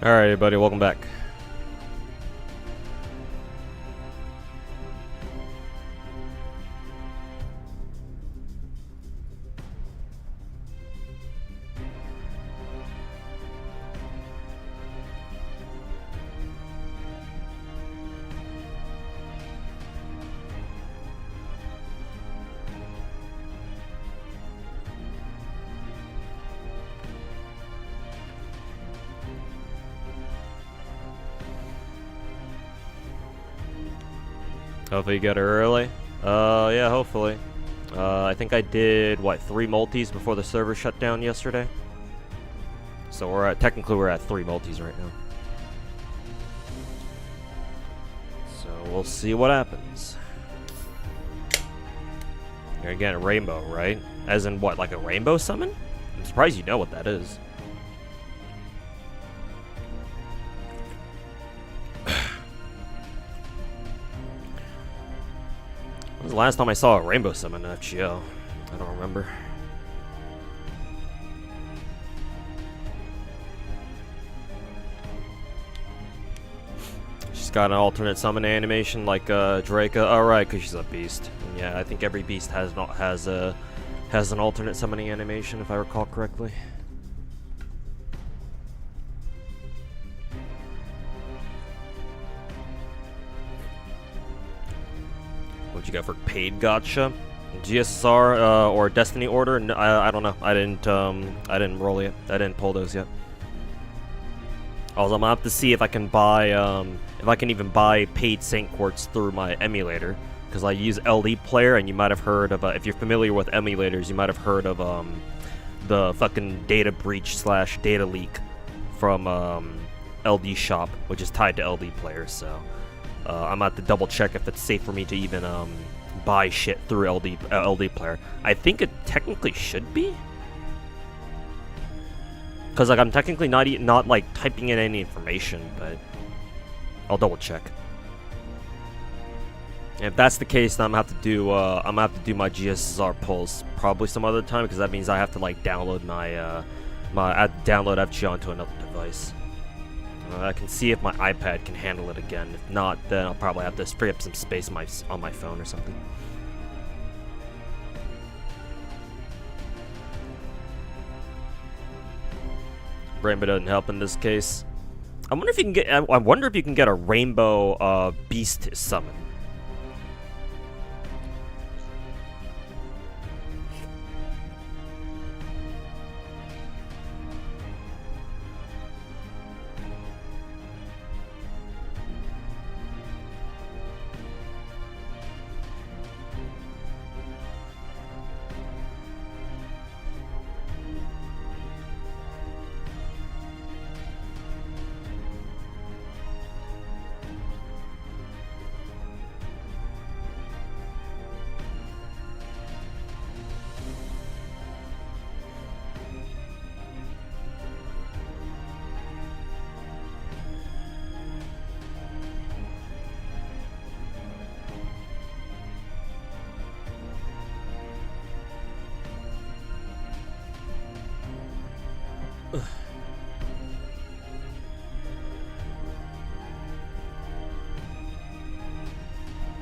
Alright, everybody, welcome back. Hopefully you get her early. Yeah, hopefully. I think I did, what, 3 multis before the server shut down yesterday? So technically we're at 3 multis right now. So we'll see what happens. You're gonna get a rainbow, right? As in what, like a rainbow summon? I'm surprised you know what that is. When was the last time I saw a rainbow summon in FGO? I don't remember. She's got an alternate summon animation like Draca. Alright, because she's a beast. And yeah, I think every beast has an alternate summoning animation, if I recall correctly. What'd you got for paid gacha? GSR or Destiny Order? No, I don't know. I didn't roll yet. I didn't pull those yet. Also, I'm gonna have to see if I can buy if I can even buy paid Saint Quartz through my emulator, because I use LD Player, and you might have heard of if you're familiar with emulators, you might have heard of the fucking data breach / data leak from LD Shop, which is tied to LD Player. So I'm gonna have to double check if it's safe for me to even buy shit through LD Player. I think it technically should be, because like I'm technically not like typing in any information, but I'll double check. And if that's the case, then I'm gonna have to do my GSR pulls probably some other time, because that means I have to like download download FGO onto another device. I can see if my iPad can handle it again. If not, then I'll probably have to free up some space on my phone or something. Rainbow doesn't help in this case. I wonder if you can get. I wonder if you can get a rainbow beast summon.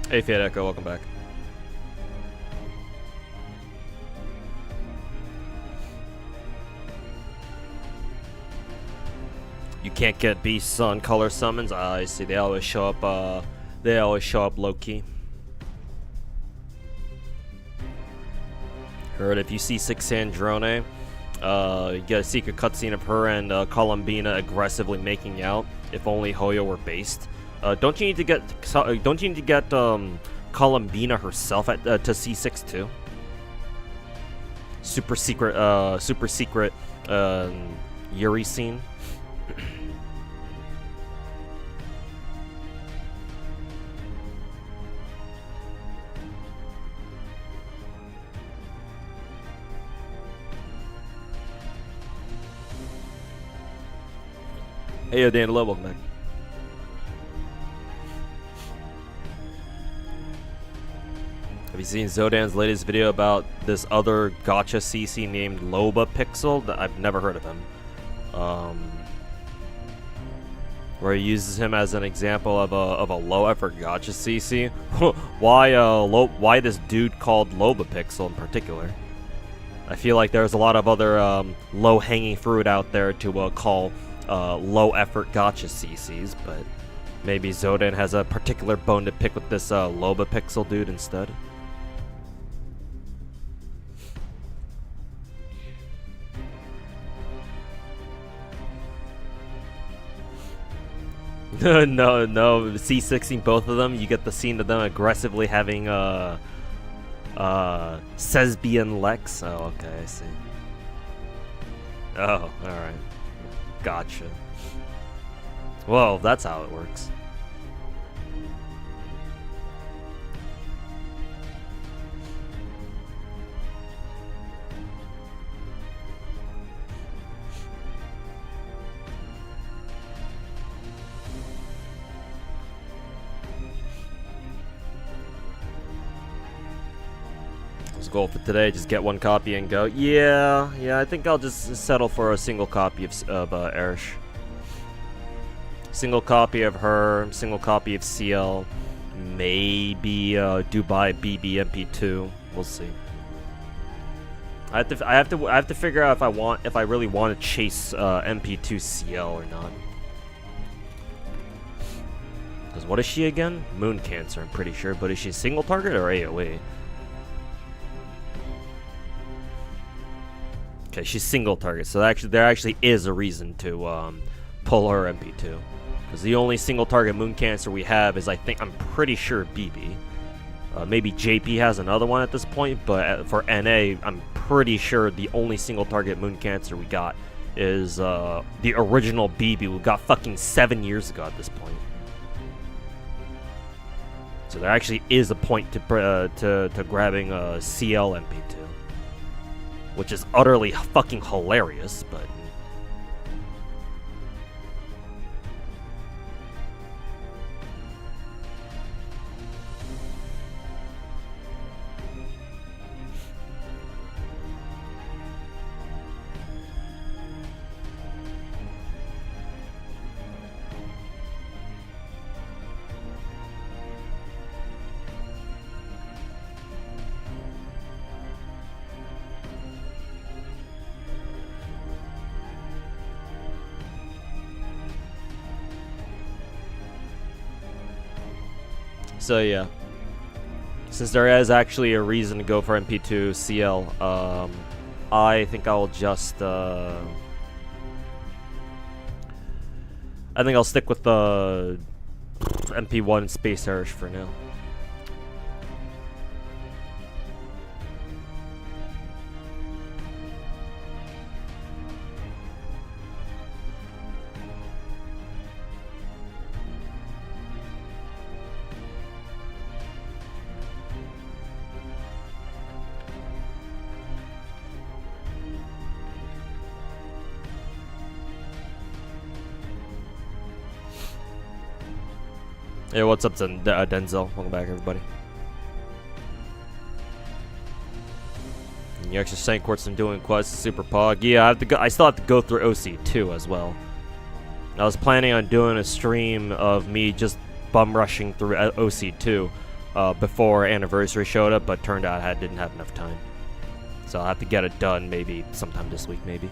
Hey Fiat Echo, welcome back. You can't get beasts on color summons. I see. They always show up. They always show up low key. Heard if you see 6 Sandrone, you get a secret cutscene of her and Columbina aggressively making out. If only Hoyo were based. Don't you need to get Columbina herself at to C6 too? Super secret Yuri scene. Hey, yo, Dan, welcome back. Have you seen Zodan's latest video about this other gacha CC named Loba Pixel? I've never heard of him. Where he uses him as an example of a low effort gacha CC. Why this dude called Loba Pixel in particular? I feel like there's a lot of other low hanging fruit out there to call low effort gacha CCs, but maybe Zodan has a particular bone to pick with this Loba Pixel dude instead. no, C6ing both of them, you get the scene of them aggressively having Sesbian Lex. Oh, okay, I see. Oh, alright. Gotcha. Well, that's how it works. Goal for today, just get one copy and go. Yeah, I think I'll just settle for a single copy of Erish. Single copy of her, single copy of CL, maybe Dubai BB MP2. We'll see. I have to figure out if I really want to chase MP2 CL or not. Because what is she again? Moon Cancer, I'm pretty sure. But is she single target or AoE? Okay, she's single target, so there actually is a reason to pull her MP2. Because the only single target Moon Cancer we have is, I'm pretty sure BB. Maybe JP has another one at this point, but for NA, I'm pretty sure the only single target Moon Cancer we got is the original BB we got fucking 7 years ago at this point. So there actually is a point to grabbing a CL MP2. Which is utterly fucking hilarious, but... So yeah, since there is actually a reason to go for MP2 CL, I think I'll just I think I'll stick with the MP1 Space Irish for now. Hey, what's up, Denzel? Welcome back, everybody. And you actually sank quartz and doing quests, super pog. Yeah, I still have to go through OC2 as well. I was planning on doing a stream of me just bum rushing through OC2 before Anniversary showed up, but turned out I didn't have enough time. So I'll have to get it done maybe sometime this week, maybe.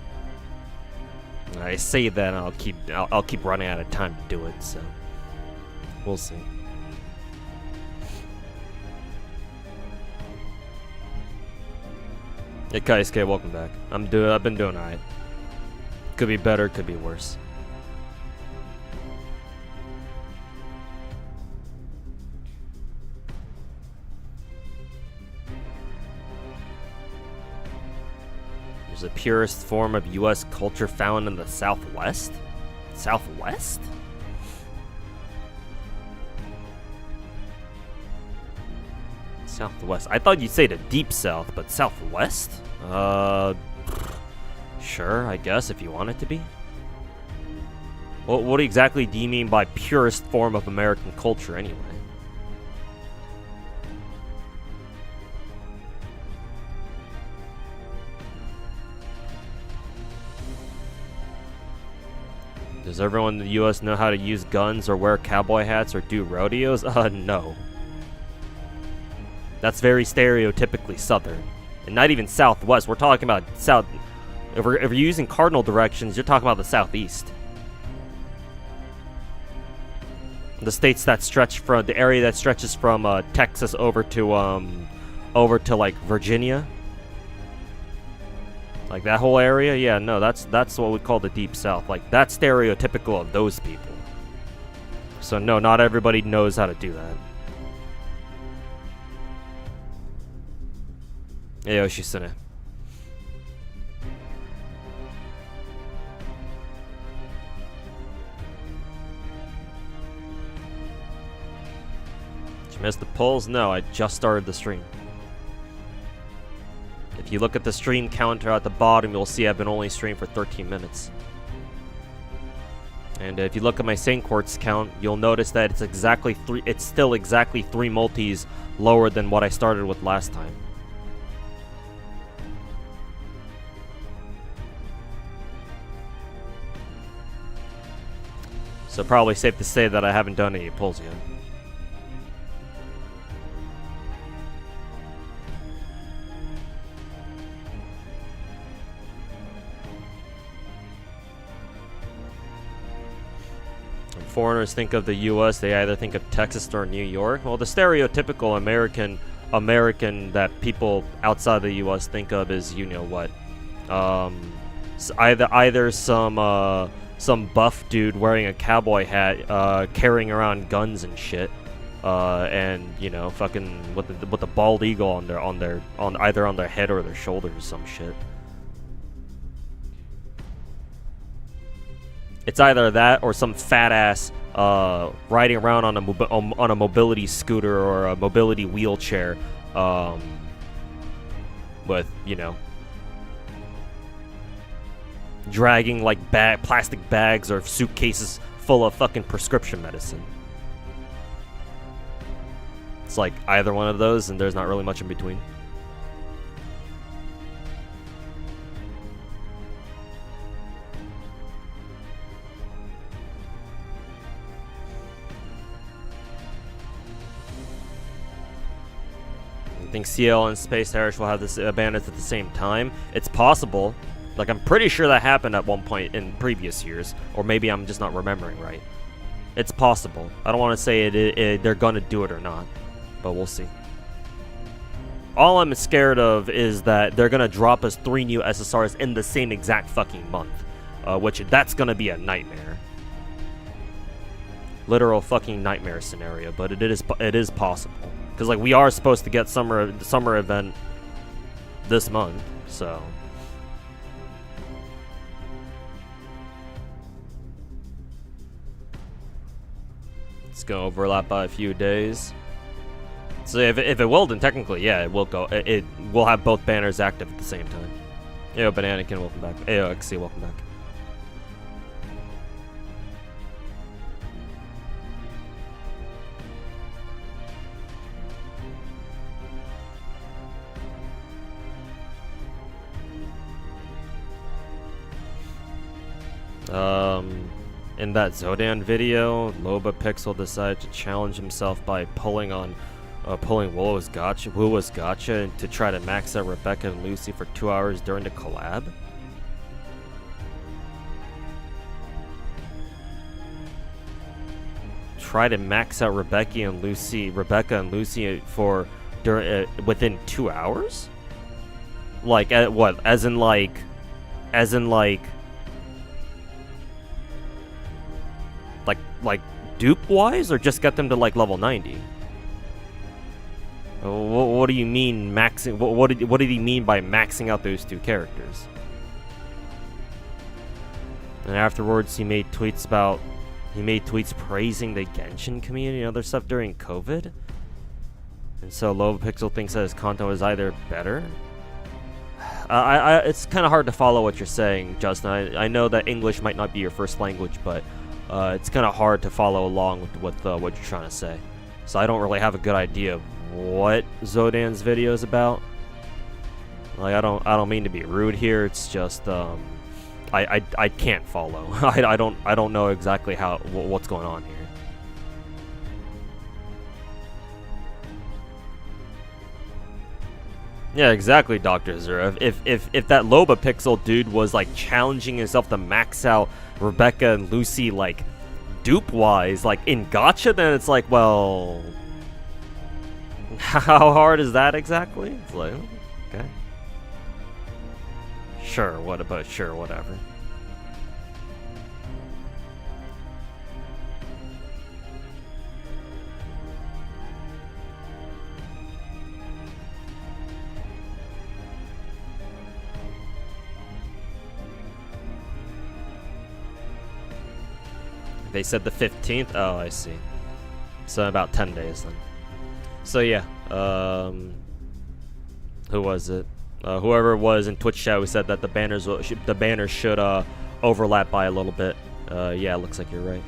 I say that, and I'll keep running out of time to do it. So we'll see. Hey Kaisuke, welcome back. I've been doing alright. Could be better, could be worse. There's a purest form of U.S. culture found in the Southwest? Southwest? Southwest. I thought you'd say the deep south, but Southwest? Sure, I guess, if you want it to be. What exactly do you mean by purest form of American culture, anyway? Does everyone in the U.S. know how to use guns or wear cowboy hats or do rodeos? No. That's very stereotypically Southern. And not even Southwest. We're talking about South. If you're using cardinal directions, you're talking about the Southeast. The states that stretch from the area that stretches from Texas over to like Virginia. Like that whole area, yeah, no, that's what we call the Deep South. Like that's stereotypical of those people. So no, not everybody knows how to do that. Ayo, Shisune. Did you miss the polls? No, I just started the stream. If you look at the stream counter at the bottom, you'll see I've been only streaming for 13 minutes. And if you look at my Saint Quartz count, you'll notice that it's still exactly 3 multis lower than what I started with last time. So probably safe to say that I haven't done any pulls yet. When foreigners think of the U.S., they either think of Texas or New York. Well, the stereotypical American that people outside the U.S. think of is, you know what, either some buff dude wearing a cowboy hat, carrying around guns and shit, and you know, fucking with the bald eagle on either on their head or their shoulders or some shit. It's either that or some fat ass riding around on a mobility scooter or a mobility wheelchair, with, you know, dragging like plastic bags or suitcases full of fucking prescription medicine. It's like either one of those, and there's not really much in between. I think CL and Space Harris will have this bandits at the same time. It's possible. Like, I'm pretty sure that happened at one point in previous years, or maybe I'm just not remembering right. It's possible. I don't want to say they're gonna do it or not, but we'll see. All I'm scared of is that they're gonna drop us 3 new SSRs in the same exact fucking month, which that's gonna be a nightmare. Literal fucking nightmare scenario, but it is possible. Because like we are supposed to get the summer event this month, so. It's gonna overlap by a few days. So if it will, then technically, yeah, it will go. It will have both banners active at the same time. Ayo, Bananakin, welcome back. Ayo, XC, welcome back. In that Zodan video, Loba Pixel decided to challenge himself by pulling Woo was Gacha to try to max out Rebecca and Lucy for 2 hours during the collab. try to max out Rebecca and Lucy for within 2 hours? Like, what? As in like dupe wise, or just get them to like level 90? What do you mean maxing? What did he mean by maxing out those two characters? And afterwards, he made tweets praising the Genshin community and other stuff during COVID. And so Lobopixel thinks that his content was either better. It's kind of hard to follow what you're saying, Justin. I know that English might not be your first language, but it's kind of hard to follow along with what you're trying to say. So I don't really have a good idea of what Zodan's video is about. Like, I don't mean to be rude here. It's just I can't follow. I don't know exactly what's going on here. Yeah, exactly, Dr. Zura. If that Lobopixel dude was like challenging himself to max out Rebecca and Lucy like dupe wise, like in gacha, then it's like, well, how hard is that exactly? It's like, okay. Sure, whatever. They said the 15th? Oh, I see. So about 10 days then. So yeah, who was it? Whoever it was in Twitch chat who said that the banners should overlap by a little bit. Yeah, it looks like you're right.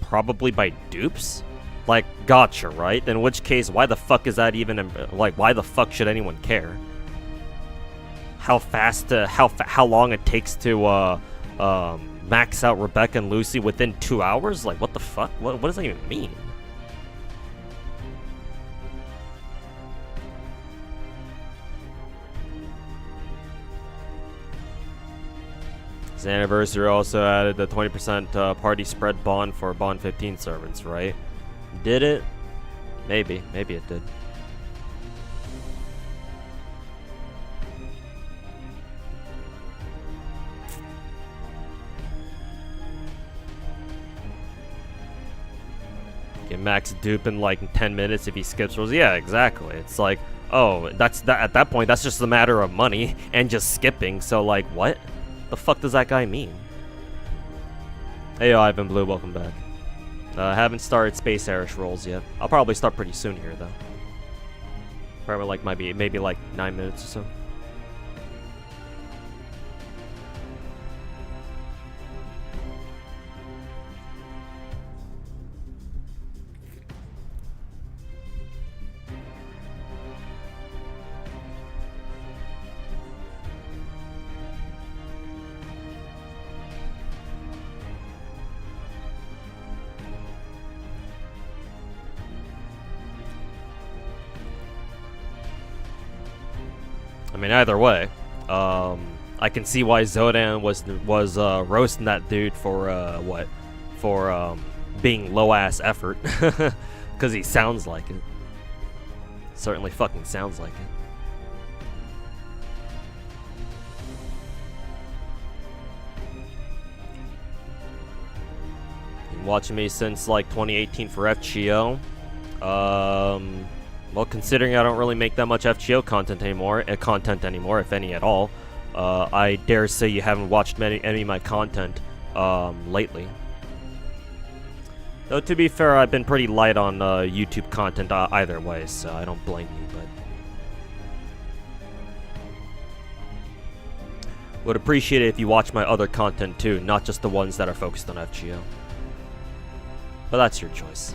Probably by dupes? Like, gacha, right? In which case, why the fuck is that even, like, why the fuck should anyone care? How long it takes to, max out Rebecca and Lucy within 2 hours? Like, what the fuck? What does that even mean? His anniversary also added the 20% party spread bond for Bond 15 servants, right? Did it? Maybe it did. Get max dupe in like 10 minutes if he skips rules. Yeah, exactly. It's like, oh, at that point, that's just a matter of money and just skipping. So like, what? The fuck does that guy mean? Hey, Ivan Blue, welcome back. Haven't started Space Irish rolls yet. I'll probably start pretty soon here, though. Probably like maybe like 9 minutes or so. I mean, either way, I can see why Zodan was roasting that dude for being low ass effort, because he sounds like it. Certainly fucking sounds like it. Been watching me since like 2018 for FGO. Well, considering I don't really make that much FGO content anymore, if any at all, I dare say you haven't watched any of my content lately. Though to be fair, I've been pretty light on YouTube content either way, so I don't blame you, but would appreciate it if you watch my other content too, not just the ones that are focused on FGO. But that's your choice.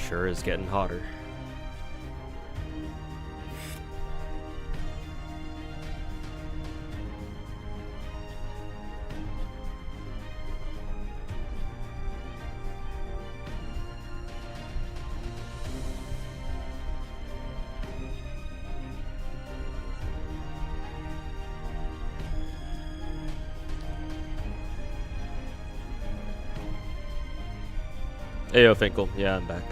Sure is getting hotter. Hey, yo, Finkel. Yeah, I'm back.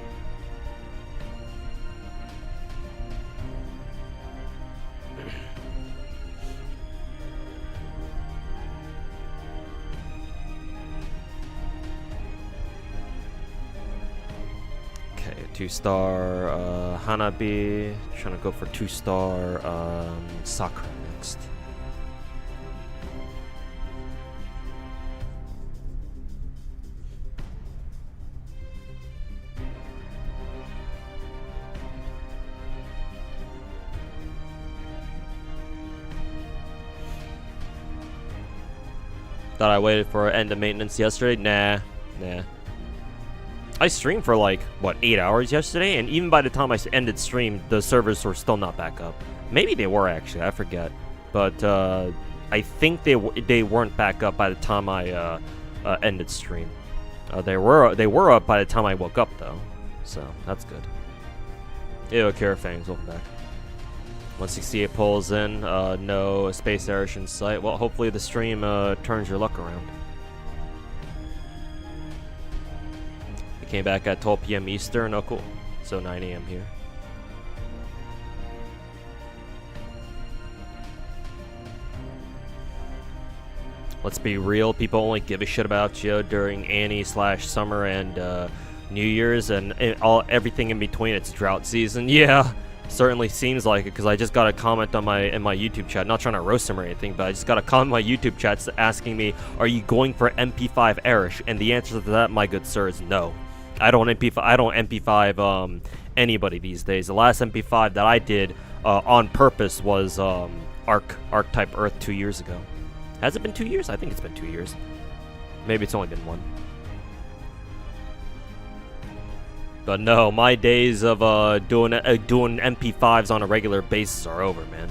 Okay, 2-star Hanabi. Trying to go for 2-star Sakura next. Thought I waited for end of maintenance yesterday? Nah. I streamed for like, what, 8 hours yesterday? And even by the time I ended stream, the servers were still not back up. Maybe they were actually, I forget. But I think they weren't back up by the time I ended stream. They were up by the time I woke up though. So, that's good. Ew, Carafangs, welcome back. 168 pulls in, no space Irish in sight. Well, hopefully the stream turns your luck around. I came back at 12 p.m. Eastern. Oh, cool. So 9 a.m. here. Let's be real. People only give a shit about you during Annie/summer and New Year's and everything in between. It's drought season. Yeah. Certainly seems like it, because I just got a comment on in my YouTube chat. Not trying to roast him or anything, but I just got a comment in my YouTube chat asking me, "Are you going for MP5 Irish?" And the answer to that, my good sir, is no. I don't MP5 anybody these days. The last MP5 that I did on purpose was Arc type Earth 2 years ago. Has it been 2 years? I think it's been 2 years. Maybe it's only been 1. But no, my days of doing MP5s on a regular basis are over, man.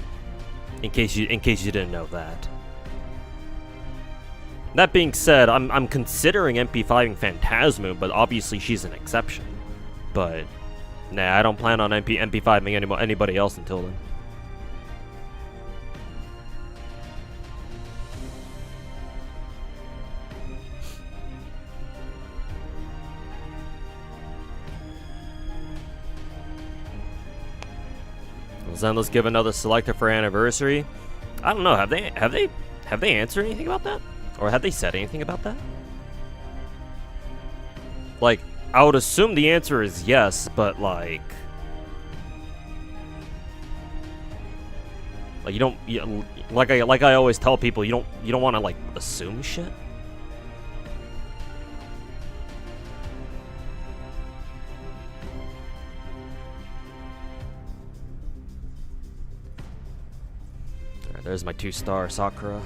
In case you didn't know that. That being said, I'm considering MP5ing Phantasmo, but obviously she's an exception. But nah, I don't plan on MP5ing anybody else until then. Zenless give another selector for anniversary. I don't know. Have they answered anything about that, or have they said anything about that? Like, I would assume the answer is yes, but like you don't like I always tell people, you don't want to like assume shit. There's my 2-star Sakura.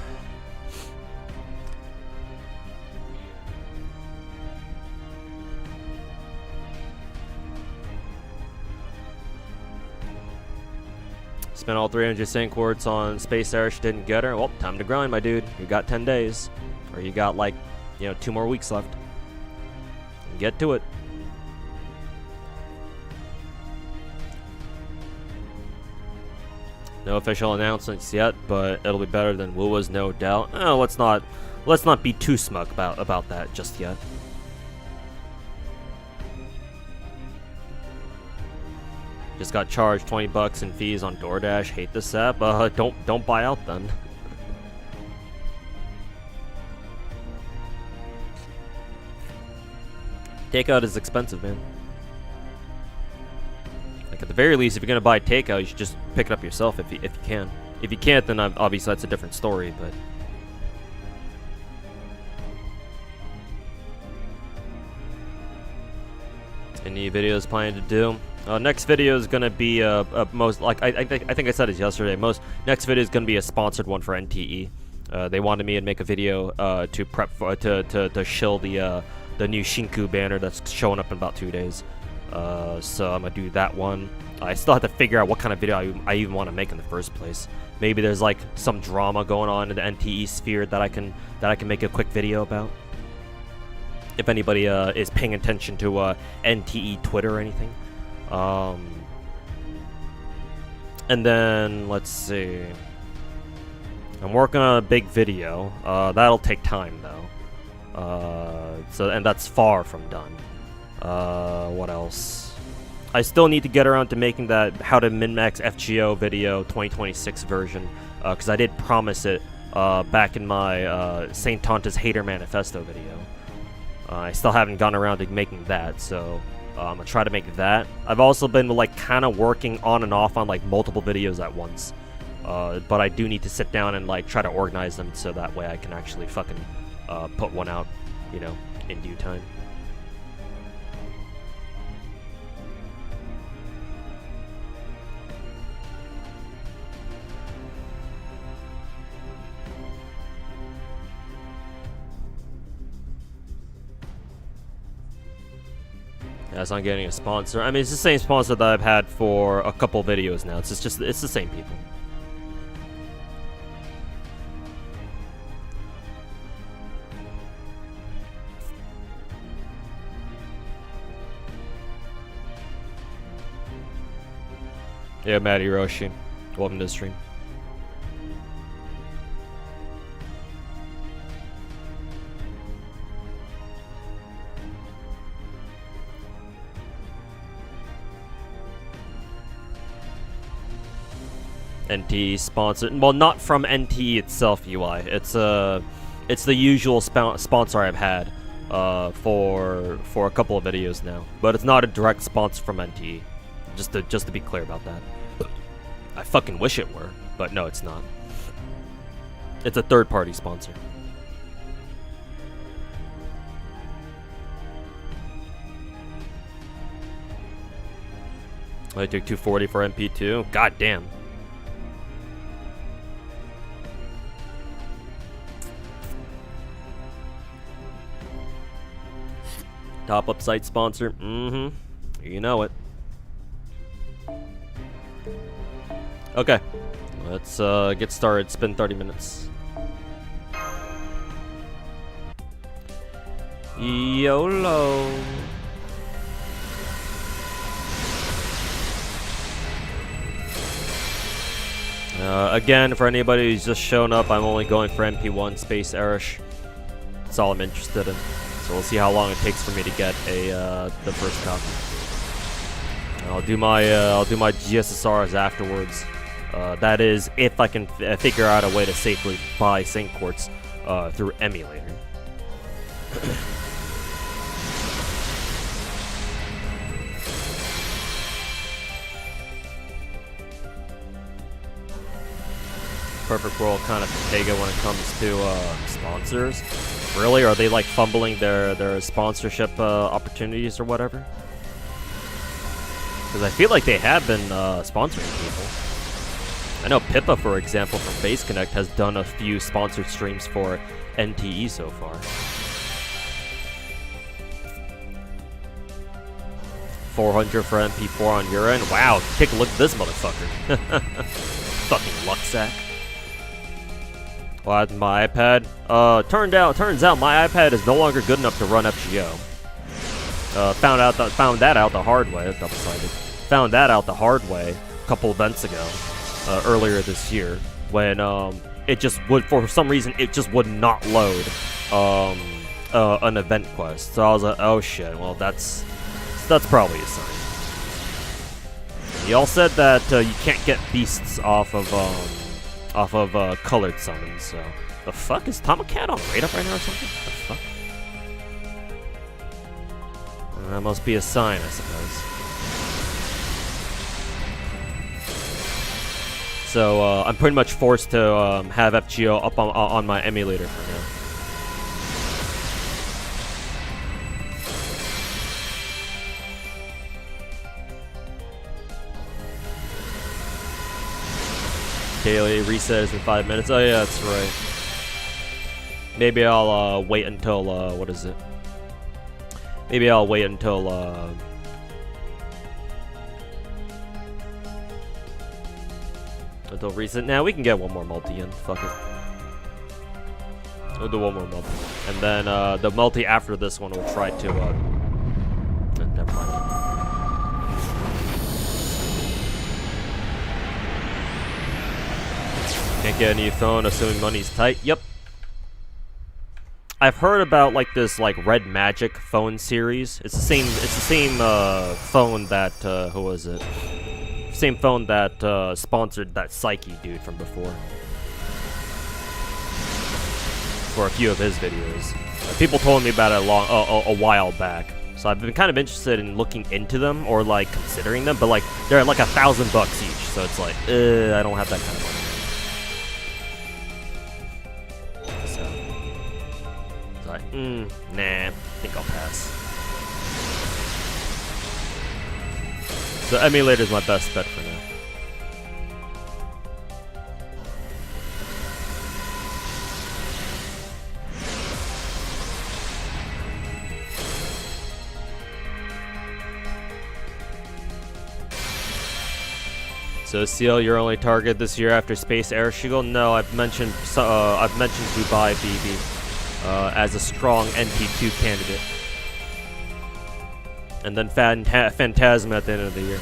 Spent all 300 sync quartz on Space Airish, didn't get her. Well, time to grind, my dude. You got 10 days. Or you got, like, 2 more weeks left. Get to it. No official announcements yet, but it'll be better than Wuwa's, no doubt. Oh, let's not be too smug about that just yet. Just got charged 20 bucks in fees on DoorDash. Hate this app. Don't buy out then. Takeout is expensive, man. Like, at the very least, if you're gonna buy takeout, you should just pick it up yourself if you can. If you can't, then obviously that's a different story. But any videos planning to do? Next video is gonna be most like I think I said it yesterday. Next video is gonna be a sponsored one for NTE. They wanted me to make a video to prep for to shill the new Shinku banner that's showing up in about 2 days. So I'm gonna do that one. I still have to figure out what kind of video I even want to make in the first place. Maybe there's like some drama going on in the NTE sphere that I can make a quick video about. If anybody is paying attention to NTE Twitter or anything. And then let's see. I'm working on a big video. That'll take time though. And that's far from done. What else? I still need to get around to making that how to min-max FGO video 2026 version, because I did promise it back in my Saint Tonta's Hater Manifesto video. I still haven't gotten around to making that, so I'm gonna try to make that. I've also been like kind of working on and off on like multiple videos at once, but I do need to sit down and like try to organize them so that way I can actually fucking put one out, in due time. Yeah, it's not getting a sponsor. I mean, it's the same sponsor that I've had for a couple videos now. It's the same people. Yeah, Matt Hiroshi. Welcome to the stream. NTE sponsored. Well, not from NTE itself, UI. It's the usual sponsor I've had for a couple of videos now, but it's not a direct sponsor from NTE. Just to be clear about that. I fucking wish it were, but no, it's not. It's a third-party sponsor. I took 240 for MP2. God damn. Top up site sponsor. You know it. Okay. Let's get started. It's been 30 minutes. YOLO. Again, for anybody who's just shown up, I'm only going for MP1 Space Airish. That's all I'm interested in. So we'll see how long it takes for me to get the first copy. I'll do my GSSRs afterwards. That is, if I can figure out a way to safely buy sync quartz through emulator. Perfect world kind of Pega when it comes to sponsors. Really? Are they like fumbling their sponsorship opportunities or whatever? Because I feel like they have been sponsoring people. I know Pippa, for example, from Base Connect has done a few sponsored streams for NTE so far. 400 for MP4 on your end. Wow, take a look at this motherfucker. Fucking luck sack. Well, my iPad. Turns out my iPad is no longer good enough to run FGO. Found that out the hard way. Double-sided. Found that out the hard way a couple events ago, earlier this year, when it just would, for some reason, it just would not load an event quest. So I was like, oh shit. Well, that's probably a sign. Y'all said that you can't get beasts off of colored summons. So the fuck is Tomacat on raid up right now or something? The fuck? That must be a sign, I suppose. So I'm pretty much forced to have FGO up on my emulator for now. Daily resets in 5 minutes. Oh yeah, that's right. Maybe I'll wait until what is it? Maybe I'll wait until reset. Now we can get one more multi in. Fuck it. We'll do one more multi, and then the multi after this one we'll try to. Never mind. Can't get a new phone, assuming money's tight. Yep. I've heard about like this Red Magic phone series. It's the same phone that who was it? Same phone that sponsored that Psyche dude from before. For a few of his videos. People told me about it a while back. So I've been kind of interested in looking into them or like considering them, but like they're like $1,000 each. So it's like, I don't have that kind of money. Nah, I think I'll pass. The emulator is my best bet for now. So Seal, your only target this year after Space Air Shield? No, I've mentioned Dubai BB. As a strong NT2 candidate. And then Phantasm at the end of the year.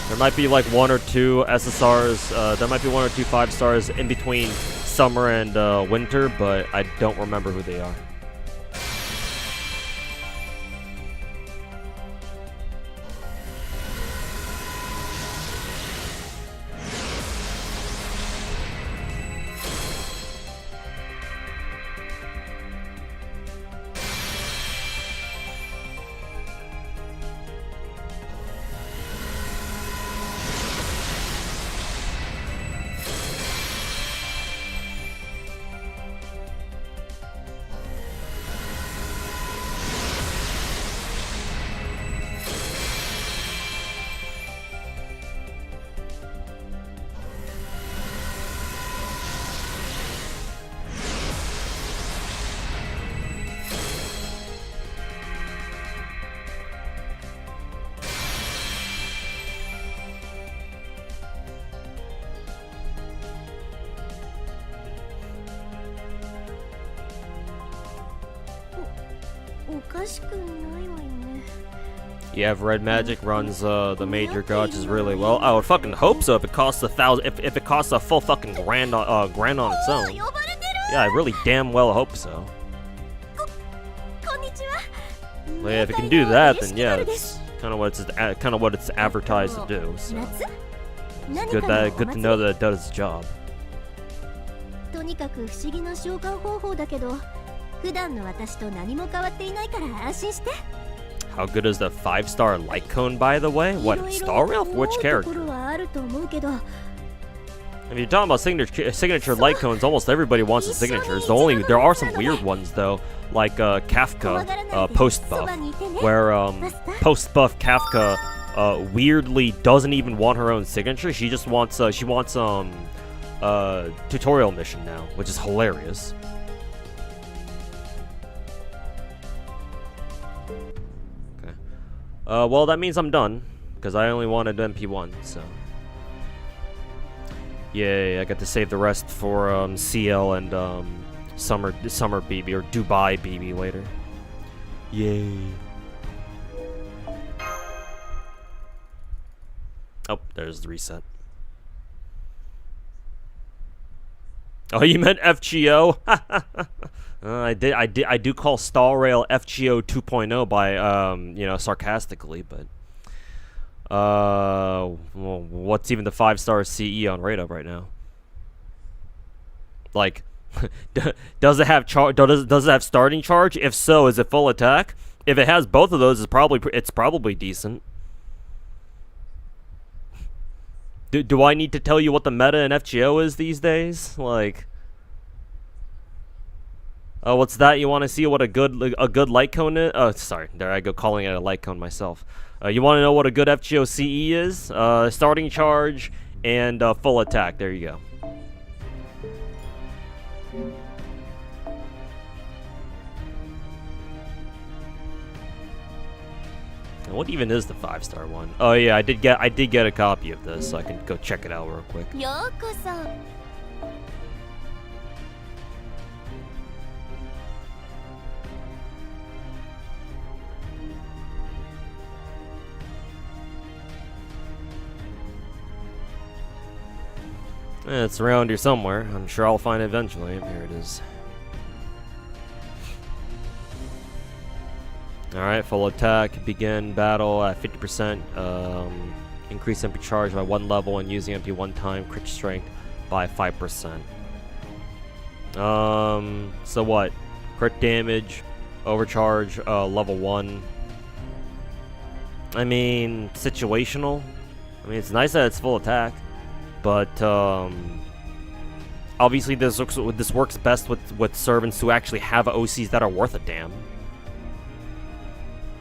There might be like 1 or 2 SSRs, there might be 1 or 2 5-stars in between summer and winter, but I don't remember who they are. Yeah, if Red Magic runs the major gachas really well, I would fucking hope so. If it costs if it costs a full fucking grand on its own, yeah, I really damn well hope so. But yeah, if it can do that, then yeah, it's kind of what it's advertised to do. So it's good to know that it does its job. How good is the 5-star light cone, by the way? What, Star Rail? For which character? If you're talking about signature light cones, almost everybody wants the signatures. There are some weird ones though, like Kafka post buff, where post buff Kafka weirdly doesn't even want her own signature. She just wants tutorial mission now, which is hilarious. Well, that means I'm done, because I only wanted MP1, so. Yay, I got to save the rest for CL and summer BB or Dubai BB later. Yay. Oh, there's the reset. Oh, you meant FGO? I do call stall rail FGO 2.0 by you know, sarcastically, but well, what's even the 5-star CE on Radar right now? Like, does it have does it have starting charge? If so, is it full attack? If it has both of those, it's probably decent. Do I need to tell you what the meta in FGO is these days? Like, oh, what's that? You want to see what a good light cone is? Oh, sorry, there I go calling it a light cone myself. You want to know what a good FGO CE is? Starting charge and full attack. There you go. What even is the 5-star one? Oh yeah, I did get a copy of this, so I can go check it out real quick. It's around here somewhere. I'm sure I'll find it eventually. Here it is. Alright, full attack, begin battle at 50%, increase MP charge by 1 level and using MP 1 time, crit strength by 5%. So what? Crit damage, overcharge, level 1. I mean, situational. I mean, it's nice that it's full attack, but, obviously this works best with servants who actually have OCs that are worth a damn.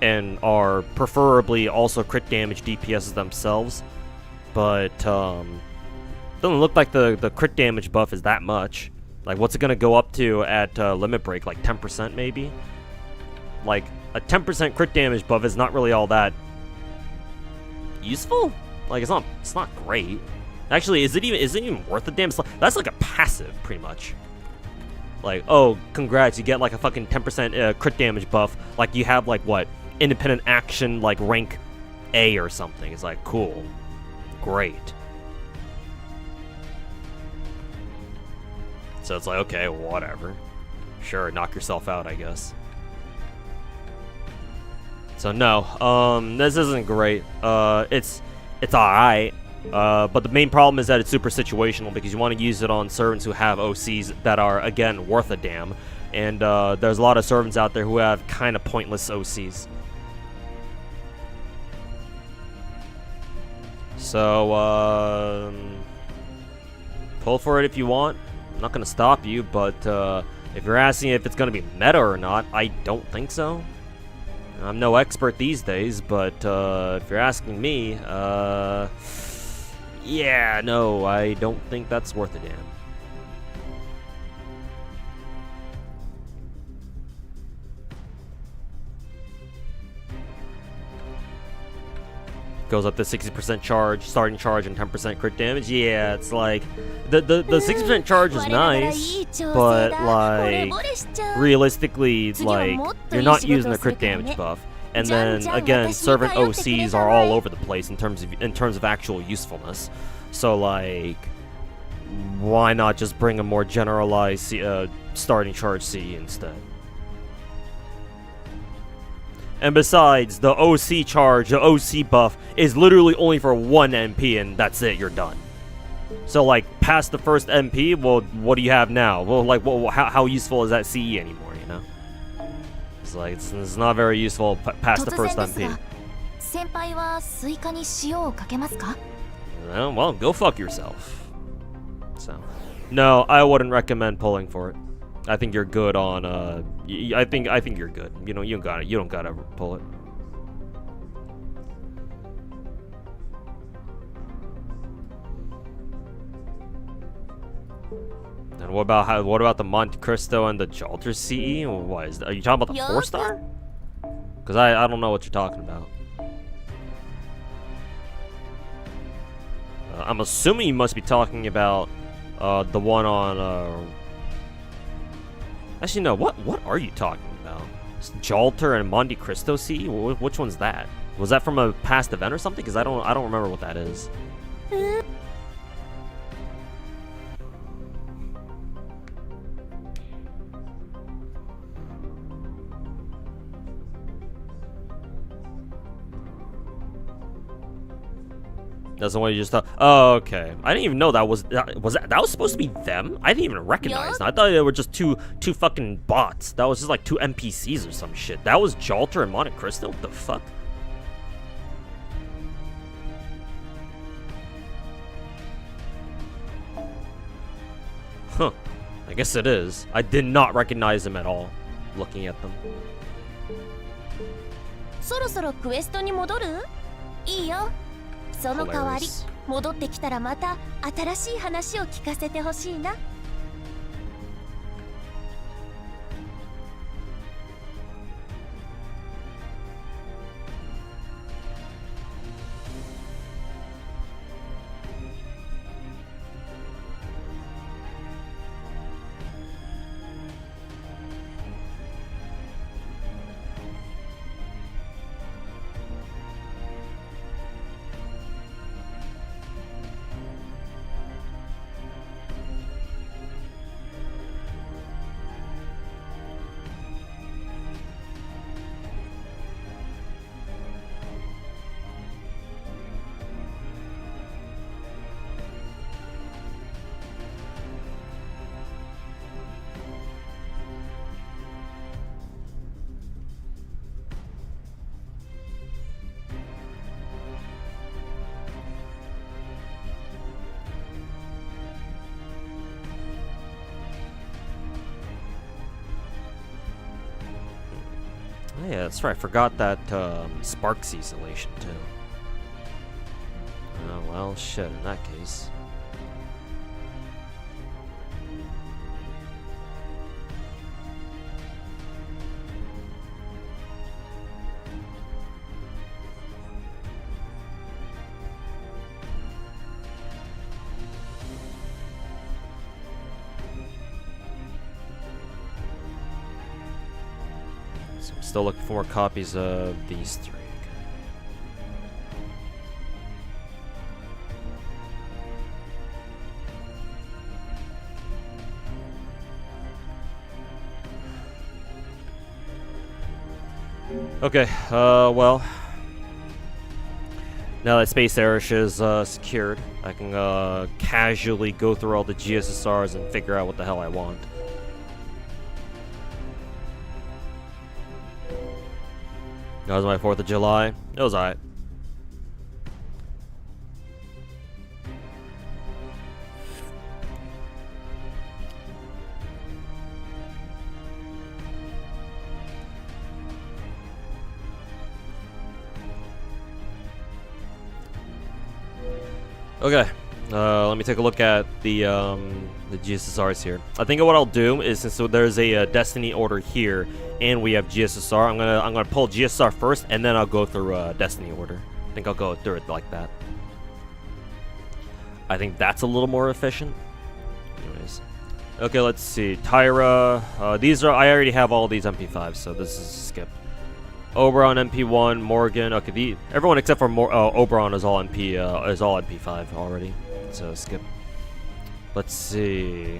And are preferably also crit damage DPSs themselves, but doesn't look like the crit damage buff is that much. Like, what's it gonna go up to at limit break? Like 10% maybe? Like, a 10% crit damage buff is not really all that useful. Like, it's not great. Actually, is it even worth the damn? That's like a passive, pretty much. Like, oh, congrats, you get like a fucking 10% crit damage buff. Like, you have like what? Independent action, like rank A or something. It's like, cool, great. So it's like, okay, whatever, sure, knock yourself out, I guess. So no, this isn't great. It's alright, but the main problem is that it's super situational because you want to use it on servants who have OCs that are, again, worth a damn, and there's a lot of servants out there who have kind of pointless OCs. So, pull for it if you want. I'm not going to stop you, but if you're asking if it's going to be meta or not, I don't think so. I'm no expert these days, but if you're asking me, yeah, no, I don't think that's worth a damn. Goes up to 60% charge, starting charge, and 10% crit damage. Yeah, it's like the 60% charge is nice, but like realistically, like you're not using the crit damage buff. And then again, servant OCs are all over the place in terms of actual usefulness. So like, why not just bring a more generalized starting charge C instead? And besides, the OC charge, the OC buff, is literally only for 1 MP, and that's it, you're done. So, like, past the first MP, well, what do you have now? Well, like, how useful is that CE anymore, you know? It's like, it's not very useful past the first MP. Well, go fuck yourself. So, no, I wouldn't recommend pulling for it. I think you're good on, I think you're good. You know, you don't gotta pull it. And what about the Monte Cristo and the Jalter CE? What are you talking about the 4-star? Because I don't know what you're talking about. I'm assuming you must be talking about the one on. Actually, no. What are you talking about? It's Jalter and Monte Cristo Sea? Which one's that? Was that from a past event or something? Because I don't remember what that is. That's the one you just thought. Oh, okay. I didn't even know that was supposed to be them. I didn't even recognize them. I thought they were just two fucking bots. That was just like two NPCs or some shit. That was Jalter and Monte Cristo. What the fuck? Huh. I guess it is. I did not recognize them at all. Looking at them. そろそろクエストに戻る？いいよ。その代わり戻ってきたらまた新しい話を聞かせてほしいな。Yeah, that's right. I forgot that Sparks isolation too. Oh well, shit. In that case. So I'm still looking for more copies of these three. Okay, well, now that Space Airish is secured, I can casually go through all the GSSRs and figure out what the hell I want. That was my 4th of July. It was alright. Okay, let me take a look at the GSSRs here. I think what I'll do is, since there's a Destiny order here and we have GSSR, I'm gonna pull GSSR first and then I'll go through Destiny order. I think I'll go through it like that. I think that's a little more efficient. Anyways, okay, let's see. Tyra, these are, I already have all these MP5s, so this is a skip. Oberon MP1, Morgan. Okay, everyone except for Oberon is all MP5 already. So skip. Let's see.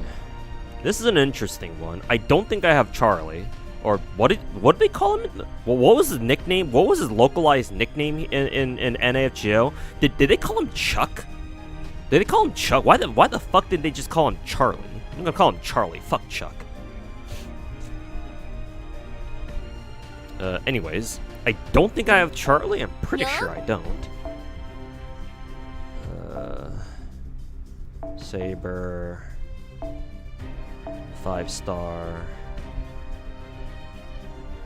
This is an interesting one. I don't think I have Charlie, or what did they call him? Well, what was his nickname? What was his localized nickname in FGO? Did they call him Chuck? Did they call him Chuck? Why the fuck did they just call him Charlie? I'm gonna call him Charlie. Fuck Chuck. Anyways, I don't think I have Charlie. I'm pretty sure I don't. Saber. 5-star.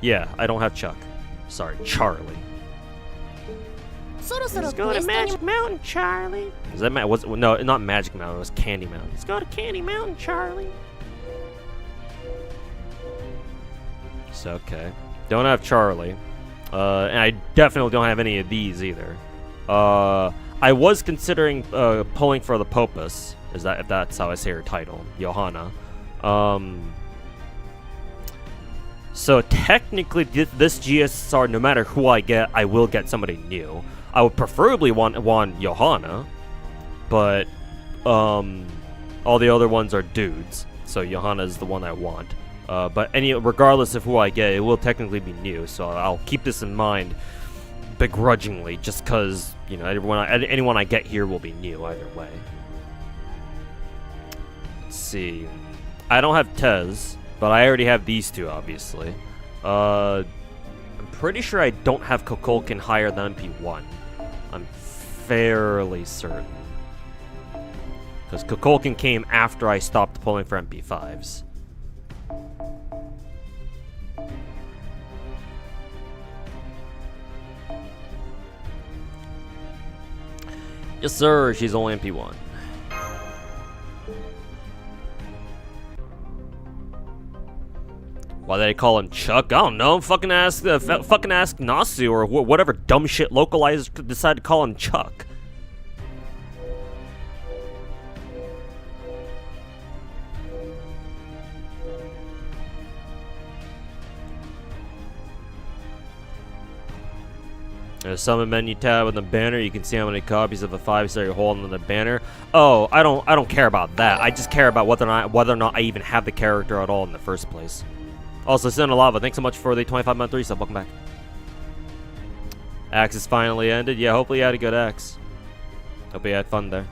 Yeah, I don't have Chuck. Sorry, Charlie. Let's go to Magic Mountain, Charlie. Is that no, not Magic Mountain. It was Candy Mountain. Let's go to Candy Mountain, Charlie. So okay. Don't have Charlie. And I definitely don't have any of these either. I was considering pulling for the Popus, if that's how I say her title, Johanna. So technically, this GSR, no matter who I get, I will get somebody new. I would preferably want Johanna, but all the other ones are dudes, so Johanna is the one I want. But regardless of who I get, it will technically be new, so I'll keep this in mind begrudgingly, just because, you know, anyone I get here will be new either way. Let's see. I don't have Tez, but I already have these two, obviously. I'm pretty sure I don't have Kukulkan higher than MP1. I'm fairly certain. Because Kukulkan came after I stopped pulling for MP5s. Yes, sir. She's only MP1. Why they call him Chuck? I don't know. Fucking ask Nasu or whatever dumb shit localizers decide to call him Chuck. In the summon menu tab on the banner, you can see how many copies of the 5-star you're holding on the banner. Oh, I don't care about that. I just care about whether or not I even have the character at all in the first place. Also, Sinalava, thanks so much for the 25-month resub. Welcome back. Axe is finally ended. Yeah, hopefully you had a good Axe. Hope you had fun there.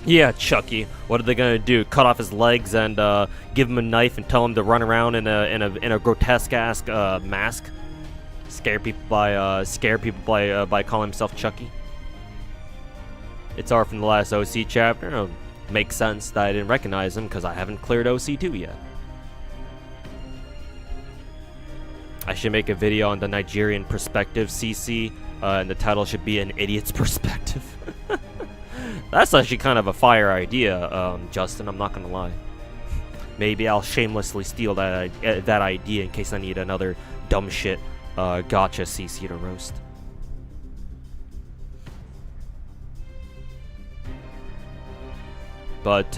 Yeah, Chucky. What are they gonna do? Cut off his legs and give him a knife and tell him to run around in a grotesque ass mask? Scare people by calling himself Chucky. It's R from the last OC chapter. Oh, makes sense that I didn't recognize him because I haven't cleared OC2 yet. I should make a video on the Nigerian perspective, CC, and the title should be An Idiot's Perspective. That's actually kind of a fire idea, Justin, I'm not gonna lie. Maybe I'll shamelessly steal that idea in case I need another dumb shit gacha CC to roast. But,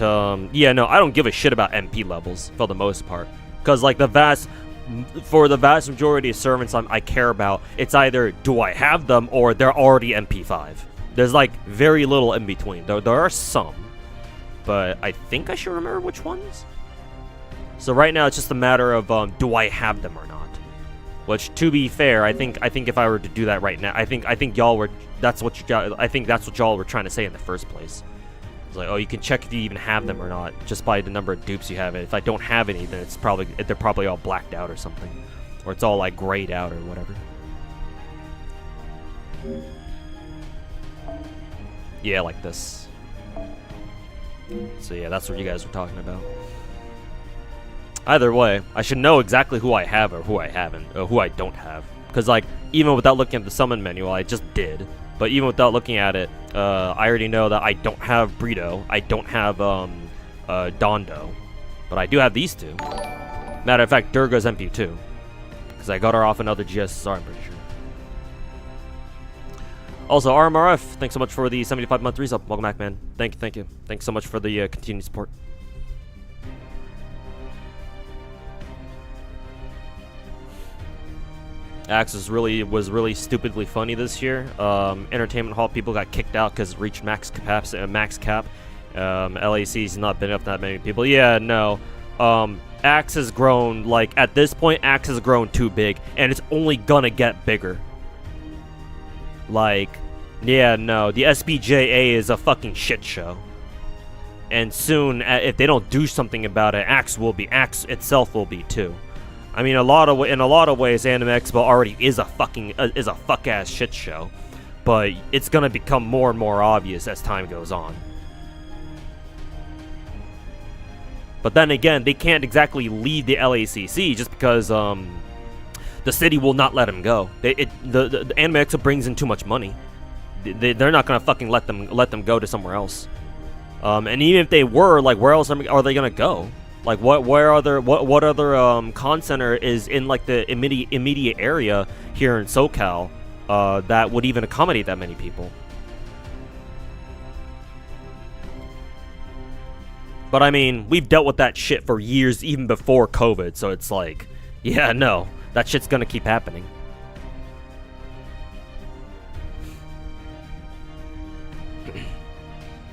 yeah, no, I don't give a shit about MP levels, for the most part. Because, like, for the vast majority of servants I care about, it's either do I have them or they're already MP5. There's, like, very little in between. There are some, but I think I should remember which ones. So right now, it's just a matter of, do I have them or not? Which, to be fair, I think if I were to do that right now, I think y'all were, I think that's what y'all were trying to say in the first place. It's like, oh, you can check if you even have them or not, just by the number of dupes you have. If I don't have any, then they're probably all blacked out or something. Or it's all, like, grayed out or whatever. Yeah, like this. So yeah, that's what you guys were talking about. Either way, I should know exactly who I have or who I haven't, or who I don't have. Because, like, even without looking at the summon menu, well, I just did. But even without looking at it, I already know that I don't have Brito, I don't have Dondo. But I do have these two. Matter of fact, Durga's MP2. Because I got her off another GSR, I'm pretty sure. Also, RMRF, thanks so much for the 75-month resub. Welcome back, man. Thank you. Thanks so much for the continued support. Axe was really stupidly funny this year. Entertainment Hall people got kicked out because it reached max cap. LAC's not been up that many people. Yeah, no. Axe has grown, like, at this point, Axe has grown too big, and it's only gonna get bigger. Like, yeah, no, the SBJA is a fucking shit show. And soon, if they don't do something about it, Axe itself will be too. I mean, in a lot of ways, Anime Expo already is a fuck-ass shit show. But it's gonna become more and more obvious as time goes on. But then again, they can't exactly lead the LACC just because, the city will not let him go. The Anime Expo brings in too much money. They're not gonna fucking let them go to somewhere else. And even if they were, like, where else are they gonna go? Like, what other con center is in, like, the immediate area here in SoCal that would even accommodate that many people. But I mean, we've dealt with that shit for years, even before COVID, so it's like, yeah, no, that shit's gonna keep happening.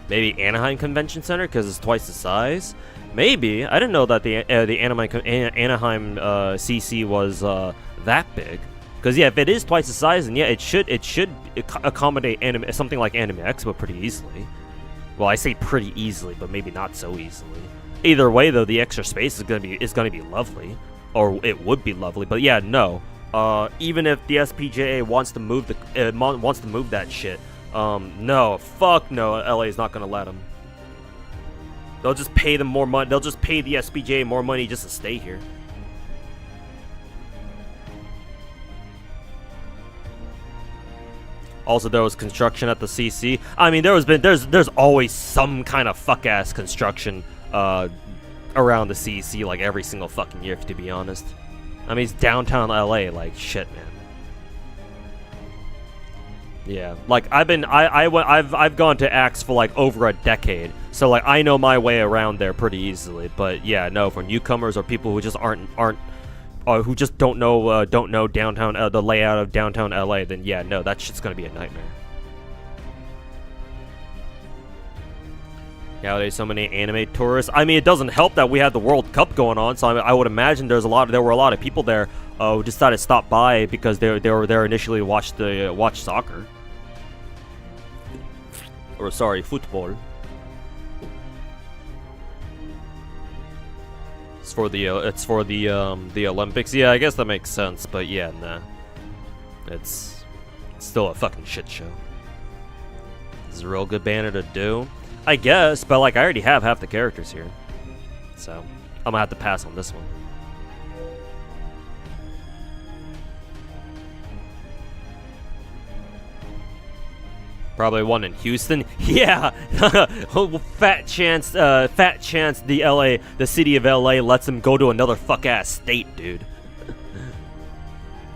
Maybe Anaheim Convention Center, because it's twice the size? Maybe. I didn't know that the Anaheim CC was that big. Because, yeah, if it is twice the size, then yeah, it should accommodate something like Anime Expo pretty easily. Well, I say pretty easily, but maybe not so easily. Either way, though, the extra space is gonna be lovely, or it would be lovely. But yeah, no. Even if the SPJA wants to move that shit, no, fuck no. LA is not gonna let them. They'll just pay them more money. They'll just pay the SPJA more money just to stay here. Also, there was construction at the CC. I mean, there's always some kind of fuck ass construction around the CC, like every single fucking year, to be honest. I mean, it's downtown LA, like shit, man. Yeah, like I've gone to Axe for like over a decade, so like I know my way around there pretty easily. But yeah, no, for newcomers or people who just who just don't know downtown the layout of downtown LA, then yeah, no, that shit's gonna be a nightmare. Nowadays, so many anime tourists. I mean, it doesn't help that we have the World Cup going on, so I would imagine there were a lot of people there who decided to stop by because they were there initially to watch soccer, or sorry, football. It's for the Olympics. Yeah, I guess that makes sense. But yeah, nah, it's still a fucking shit show. This is a real good banner to do, I guess. But like, I already have half the characters here, so I'm gonna have to pass on this one. Probably one in Houston. Yeah, fat chance the city of LA lets him go to another fuck ass state, dude.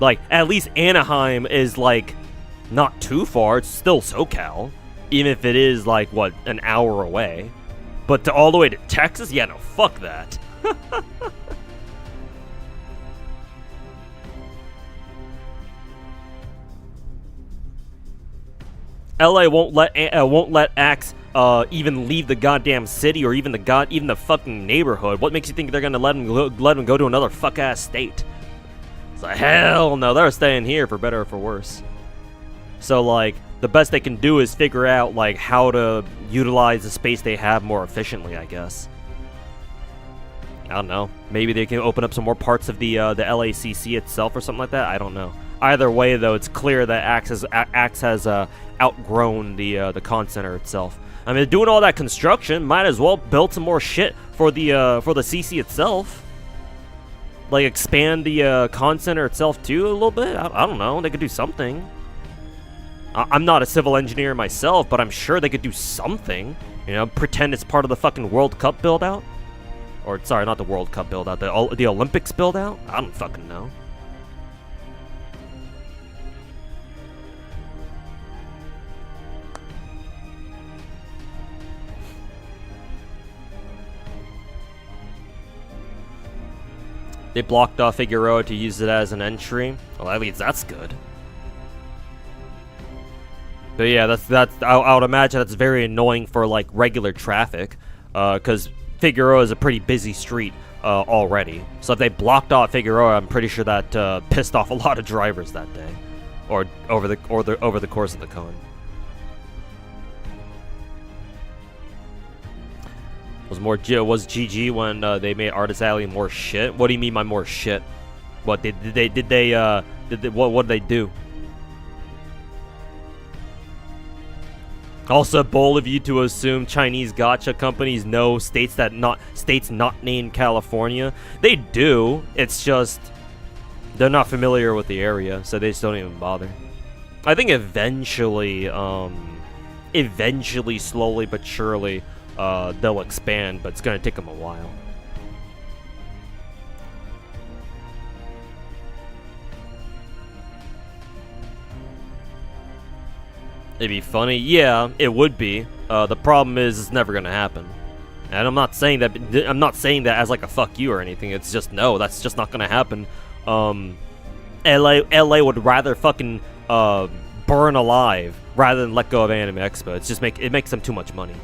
Like, at least Anaheim is like not too far. It's still SoCal, even if it is like what, an hour away. But to all the way to Texas, yeah, no, fuck that. LA won't let Axe even leave the goddamn city or even the fucking neighborhood. What makes you think they're gonna let him go to another fuck ass state? It's like, hell no, they're staying here for better or for worse. So like, the best they can do is figure out like how to utilize the space they have more efficiently, I guess. I don't know. Maybe they can open up some more parts of the LACC itself or something like that. I don't know. Either way, though, it's clear that Axe has outgrown the con center itself. I mean, doing all that construction, might as well build some more shit for the CC itself. Like, expand the con center itself too a little bit. I don't know. They could do something. I'm not a civil engineer myself, but I'm sure they could do something. You know, pretend it's part of the fucking World Cup build out, or sorry, not the World Cup build out, the Olympics build out. I don't fucking know. They blocked off Figueroa to use it as an entry. Well, at least that's good. But yeah, that's. I would imagine that's very annoying for like regular traffic, because Figueroa is a pretty busy street already. So if they blocked off Figueroa, I'm pretty sure that pissed off a lot of drivers that day, or over the course of the con. Was GG when they made Artist Alley more shit? What do you mean by more shit? What what did they do? Also, bold of you to assume Chinese gacha companies know states not named California. They do. It's just they're not familiar with the area, so they just don't even bother. I think eventually, slowly but surely, they'll expand, but it's gonna take them a while. It'd be funny. Yeah, it would be. The problem is, it's never gonna happen. And I'm not saying that. I'm not saying that as like a fuck you or anything. It's just no. That's just not gonna happen. LA would rather fucking burn alive rather than let go of Anime Expo. It's just it makes them too much money.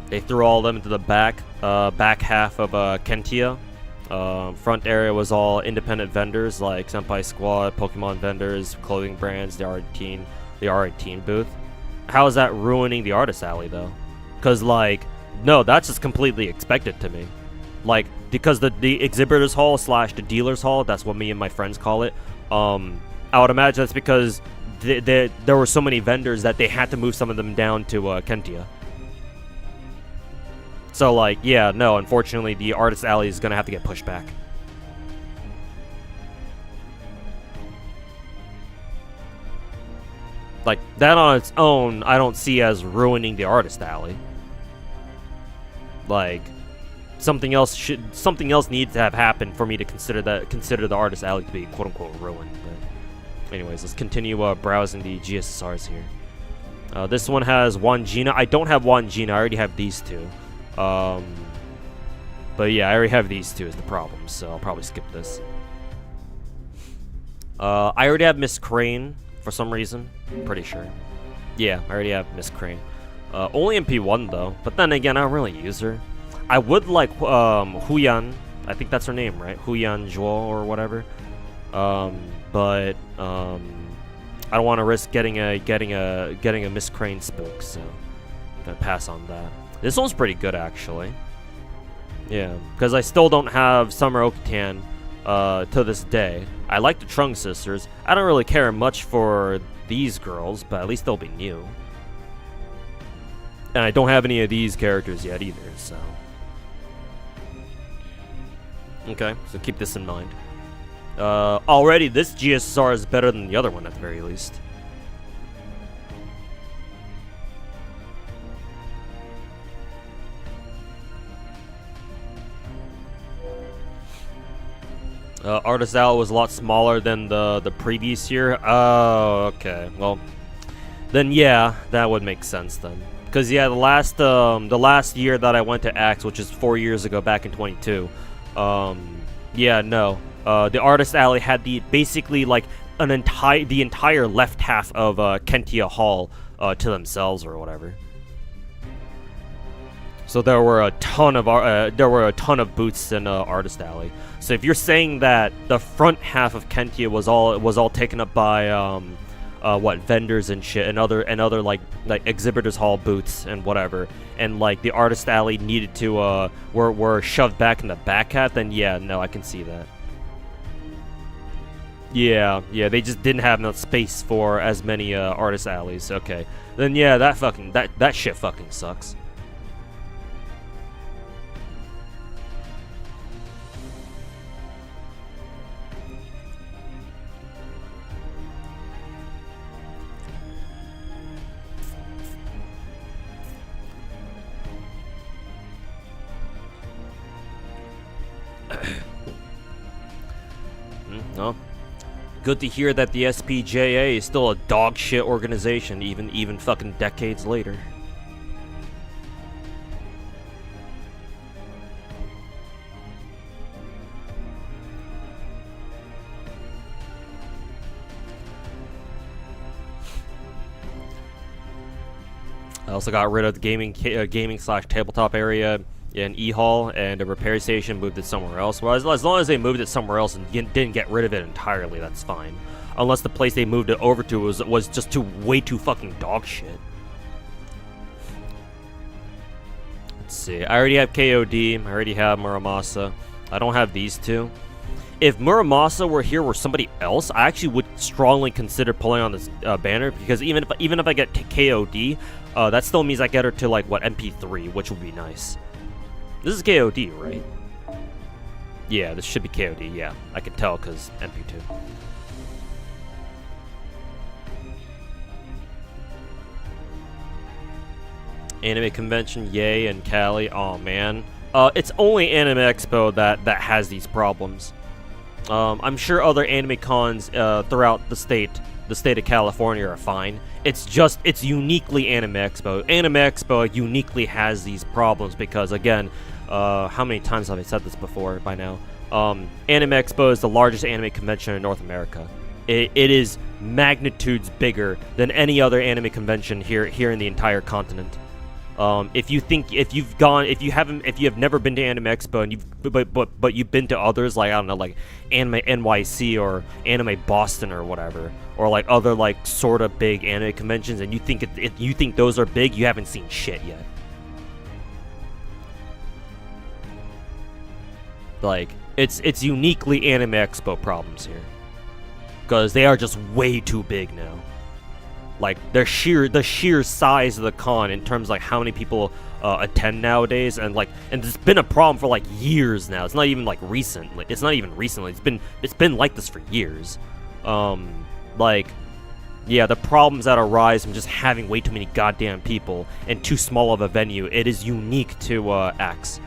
They threw all of them into the back half of Kentia. Front area was all independent vendors like Senpai Squad, Pokemon vendors, clothing brands, the R18 booth. How is that ruining the artist alley though? Because like, no, that's just completely expected to me. Like, because the exhibitors hall / the dealers hall, that's what me and my friends call it. I would imagine that's because there were so many vendors that they had to move some of them down to Kentia. So, like, yeah, no, unfortunately, the artist alley is going to have to get pushed back. Like, that on its own, I don't see as ruining the artist alley. Like, something else needs to have happened for me to consider the artist alley to be quote-unquote ruined. But anyways, let's continue browsing the GSSRs here. This one has Wangina. I don't have Wangina. I already have these two. But yeah, I already have these two is the problem, so I'll probably skip this. I already have Miss Crane for some reason. I'm pretty sure. Yeah, I already have Miss Crane. Only MP1 though, but then again, I don't really use her. I would like Huyan. I think that's her name, right? Huyan Zhuo or whatever. But I don't want to risk getting a Miss Crane spook, so I'm gonna pass on that. This one's pretty good, actually. Yeah, because I still don't have Summer Okutan to this day. I like the Trunk Sisters. I don't really care much for these girls, but at least they'll be new. And I don't have any of these characters yet either, so... Okay, so keep this in mind. Already, this GSR is better than the other one, at the very least. Artist Alley was a lot smaller than the previous year. Oh, okay. Well, then yeah, that would make sense then. Because yeah, the last year that I went to Axe, which is 4 years ago, back in 22. Yeah, no. The Artist Alley had basically like the entire left half of Kentia Hall to themselves or whatever. So there were a ton of booths in Artist Alley. So if you're saying that the front half of Kentia was all taken up by vendors and shit and other like exhibitors hall booths and whatever, and like the Artist Alley needed to were shoved back in the back half, then yeah, no, I can see that. Yeah, they just didn't have enough space for as many Artist Alleys. Okay, then yeah, that shit fucking sucks. No. Good to hear that the SPJA is still a dog shit organization, even fucking decades later. I also got rid of the gaming / tabletop area in E-Hall, and a repair station moved it somewhere else. Well, as long as they moved it somewhere else and didn't get rid of it entirely, that's fine. Unless the place they moved it over to was just way too fucking dog shit. Let's see. I already have KOD. I already have Muramasa. I don't have these two. If Muramasa were here, were somebody else, I actually would strongly consider pulling on this banner, because even if I get KOD, that still means I get her to like what, MP3, which would be nice. This is KOD, right? Yeah, this should be KOD, yeah. I can tell because MP2. Anime convention, yay, and Cali. Oh man, it's only Anime Expo that has these problems. I'm sure other anime cons throughout the state of California are fine. It's uniquely Anime Expo. Anime Expo uniquely has these problems because, again, how many times have I said this before by now? Anime Expo is the largest anime convention in North America. It is magnitudes bigger than any other anime convention here in the entire continent. If you have never been to Anime Expo and but you've been to others, like, I don't know, like Anime NYC or Anime Boston or whatever, or like other like sort of big anime conventions, and you think those are big, you haven't seen shit yet. Like, it's uniquely Anime Expo problems here, because they are just way too big now. Like, the sheer size of the con in terms of like how many people attend nowadays, and it's been a problem for like years now. It's not even like recently. It's not even recently. It's been like this for years. Like, yeah, the problems that arise from just having way too many goddamn people and too small of a venue. It is unique to X.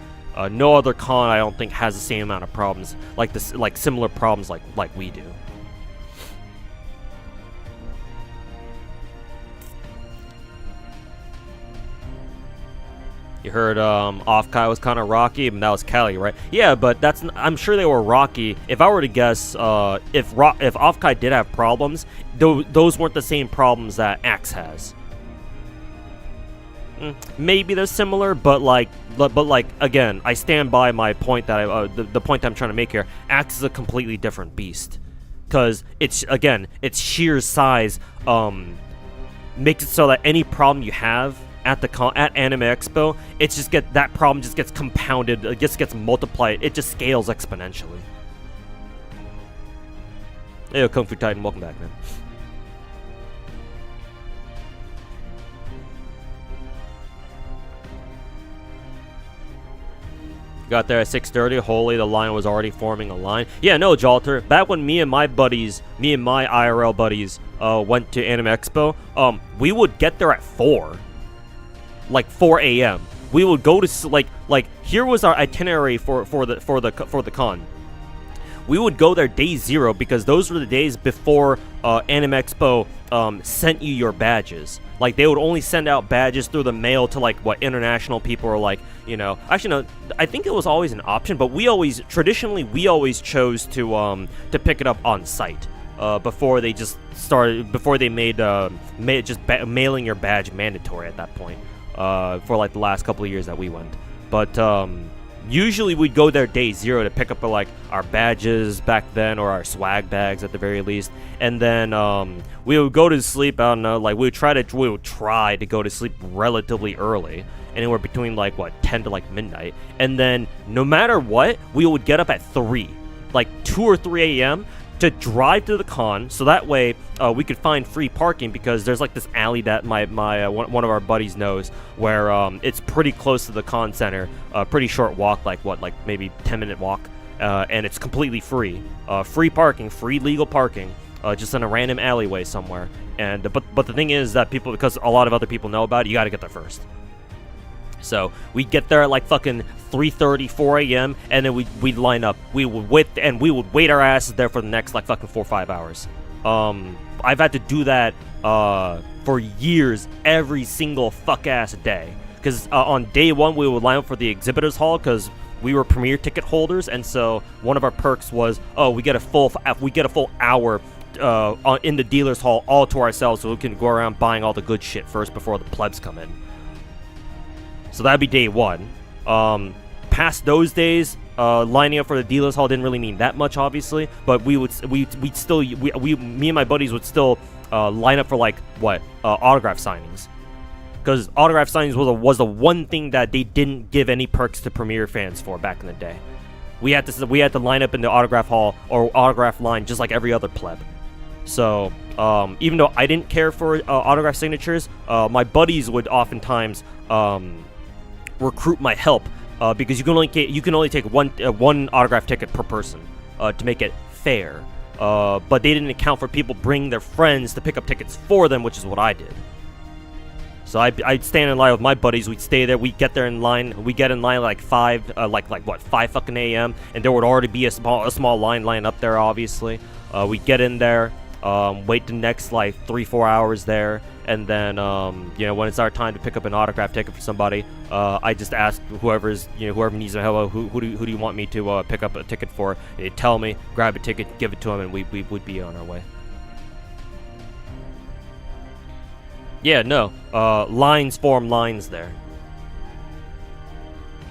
No other con, I don't think, has the same amount of problems like this, like similar problems like we do. You heard Offkai was kind of rocky, and that was Cali, right? Yeah, but I'm sure they were rocky. If I were to guess, if Offkai did have problems, those weren't the same problems that Axe has. Maybe they're similar, but again, I stand by my point that the point that I'm trying to make here. Axe is a completely different beast, because its sheer size makes it so that any problem you have at Anime Expo, that problem just gets compounded, it just gets multiplied, it just scales exponentially. Hey, Kung Fu Titan, welcome back, man. Got there at 6:30. Holy, the line was already forming a line. Yeah, no, Jalter. Back when me and my IRL buddies went to Anime Expo, we would get there at 4. Like 4 a.m. We would go to like here was our itinerary for the con. We would go there day 0 because those were the days before Anime Expo sent you your badges. Like, they would only send out badges through the mail to like international people, or like, you know, actually no, I think it was always an option, but we always chose to pick it up on site before they made mailing your badge mandatory at that point. For like the last couple of years that we went, but usually we'd go there day 0 to pick up like our badges back then, or our swag bags at the very least, and then we would go to sleep. I don't know, like we would try to go to sleep relatively early, anywhere between like 10 to like midnight, and then no matter what, we would get up at 3, like 2 or 3 a.m. to drive to the con, so that way we could find free parking, because there's like this alley that my one of our buddies knows, where it's pretty close to the con center, pretty short walk, like maybe 10-minute walk, and it's completely free, free parking, free legal parking, just in a random alleyway somewhere. And but the thing is that because a lot of other people know about it, you got to get there first. So we'd get there at like fucking 3:30, 4 a.m. and then we'd line up. We would wait our asses there for the next like fucking 4 or 5 hours. I've had to do that for years, every single fuck ass day. Because on day 1 we would line up for the exhibitors hall, because we were premier ticket holders, and so one of our perks was, we get a full hour in the dealer's hall all to ourselves, so we can go around buying all the good shit first before the plebs come in. So that'd be day 1. Past those days, lining up for the dealer's hall didn't really mean that much, obviously. But me and my buddies would still line up for like autograph signings, because autograph signings was the one thing that they didn't give any perks to Premier fans for back in the day. We had to line up in the autograph hall or autograph line just like every other pleb. So even though I didn't care for autograph signatures, my buddies would oftentimes recruit my help, because you can only take one autograph ticket per person to make it fair. But they didn't account for people bringing their friends to pick up tickets for them, which is what I did. So I'd stand in line with my buddies. We'd stay there. We'd get there in line. We get in line like 5 fucking a.m. and there would already be a small line up there. Obviously, we'd get in there, wait the next like 3-4 hours there, and then you know, when it's our time to pick up an autograph ticket for somebody, I just ask whoever needs a hello, who do you want me to pick up a ticket for? They'd tell me, grab a ticket, give it to them, and we'd be on our way. Yeah, no. Lines form lines there.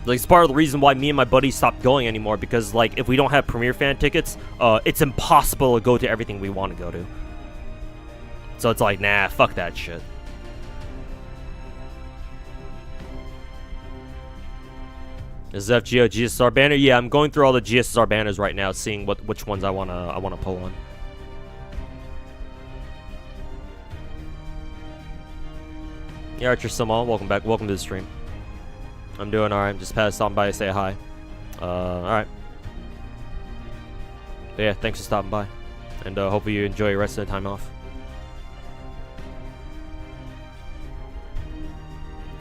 Like, it's part of the reason why me and my buddies stopped going anymore, because, like, if we don't have Premier Fan tickets, it's impossible to go to everything we want to go to. So it's like, nah, fuck that shit. This is FGO GSR banner. Yeah, I'm going through all the GSR banners right now, seeing which ones I wanna pull on. Yeah, Archer Samal, welcome back. Welcome to the stream. I'm doing alright. Just passed on by to say hi. Alright. Yeah, thanks for stopping by. And hopefully you enjoy your rest of the time off.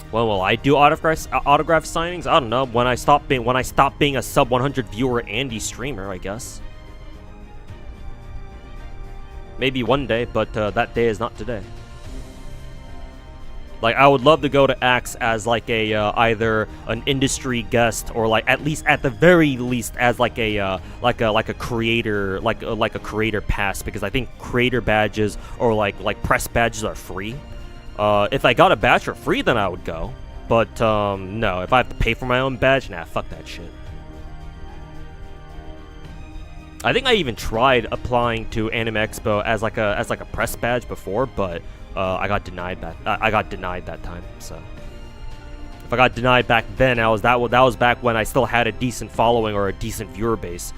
When will I do autograph signings? I don't know. When I stop being a sub 100 viewer Andy streamer, I guess. Maybe one day, but that day is not today. Like, I would love to go to Axe as like a either an industry guest, or like at the very least as like a creator, like a creator pass, because I think creator badges or like press badges are free. If I got a badge for free, then I would go. But no, if I have to pay for my own badge, nah, fuck that shit. I think I even tried applying to Anime Expo as like a press badge before, but I got denied that. I got denied that time. So if I got denied back then, that was back when I still had a decent following or a decent viewer base.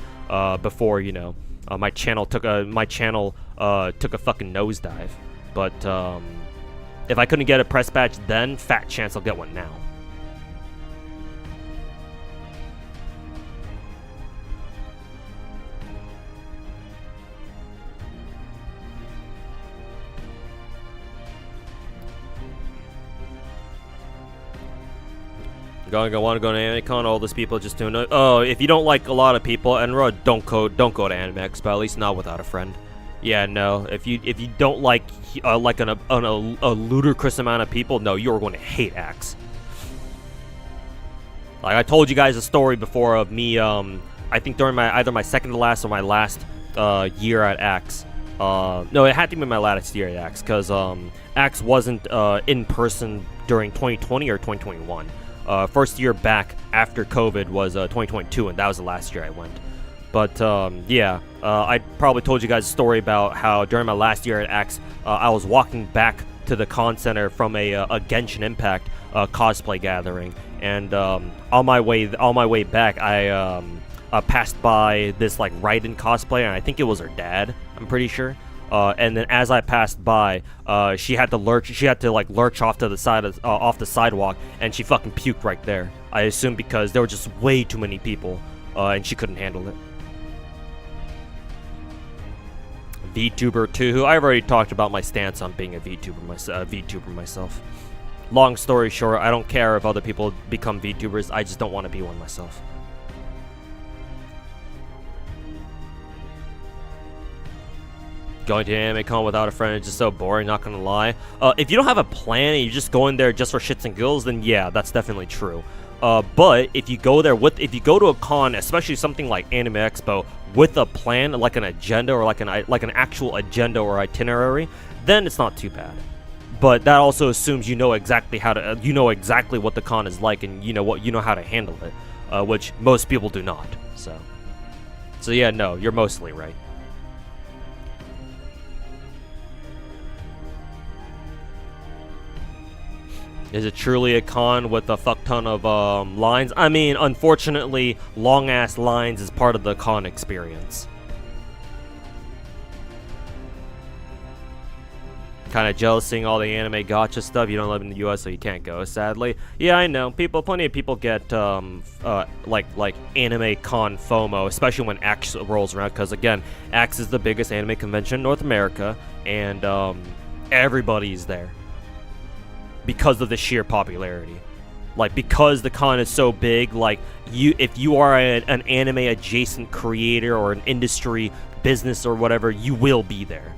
Before, you know, my channel took a fucking nosedive. But if I couldn't get a press badge then, fat chance I'll get one now. Want to go to AnimeCon? All those people just doing it. Oh, if you don't like a lot of people, and don't go to Anime Expo. At least not without a friend. Yeah, no. If you don't like a ludicrous amount of people, no, you're going to hate Axe. Like, I told you guys a story before of me. I think during either my second to last or my last year at Axe. No, it had to be my last year at Axe, because Axe wasn't in person during 2020 or 2021. First year back after COVID was 2022, and that was the last year I went. But yeah, I probably told you guys a story about how during my last year at Axe, I was walking back to the con center from a Genshin Impact cosplay gathering, and on my way back, I passed by this like Raiden cosplayer, and I think it was her dad. I'm pretty sure. And then as I passed by, she had to lurch off to the side off the sidewalk, and she fucking puked right there. I assume because there were just way too many people, and she couldn't handle it. VTuber 2. I've already talked about my stance on being a VTuber myself. Long story short, I don't care if other people become VTubers. I just don't want to be one myself. Going to AnimeCon without a friend is just so boring, not gonna lie. If you don't have a plan and you're just going there just for shits and giggles, then yeah, that's definitely true. But if you go to a con, especially something like Anime Expo, with a plan, like an agenda or like an actual agenda or itinerary, then it's not too bad. But that also assumes you know exactly what the con is like, and you know how to handle it, which most people do not. So yeah, no, you're mostly right. Is it truly a con with a fuck ton of lines? I mean, unfortunately, long-ass lines is part of the con experience. Kind of jealous seeing all the anime gacha stuff. You don't live in the US, so you can't go, sadly. Yeah, I know. Plenty of people get like anime con FOMO, especially when Axe rolls around, because again, Axe is the biggest anime convention in North America, and everybody's there. because of the sheer popularity. Like, because the con is so big, like, if you are an anime adjacent creator or an industry business or whatever, you will be there.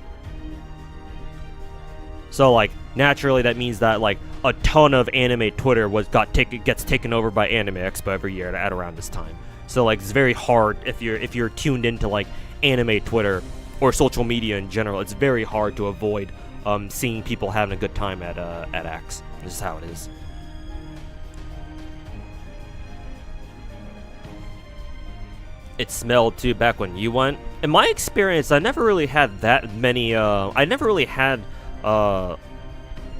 So, like, naturally that means that, like, a ton of anime Twitter gets taken over by Anime Expo every year at around this time. So, like, it's very hard if you're tuned into, like, anime Twitter or social media in general. It's very hard to avoid seeing people having a good time at Axe. This is how it is. It smelled too back when you went. In my experience, I never really had that many. I never really had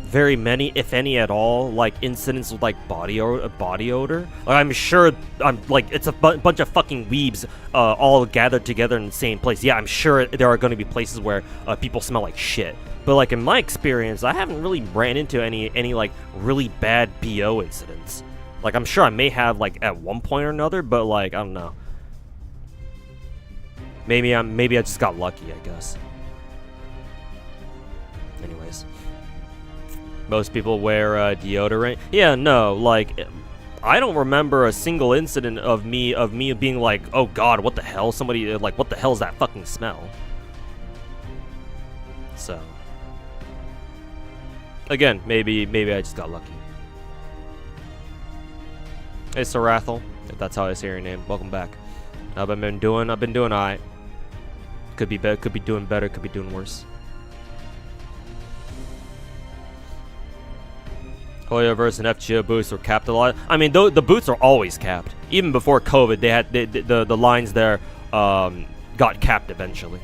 very many, if any at all, like incidents with like body odor. Like, I'm sure it's a bunch of fucking weebs all gathered together in the same place. Yeah, I'm sure there are going to be places where people smell like shit. But like in my experience, I haven't really ran into any like really bad BO incidents. Like, I'm sure I may have like at one point or another, but like I don't know. Maybe I just got lucky, I guess. Anyways, most people wear deodorant. Yeah, no, like I don't remember a single incident of me being like, oh god, what the hell? Somebody like, what the hell is that fucking smell? So again, maybe I just got lucky. Hey, Sarathel, if that's how I say your name, welcome back. I've been doing alright. Could be better, could be doing better, could be doing worse. Hoyoverse and FGO booths were capped a lot. I mean, the booths are always capped. Even before COVID, they had the lines there got capped eventually.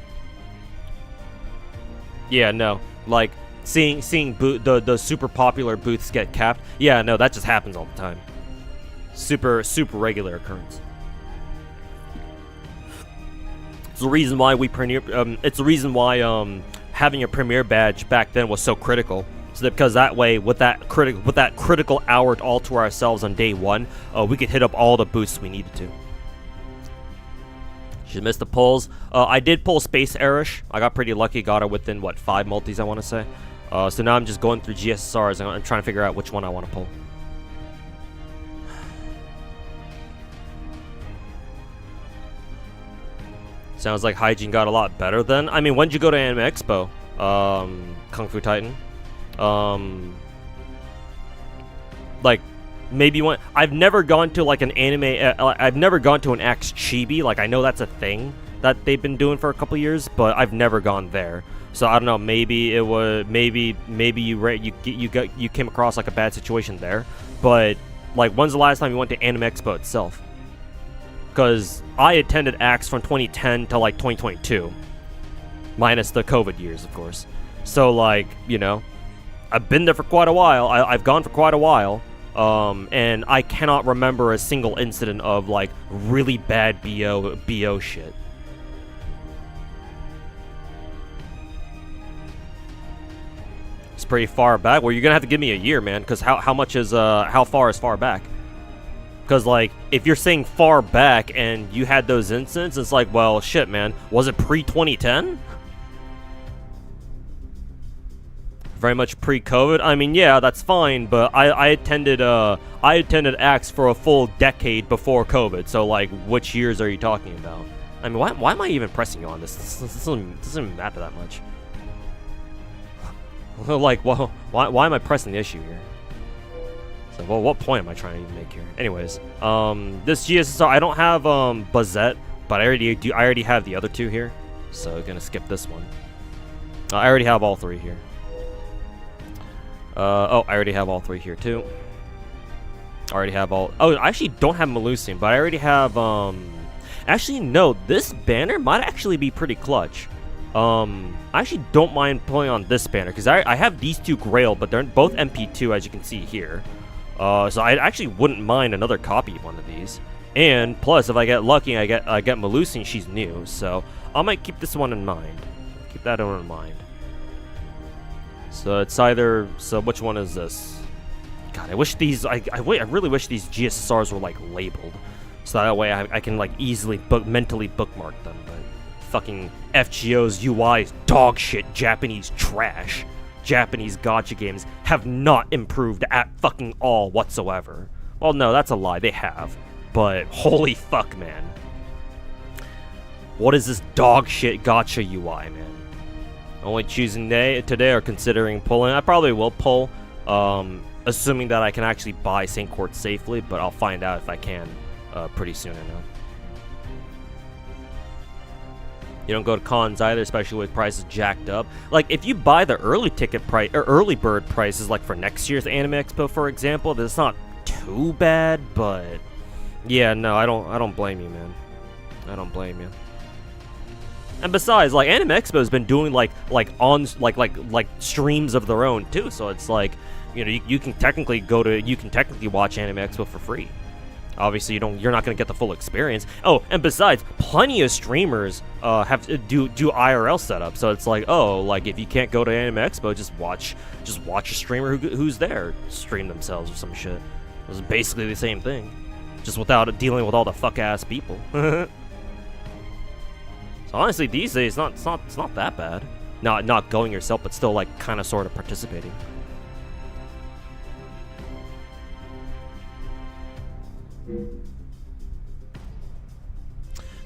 Yeah, no, like seeing the super popular booths get capped. Yeah, no, that just happens all the time. Super regular occurrence. It's the reason why it's the reason why having a premiere badge back then was so critical. So that because that way, with that critical hour all to ourselves on day one, we could hit up all the boosts we needed to. She missed the pulls. I did pull Space Airish. I got pretty lucky. Got her within what 5 multis, I want to say. So now I'm just going through GSSRs and I'm trying to figure out which one I want to pull. Sounds like hygiene got a lot better then. I mean, when did you go to Anime Expo? Kung Fu Titan. Like, maybe one. I've never gone to like an anime. I've never gone to an Axe Chibi. Like, I know that's a thing that they've been doing for a couple years, but I've never gone there. So I don't know. Maybe it was maybe you came across like a bad situation there. But like, when's the last time you went to Anime Expo itself? Because I attended Axe from 2010 to like 2022, minus the COVID years, of course. So like, you know, I've been there for quite a while. I've gone for quite a while, and I cannot remember a single incident of like really bad BO shit. It's pretty far back. Well, you're gonna have to give me a year, man. Because how far is far back? Because, like, if you're saying far back and you had those incidents, it's like, well, shit, man. Was it pre-2010? Very much pre-COVID? I mean, yeah, that's fine, but I attended Axe for a full decade before COVID, so, like, which years are you talking about? I mean, why am I even pressing you on this? This doesn't even matter that much. Like, well, why am I pressing the issue here? So, well, what point am I trying to make here? Anyways, this GSSR, I don't have Bazette, but I already have the other two here, so I'm gonna skip this one. I already have all 3 here. Oh, I already have all 3 here too. I already have all. Oh, I actually don't have Melusian, but I already have. Actually, no. This banner might actually be pretty clutch. I actually don't mind pulling on this banner because I have these 2 Grail, but they're both MP2, as you can see here. So I actually wouldn't mind another copy of one of these. And plus, if I get lucky, I get Melusian. She's new, so I might keep this one in mind. Keep that one in mind. So it's either. So which one is this? God, I wish these. I really wish these GSSRs were like labeled, so that way I can like easily mentally bookmark them. But fucking FGO's UI is dog shit Japanese trash. Japanese gacha games have not improved at fucking all whatsoever. Well, no, that's a lie. They have. But holy fuck, man. What is this dog shit gacha UI, man? Only choosing today or considering pulling. I probably will pull, assuming that I can actually buy St. Court safely, but I'll find out if I can pretty soon enough. You don't go to cons either, especially with prices jacked up. Like, if you buy the early ticket price or early bird prices, like for next year's Anime Expo, for example, that's not too bad. But yeah, no, I don't blame you, man. I don't blame you. And besides, like, Anime Expo's been doing like streams of their own too. So it's like, you know, you can technically watch Anime Expo for free. Obviously, you're not gonna get the full experience. Oh, and besides, plenty of streamers do IRL setup. So it's like, oh, like if you can't go to Anime Expo, just watch a streamer who's there stream themselves or some shit. It's basically the same thing, just without dealing with all the fuck ass people. So honestly, these days, it's not that bad. Not going yourself, but still like kind of sort of participating.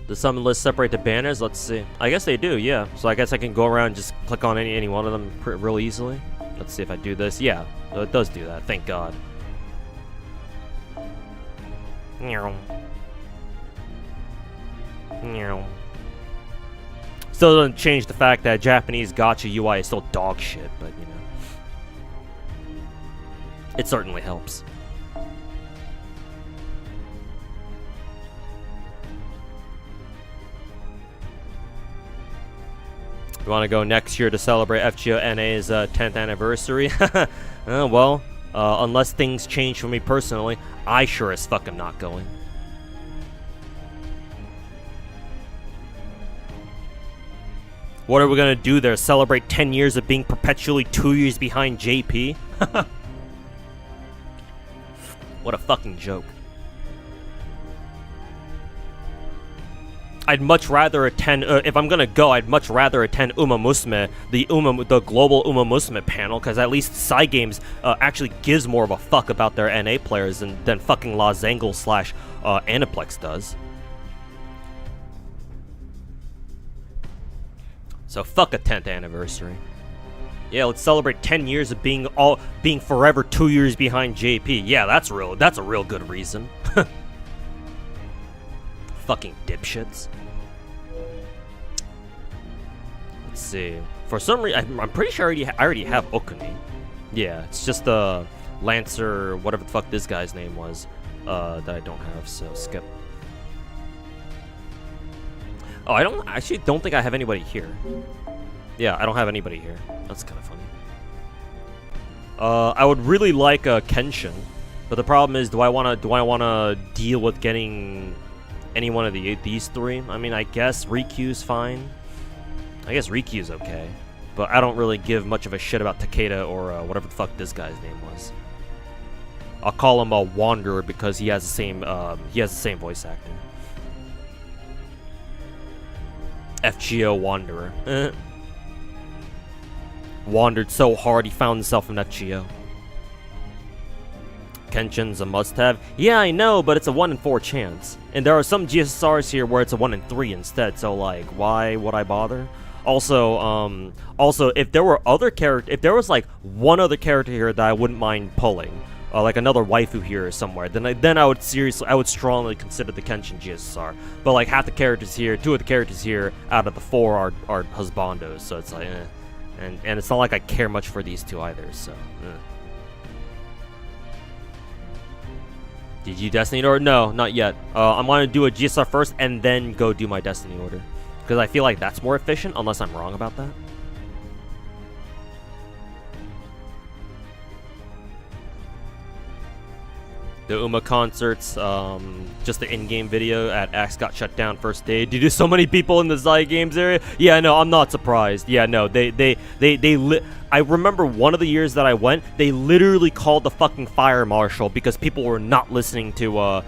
Does summon list separate the banners? Let's see. I guess they do, yeah. So I guess I can go around and just click on any one of them real easily. Let's see if I do this. Yeah, it does do that. Thank God. Still doesn't change the fact that Japanese gacha UI is still dog shit, but you know, it certainly helps. You want to go next year to celebrate FGO NA's 10th anniversary? Well, unless things change for me personally, I sure as fuck am not going. What are we gonna do there? Celebrate 10 years of being perpetually 2 years behind JP? What a fucking joke. I'd much rather attend, if I'm gonna go, I'd much rather attend Uma Musume, the global Uma Musume panel, because at least Cygames actually gives more of a fuck about their NA players than fucking La Zangle / Aniplex does. So fuck a 10th anniversary. Yeah, let's celebrate 10 years of being forever 2 years behind JP. Yeah, that's a real good reason. Fucking dipshits. Let's see. For some reason, I'm pretty sure I already have Okuni. Yeah, it's just the Lancer, whatever the fuck this guy's name was, that I don't have. So skip. Oh, I actually don't think I have anybody here. Yeah, I don't have anybody here. That's kind of funny. I would really like Kenshin, but the problem is, do I wanna deal with getting any one of these three? I mean, I guess Riku's fine. I guess Riku's okay, but I don't really give much of a shit about Takeda or whatever the fuck this guy's name was. I'll call him a Wanderer because he has the same voice actor. FGO Wanderer. Wandered so hard he found himself in FGO. Kenshin's a must-have. Yeah, I know, but it's a 1 in 4 chance. And there are some GSRs here where it's a 1 in 3 instead, so like, why would I bother? Also, if there were if there was like one other character here that I wouldn't mind pulling, like another waifu here or somewhere, then I would strongly consider the Kenshin GSR. But like half the characters here, 2 of the characters here out of the 4 are husbandos, so it's like, and it's not like I care much for these 2 either, so. Did you Destiny order? No, not yet. I'm going to do a GSR first and then go do my Destiny order. Because I feel like that's more efficient, unless I'm wrong about that. The Uma concerts, just the in-game video at Axe got shut down first day. Did you do so many people in the Zygames area? Yeah, no, I'm not surprised. Yeah, no, I remember one of the years that I went, they literally called the fucking fire marshal because people were not listening to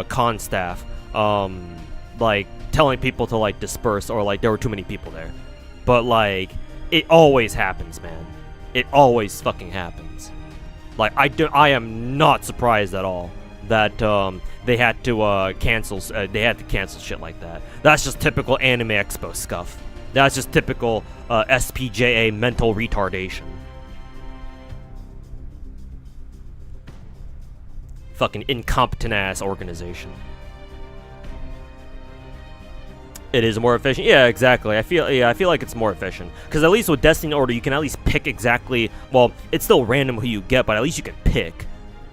con staff, like telling people to like disperse or like there were too many people there. But like, it always happens, man. It always fucking happens. Like, I am not surprised at all that they had to cancel shit like that. That's just typical Anime Expo scuff. That's just typical SPJA mental retardation. Fucking incompetent ass organization. It is more efficient. Yeah, exactly. I feel like it's more efficient because at least with Destiny Order you can at least pick exactly. Well, it's still random who you get, but at least you can pick,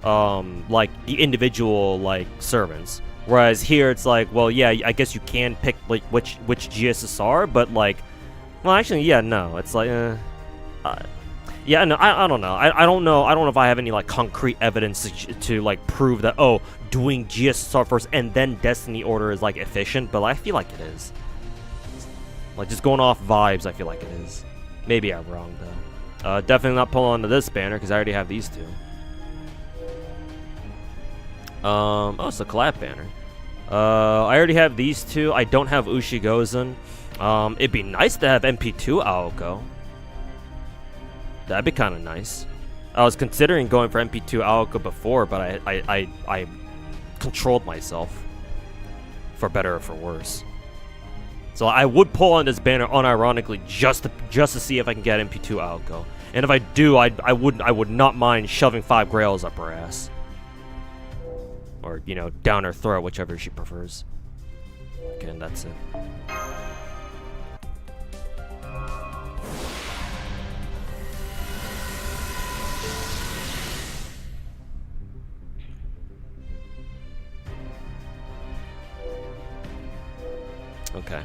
like the individual like servants. Whereas here it's like, well, yeah, I guess you can pick like which GSSR, but like, well, actually, yeah, no, it's like, yeah, no, I don't know. I don't know. I don't know if I have any like concrete evidence to like prove that, oh, doing GSSR first and then Destiny Order is like efficient, but I feel like it is. Like just going off vibes, I feel like it is. Maybe I'm wrong though. Definitely not pulling onto this banner because I already have these two. Oh, it's a collab banner. I already have these two. I don't have Ushigozen. It'd be nice to have MP2 Aoko. That'd be kind of nice. I was considering going for MP2 Aoko before, but I controlled myself, for better or for worse. So I would pull on this banner unironically just to see if I can get MP2 Aoko. And if I do, I would not mind shoving 5 grails up her ass. Or, you know, down her throat, whichever she prefers. Okay, and that's it. Okay.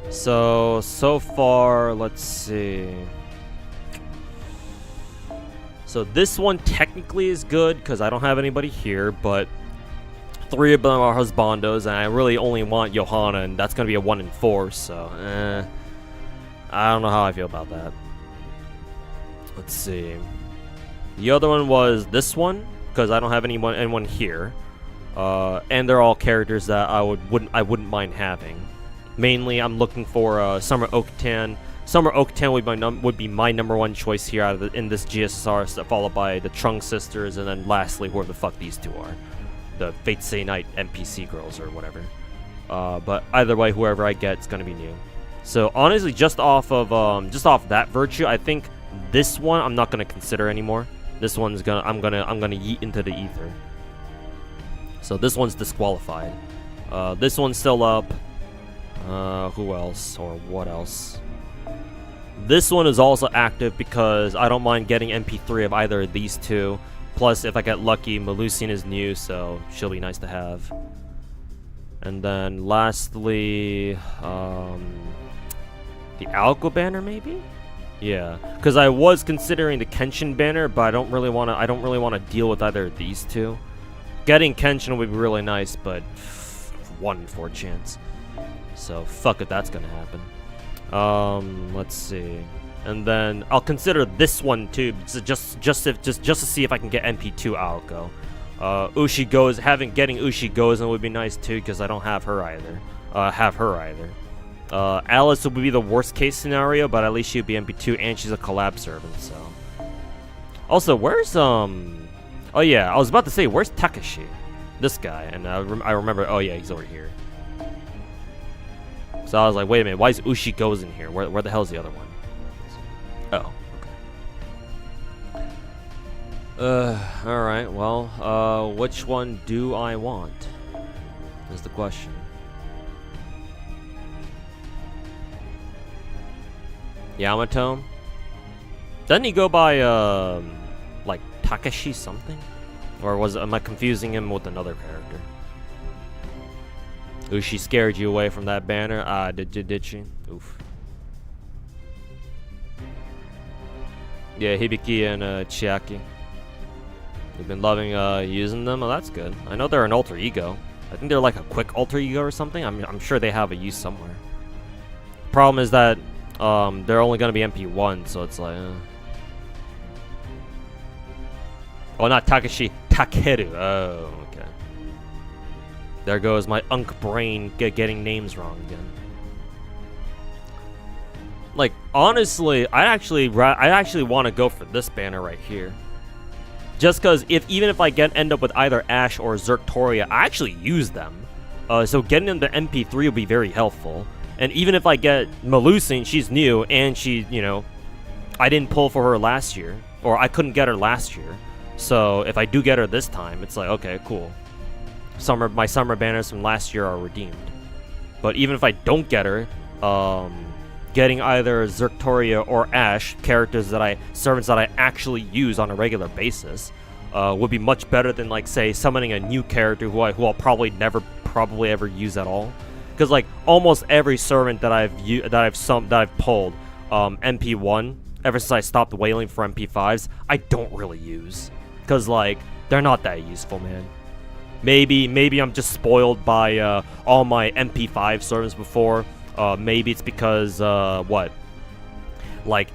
So far, let's see. So this one technically is good because I don't have anybody here, but 3 of them are husbandos, and I really only want Johanna, and that's going to be a 1 in 4, so, I don't know how I feel about that. Let's see. The other one was this one, because I don't have anyone here. And they're all characters that I wouldn't mind having. Mainly, I'm looking for Summer Oktan. Summer Oktan would be my number 1 choice here in this GSSR, followed by the Trung sisters, and then lastly, whoever the fuck these two are. The Fate Stay Night NPC girls or whatever. But either way, whoever I get, it's gonna be new. So honestly, just off that virtue, I think this one I'm not gonna consider anymore. This one's I'm gonna yeet into the ether. So this one's disqualified. This one's still up. Who else or what else? This one is also active because I don't mind getting MP3 of either of these two. Plus, if I get lucky, Melusian is new, so she'll be nice to have. And then, lastly, the Aoko banner, maybe? Yeah, because I was considering the Kenshin banner, but I don't really want to deal with either of these two. Getting Kenshin would be really nice, but 1 in 4 chance. So fuck if that's gonna happen. Let's see. And then I'll consider this one too, just to see if I can get MP2 Aoko. Getting Ushigozen would be nice too, because I don't have her either. Alice would be the worst case scenario, but at least she'd be MP2 and she's a collab servant. So. Also, where's Oh yeah, I was about to say, where's Takashi? This guy, and I remember. Oh yeah, he's over here. So I was like, wait a minute, why is Ushigozen here? Where the hell is the other one? Oh, okay. Alright, well, which one do I want? Is the question. Yamato? Doesn't he go by, like, Takashi something? Or am I confusing him with another character? Ushi scared you away from that banner? Did she? Oof. Yeah, Hibiki and Chiaki. You've been loving using them? Oh, that's good. I know they're an alter ego. I think they're like a quick alter ego or something. I'm sure they have a use somewhere. Problem is that they're only gonna be MP1, so it's like. Oh, not Takashi, Takeru. Oh, okay. There goes my unk brain getting names wrong again. Like, honestly, I actually want to go for this banner right here. Just because even if I end up with either Ashe or Zerktoria, I actually use them. So getting them to MP3 will be very helpful. And even if I get Melusine, she's new, and she, you know, I didn't pull for her last year, or I couldn't get her last year. So if I do get her this time, it's like, okay, cool. My summer banners from last year are redeemed. But even if I don't get her, getting either Zerktoria or Ashe, servants that I actually use on a regular basis, would be much better than, like, say, summoning a new character who I'll probably ever use at all. Because, like, almost every servant that I've pulled, MP1, ever since I stopped wailing for MP5s, I don't really use. Because, like, they're not that useful, man. Maybe I'm just spoiled by all my MP5 servants before. Maybe it's because like,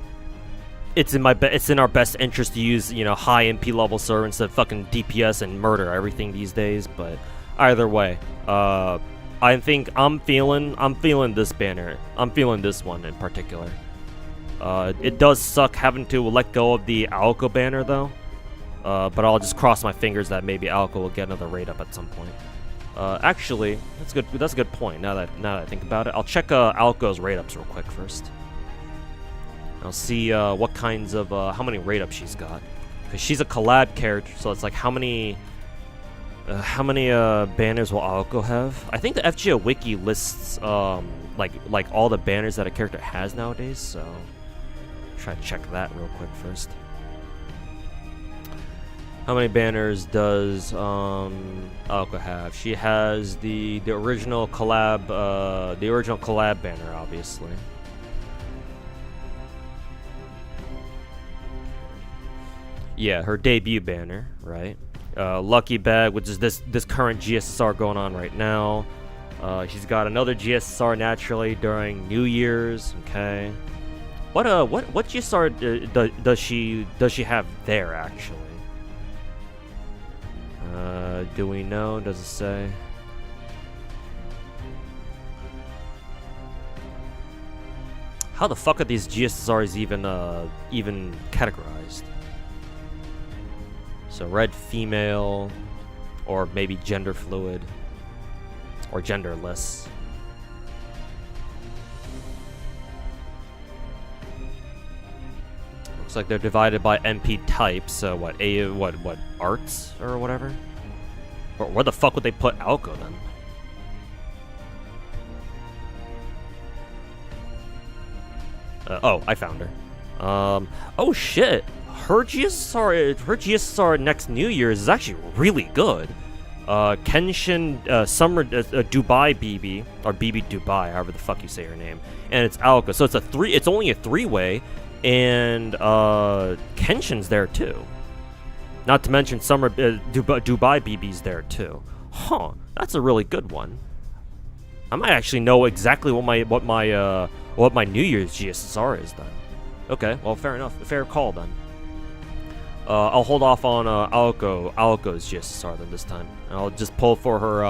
it's in our best interest to use, you know, high MP level servants that fucking DPS and murder everything these days. But either way, I think I'm feeling this banner. I'm feeling this one in particular. It does suck having to let go of the Alco banner though. But I'll just cross my fingers that maybe Alco will get another raid up at some point. Actually, that's good. That's a good point. Now that I think about it, I'll check Alco's raid ups real quick first. I'll see what kinds of how many raid ups she's got, because she's a collab character. So it's like how many banners will Alco have? I think the FGO wiki lists like all the banners that a character has nowadays. So try to check that real quick first. How many banners does Alco have? She has the original collab banner, obviously. Yeah, her debut banner, right? Lucky Bag, which is this current GSSR going on right now. She's got another GSSR naturally during New Year's. Okay. What GSSR does she have there actually? Do we know? Does it say? How the fuck are these GSSRs even categorized? So red female, or maybe gender fluid, or genderless. Looks like they're divided by MP types. So what arts or whatever? Or where the fuck would they put Alco then? Oh, I found her. Oh shit. Her GSSR next New Year's is actually really good. Kenshin Summer Dubai BB, or BB Dubai, however the fuck you say her name, and it's Alco. So it's only a 3-way, and Kenshin's there too. Not to mention Summer Dubai BB's there too. Huh, that's a really good one. I might actually know exactly what my New Year's GSSR is then. Okay, well, fair enough. Fair call then. I'll hold off on Alco's GSSR then this time. And I'll just pull for her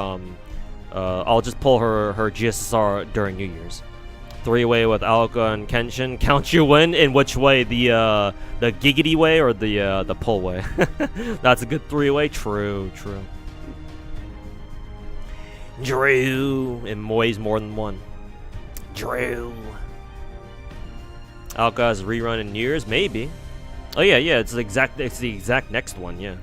her GSSR during New Year's. 3-way with Alco and Kenshin. Count you win. In which way? The giggity way or the pull way? That's a good 3-way. True. Drew. In ways more than one. Drew. Alco has a rerun in New Year's, maybe. Oh yeah, it's the exact next one, yeah.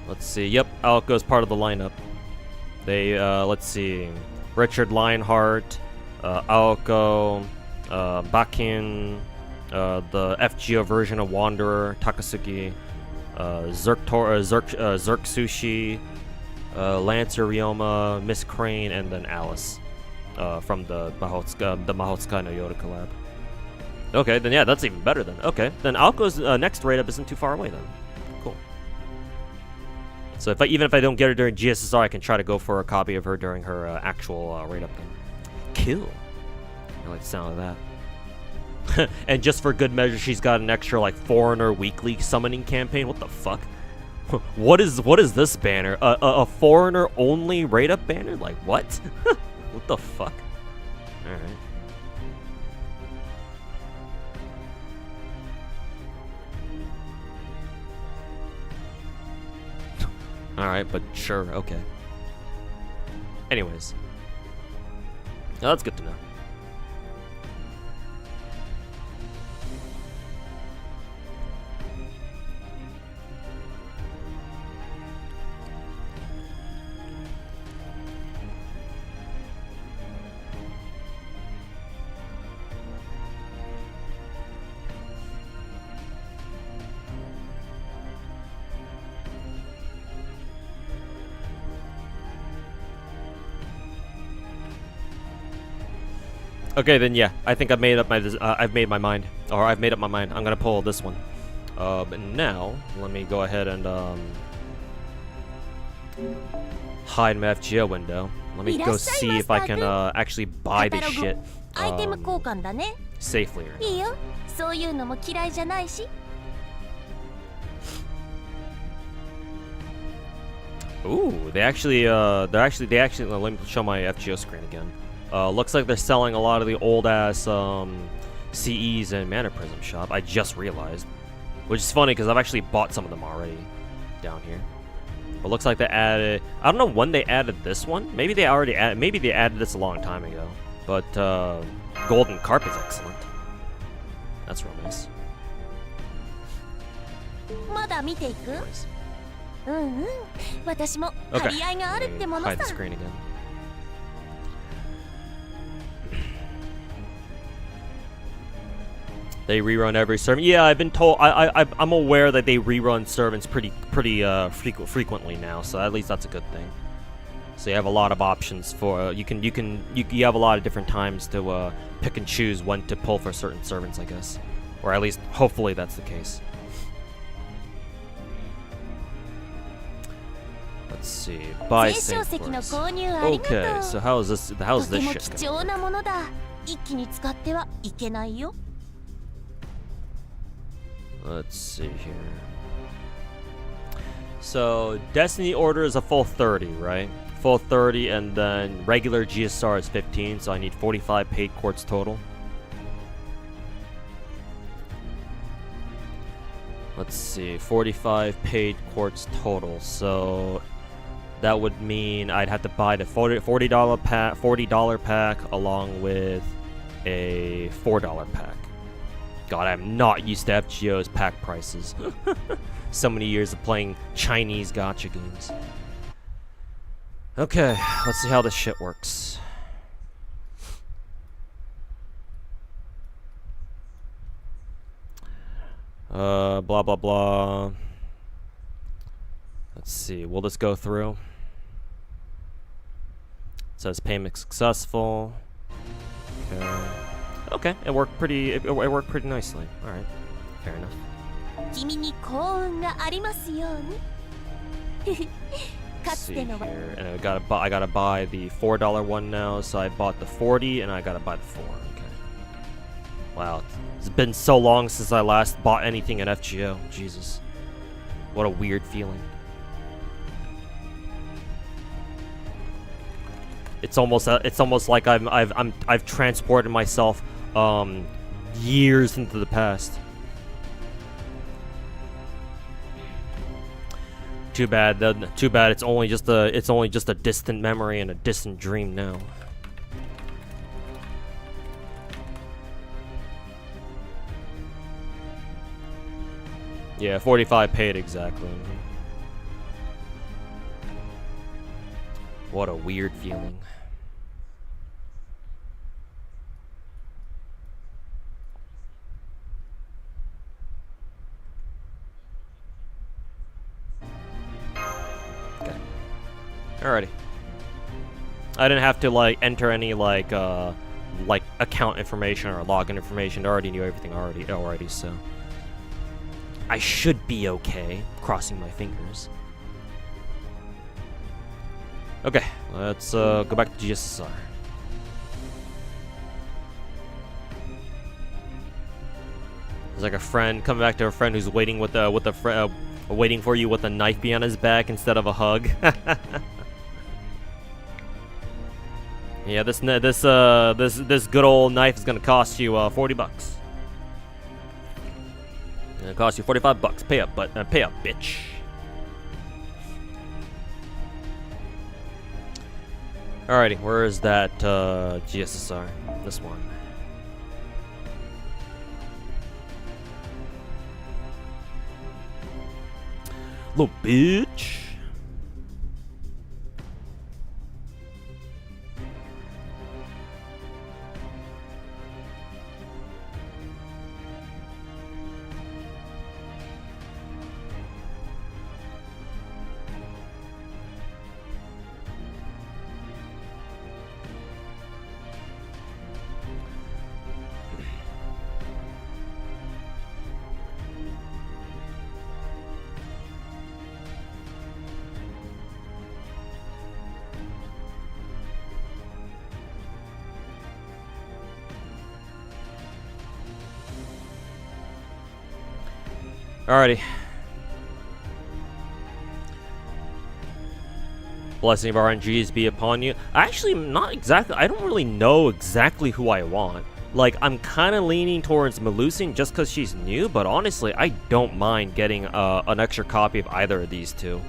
Let's see. Yep, Alco's part of the lineup. They let's see. Richard Lionheart, Alco, Bakin, the FGO version of Wanderer, Takasugi, Zerk Sushi, Lancer Ryoma, Miss Crane, and then Alice. From the Mahotsuka no Yoda collab. Okay, then yeah, that's even better then. Okay, then Alco's next raid up isn't too far away then. Cool. So even if I don't get her during GSSR, I can try to go for a copy of her during her actual raid up then. Cool. I like the sound of that. And just for good measure, she's got an extra like foreigner weekly summoning campaign. What the fuck? What is this banner? A foreigner only rate up banner? Like what? What the fuck? All right. All right, but sure, okay. Anyways, oh, that's good to know. Okay, then yeah, I think I've made up my mind, or I've made up my mind. I'm gonna pull this one. But now let me go ahead and hide my FGO window. Let me go see if I can actually buy this shit safely. Or not. Ooh, they actually let me show my FGO screen again. Looks like they're selling a lot of the old ass CEs and Mana Prism shop. I just realized, which is funny because I've actually bought some of them already down here. But looks like they added. I don't know when they added this one. Maybe they already added. Maybe they added this a long time ago. But Golden Carp is excellent. That's real nice. Nice. Okay. Hide the screen again. They rerun every servant. Yeah, I've been told. I'm aware that they rerun servants pretty frequently now. So at least that's a good thing. So you have a lot of options for you have a lot of different times to pick and choose when to pull for certain servants, I guess, or at least hopefully that's the case. Let's see. Buy Saint Force. Okay, so how's this shit going? Let's see here. So Destiny order is a full 30, right? Full 30, and then regular GSR is 15, so I need 45 paid quartz total. Let's see, 45 paid quartz total. So that would mean I'd have to buy the $40 pack along with a $4 pack. God, I'm not used to FGO's pack prices. So many years of playing Chinese gacha games. Okay, let's see how this shit works. Blah blah blah. Let's see, will this go through? It says payment successful. Okay. Okay, it worked pretty. It worked pretty nicely. All right, fair enough. Let's see here, and I gotta buy the $4 one now. So I bought the 40, and I gotta buy the 4. Okay. Wow, it's been so long since I last bought anything in FGO. Jesus, what a weird feeling. It's almost like I've transported myself years into the past. Too bad. Too bad. It's only just a distant memory and a distant dream now. Yeah, 45 paid exactly. What a weird feeling. Alrighty. I didn't have to like enter any like account information or login information. I already knew everything already, so I should be okay. Crossing my fingers. Okay, let's go back to GSR. There's like a friend coming back to a friend who's waiting with a waiting for you with a knife behind his back instead of a hug. Yeah, this good old knife is gonna cost you 40 bucks. It'll cost you 45 bucks. Pay up, pay up, bitch. Alrighty, where is that GSSR? This one. Little bitch. Alrighty. Blessing of RNGs be upon you. Actually, not exactly. I don't really know exactly who I want. Like, I'm kind of leaning towards Melusine just because she's new, but honestly, I don't mind getting an extra copy of either of these two.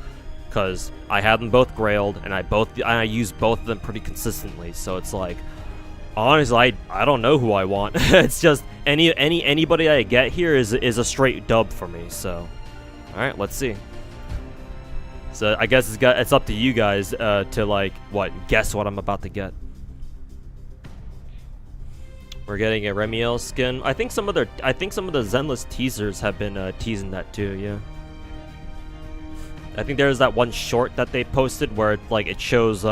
Because I have them both grailed, and I use both of them pretty consistently, so it's like, honestly, I don't know who I want. It's just anybody I get here is a straight dub for me. So, all right, let's see. So I guess it's up to you guys to like guess what I'm about to get. We're getting a Remiel skin. I think some of the Zenless teasers have been teasing that too. Yeah. I think there's that one short that they posted where it shows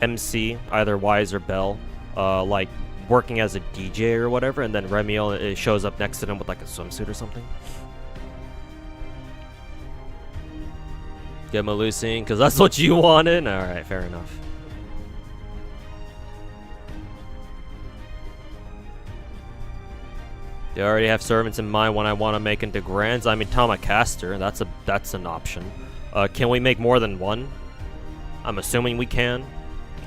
MC, either Wise or Bell, like working as a DJ or whatever, and then Remiel it shows up next to them with like a swimsuit or something. Get Melusine, because that's what you wanted? Alright, fair enough. They already have servants in mind when I want to make into grands. I mean, Tamacaster, that's an option. Can we make more than one? I'm assuming we can.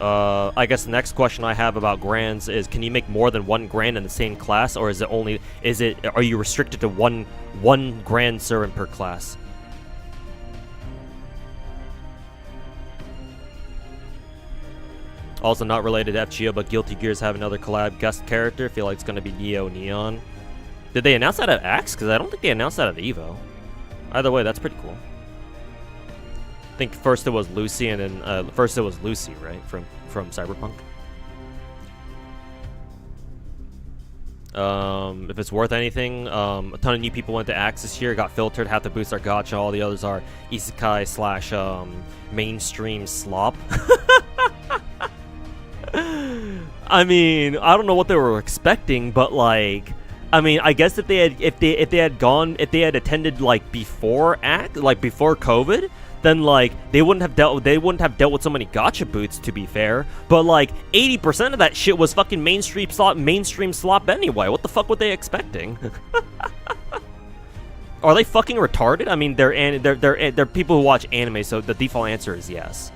I guess the next question I have about grands is, can you make more than one grand in the same class, or are you restricted to one grand servant per class? Also not related to FGO, but Guilty Gears have another collab guest character. Feel like it's going to be Neo Neon. Did they announce that at Axe? Because I don't think they announced that at Evo. Either way, that's pretty cool. I think first it was Lucy, and then first it was Lucy, right, from Cyberpunk. If it's worth anything, a ton of new people went to Axe this year, got filtered, have to boost our gacha. All the others are isekai / mainstream slop. I mean, I don't know what they were expecting, but like, I mean, I guess if they had attended like before before COVID, then like they wouldn't have dealt with so many gacha boots, to be fair. But like 80% of that shit was fucking mainstream slop anyway. What the fuck were they expecting? Are they fucking retarded? I mean, they're people who watch anime, so the default answer is yes.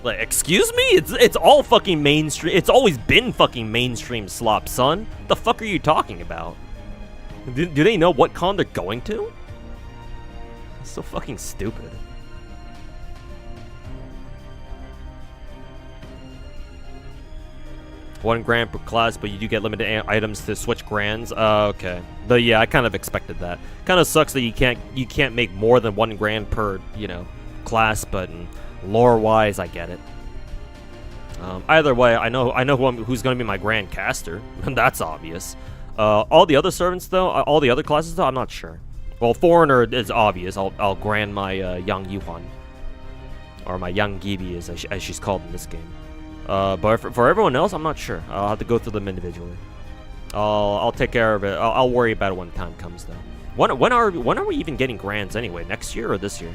Like, excuse me? It's all fucking mainstream. It's always been fucking mainstream slop, son. What the fuck are you talking about? Do they know what con they're going to? It's so fucking stupid. One grand per class, but you do get limited items to switch grands. Okay. But yeah, I kind of expected that. Kind of sucks that you can't make more than 1 grand per, class, but lore-wise, I get it. Either way, I know who's going to be my grand caster. That's obvious. All the other servants, though, all the other classes, though, I'm not sure. Well, Foreigner is obvious. I'll grand my Young Yuhan, or my Young Gibi, as she's called in this game. But for everyone else, I'm not sure. I'll have to go through them individually. I'll take care of it. I'll worry about it when the time comes, though. When are we even getting grands anyway? Next year or this year?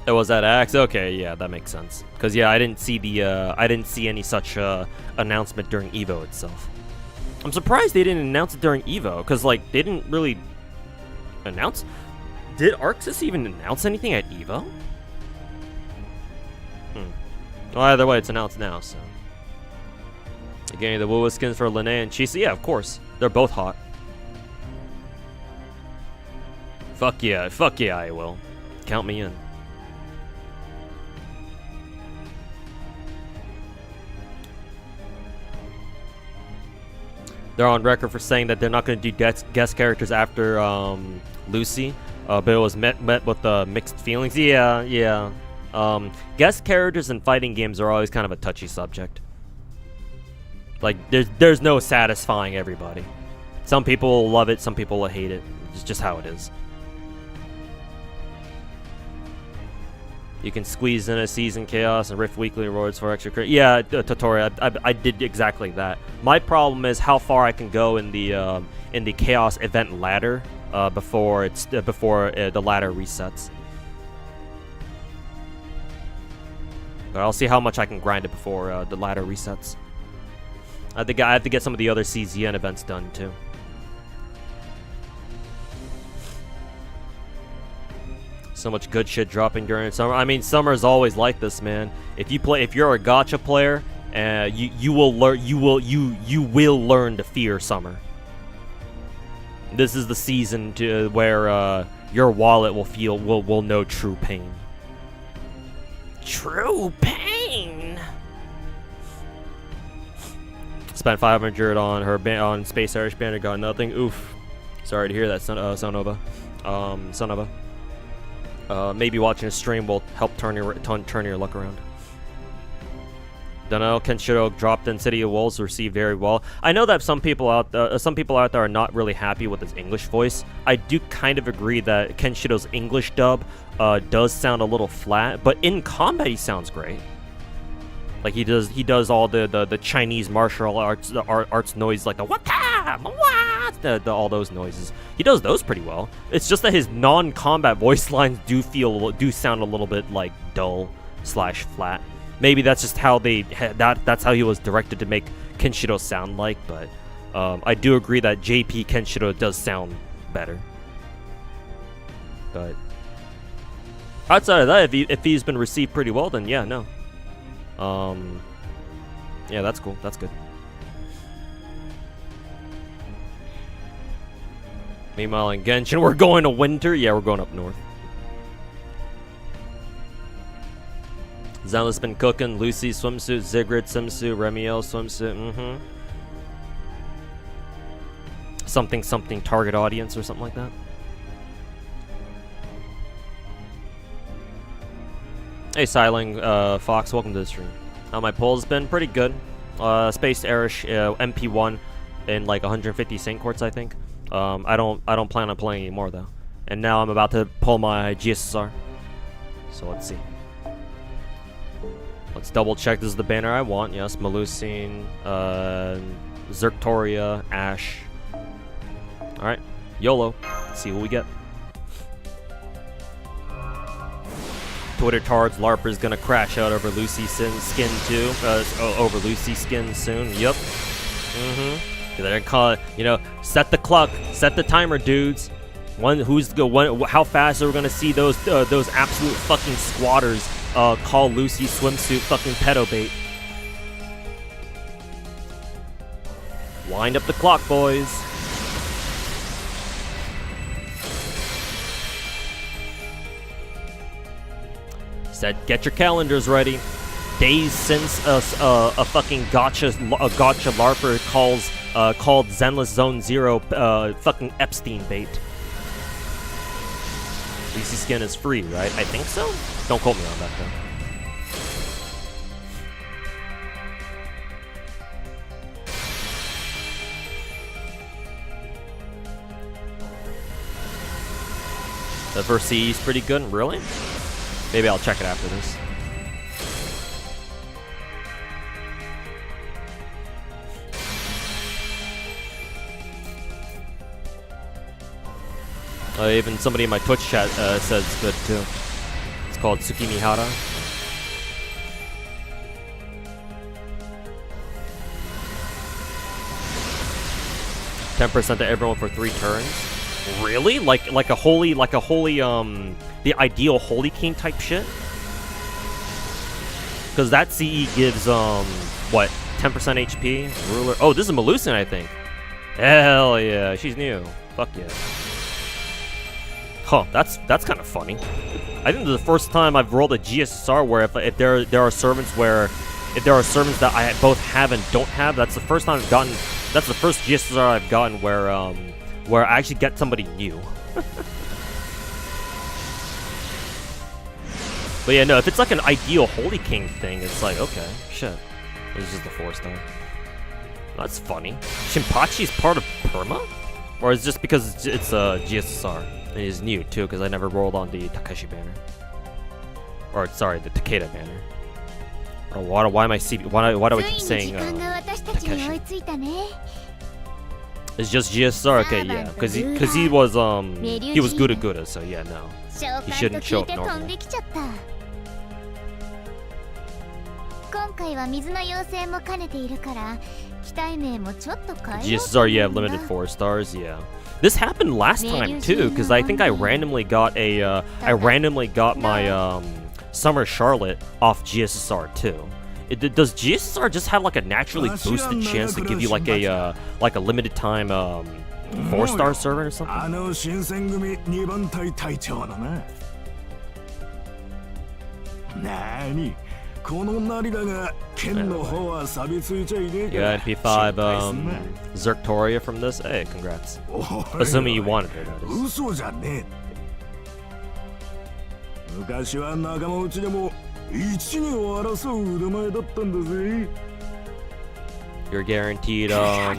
It was at Axe. Okay, yeah, that makes sense. Cause yeah, I didn't see any such announcement during Evo itself. I'm surprised they didn't announce it during Evo, cause like they didn't really announce. Did Arxis even announce anything at Evo? Well, either way, it's announced now, so. Again, the Woo skins for Linnea and Chisa. Yeah, of course. They're both hot. Fuck yeah, I will. Count me in. They're on record for saying that they're not going to do guest characters after Lucy, but it was met with mixed feelings. Yeah. Guest characters in fighting games are always kind of a touchy subject. Like, there's no satisfying everybody. Some people will love it, some people will hate it. It's just how it is. You can squeeze in a season chaos and Rift weekly rewards for extra credit. Yeah, Totori, I did exactly that. My problem is how far I can go in the chaos event ladder before the ladder resets. But I'll see how much I can grind it before the ladder resets. I think I have to get some of the other CZN events done too. So much good shit dropping during summer. I mean, summer is always like this, man. If you're a gacha player, you will learn to fear summer. This is the season where your wallet will know true pain. True pain. Spent 500 on her on Space Irish Banner, got nothing. Oof. Sorry to hear that, Sonova. Maybe watching a stream will help turn your luck around. Dunno, Kenshiro dropped in City of Wolves, received very well. I know that some people out there are not really happy with his English voice. I do kind of agree that Kenshiro's English dub does sound a little flat, but in combat he sounds great. Like he does all the Chinese martial arts noise, like the wata, what, all those noises. He does those pretty well. It's just that his non-combat voice lines do sound a little bit like dull / flat. Maybe that's just how that's how he was directed to make Kenshiro sound like. But I do agree that JP Kenshiro does sound better. But outside of that, if he's been received pretty well, then yeah, no. Yeah, that's cool. That's good. Meanwhile, in Genshin, we're going to winter. Yeah, we're going up north. Zenla's been cooking. Lucy swimsuit, Zigrid swimsuit, Remiel swimsuit. Something target audience or something like that. Hey, Siling Fox, welcome to the stream. My pull's been pretty good. Space Irish MP1 in like 150 Saint Quartz, I think. I don't plan on playing anymore though. And now I'm about to pull my GSSR. So let's see. Let's double check this is the banner I want. Yes, Melusine, Zerctoria, Ash. Alright, YOLO. Let's see what we get. Twitter tards LARPer's gonna crash out over Lucy's skin too. Over Lucy's skin soon. Yup. They're gonna call it, set the clock, set the timer, dudes. How fast are we gonna see those absolute fucking squatters call Lucy swimsuit fucking pedo bait? Wind up the clock, boys. Said, get your calendars ready. Days since a fucking gacha LARPer called Zenless Zone Zero fucking Epstein bait. Lucy skin is free, right? I think so. Don't quote me on that though. The Versi is pretty good, really? Maybe I'll check it after this. Even somebody in my Twitch chat says it's good too. It's called Tsukimihara. %10 to everyone for 3 turns. Really? Like a holy the ideal Holy King type shit? Because that CE gives what, 10% HP? Ruler. Oh, this is Melusin, I think. Hell yeah, she's new. Fuck yeah. Huh, that's kind of funny. I think this is the first time I've rolled a GSSR where if there are servants that I both have and don't have, that's the first time I've gotten. That's the first GSSR I've gotten where I actually get somebody new. But yeah, no, if it's like an ideal Holy King thing, it's like, okay, shit. It's just a 4-star. That's funny. Shinpachi's part of Perma? Or is it just because it's a GSSR? And he's new too, because I never rolled on the Takeshi banner. Or sorry, the Takeda banner. Oh, why am I why do I keep saying Takeshi? It's just GSR, okay, yeah, because he was Gura, so yeah, no, he shouldn't show up normal. GSR, yeah, limited 4 stars, yeah. This happened last time too, because I think I randomly got my Summer Charlotte off GSSR too. Does GSSR just have like a naturally boosted chance to give you like a limited time 4-star servant or something? You got MP5 Zerctoria from this? Hey, congrats. Assuming you wanted her, that is. You're guaranteed a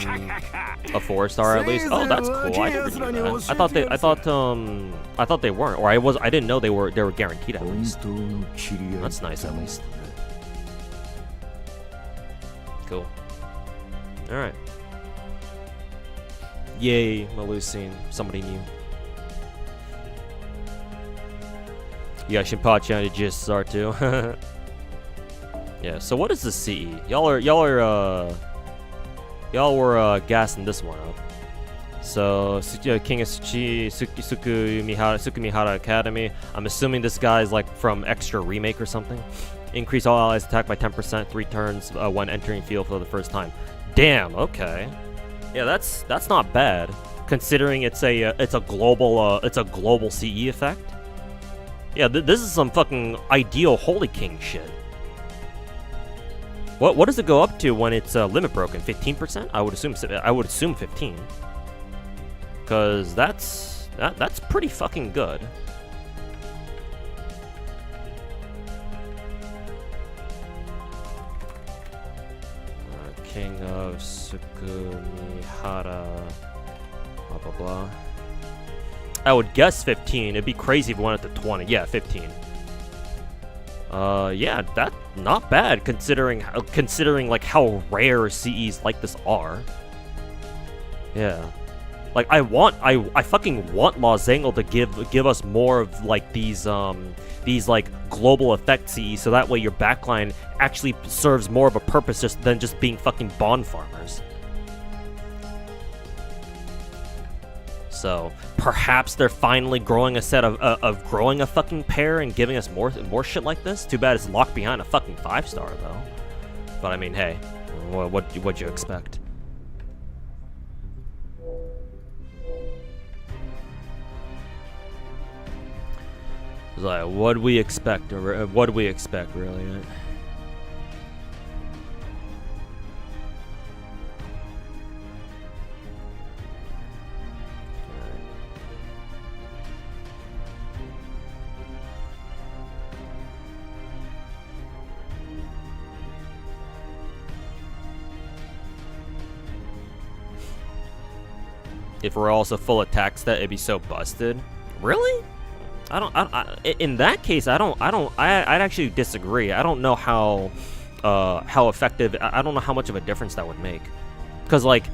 4-star at least. Oh, that's cool. I never knew that. I thought they weren't, or I didn't know they were guaranteed at least. That's nice at least. Cool. All right. Yay, Melusin, somebody new. You got Shinpachi on the GSSR too. Yeah. So what is the CE? Y'all were gassing this one up. So King of Tsukimihara Academy. I'm assuming this guy's like from Extra Remake or something. Increase all allies attack by 10% 3 turns when entering field for the first time. Damn. Okay. Yeah, that's not bad considering it's a global CE effect. Yeah, this is some fucking ideal Holy King shit. What does it go up to when it's limit broken? 15%? I would assume 15. Cause that's pretty fucking good. King of Tsukimihara, blah blah blah. I would guess 15. It'd be crazy if we went up to 20. Yeah, 15. Yeah, that's not bad considering like how rare CEs like this are. Yeah. Like I fucking want Lozangle to give us more of like these like global effect CEs, so that way your backline actually serves more of a purpose than just being fucking bond farmers. So perhaps they're finally growing a set of growing a fucking pair and giving us more shit like this. Too bad it's locked behind a fucking 5-star though. But I mean, hey, what'd you expect? It's like, what'd we expect? Or what'd we expect, really? Right? If we're also full attack stat, it'd be so busted. Really? In that case, I'd actually disagree. I don't know how effective. I don't know how much of a difference that would make. Cause like,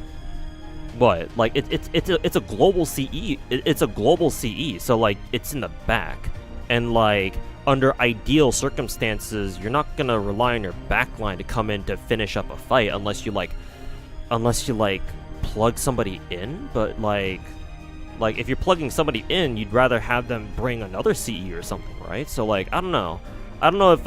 what? Like it's a global CE. It's a global CE. So like it's in the back. And like under ideal circumstances, you're not gonna rely on your backline to come in to finish up a fight unless you like plug somebody in. But like if you're plugging somebody in, you'd rather have them bring another CE or something, right? So like I don't know if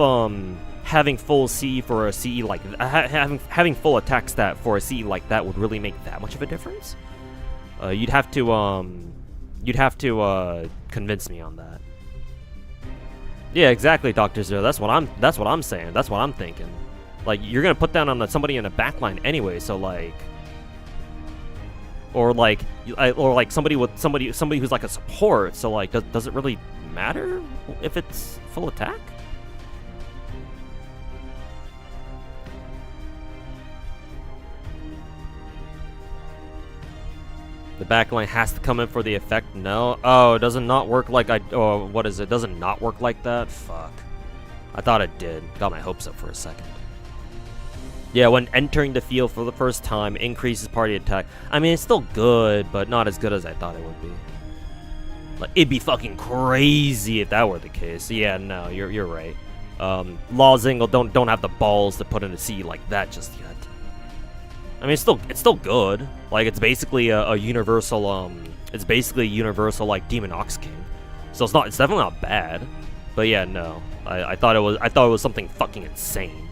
having full CE for a CE like having full attack stat for a CE like that would really make that much of a difference. You'd have to convince me on that. Yeah, exactly, Dr. Zero. That's what I'm saying. That's what I'm thinking. Like you're gonna put down on somebody in a backline anyway, so like, or like somebody who's like a support. So like, does it really matter if it's full attack? The backline has to come in for the effect? No. Oh, does it not work like what is it? Does it not work like that? Fuck. I thought it did. Got my hopes up for a second. Yeah, when entering the field for the first time, increases party attack. I mean, it's still good, but not as good as I thought it would be. Like, it'd be fucking crazy if that were the case. Yeah, no, you're right. Law Zingle don't have the balls to put in a C like that just yet. I mean, it's still good. Like, it's basically a universal like Demon Ox King. So it's definitely not bad. But yeah, no. I thought it was something fucking insane.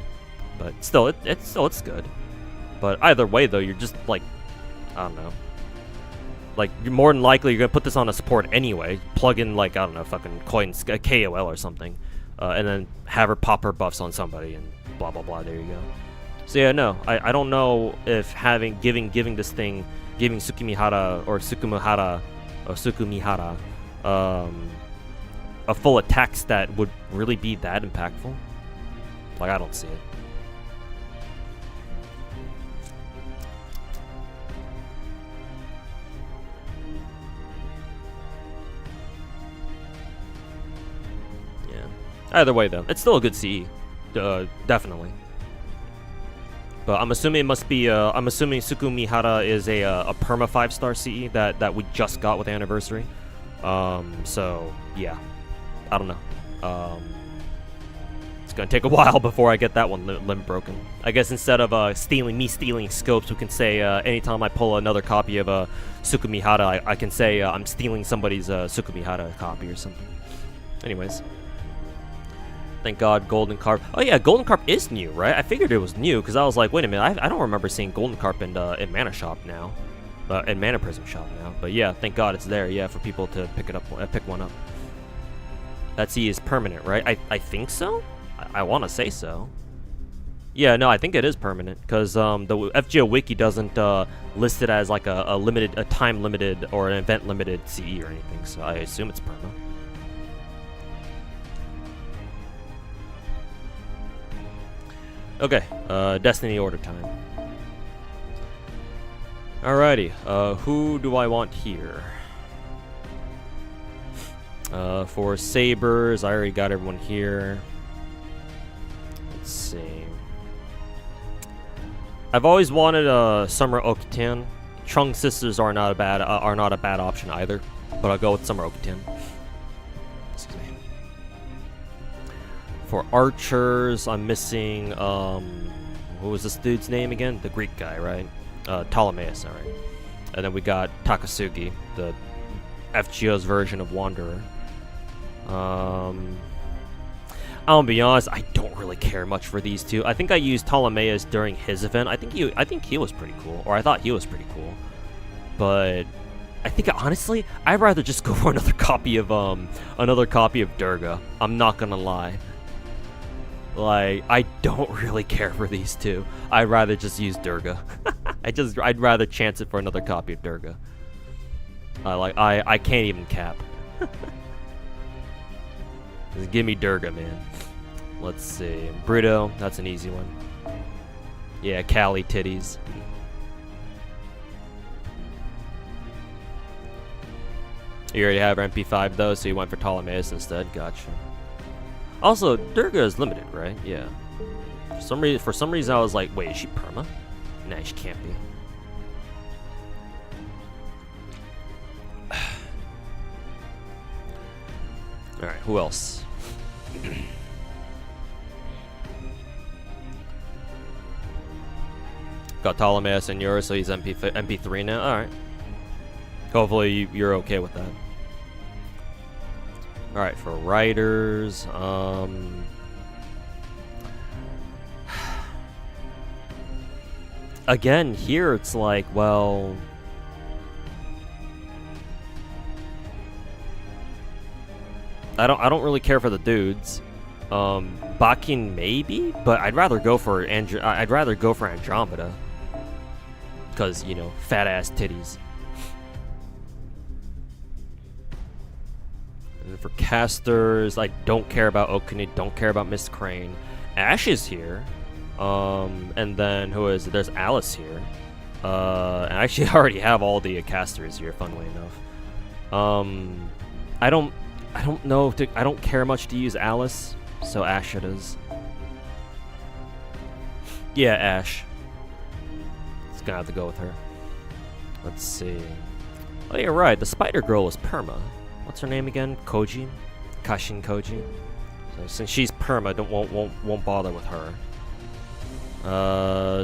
But still, it's good. But either way though, you're just like, I don't know. Like, you're more than likely you're gonna put this on a support anyway. Plug in like, I don't know, fucking coins KOL or something. And then have her pop her buffs on somebody and blah blah blah, there you go. So yeah, no, I don't know if giving Tsukimihara or Sukumihara a full attack stat would really be that impactful. Like, I don't see it. Yeah. Either way though, it's still a good CE. Definitely. But I'm assuming it must be. I'm assuming Sukumihara is a perma 5-star CE that we just got with Anniversary. So yeah, I don't know. It's gonna take a while before I get that one limb broken. I guess instead of stealing scopes, we can say anytime I pull another copy of Sukumihara, I can say I'm stealing somebody's Sukumihara copy or something. Anyways. Thank God, Golden Carp. Oh yeah, Golden Carp is new, right? I figured it was new because I was like, wait a minute, I don't remember seeing Golden Carp in Mana Shop now, in Mana Prism Shop now. But yeah, thank God it's there. Yeah, for people to pick one up. That C is permanent, right? I think so. I want to say so. Yeah, no, I think it is permanent because the FGO wiki doesn't list it as like a time limited or an event limited CE or anything. So I assume it's perma. Okay, Destiny order time. Alrighty, who do I want here? For Sabers, I already got everyone here. Let's see. I've always wanted a Summer Okutan. Chung Sisters are not a bad option either, but I'll go with Summer Okutan. Excuse me. For archers, I'm missing, what was this dude's name again? The Greek guy, right? Ptolemaeus, alright. And then we got Takasugi, the FGO's version of Wanderer. I'll be honest, I don't really care much for these two. I think I used Ptolemaeus during his event. I think he was pretty cool, or I thought he was pretty cool. But I think honestly, I'd rather just go for another copy of Durga. I'm not gonna lie. Like, I don't really care for these two. I'd rather just use Durga. I'd rather chance it for another copy of Durga. I can't even cap. Just give me Durga, man. Let's see. Bruto, that's an easy one. Yeah, Cali titties. You already have MP5 though, so you went for Ptolemaeus instead. Gotcha. Also, Durga is limited, right? Yeah. For some reason, I was like, wait, is she perma? Nah, she can't be. Alright, who else? Got Ptolemaeus and yours, so he's MP3 now. Alright. Hopefully you're okay with that. Alright, for riders, again, here it's like, well, I don't really care for the dudes. Bakin maybe, but I'd rather go for Andromeda. Cause, you know, fat ass titties. And for casters, I don't care about Okuni, don't care about Miss Crane. Ash is here. And then who is it? There's Alice here. And I actually already have all the casters here, funnily enough. I don't know if I don't care much to use Alice, so Ash it is. Yeah, Ash. It's gonna have to go with her. Let's see. Oh, you're right. The Spider Girl is Perma. What's her name again? Koji? Kashin Koji. So since she's Perma, won't bother with her.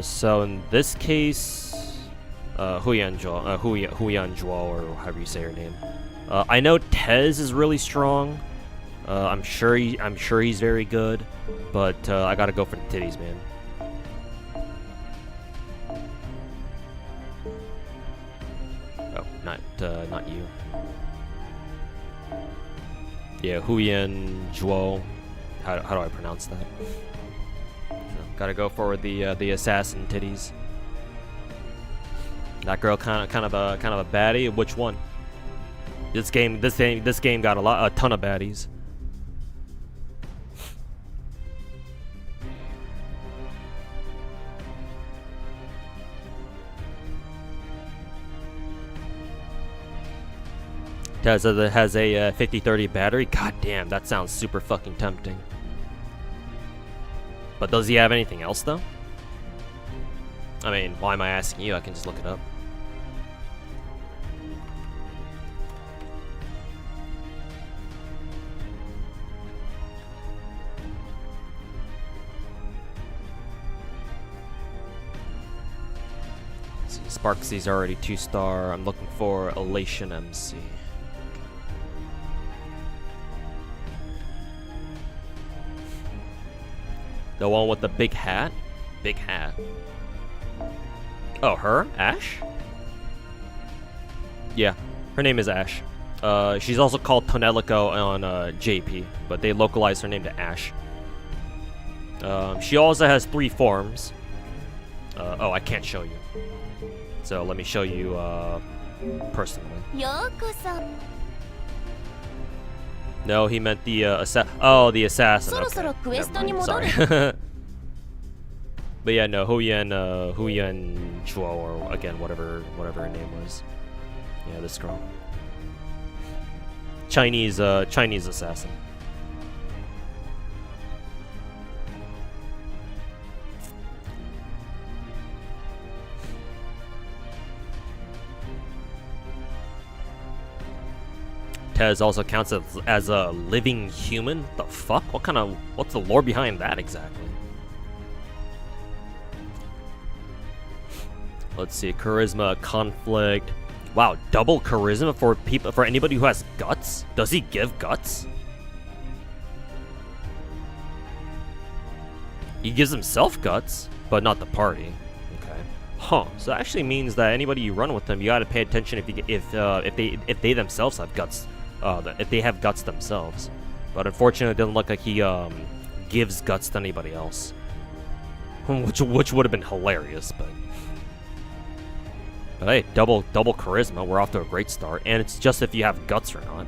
So in this case, Huyan or however you say her name. I know Tez is really strong. I'm sure he's very good, but I gotta go for the titties, man. Oh, not you. Yeah, Huyan Zhuo. How do I pronounce that? So, gotta go for the assassin titties. That girl kind of a baddie. Which one? This game got a ton of baddies. Tez has a 50-30 battery. God damn, that sounds super fucking tempting. But does he have anything else though? I mean, why am I asking you? I can just look it up. Sparksy's already 2-star. I'm looking for Elation MC. The one with the big hat? Big hat. Oh, her? Ash? Yeah, her name is Ash. She's also called Tonelico on JP, but they localized her name to Ash. She also has 3 forms. Oh, I can't show you. So let me show you personally. No, he meant the oh, the assassin. Okay. Never mind. Sorry. But yeah, no, Huyan Chuo, or again, whatever her name was. Yeah, this girl. Chinese assassin. Tez also counts as a living human? The fuck? What's the lore behind that exactly? Let's see, charisma, conflict. Wow, double charisma for anybody who has guts? Does he give guts? He gives himself guts, but not the party. Okay. Huh. So that actually means that anybody you run with them, you gotta pay attention if they themselves have guts. If they have guts themselves. But unfortunately, it doesn't look like he gives guts to anybody else. Which would have been hilarious, but hey, double charisma. We're off to a great start, and it's just if you have guts or not.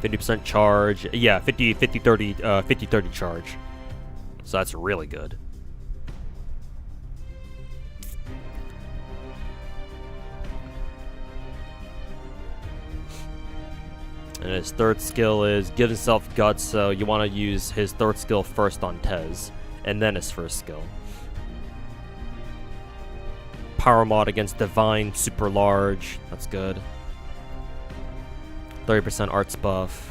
50% charge. Yeah, 50-30 charge. So that's really good. And his third skill is give himself guts, so you want to use his third skill first on Tez, and then his first skill. Power mod against Divine, super large. That's good. 30% arts buff.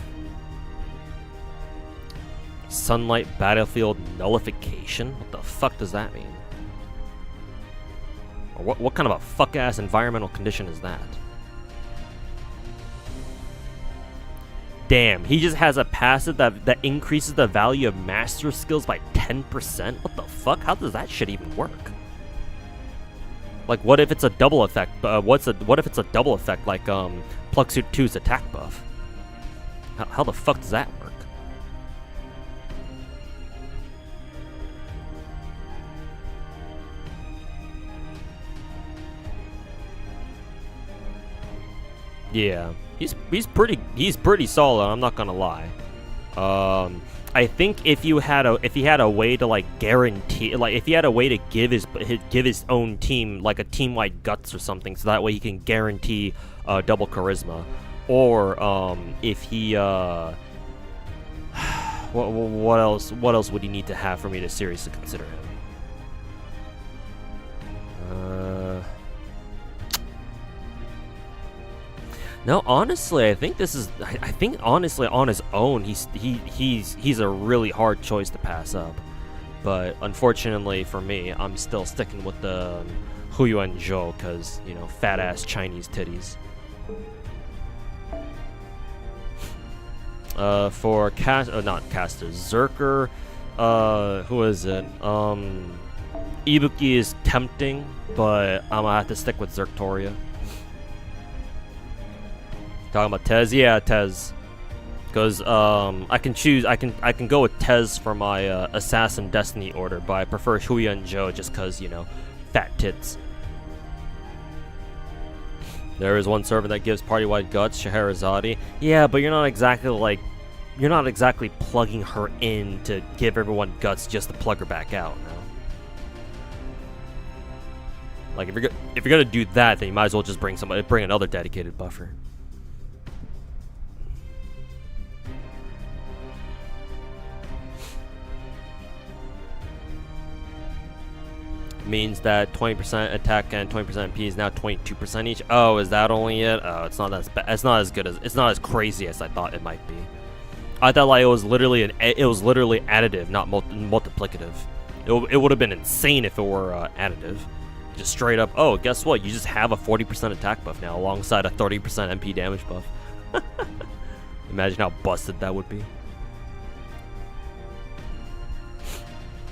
Sunlight battlefield nullification? What the fuck does that mean? Or what kind of a fuck-ass environmental condition is that? Damn, he just has a passive that increases the value of master skills by 10%? What the fuck? How does that shit even work? Like, what if it's a double effect? What if it's a double effect like Pluxuit 2's attack buff? How the fuck does that work? Yeah, he's pretty solid. I'm not gonna lie. I think if he had a way to like guarantee, like if he had a way to give his own team like a team-wide guts or something, so that way he can guarantee double charisma, or if he what else would he need to have for me to seriously consider him? No, honestly, I think honestly on his own, he's a really hard choice to pass up. But unfortunately for me, I'm still sticking with the Huyuan Zhou, because, you know, fat ass Chinese titties. For not casters, Zerker, who is it? Ibuki is tempting, but I'm gonna have to stick with Zerktoria. Talking about Tez? Yeah, Tez. Because I can go with Tez for my Assassin Destiny order, but I prefer Huyuan Zhou just because, you know, fat tits. There is one servant that gives party-wide guts, Scheherazade. Yeah, but you're not exactly plugging her in to give everyone guts just to plug her back out, no? Like, if you're gonna do that, then you might as well just bring another dedicated buffer. Means that 20% attack and 20% MP is now 22% each. Oh, is that only it? Oh, it's not as bad. It's not as crazy as I thought it might be. I thought like it was literally additive, not multiplicative. It would have been insane if it were additive. Just straight up. Oh, guess what? You just have a 40% attack buff now, alongside a 30% MP damage buff. Imagine how busted that would be.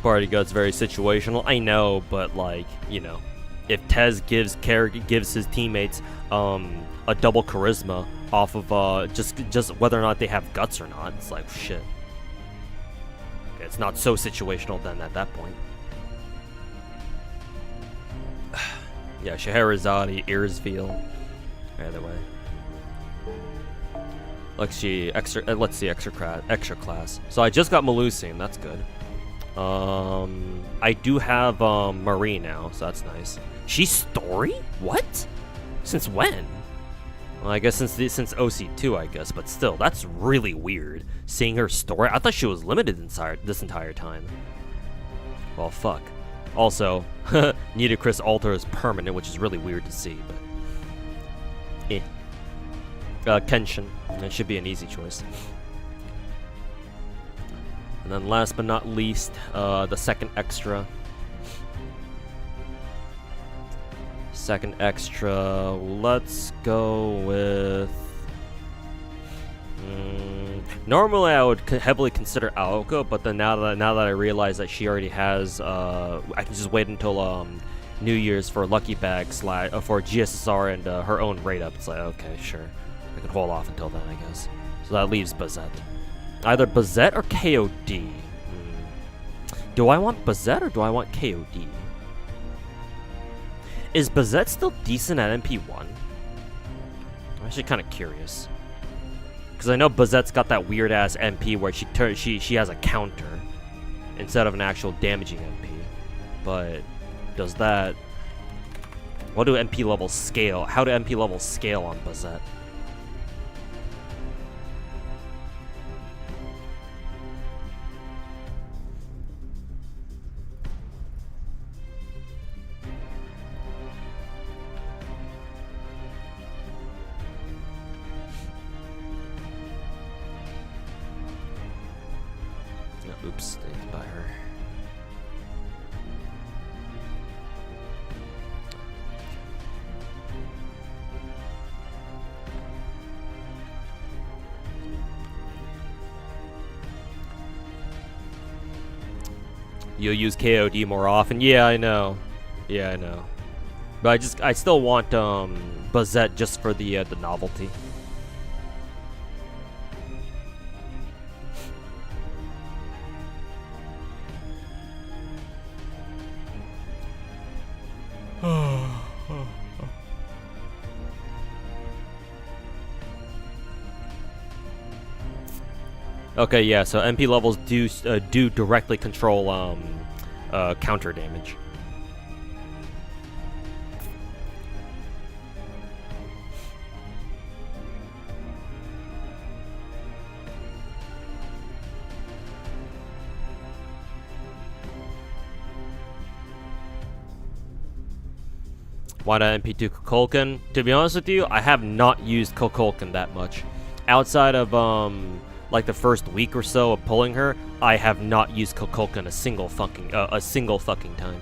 Party guts very situational. I know, but like, you know, if Tez gives his teammates a double charisma off of just whether or not they have guts or not, it's like shit. Okay, it's not so situational then at that point. Yeah, Scheherazade, Irisveal. Either way. Let's see, extra class. So I just got Melusine, that's good. I do have Marie now, so that's nice. She's story? What? Since when? Well, I guess since OC2, I guess, but still, that's really weird. Seeing her story, I thought she was limited this entire time. Well, fuck. Also, Nidacris Altar is permanent, which is really weird to see, but Kenshin, it should be an easy choice. And then last but not least, the second extra. Second extra, let's go with... normally I would heavily consider Aoka, but then now that I realize that she already has, I can just wait until New Year's for Lucky Bag for GSSR and her own rate up. It's like, okay, sure. I can hold off until then, I guess. So that leaves Bazette. Either Bazette or KOD. Do I want Bazette or do I want KOD? Is Bazette still decent at MP1? I'm actually kind of curious. Because I know Bazette's got that weird ass MP where she has a counter instead of an actual damaging MP. But does that... What do MP levels scale? How do MP levels scale on Bazette? Oops, I need to buy her. You'll use KOD more often. Yeah, I know. Yeah, I know. But I still want Bazette just for the novelty. Okay, yeah. So MP levels do directly control counter damage. Why not MP2 Kukulkan? To be honest with you, I have not used Kukulkan that much. Outside of like the first week or so of pulling her, I have not used Kukulkan a single fucking time.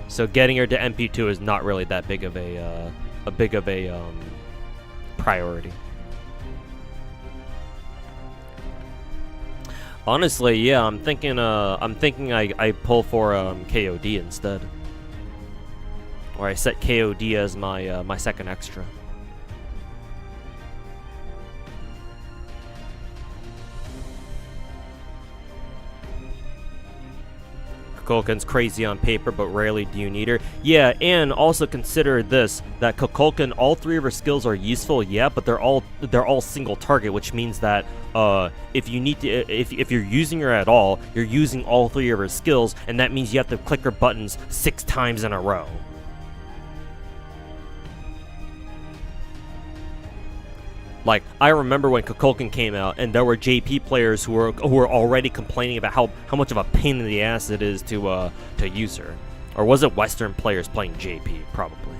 So getting her to MP2 is not really that big of a priority. Honestly, yeah, I'm thinking I pull for KOD instead. Or I set KOD as my my second extra. Kukulkan's crazy on paper, but rarely do you need her. Yeah, and also consider this, that Kukulkan, all three of her skills are useful, yeah, but they're all single target, which means that if you need to, if you're using her at all, you're using all three of her skills, and that means you have to click her buttons 6 times in a row. Like, I remember when Kukulkan came out, and there were JP players who were already complaining about how much of a pain in the ass it is to use her. Or was it Western players playing JP? Probably.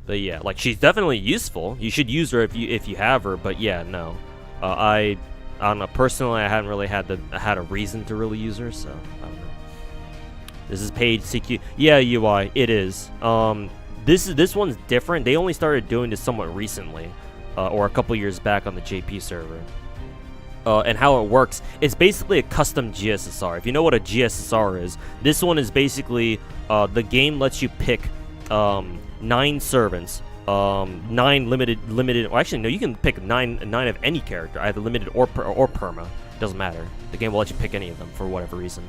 But yeah, like, she's definitely useful. You should use her if you have her. But yeah, no, I don't know. Personally, I haven't really had a reason to really use her, so I don't know. This is paid CQ. Yeah, UI. It is. This one's different. They only started doing this somewhat recently, or a couple years back on the JP server. And how it works, it's basically a custom GSSR. If you know what a GSSR is, this one is basically the game lets you pick 9 servants, 9 limited. Well, actually, no, you can pick 9 of any character, either limited or perma. Doesn't matter. The game will let you pick any of them for whatever reason.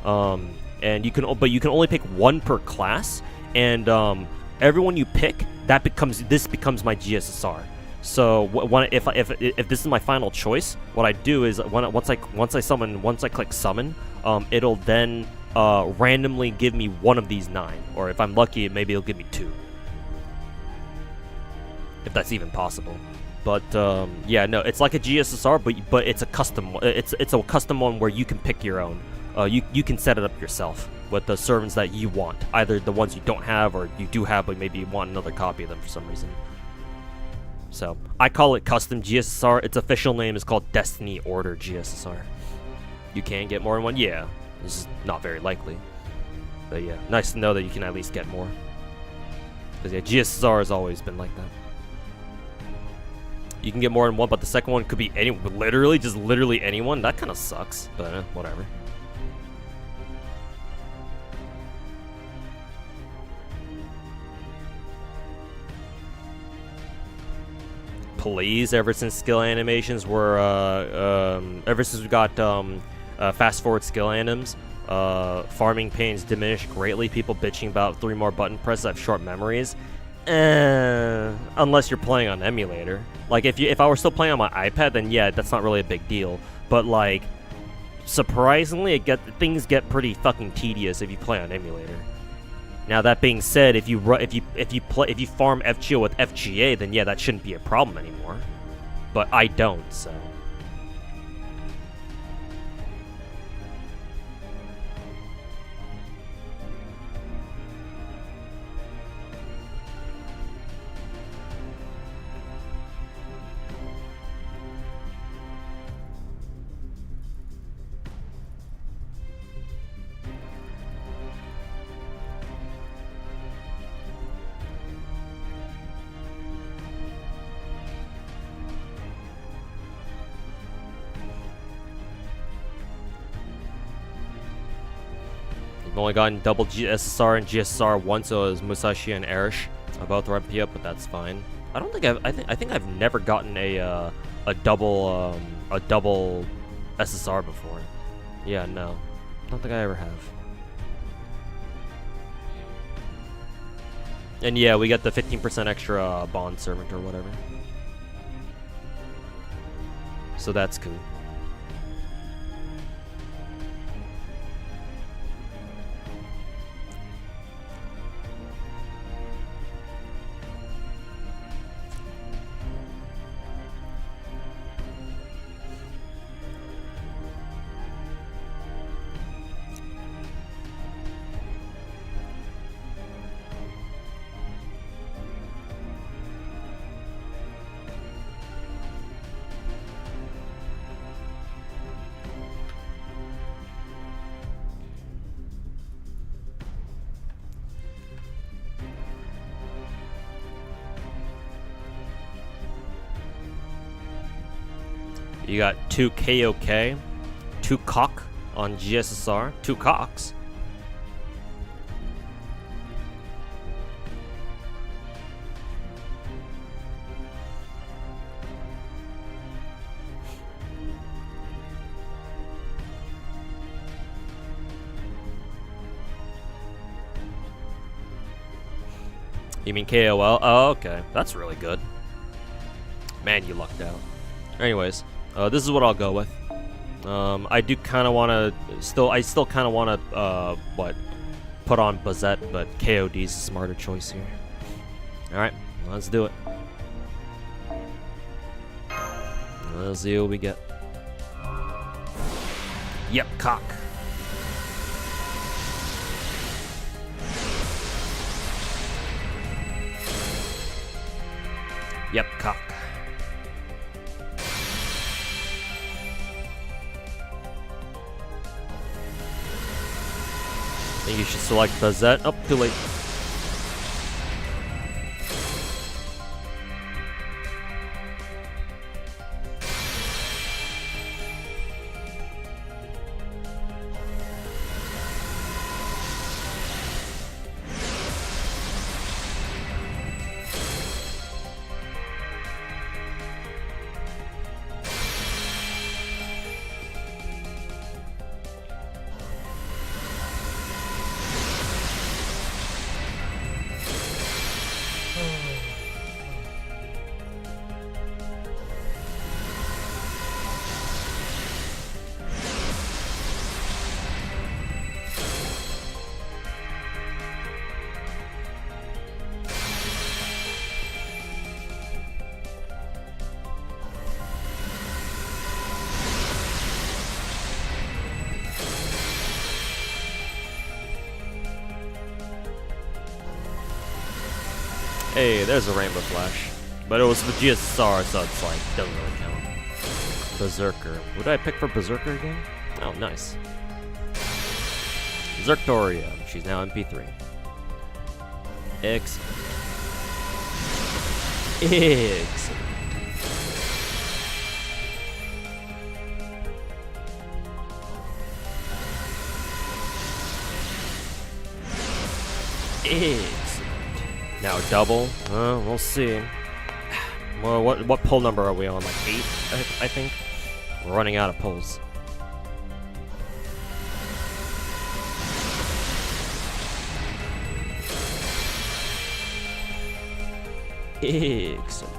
And you can only pick 1 per class, and everyone you pick, this becomes my GSSR. So if this is my final choice, what I do is once I click summon, it'll then randomly give me one of these 9, or if I'm lucky, maybe it'll give me 2, if that's even possible. But yeah, no, it's like a GSSR, but it's a custom. It's a custom one where you can pick your own. You can set it up yourself with the servants that you want, either the ones you don't have or you do have, but maybe you want another copy of them for some reason. So I call it custom GSSR. Its official name is called Destiny Order GSSR. You can get more than one. Yeah, this is not very likely, but yeah, nice to know that you can at least get more. Because yeah, GSSR has always been like that. You can get more than one, but the second one could be literally anyone. That kind of sucks, but whatever. Please, ever since skill animations were, ever since we got fast forward skill anims, farming pains diminished greatly. People bitching about 3 more button presses have short memories. Unless you're playing on emulator. Like if I were still playing on my iPad, then yeah, that's not really a big deal. But like, surprisingly, things get pretty fucking tedious if you play on emulator. Now that being said, if you farm FGO with FGA, then yeah, that shouldn't be a problem anymore. But I don't, so. We've only gotten double SSR and GSR once, so it was Musashi and Erish. Both are MP up, but that's fine. I don't think I think I've never gotten a double SSR before. Yeah, no. Don't think I ever have. And yeah, we got the 15% extra bond servant or whatever. So that's cool. You got 2 KOK, 2 cock on GSSR, 2 cocks. You mean KOL? Oh, okay. That's really good. Man, you lucked out. Anyways, this is what I'll go with. I do kind of want to I still kind of want to put on Bazette, but KOD's a smarter choice here. All right, let's do it. Let's see what we get. Yep, cock. Yep, cock. I think you should select Bazette. Oh, too late. Hey, there's a Rainbow Flash. But it was with GSR, so it's like, doesn't really count. Berserker. What did I pick for Berserker again? Oh, nice. Zerctoria. She's now MP3. Excellent. Excellent. Excellent. Now double. We'll see. Well, what pull number are we on? Like 8, I think. We're running out of pulls. Excellent.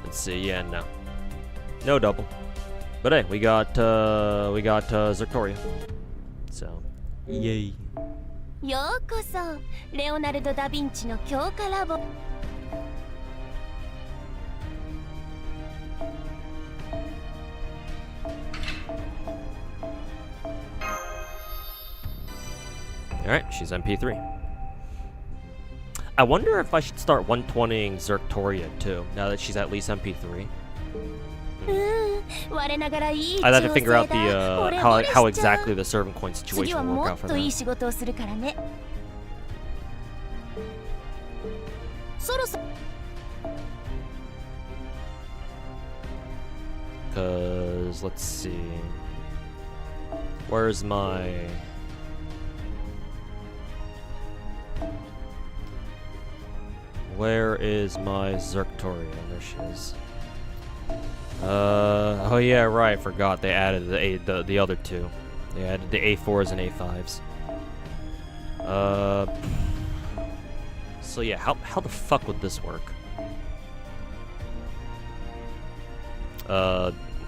Let's see. Yeah, no double. But hey, we got Zerctoria. So, yay. ようこそレオナルド・ダ・ヴィンチの強化ラボ。Alright, she's MP3. I wonder if I should start 120ing Zerctoria too, now that she's at least MP3. I'd have to figure out the how exactly the servant coin situation will work out for that. ろそ Cause let's see, where's my where is my Zerktoria? There she is. Oh yeah, right. I forgot they added the other two. They added the A4s and A5s. So yeah, how the fuck would this work?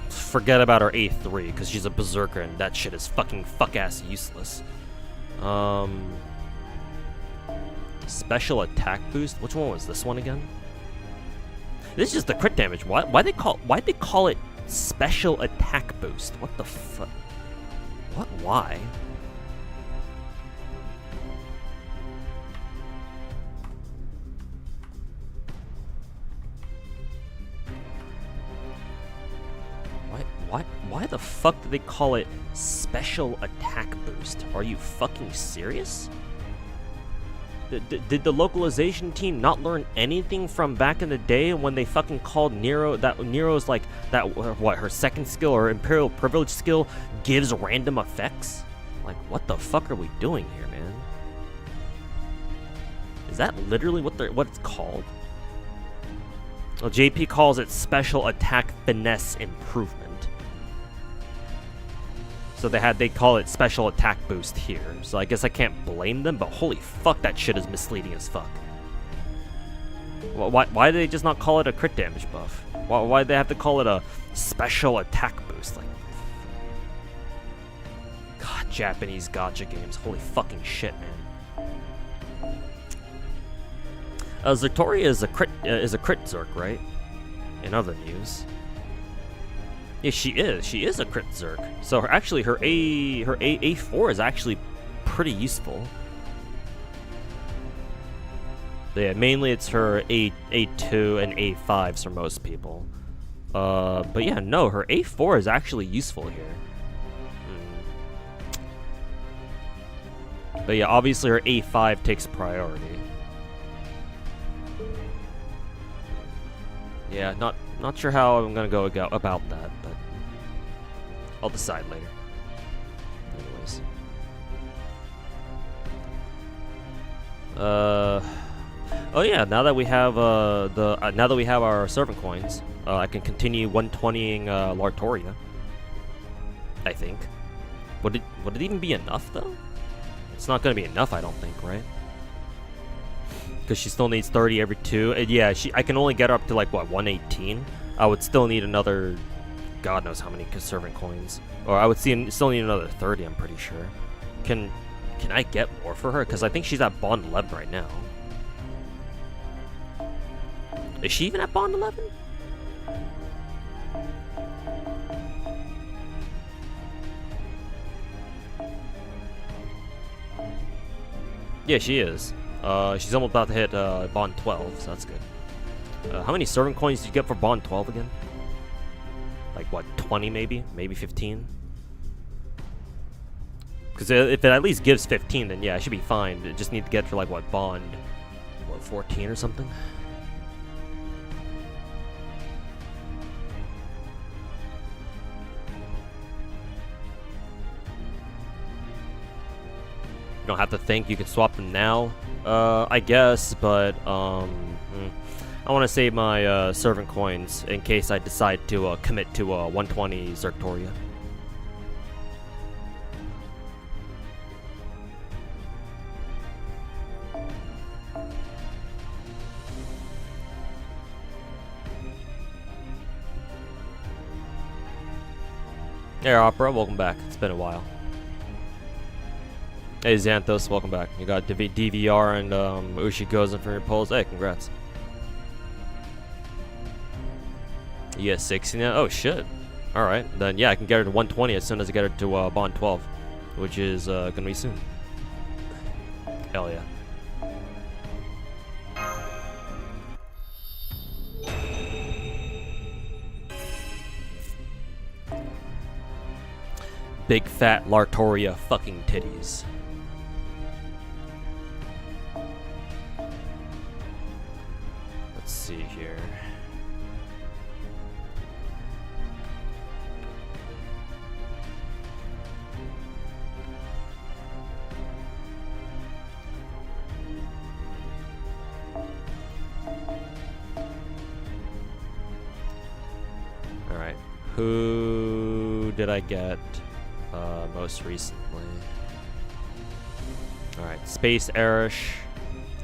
Forget about her A3 because she's a berserker and that shit is fucking fuck-ass useless. Special attack boost. Which one was this one again? This is just the crit damage. Why'd they call it special attack boost? What the fuck? What? Why? Why the fuck did they call it special attack boost? Are you fucking serious? Did the localization team not learn anything from back in the day when they fucking called Nero that Nero's like that what her second skill or Imperial Privilege skill gives random effects? Like what the fuck are we doing here, man? Is that literally what it's called? Well, JP calls it special attack finesse improvement. So they call it special attack boost here. So I guess I can't blame them, but holy fuck, that shit is misleading as fuck. Why did they just not call it a crit damage buff? Why'd they have to call it a special attack boost? Like, God, Japanese gacha games. Holy fucking shit, man. Zerktoria is a crit Zerk, right? In other news. Yeah, she is a crit Zerk. So actually her A4 is actually pretty useful. But yeah, mainly it's her A2 and A5s for most people. But yeah, no, her A4 is actually useful here. But yeah, obviously her A5 takes priority. Yeah, not sure how I'm gonna go about that, but I'll decide later. Anyways. Oh yeah, now that we have our servant coins, I can continue 120ing Lartoria. I think. Would it even be enough though? It's not gonna be enough, I don't think, right? Because she still needs 30 every 2. And yeah, I can only get her up to like what 118. I would still need another, God knows how many servant coins, or I would still need another 30. I'm pretty sure. Can I get more for her? Because I think she's at bond 11 right now. Is she even at bond 11? Yeah, she is. She's almost about to hit bond 12, so that's good. How many servant coins did you get for bond 12 again? Like what, 20 maybe? Maybe 15? Because if it at least gives 15, then yeah, I should be fine. I just need to get for like what, bond 14 or something? You don't have to think, you can swap them now. I guess, but I want to save my servant coins in case I decide to commit to 120 Zerktoria. Hey Opera, welcome back. It's been a while. Hey Xanthos, welcome back. You got DVR and Ushi Gozen for your polls. Hey, congrats. You get 60 now? Oh shit. Alright, then yeah, I can get her to 120 as soon as I get her to bond 12, which is gonna be soon. Hell yeah. Big fat Lartoria fucking titties. see here. Alright, who did I get most recently? Alright, Space Arish,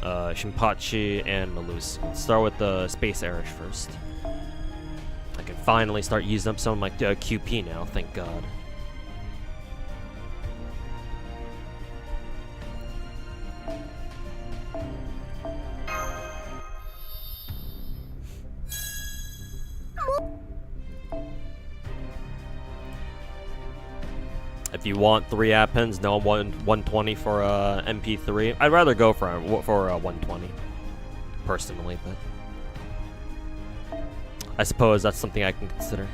Shinpachi, and Malus. Let's start with the Space Arish first. I can finally start using up some of my QP now, thank God. If you want 3 appends, no 120 for MP3. I'd rather go for 120, personally, but I suppose that's something I can consider.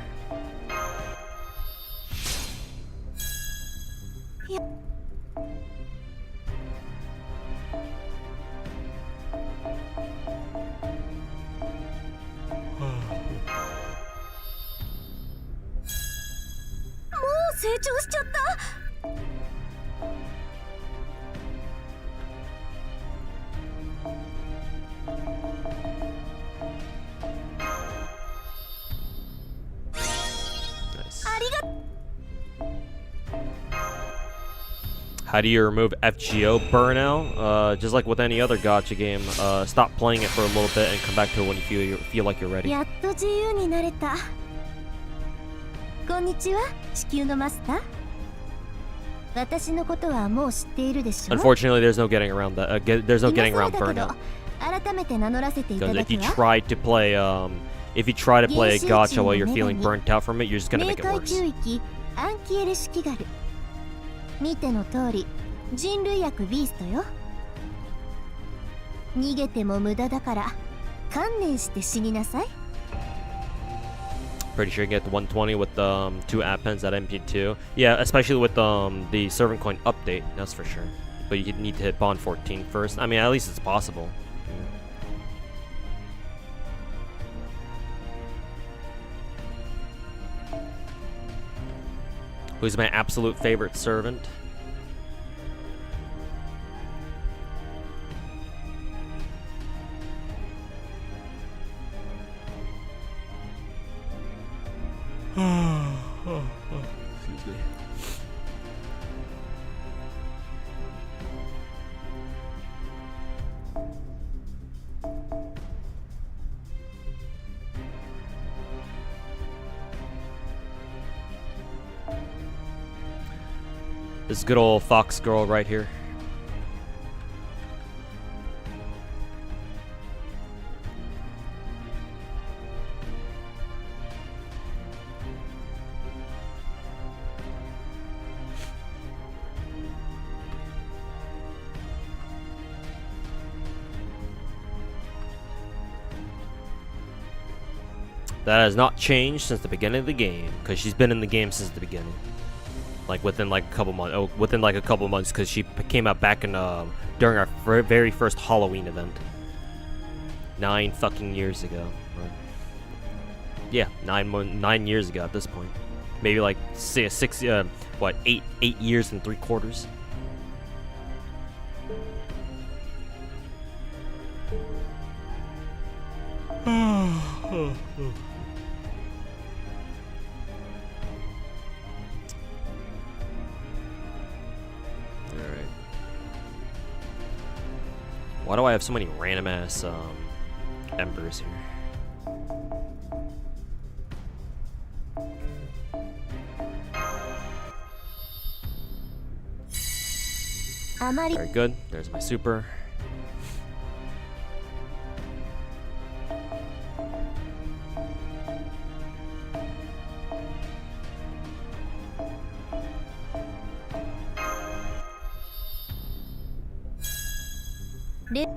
How do you remove FGO burnout? Just like with any other gacha game, stop playing it for a little bit and come back to it when you feel like you're ready. やっと自由になれた。こんにちは、地球のマスター。私のことはもう知っているでしょ。 Unfortunately, there's no getting around that. There's no getting around burnout. 改めて名乗らせていた Because だ if you くわ。 try to play, if you try to play a gacha while you're feeling burnt out from it, you're just gonna 冥 make it 界 worse. 中域アンキエレ式ガル。見ての通り、人類悪ビーストよ。逃げても無駄だから、観念して死になさい。 Pretty sure you get the 120 with 2 appends at MP2. Yeah, especially with the servant coin update, that's for sure. But you need to hit bond 14 first. I mean, at least it's possible. Who's my absolute favorite servant? Excuse me. This good old fox girl right here. That has not changed since the beginning of the game, because she's been in the game since the beginning. Like within like a couple months, because she came out back in during our very first Halloween event. 9 fucking years ago. Or, yeah, 9 years ago at this point. Maybe like 8 years and 3/4. Why do I have so many random ass embers here? Very good. There's my super. Le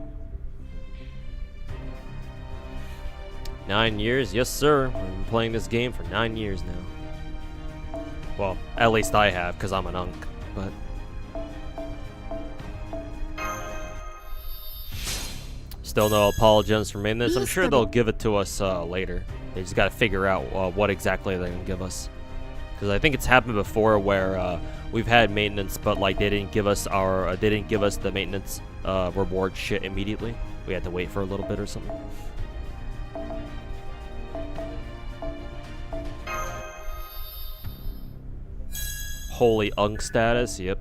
9 years? Yes, sir. I've been playing this game for 9 years now. Well, at least I have, because I'm an unk, but... Still no apologies for maintenance. I'm sure they'll give it to us later. They just gotta figure out what exactly they're gonna give us. Because I think it's happened before where we've had maintenance, but like they didn't give us the maintenance reward shit immediately. We had to wait for a little bit or something. Holy unk status, yep.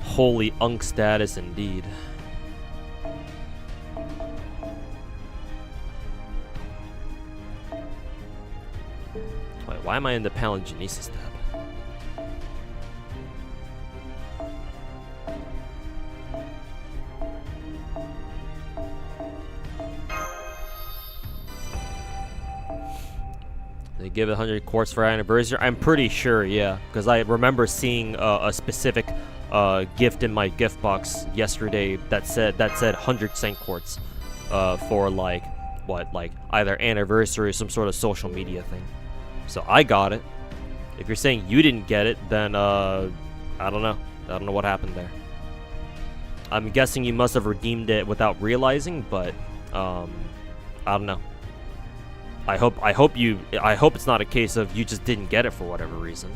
Holy unk status indeed. Wait, why am I in the Palingenesis tab? They give 100 quartz for our anniversary. I'm pretty sure, yeah, because I remember seeing a specific gift in my gift box yesterday that said 100 cent quartz for like either anniversary or some sort of social media thing. So I got it. If you're saying you didn't get it, then I don't know. I don't know what happened there. I'm guessing you must have redeemed it without realizing, but I don't know. I hope it's not a case of you just didn't get it for whatever reason.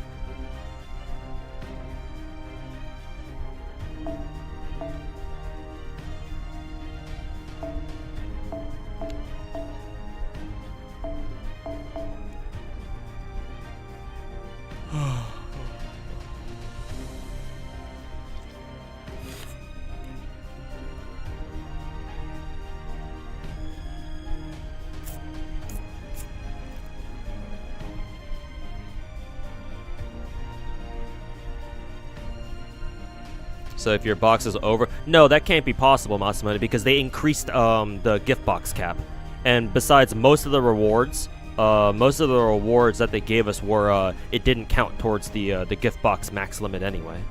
So if your box is over... No, that can't be possible, Masamune, because they increased the gift box cap. And besides, most of the rewards that they gave us were... it didn't count towards the gift box max limit anyway.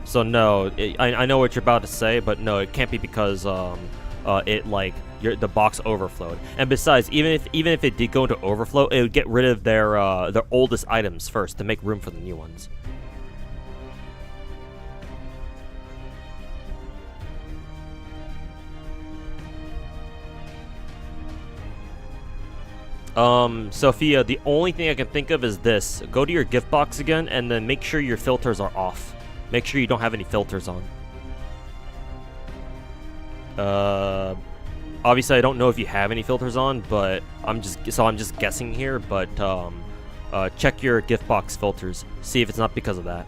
So no, I know what you're about to say, but no, it can't be because the box overflowed. And besides, even if it did go into overflow, it would get rid of their oldest items first to make room for the new ones. Sophia, the only thing I can think of is this. Go to your gift box again, and then make sure your filters are off. Make sure you don't have any filters on. Obviously, I don't know if you have any filters on, but I'm just guessing here. But check your gift box filters. See if it's not because of that.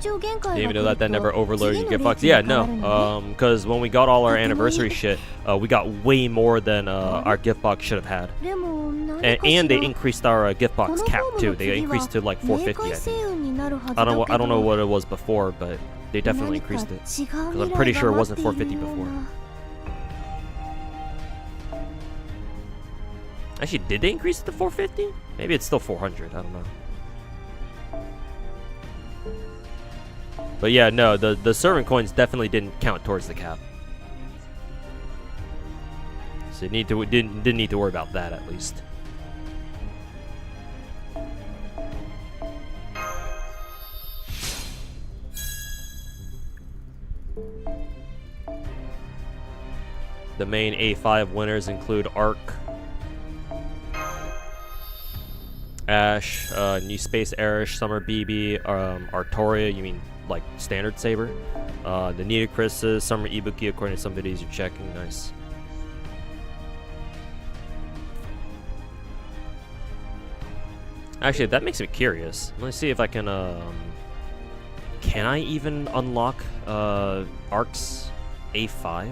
You even know that never overloaded your gift box? Yeah, no. Because when we got all our anniversary shit, we got way more than our gift box should have had. And they increased our gift box cap too. They increased to like 450, I think. I don't know what it was before, but they definitely increased it. Because I'm pretty sure it wasn't 450 before. Actually, did they increase it to 450? Maybe it's still 400. I don't know. But yeah, no, the servant coins definitely didn't count towards the cap. So you didn't need to worry about that at least. The main A5 winners include Arc, Ash, New Space Erish, Summer BB, Artoria, you mean like standard saber, the Nitocris's, Summer Ibuki according to some videos you're checking. Nice. Actually, that makes me curious. Let me see if I can I even unlock Arc's A5?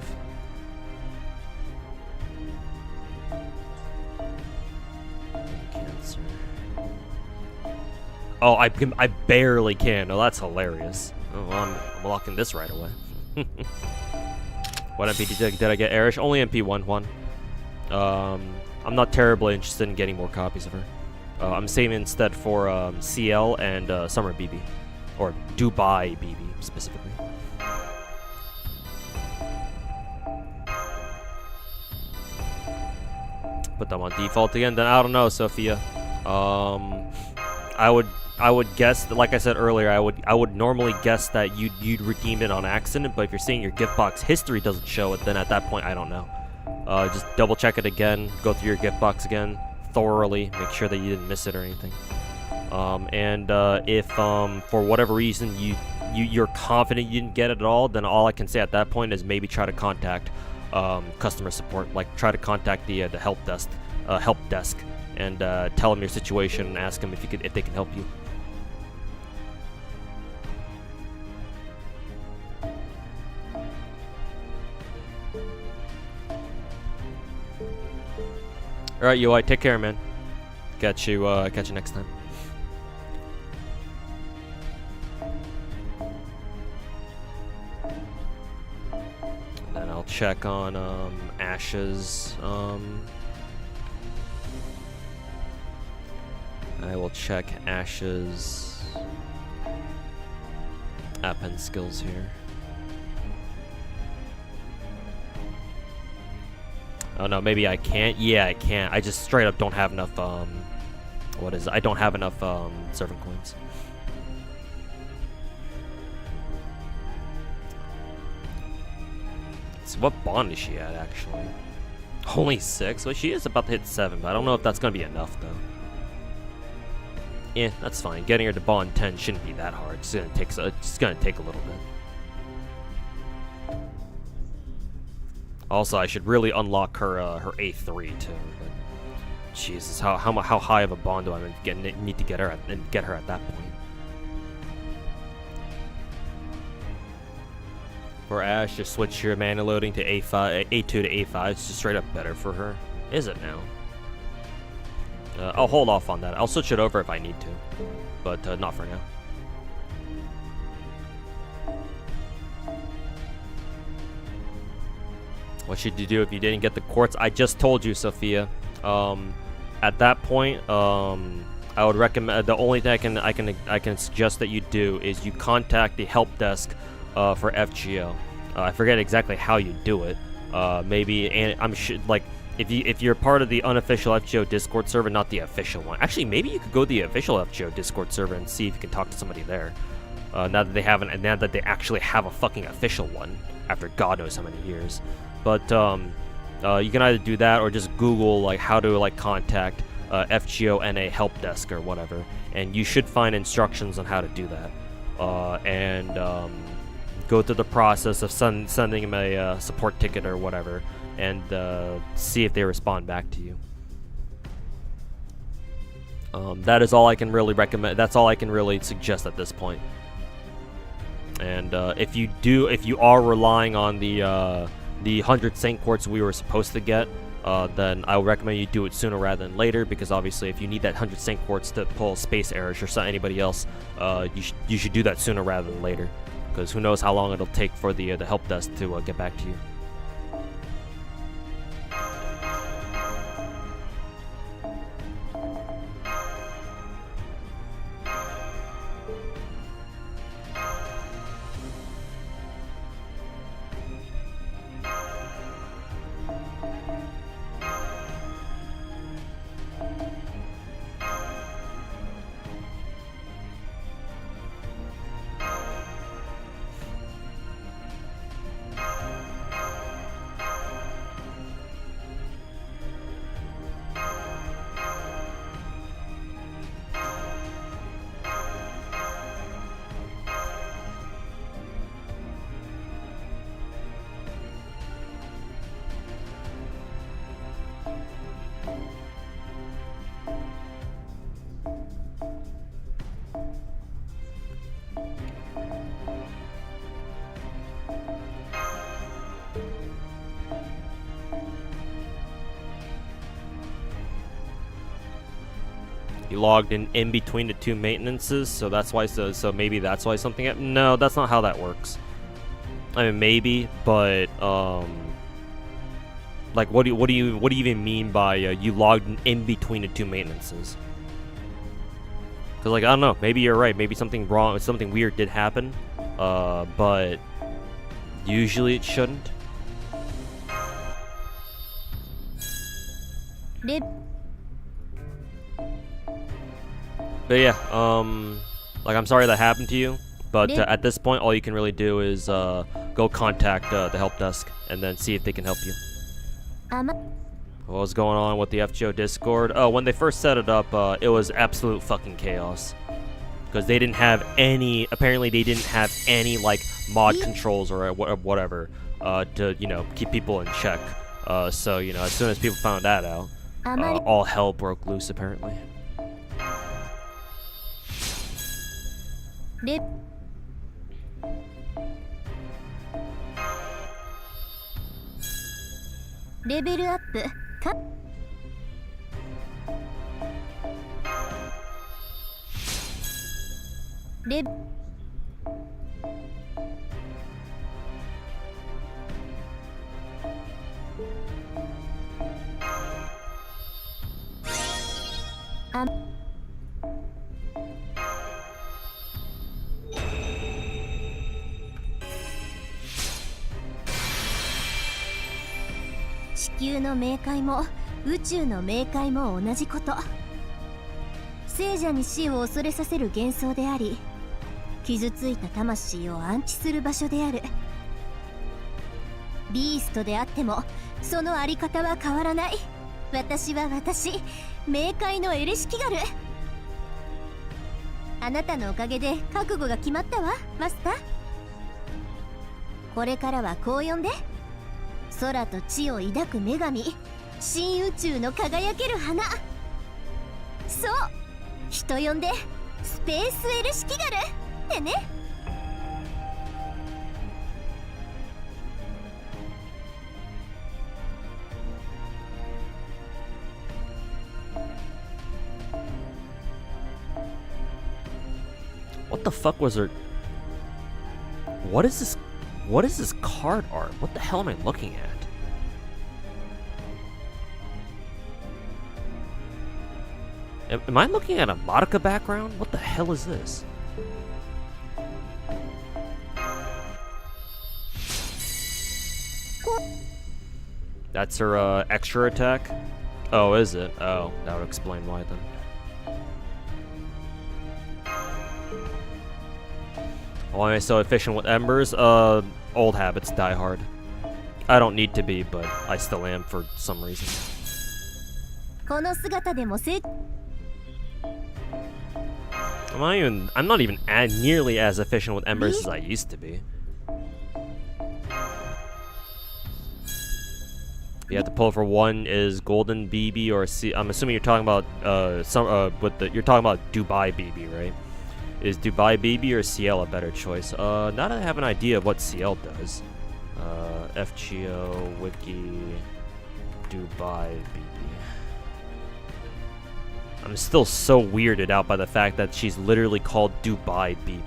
Cancer. Oh, I barely can. Oh, that's hilarious. Oh, well, I'm unlocking this right away. What MP did I get Erish? Only MP1 one. I'm not terribly interested in getting more copies of her. I'm saving instead for CL and Summer BB. Or Dubai BB, specifically. Put them on default again, then I don't know, Sophia. I would guess, like I said earlier, I would normally guess that you'd redeemed it on accident, but if you're seeing your gift box history doesn't show it, then at that point I don't know. Just double check it again, go through your gift box again thoroughly, make sure that you didn't miss it or anything. If for whatever reason you're confident you didn't get it at all, then all I can say at that point is maybe try to contact customer support, like try to contact the help desk, and tell them your situation and ask them if they can help you. All right, UI, take care, man. Catch you next time. And then I'll check on Ash's. I will check Ash's app-end skills here. Oh no, maybe I can't. Yeah, I can't. I just straight up don't have enough. What is it? I don't have enough servant coins. So what bond is she at actually? Only 6. Well, she is about to hit 7, but I don't know if that's gonna be enough though. Yeah, that's fine. Getting her to bond 10 shouldn't be that hard. It's gonna take a little bit. Also, I should really unlock her her A3 too. But Jesus, how high of a bond do I need to get her at that point? For Ash, just switch your mana loading to A2 to A5. It's just straight up better for her. Is it now? I'll hold off on that. I'll switch it over if I need to, but not for now. What should you do if you didn't get the quartz? I just told you, Sophia. At that point, I would recommend the only thing I can suggest that you do is you contact the help desk for FGO. I forget exactly how you do it. Maybe, and I'm sure, like, if you're part of the unofficial FGO Discord server, not the official one. Actually, maybe you could go to the official FGO Discord server and see if you can talk to somebody there. Now that they actually have a fucking official one after God knows how many years. But you can either do that or just Google like how to like contact FGO NA help desk or whatever, and you should find instructions on how to do that. And go through the process of sending them a support ticket or whatever, and see if they respond back to you. That is all I can really recommend. That's all I can really suggest at this point. And if you are relying on the 100 Saint Quartz we were supposed to get, then I would recommend you do it sooner rather than later, because obviously if you need that 100 Saint Quartz to pull Space Erish or anybody else, you should do that sooner rather than later, because who knows how long it'll take for the help desk to get back to you. You logged in between the two maintenances, so that's why. So maybe that's why something. No, that's not how that works. I mean, maybe, but like, what do you even mean by you logged in between the two maintenances? Cause like I don't know, maybe you're right. Maybe something wrong, something weird did happen, but usually it shouldn't. But yeah, like I'm sorry that happened to you, but at this point, all you can really do is go contact the help desk and then see if they can help you. What was going on with the FGO Discord? Oh, when they first set it up, it was absolute fucking chaos. Because they didn't have any, apparently they didn't have any, like, mod controls or whatever to, you know, keep people in check. So, you know, as soon as people found that out, all hell broke loose, apparently. Level up.地球の冥界も宇宙の冥界も同じこと。聖者に死を恐れさせる幻想であり、傷ついた魂を安置する場所である。ビーストであってもそのあり方は変わらない。私は私、冥界のエレシキガル。あなたのおかげで覚悟が決まったわ、マスター。これからはこう呼んで。空と地を抱く女神、新宇宙の輝ける花。そう、人呼んでスペースエルシキガルってね。What the fuck was her? What is this? What is this card art? What the hell am I looking at? Am I looking at a Madoka background? What the hell is this? That's her extra attack? Oh, is it? Oh, that would explain why then. Why am I so efficient with embers? Old habits die hard. I don't need to be, but I still am for some reason. I'm not even nearly as efficient with embers as I used to be. You have to pull for one is golden BB or C. I'm assuming you're talking about you're talking about Dubai BB, right? Is Dubai BB or CL a better choice? Now that I have an idea of what CL does. FGO, Wiki, Dubai BB. I'm still so weirded out by the fact that she's literally called Dubai BB.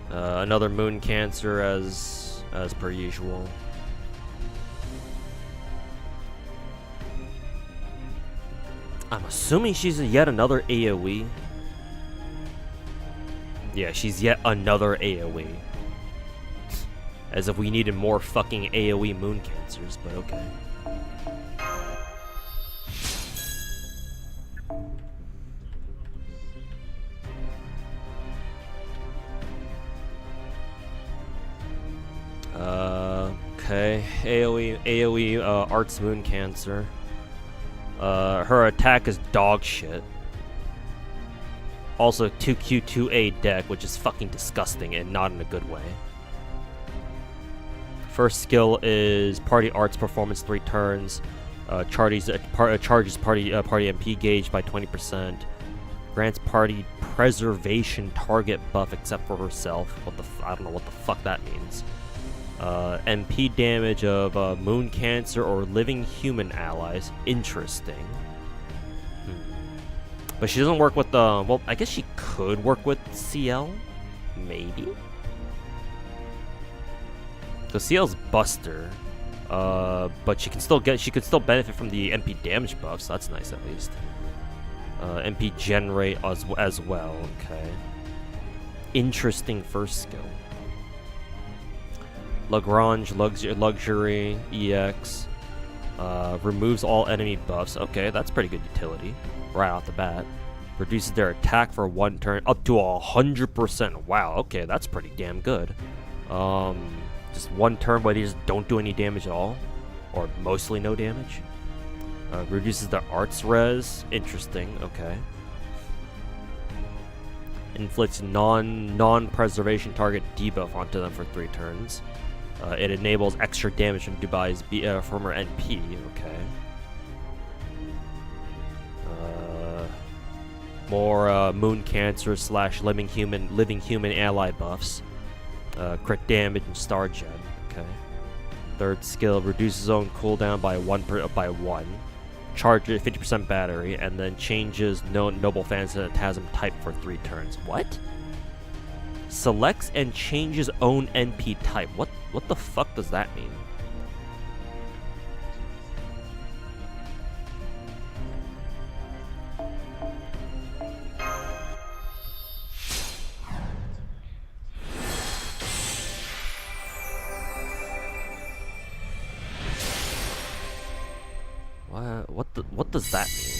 Another moon cancer as per usual. I'm assuming she's yet another AoE. Yeah, she's yet another AoE. As if we needed more fucking AoE moon cancers, but okay. Okay, AoE Arts Moon Cancer. Her attack is dog shit. Also 2Q2A deck, which is fucking disgusting and not in a good way. First skill is Party Arts Performance 3 turns. Charges party MP gauge by 20%. Grants party preservation target buff except for herself. I don't know what the fuck that means. MP damage of Moon Cancer or living human allies. Interesting. But she doesn't work with the. Well, I guess she could work with CL, maybe. So CL's Buster, but she could still benefit from the MP damage buff. So that's nice at least. MP generate as well. Okay. Interesting first skill. Lagrange luxury EX removes all enemy buffs. Okay, that's pretty good utility right off the bat. Reduces their attack for 1 turn up to 100%. Wow. Okay, that's pretty damn good. Just 1 turn where they just don't do any damage at all, or mostly no damage. Reduces their arts res. Interesting. Okay. Inflicts non-preservation target debuff onto them for 3 turns. It enables extra damage from Dubai's from her NP. Okay. More Moon Cancer / living human ally buffs. Crit damage and Star Gem. Okay. Third skill reduces own cooldown by 1. Charges 50% battery, and then changes Noble Phantasm type for 3 turns. What? Selects and changes own NP type. What the fuck does that mean? What does that mean?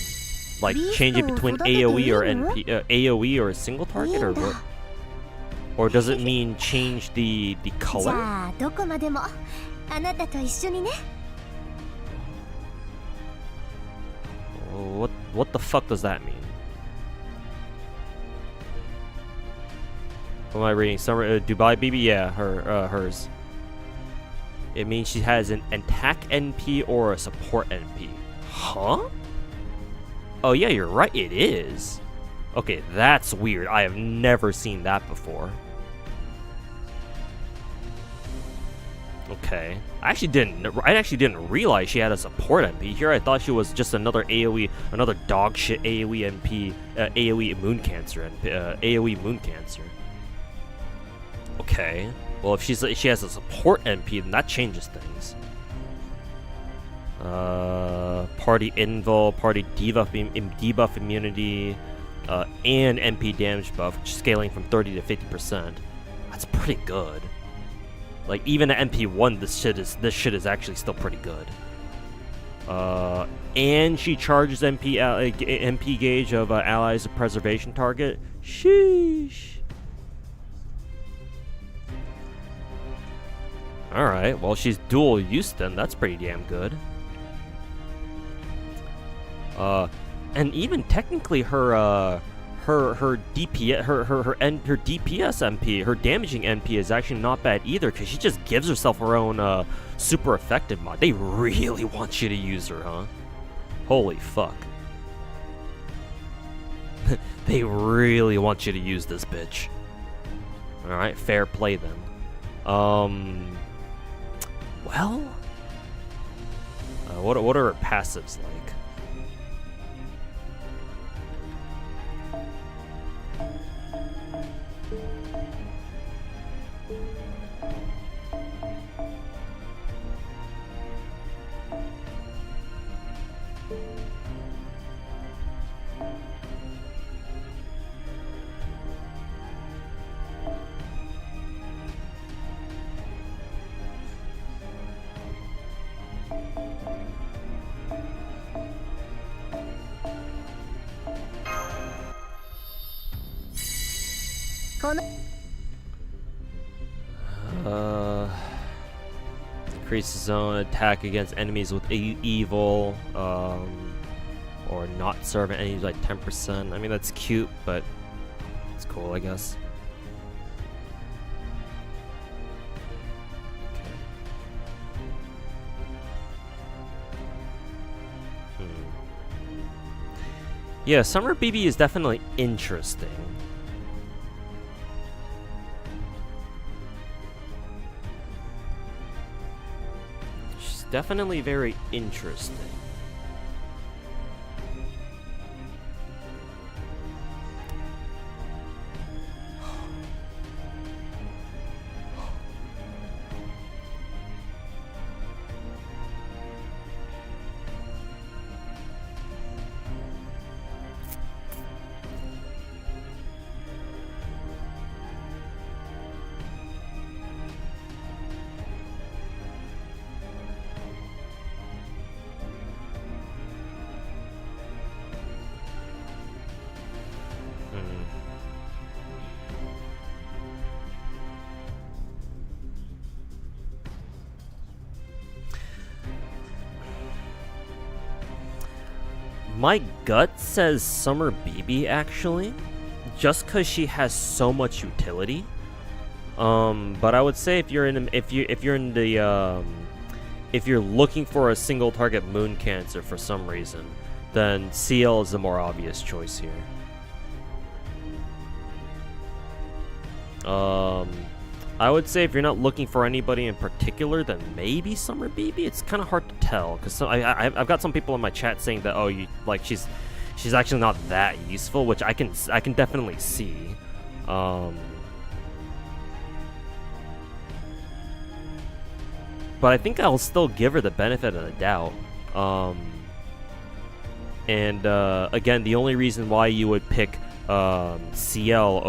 Like change it between AoE or NP, AoE or a single target, or what? Or does it mean change the color? What the fuck does that mean? What am I reading? Summer Dubai BB? Yeah, hers. It means she has an attack NP or a support NP. Huh? Oh yeah, you're right, it is. Okay, that's weird. I have never seen that before. Okay. I actually didn't realize she had a support NP. Here I thought she was just another AoE, another dog shit AoE NP, AoE Moon Cancer, AoE Moon Cancer. Okay. Well, if she has a support NP, then that changes things. Party invul, party debuff immunity, and MP damage buff, scaling from 30 to 50%. That's pretty good. Like even at MP1, this shit is actually still pretty good. And she charges MP gauge of allies of preservation target. Sheesh. All right. Well, she's dual use then. That's pretty damn good. And even technically her DPS MP, her damaging MP is actually not bad either, because she just gives herself her own super effective mod. They really want you to use her, huh? Holy fuck. They really want you to use this bitch. All right, fair play then. Well, what are her passives like? Increases zone attack against enemies with evil, or not serving enemies like 10%. I mean, that's cute, but it's cool, I guess. Okay. Yeah, Summer BB is definitely interesting. Definitely very interesting. My gut says Summer BB actually, just because she has so much utility. But I would say if you're looking for a single target moon cancer for some reason, then CL is the more obvious choice here. I would say if you're not looking for anybody in particular, then maybe Summer BB. It's kind of hard to tell because I've got some people in my chat saying that she's actually not that useful, which I can definitely see. But I think I'll still give her the benefit of the doubt. Again, the only reason why you would pick CL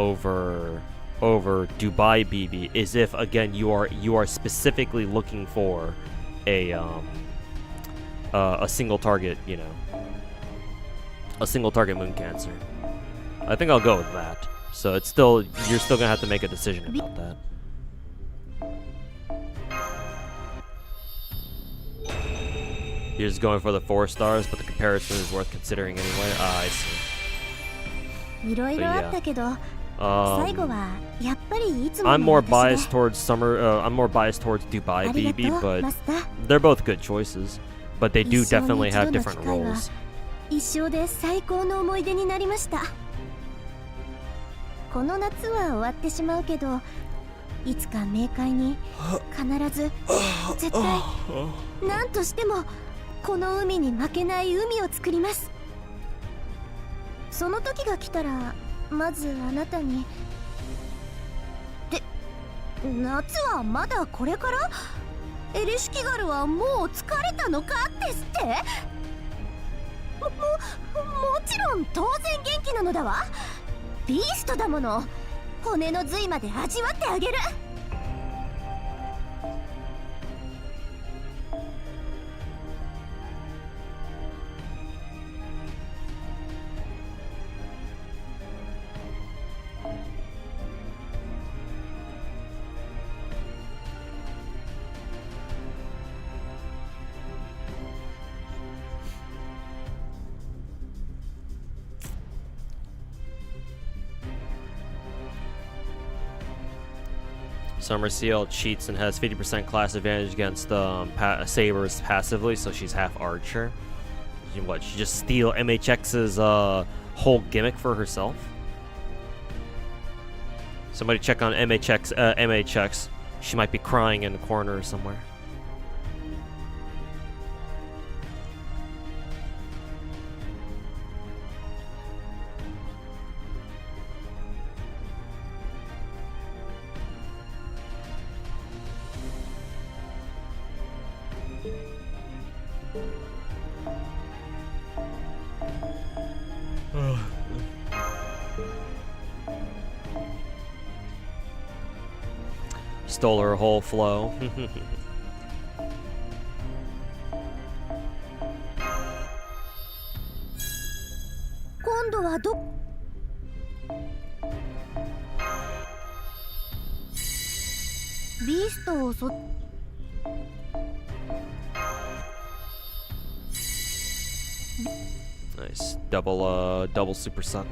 over Dubai BB is if, again, you are specifically looking for a single target, a single target moon cancer. I think I'll go with that. So you're still gonna have to make a decision about that. You're just going for the 4 stars, but the comparison is worth considering anyway. Ah, I see. I'm more biased towards I'm more biased towards Dubai BB, but they're both good choices. But they do definitely have different roles. 一生で最高の思い出になりました。この夏は終わってしまうけど、いつか冥界に必ず絶対何としてもこの海に負けない海を作ります。その時が来たらまずあなたに。で、夏はまだこれから？エレシュキガルはもう疲れたのかですって？もちろん当然元気なのだわ。ビーストだもの。骨の髄まで味わってあげる。Summer Seal cheats and has 50% class advantage against sabers passively, so she's half archer. What? She just steal MHX's whole gimmick for herself? Somebody check on MHX. She might be crying in the corner somewhere. Stole her whole flow. 今度はどビーストをNice. Double super suck.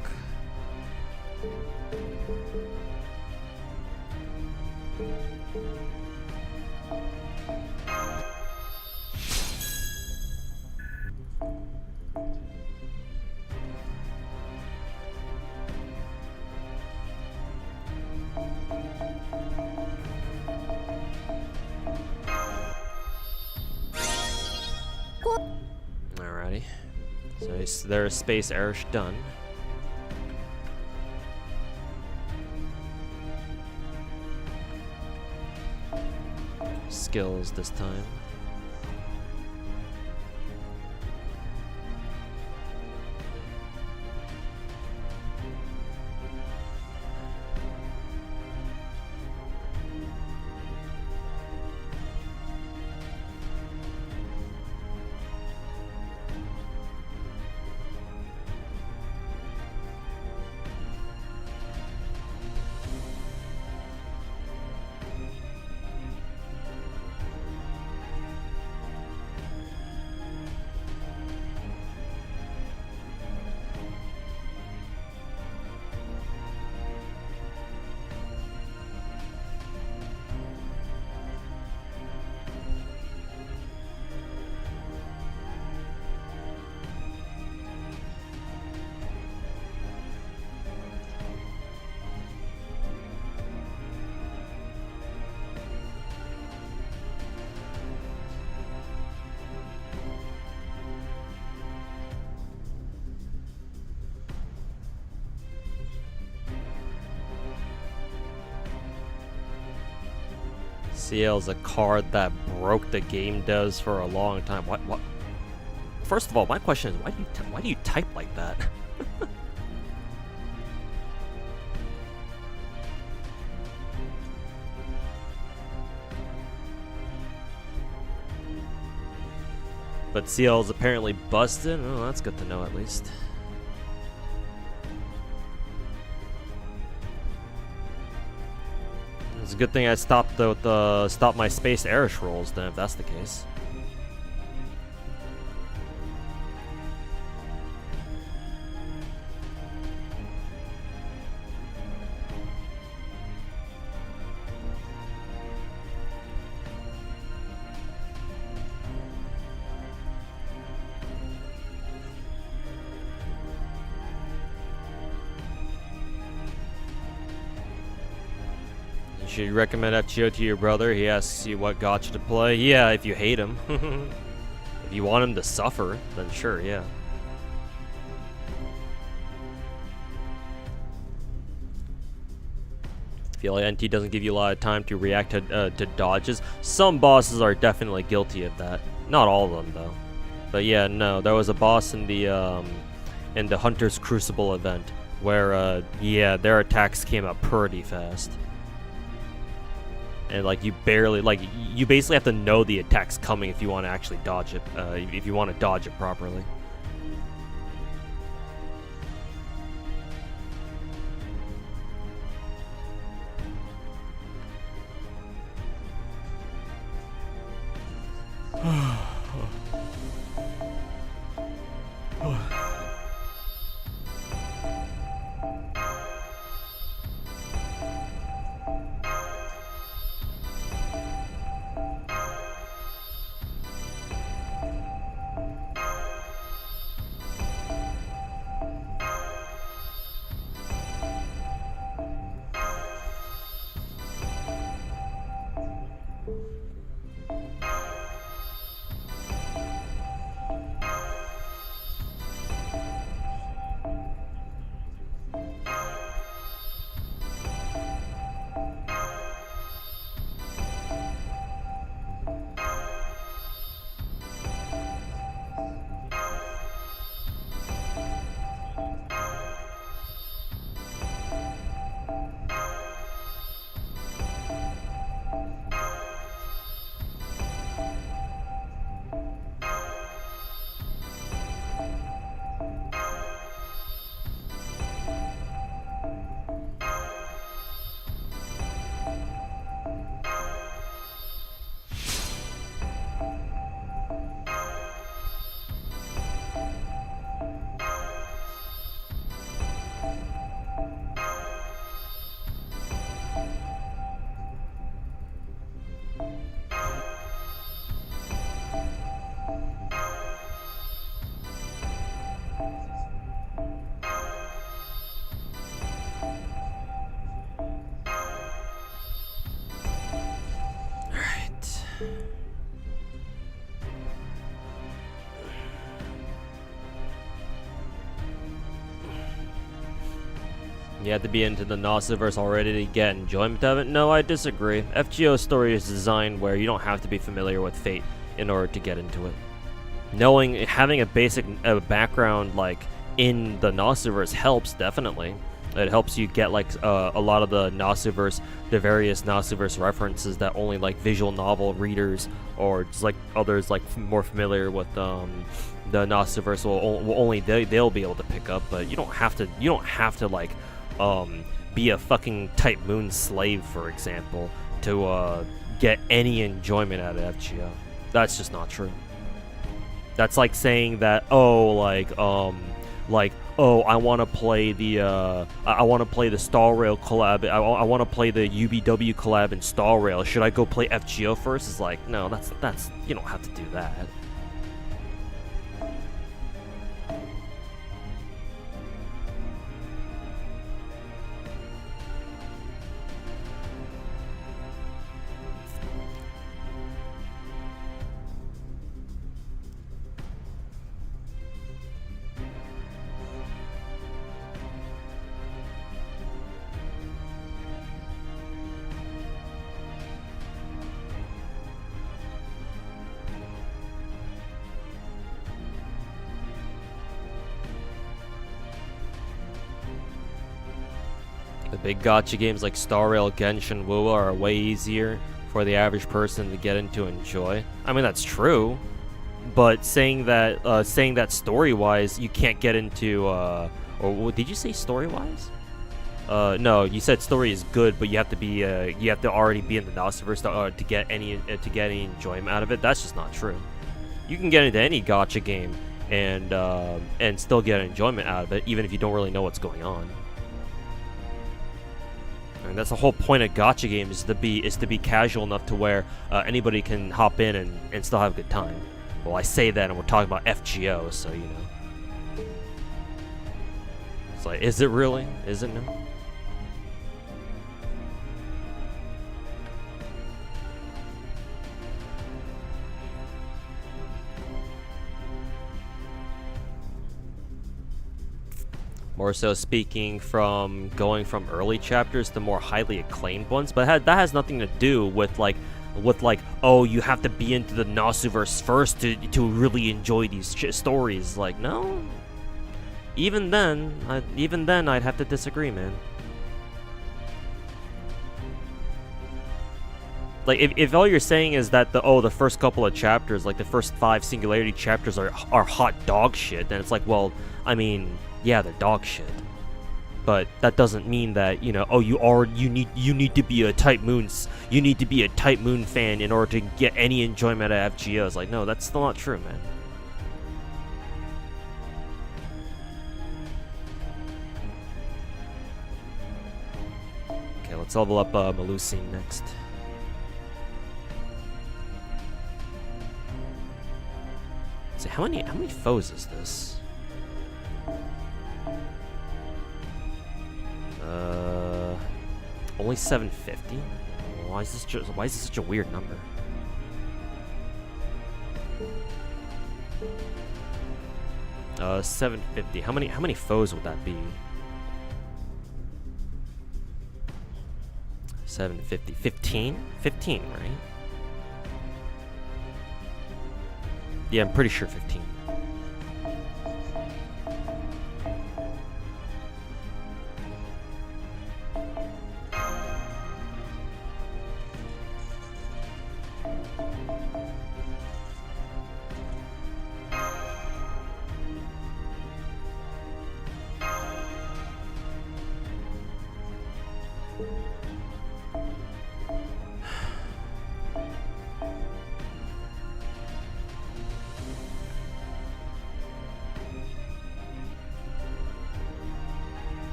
Alrighty. So there's space Erish done. Skills this time. CL's a card that broke the game devs for a long time. What? First of all, my question is, why do you type like that? But CL is apparently busted. Oh, that's good to know at least. It's a good thing I stopped my Space Erish rolls then, if that's the case. Should you recommend FGO to your brother? He asks you what gacha to play. Yeah, if you hate him. If you want him to suffer, then sure, yeah. I feel like NT doesn't give you a lot of time to react to dodges. Some bosses are definitely guilty of that. Not all of them, though. But yeah, no, there was a boss in the Hunter's Crucible event where, yeah, their attacks came up pretty fast. And like you basically have to know the attack's coming if you want to actually dodge it. If you want to dodge it properly. You have to be into the Gnostiverse already to get enjoyment of it? No, I disagree. FGO's story is designed where you don't have to be familiar with Fate in order to get into it. Having a basic background like in the Gnostiverse helps, definitely. It helps you get like a lot of the Gnostiverse, the various Gnostiverse references that only like visual novel readers or just like others like more familiar with the Gnostiverse will only they'll be able to pick up. But you don't have to like be a fucking Type Moon slave, for example, to get any enjoyment out of FGO. That's just not true. That's like saying that, oh, I want to play the Star Rail collab. I want to play the UBW collab in Star Rail. Should I go play FGO first? It's like, no, that's you don't have to do that. The big gacha games like Star Rail, Genshin, WoW are way easier for the average person to get into and enjoy. I mean, that's true, but saying that story-wise you can't get into, or did you say story-wise? No, you said story is good, but you have to already be in the Nasuverse to get any enjoyment out of it. That's just not true. You can get into any gacha game and still get enjoyment out of it, even if you don't really know what's going on. I mean, that's the whole point of gacha games, is to be casual enough to where anybody can hop in and still have a good time. Well, I say that, and we're talking about FGO, so you know. It's like, is it really? Is it no? More so speaking from going from early chapters to more highly acclaimed ones, but that has nothing to do with like, oh, you have to be into the Nasuverse first to really enjoy these stories. Like, no. Even then, I'd have to disagree, man. Like, if all you're saying is that the first couple of chapters, like the first 5 Singularity chapters are hot dog shit, then it's like, well, I mean, yeah, they're dog shit. But that doesn't mean that, you know, oh, you need to be a Type Moon fan in order to get any enjoyment out of FGO. It's like, no, that's still not true, man. Okay, let's level up Melusine next. Let's see, how many foes is this? Only 750? Why is this such a weird number? Uh, 750. How many foes would that be? 750. 15? 15, right? Yeah, I'm pretty sure 15.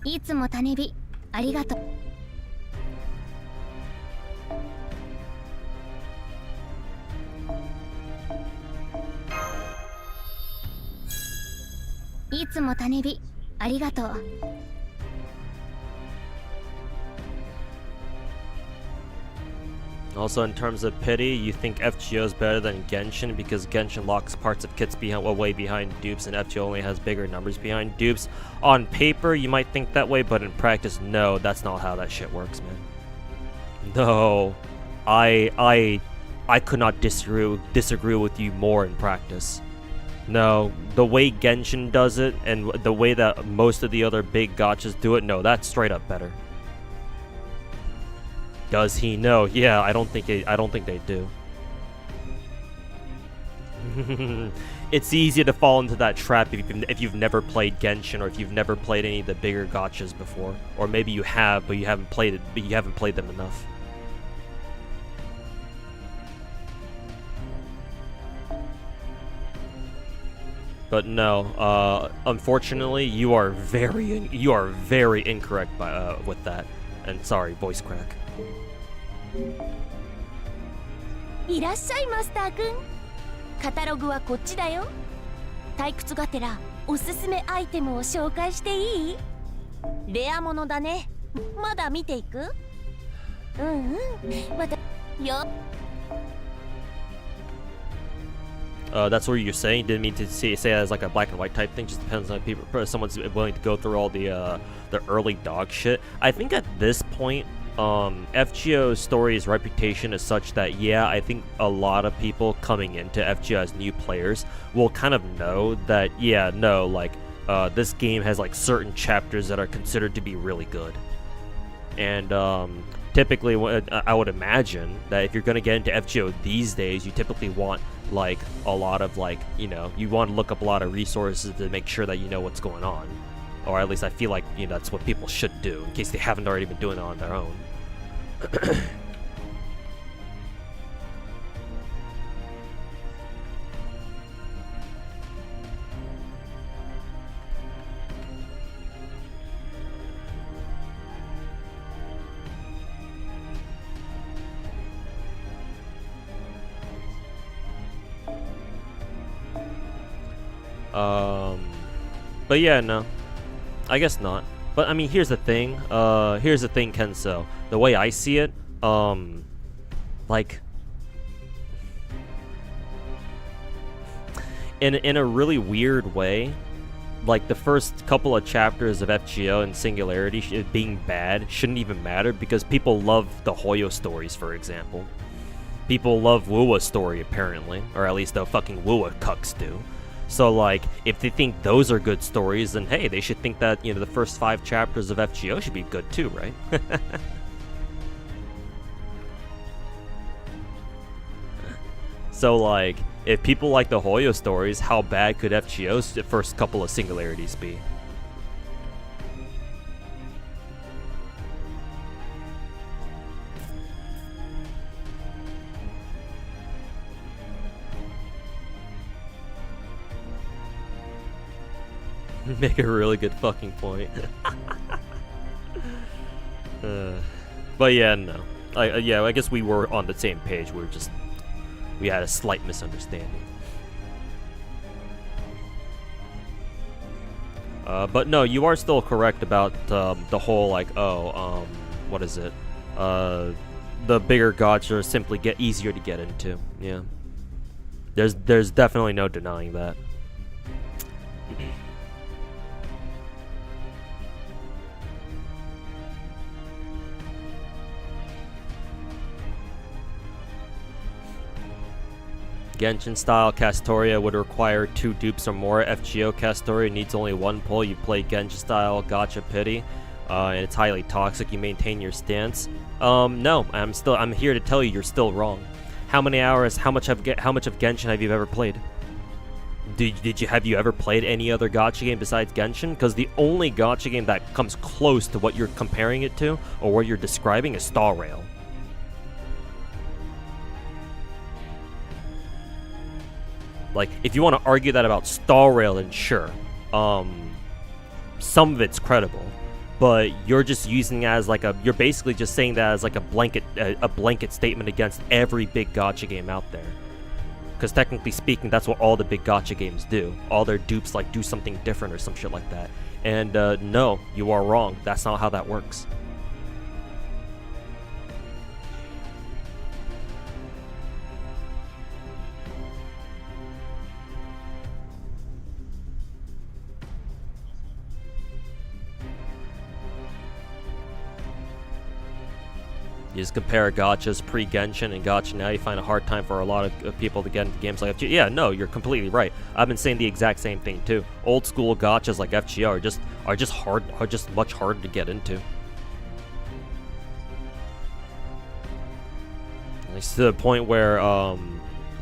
いつも種火ありがとう。いつも種火ありがとう。Also, in terms of pity, you think FGO is better than Genshin because Genshin locks parts of kits way behind dupes and FGO only has bigger numbers behind dupes. On paper, you might think that way, but in practice, no, that's not how that shit works, man. No, I could not disagree with you more in practice. No, the way Genshin does it and the way that most of the other big gachas do it, no, that's straight up better. Does he know? Yeah, I don't think they do. It's easy to fall into that trap if you've never played Genshin or if you've never played any of the bigger gachas before, or maybe you have, but you haven't played them enough. But no, unfortunately, you are very incorrect with that. And sorry, voice crack. いらっしゃいマスターくん。カタログはこっちだよ。退屈がてらおすすめアイテムを紹介していい？レアものだね。まだ見ていく？うんうん。またよ。That's what you're saying. Didn't mean to say it as like a black and white type thing. Just depends on people. Someone's willing to go through all the early dog shit. I think at this point, FGO story's reputation is such that, yeah, I think a lot of people coming into FGO as new players will kind of know that, yeah, no, like, this game has like certain chapters that are considered to be really good. And typically, I would imagine that if you're going to get into FGO these days, you typically want like a lot of like, you know, you want to look up a lot of resources to make sure that you know what's going on. Or at least I feel like, you know, that's what people should do in case they haven't already been doing it on their own. But yeah, no. I guess not. But I mean, here's the thing, Kenso. The way I see it, like, in a really weird way, like the first couple of chapters of FGO and Singularity being bad shouldn't even matter because people love the Hoyo stories, for example. People love Wuwa's story, apparently, or at least the fucking Wuwa cucks do. So, like, if they think those are good stories, then hey, they should think that, you know, the first 5 chapters of FGO should be good too, right? So, like, if people like the Hoyo stories, how bad could FGO's first couple of Singularities be? Make a really good fucking point. But yeah, no. I guess we were on the same page. We had a slight misunderstanding. But no, you are still correct about the whole, like, what is it? The bigger gachas simply get easier to get into. Yeah. There's definitely no denying that. Genshin style Castoria would require 2 dupes or more. FGO Castoria needs only 1 pull. You play Genshin style Gacha Pity, and it's highly toxic. You maintain your stance. No, I'm here to tell you you're still wrong. How many hours? How much of Genshin have you ever played? Have you ever played any other gacha game besides Genshin? Because the only gacha game that comes close to what you're comparing it to or what you're describing is Star Rail. Like, if you want to argue that about Star Rail, then sure. Some of it's credible, but you're just using it as like you're basically just saying that as like a blanket statement against every big gacha game out there. Because technically speaking, that's what all the big gacha games do. All their dupes like do something different or some shit like that. And no, you are wrong. That's not how that works. You just compare gachas pre-Genshin and gacha now, you find a hard time for a lot of people to get into games like FGO. Yeah, no, you're completely right. I've been saying the exact same thing too. Old school gachas like FGO are just much harder to get into. It's to the point where,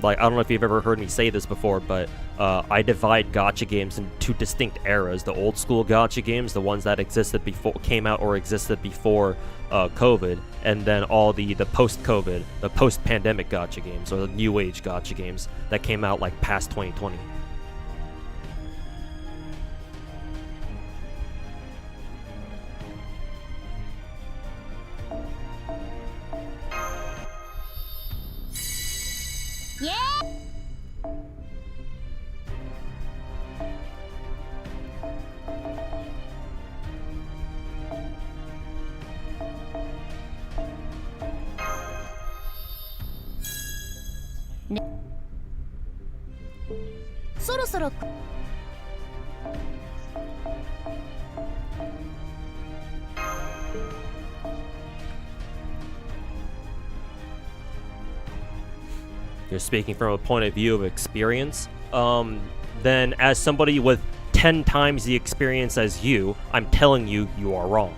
like, I don't know if you've ever heard me say this before, but I divide gacha games into 2 distinct eras. The old school gacha games, the ones that existed before, came out or existed before COVID, and then all the post-COVID, the post-pandemic gacha games, or the new age gacha games that came out like past 2020. you're speaking from a point of view of experience, then as somebody with 10 times the experience as you, I'm telling you, you are wrong.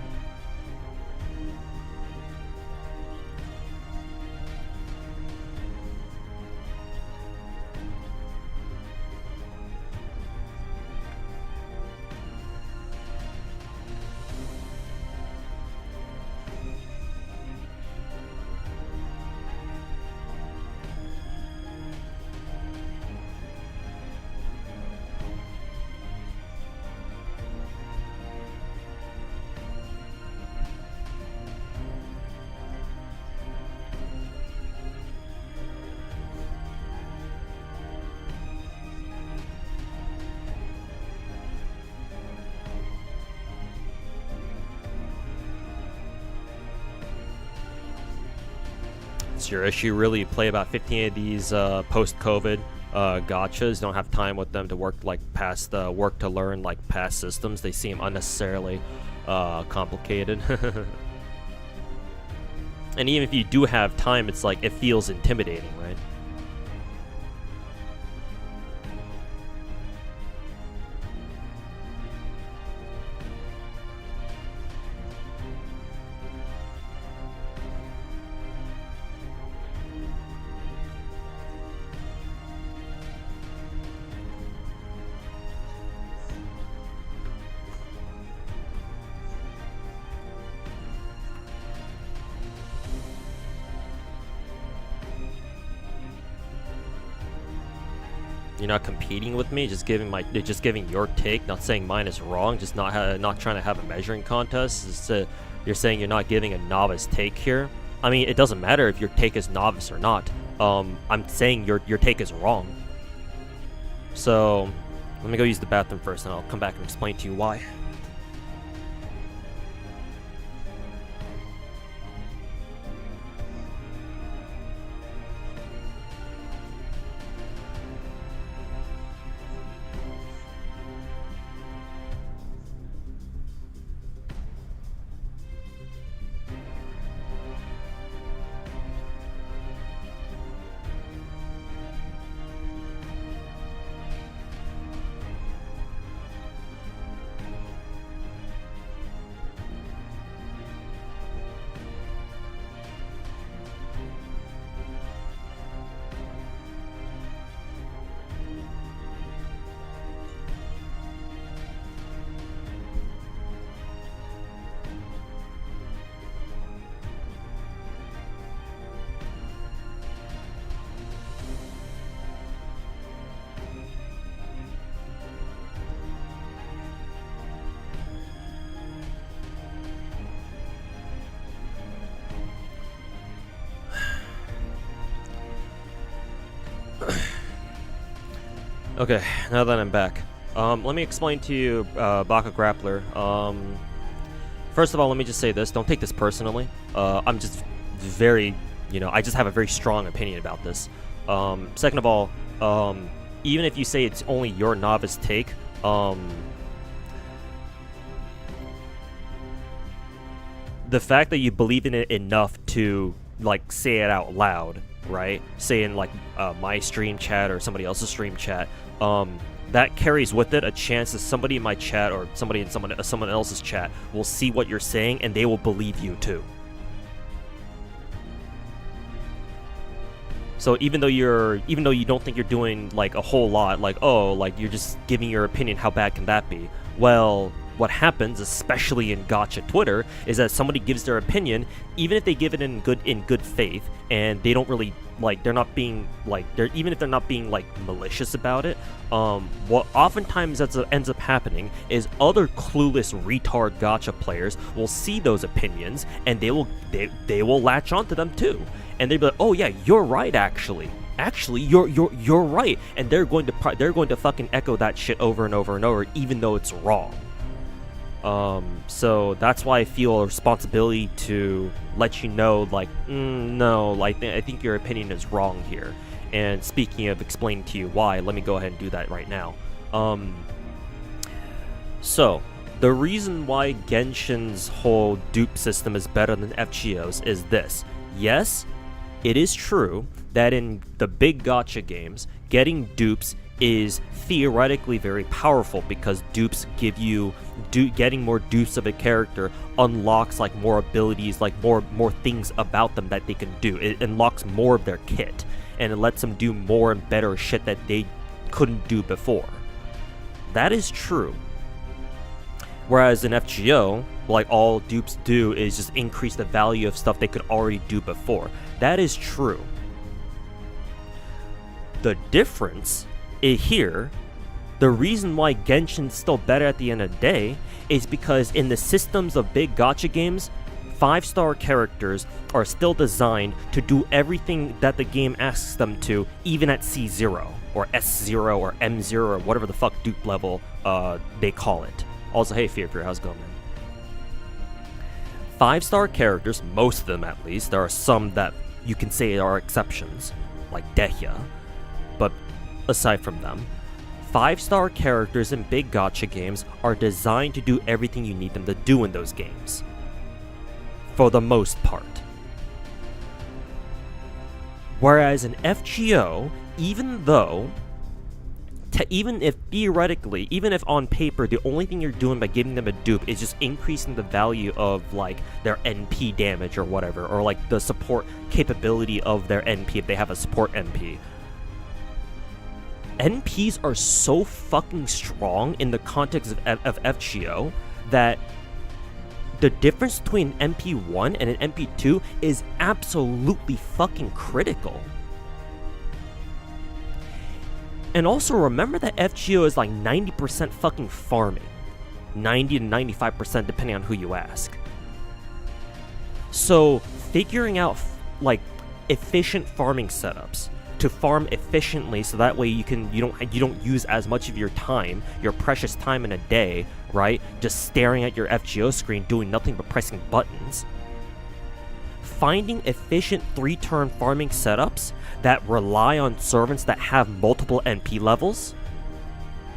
It's your issue, really. You play about 15 of these post-COVID gachas. Don't have time with them to work like past work to learn like past systems. They seem unnecessarily complicated. And even if you do have time, it's like it feels intimidating, right? You're not competing with me, just giving your take, not saying mine is wrong, just not trying to have a measuring contest. You're saying you're not giving a novice take here. I mean, it doesn't matter if your take is novice or not. I'm saying your take is wrong. So let me go use the bathroom first, and I'll come back and explain to you why. Okay, now that I'm back, let me explain to you, Baka Grappler. First of all, let me just say this: don't take this personally. I'm just very, I just have a very strong opinion about this. Second of all, even if you say it's only your novice take, the fact that you believe in it enough to like say it out loud, right? Say in like my stream chat or somebody else's stream chat, that carries with it a chance that somebody in my chat or somebody in someone else's chat will see what you're saying and they will believe you too. So even though you don't think you're doing like a whole lot, like, oh, like you're just giving your opinion, how bad can that be? Well, what happens, especially in gacha Twitter, is that somebody gives their opinion, even if they give it in good faith, and they don't really like, they're not being like, even if they're not being like malicious about it. What oftentimes ends up happening is other clueless retard gacha players will see those opinions and they will latch onto them too, and they'll be like, oh yeah, you're right, actually you're right, and they're going to fucking echo that shit over and over and over, even though it's wrong. So that's why I feel a responsibility to let you know, like, no, like, I think your opinion is wrong here. And speaking of explaining to you why, let me go ahead and do that right now. So, the reason why Genshin's whole dupe system is better than FGO's is this. Yes, it is true that in the big gacha games, getting dupes is theoretically very powerful because dupes give you getting more dupes of a character unlocks like more abilities, like more things about them that they can do. It unlocks more of their kit, and it lets them do more and better shit that they couldn't do before. That is true. Whereas in FGO, like all dupes do is just increase the value of stuff they could already do before. That is true. The difference here, the reason why Genshin's still better at the end of the day is because in the systems of big gacha games, 5-star characters are still designed to do everything that the game asks them to, even at C0 or S0 or M0 or whatever the fuck dupe level they call it. Also, hey Fear, how's it going, man? 5-star characters, most of them at least, there are some that you can say are exceptions, like Dehya, but aside from them, 5-star characters in big gacha games are designed to do everything you need them to do in those games. For the most part. Whereas in FGO, even if theoretically, even if on paper, the only thing you're doing by giving them a dupe is just increasing the value of like their NP damage or whatever, or like the support capability of their NP if they have a support NP. NPs are so fucking strong in the context of FGO that the difference between MP1 and an MP2 is absolutely fucking critical. And also remember that FGO is like 90% fucking farming. 90 to 95% depending on who you ask. So figuring out like efficient farming setups to farm efficiently so that way you don't use as much of your time, your precious time in a day, right? Just staring at your FGO screen doing nothing but pressing buttons. Finding efficient 3-turn farming setups that rely on servants that have multiple NP levels?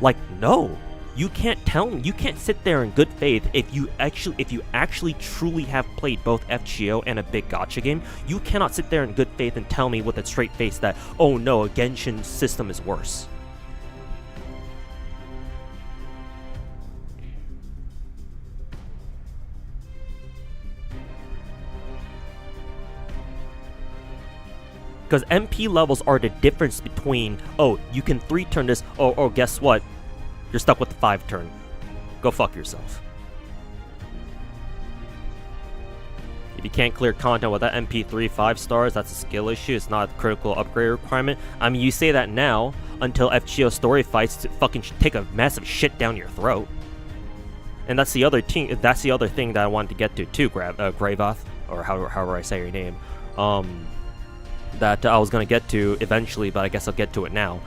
Like, no. You can't tell me, you can't sit there in good faith if you actually truly have played both FGO and a big gacha game. You cannot sit there in good faith and tell me with a straight face that, oh no, a Genshin system is worse. Because MP levels are the difference between, oh, you can 3-turn this, oh, guess what? You're stuck with the 5-turn. Go fuck yourself. If you can't clear content with that MP3 5 stars, that's a skill issue. It's not a critical upgrade requirement. I mean, you say that now until FGO story fights to fucking take a massive shit down your throat. And that's the other thing. That's the other thing that I wanted to get to too, Gravoth, or however I say your name. That I was gonna get to eventually, but I guess I'll get to it now.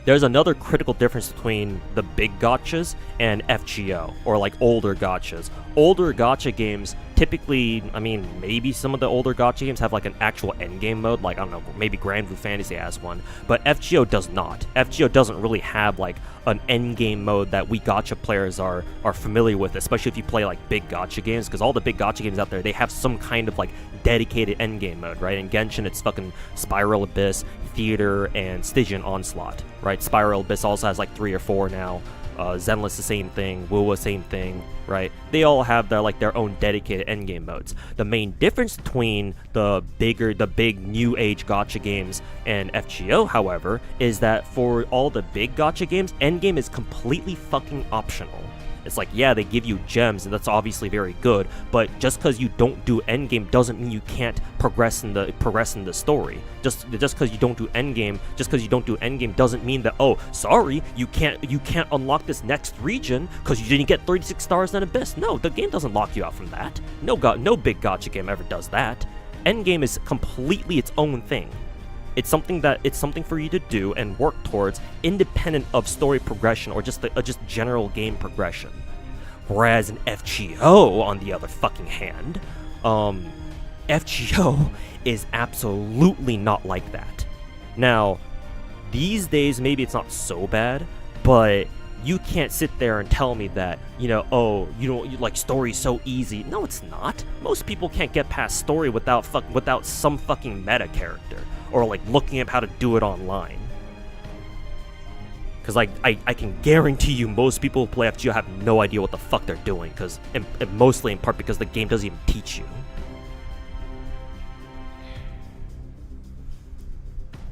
There's another critical difference between the big gachas and FGO, or like older gachas. Older gacha games typically, I mean, maybe some of the older gacha games have like an actual endgame mode, like, I don't know, maybe Grand Blue Fantasy has one, but FGO does not. FGO doesn't really have like an endgame mode that we gacha players are familiar with, especially if you play like big gacha games, because all the big gacha games out there, they have some kind of like dedicated endgame mode, right? In Genshin, it's fucking Spiral Abyss, Theater, and Stygian Onslaught, right? Spiral Abyss also has like 3 or 4 now. Zenless the same thing, Wuwa same thing, right? They all have their own dedicated endgame modes. The main difference between the big new age gacha games and FGO, however, is that for all the big gacha games, endgame is completely fucking optional. It's like, yeah, they give you gems, and that's obviously very good, but just because you don't do endgame doesn't mean you can't progress in the story. Just because you don't do endgame doesn't mean that, oh, sorry, you can't unlock this next region because you didn't get 36 stars in Abyss. No, the game doesn't lock you out from that. No big gacha game ever does that. Endgame is completely its own thing. It's something for you to do and work towards, independent of story progression or just general game progression. Whereas in FGO, on the other fucking hand, FGO is absolutely not like that. Now, these days maybe it's not so bad, but you can't sit there and tell me that, oh, you like story's so easy. No, it's not. Most people can't get past story without some fucking meta character. or like looking up how to do it online. Because like I can guarantee you most people who play FGO have no idea what the fuck they're doing, because mostly in part because the game doesn't even teach you.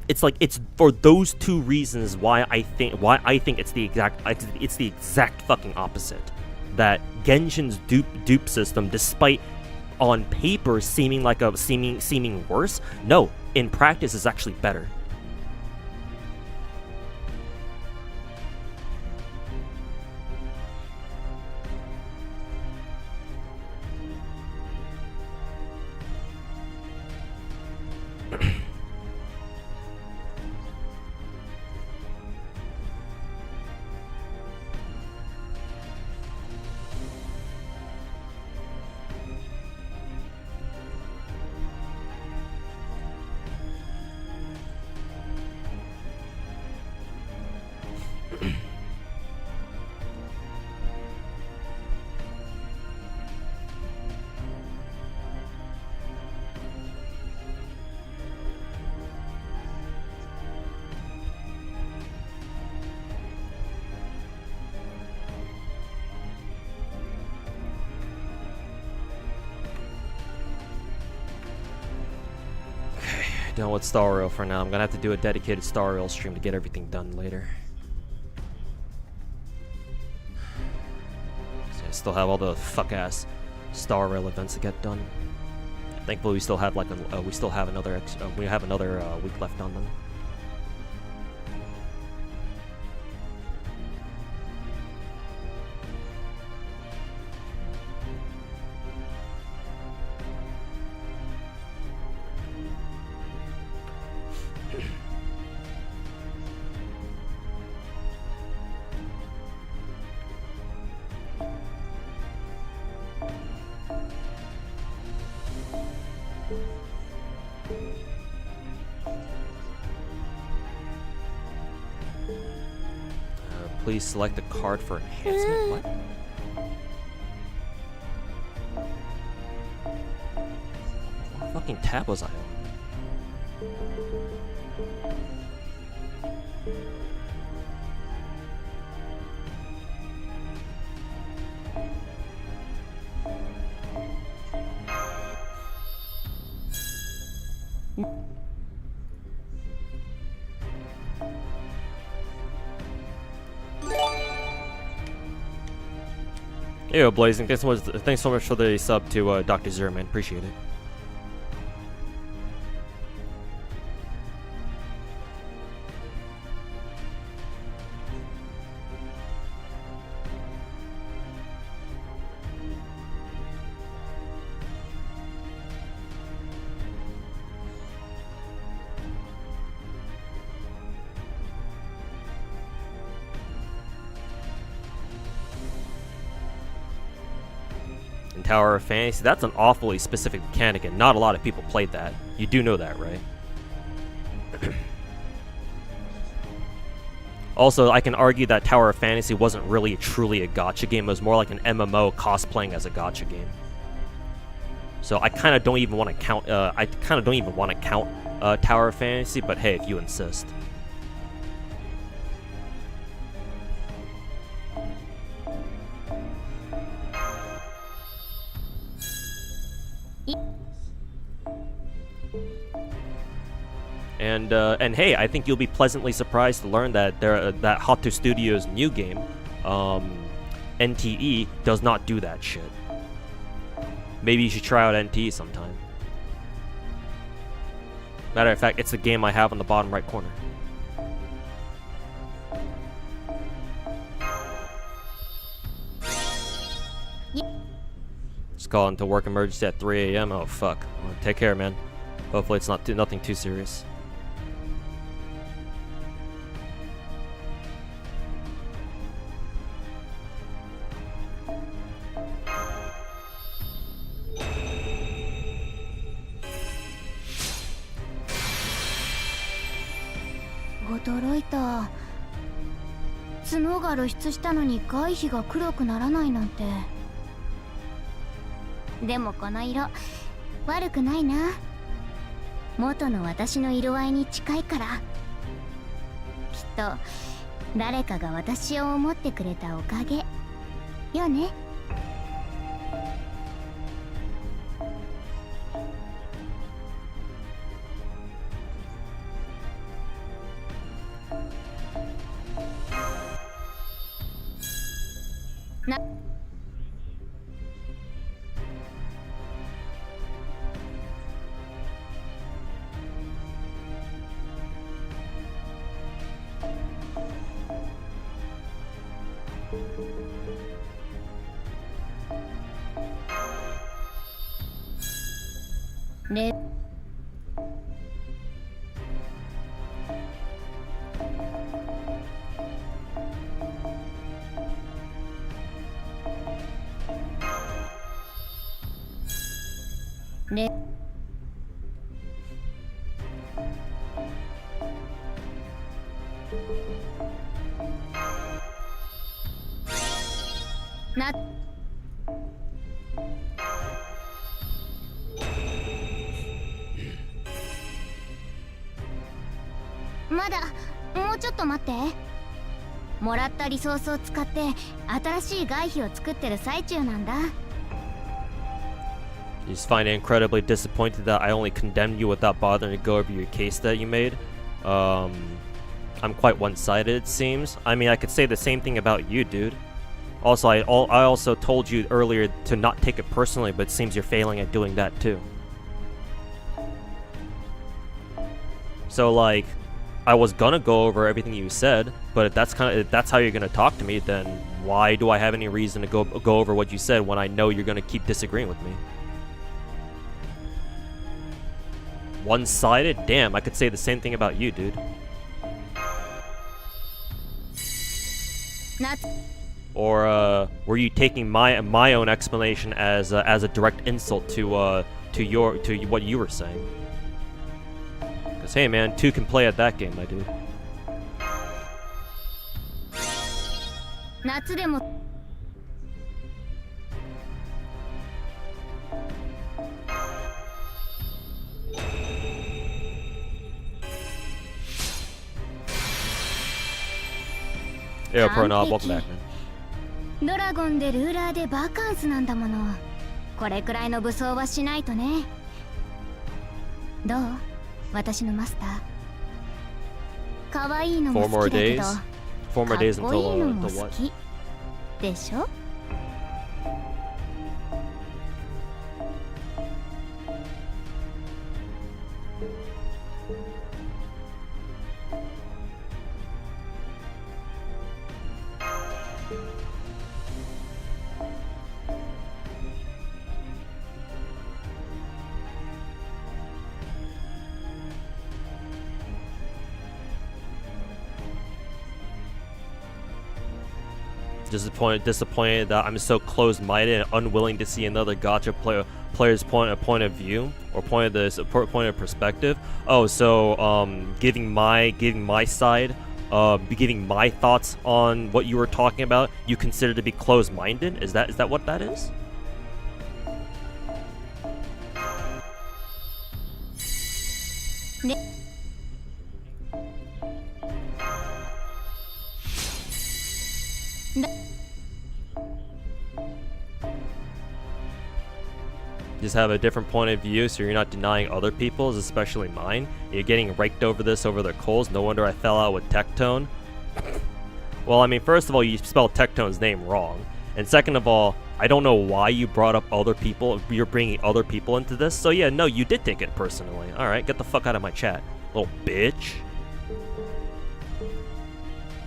It's like, it's for those two reasons why I think it's the exact fucking opposite. That Genshin's dupe system, despite on paper seeming like a seeming worse, no, in practice is actually better. Done with Star Rail for now. I'm gonna have to do a dedicated Star Rail stream to get everything done later. So I still have all the fuck ass Star Rail events to get done. Thankfully, we still have like another week left on them. Please select the card for enhancement. What? What fucking tab was I on? Yo, Blazing, thanks so much for the sub to Dr. Zero, man. Appreciate it. Tower of Fantasy, that's an awfully specific mechanic, and not a lot of people played that. You do know that, right? Also, I can argue that Tower of Fantasy wasn't really truly a gacha game. It was more like an MMO cosplaying as a gacha game. So I kind of don't even want to count. Tower of Fantasy, but hey, if you insist. And hey, I think you'll be pleasantly surprised to learn that that Hotto Studios' new game, NTE, does not do that shit. Maybe you should try out NTE sometime. Matter of fact, it's the game I have on the bottom right corner. Just call into work emergency at 3 a.m. Oh fuck. Well, take care, man. Hopefully it's nothing too serious.驚いた。角が露出したのに外皮が黒くならないなんて。でもこの色悪くないな。元の私の色合いに近いから。きっと誰かが私を思ってくれたおかげよね。なれれなまだもうちょっと待って。もらったリソースを使って新しい外皮を作ってる最中なんだ。You just find it incredibly disappointed that I only condemned you without bothering to go over your case that you made. I'm quite one-sided, it seems. I mean, I could say the same thing about you, dude. Also, I also told you earlier to not take it personally, but it seems you're failing at doing that too. So, like, I was gonna go over everything you said, but if that's how you're gonna talk to me, then why do I have any reason to go over what you said when I know you're gonna keep disagreeing with me? One-sided? Damn, I could say the same thing about you, dude. Or were you taking my own explanation as a direct insult to what you were saying? Cause hey man, two can play at that game, my dude. 夏でも Yeah, Pronob, welcome back, man. ドラゴンでルーラーでバカンスなんだもの。これくらいの武装はしないとね。どう？私のマスター。可愛いのも好きだけど、かっこいいのも好きでしょ？ Disappointed that I'm so closed-minded and unwilling to see another gacha player's point of view or point of perspective. Oh, so giving my side, giving my thoughts on what you were talking about, you consider to be closed-minded? Is that what that is? Just have a different point of view so you're not denying other people's, especially mine. You're getting raked over this over their coals. No wonder I fell out with Tectone. Well, I mean, first of all, you spelled Tectone's name wrong. And second of all, I don't know why you brought up other people. You're bringing other people into this. So yeah, no, you did take it personally. Alright, get the fuck out of my chat, little bitch.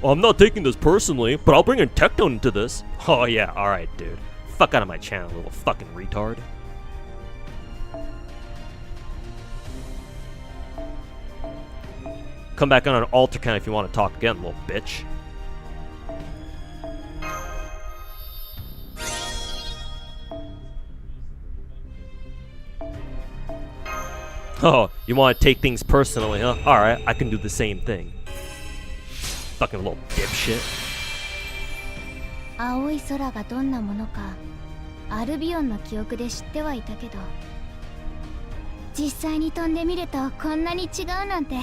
Well, I'm not taking this personally, but I'll bring in Tectone into this. Oh yeah, alright, dude. Fuck out of my channel, little fucking retard. Come back on an alter count if you want to talk again, little bitch. Oh, you want to take things personally, huh? Alright, I can do the same thing. Fucking little dipshit. 青い空がどんなものかアルビオンの記憶で知ってはいたけど実際に飛んでみるとこんなに違うなんて。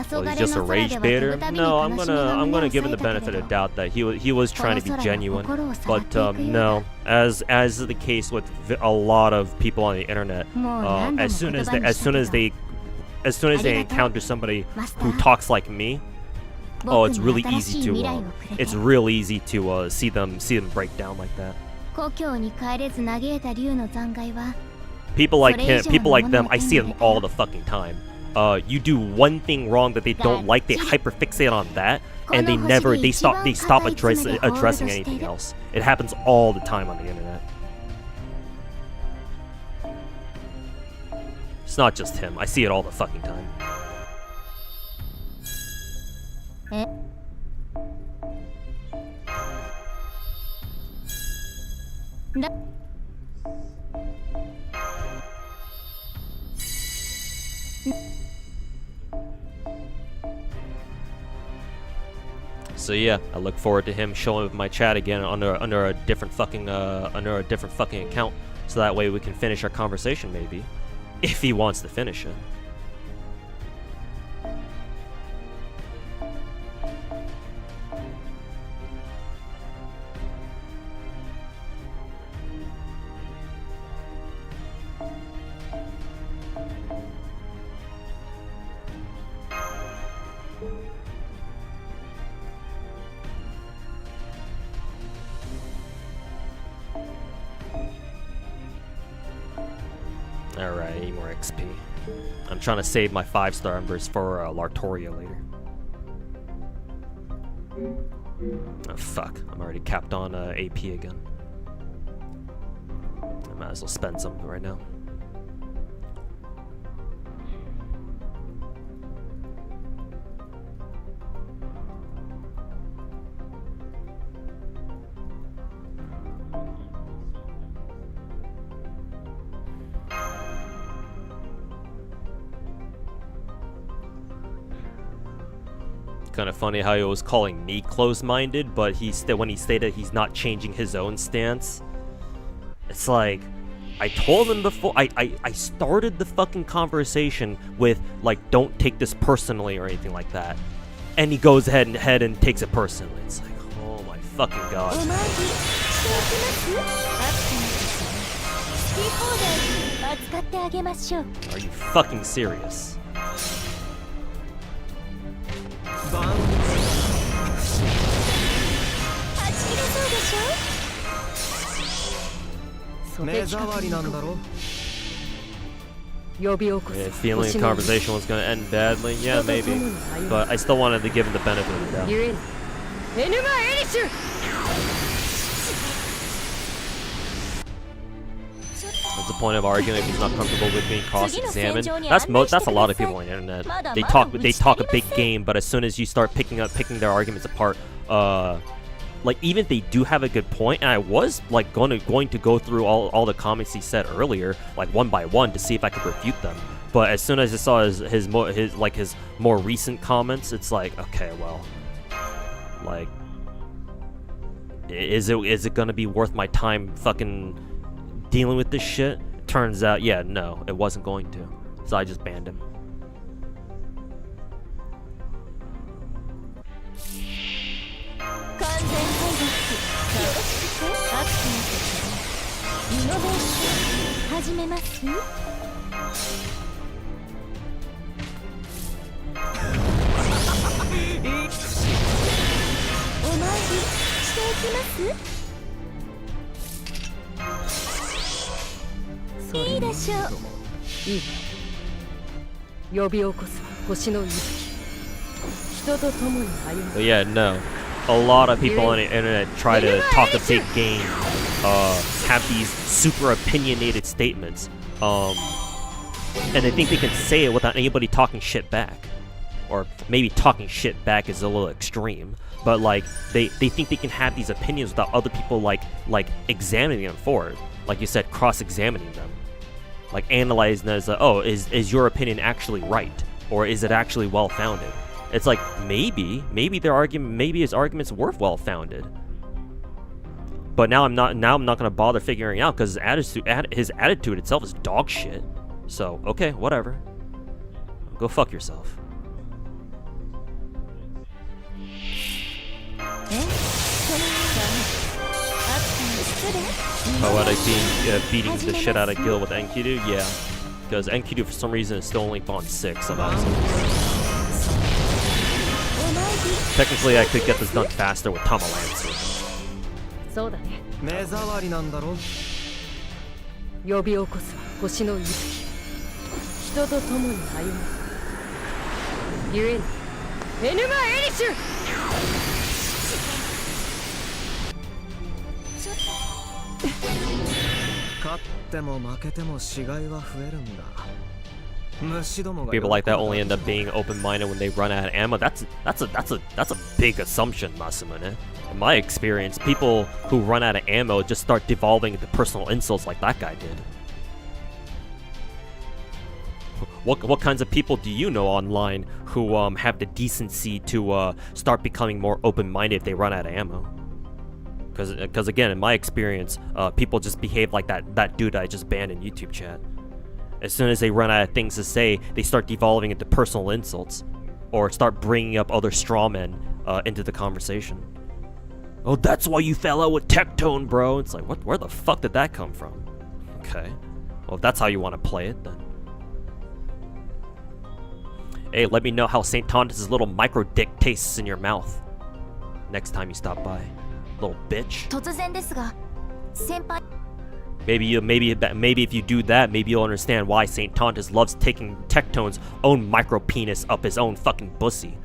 Well, he's just a rage baiter. No, I'm gonna give him the benefit of the doubt that he was trying to be genuine, but no, as is the case with a lot of people on the internet, as soon as they encounter somebody who talks like me, oh, it's really easy to see them break down like that. People like him, people like them, I see them all the fucking time. You do one thing wrong that they don't like, they hyperfixate on that, and they stop addressing anything else. It happens all the time on the internet. It's not just him, I see it all the fucking time. So yeah, I look forward to him showing up my chat again under a different fucking account, so that way we can finish our conversation maybe, if he wants to finish it. Alright, I need more XP. I'm trying to save my 5-star embers for Lartoria later. Oh fuck, I'm already capped on AP again. I might as well spend something right now. Kind of funny how he was calling me close-minded, but when he stated he's not changing his own stance, it's like, I told him before, I started the fucking conversation with, like, don't take this personally or anything like that, and he goes ahead and takes it personally. It's like, oh my fucking god. Are you fucking serious? Yeah, feeling the conversation was gonna end badly, yeah, maybe, but I still wanted to give him the benefit of the doubt. What's the point of arguing if he's not comfortable with being cross-examined? That's a lot of people on the internet. They talk a big game, but as soon as you start picking their arguments apart, like, even if they do have a good point, and I was like going to go through all the comments he said earlier, like one by one, to see if I could refute them. But as soon as I saw his more recent comments, it's like, okay, well, like, is it gonna be worth my time fucking dealing with this shit? Turns out, yeah, no, it wasn't going to. So I just banned him. But yeah, no. A lot of people on the internet try to talk a big game, have these super opinionated statements, and they think they can say it without anybody talking shit back. Or maybe talking shit back is a little extreme, but like, they think they can have these opinions without other people like examining them for it. Like you said, cross-examining them. Like analyzing as, oh, is your opinion actually right? Or is it actually well-founded? It's like, maybe his argument's were well-founded. But now I'm not gonna bother figuring out because his attitude itself is dog shit. So okay, whatever. Go fuck yourself. Poetic beating the shit out of Gil with Enkidu, yeah. Because Enkidu for some reason is still only Bond 6 of us. Technically I could get this done faster with Tamalancer. そうだね。目障りなんだろ。呼び起こすは星の息吹。人と共に歩む。ゆえに、エヌマ・エリシュ。勝っても負けても死骸は増えるんだ。 People like that only end up being open-minded when they run out of ammo. That's a big assumption, Masamune. In my experience, people who run out of ammo just start devolving into personal insults like that guy did. What kinds of people do you know online who have the decency to start becoming more open-minded if they run out of ammo? Because again, in my experience, people just behave like that dude I just banned in YouTube chat. As soon as they run out of things to say, they start devolving into personal insults, or start bringing up other strawmen into the conversation. Oh, that's why you fell out with Tectone, bro. It's like, where the fuck did that come from? Okay, well, if that's how you want to play it, then. Hey, let me know how St. Thomas's little micro dick tastes in your mouth next time you stop by, little bitch. 突然ですが、先輩。 Maybe if you do that, maybe you'll understand why St. Tontus loves taking Tectone's own micro penis up his own fucking pussy.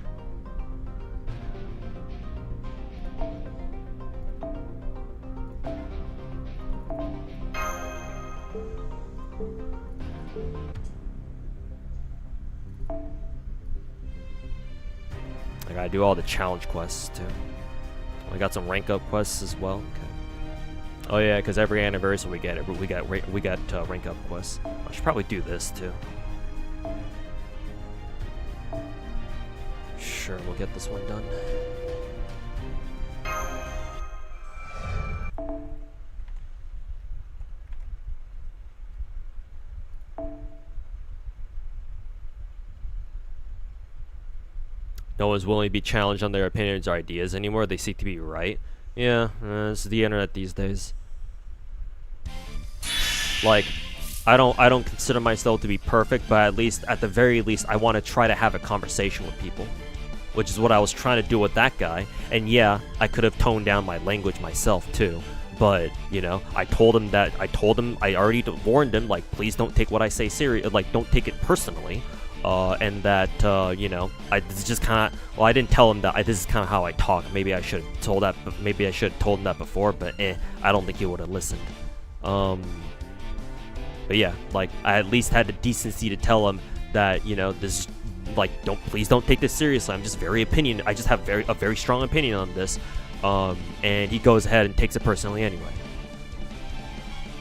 I gotta do all the challenge quests too. I got some rank up quests as well. Okay. Oh yeah, because every anniversary we got rank up quests. I should probably do this too. Sure, we'll get this one done. No one's willing to be challenged on their opinions or ideas anymore. They seek to be right. Yeah, it's the internet these days. Like, I don't consider myself to be perfect, but at the very least, I want to try to have a conversation with people, which is what I was trying to do with that guy. And yeah, I could have toned down my language myself too, but you know, I already warned him, like, please don't take what I say serious, like, don't take it personally. And that, you know, this is just kind of, well, I didn't tell him that this is kind of how I talk. Maybe I should have told him that before, but I don't think he would have listened. But yeah, like, I at least had the decency to tell him that, you know, this is, like, please don't take this seriously. I just have a very strong opinion on this. And he goes ahead and takes it personally anyway.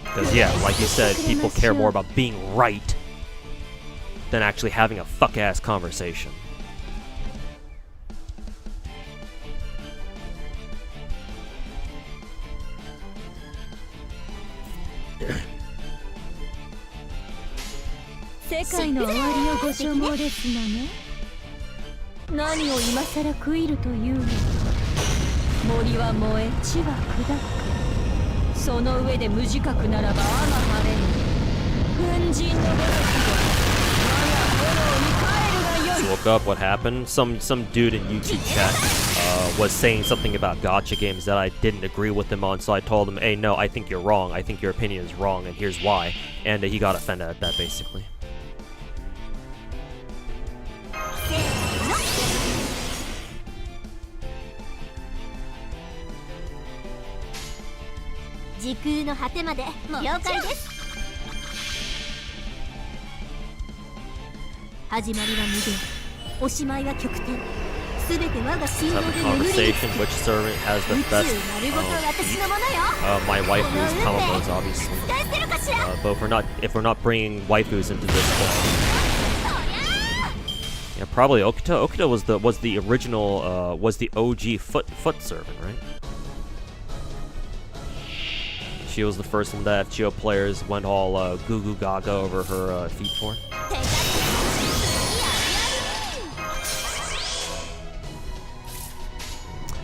Because yeah, like you said, people care more about being right than actually having a fuck-ass conversation. Woke up, what happened? Some dude in YouTube chat was saying something about gacha games that I didn't agree with him on, so I told him, hey, no, I think you're wrong. I think your opinion is wrong, and here's why. And he got offended at that, basically. Have a conversation which servant has the best my waifu's Tamamos, obviously. But if we're not bringing waifus into this one. Yeah, probably Okita. Okita was the original was the OG foot servant, right? she was the first one that FGO players went all goo goo gaga over her feet for.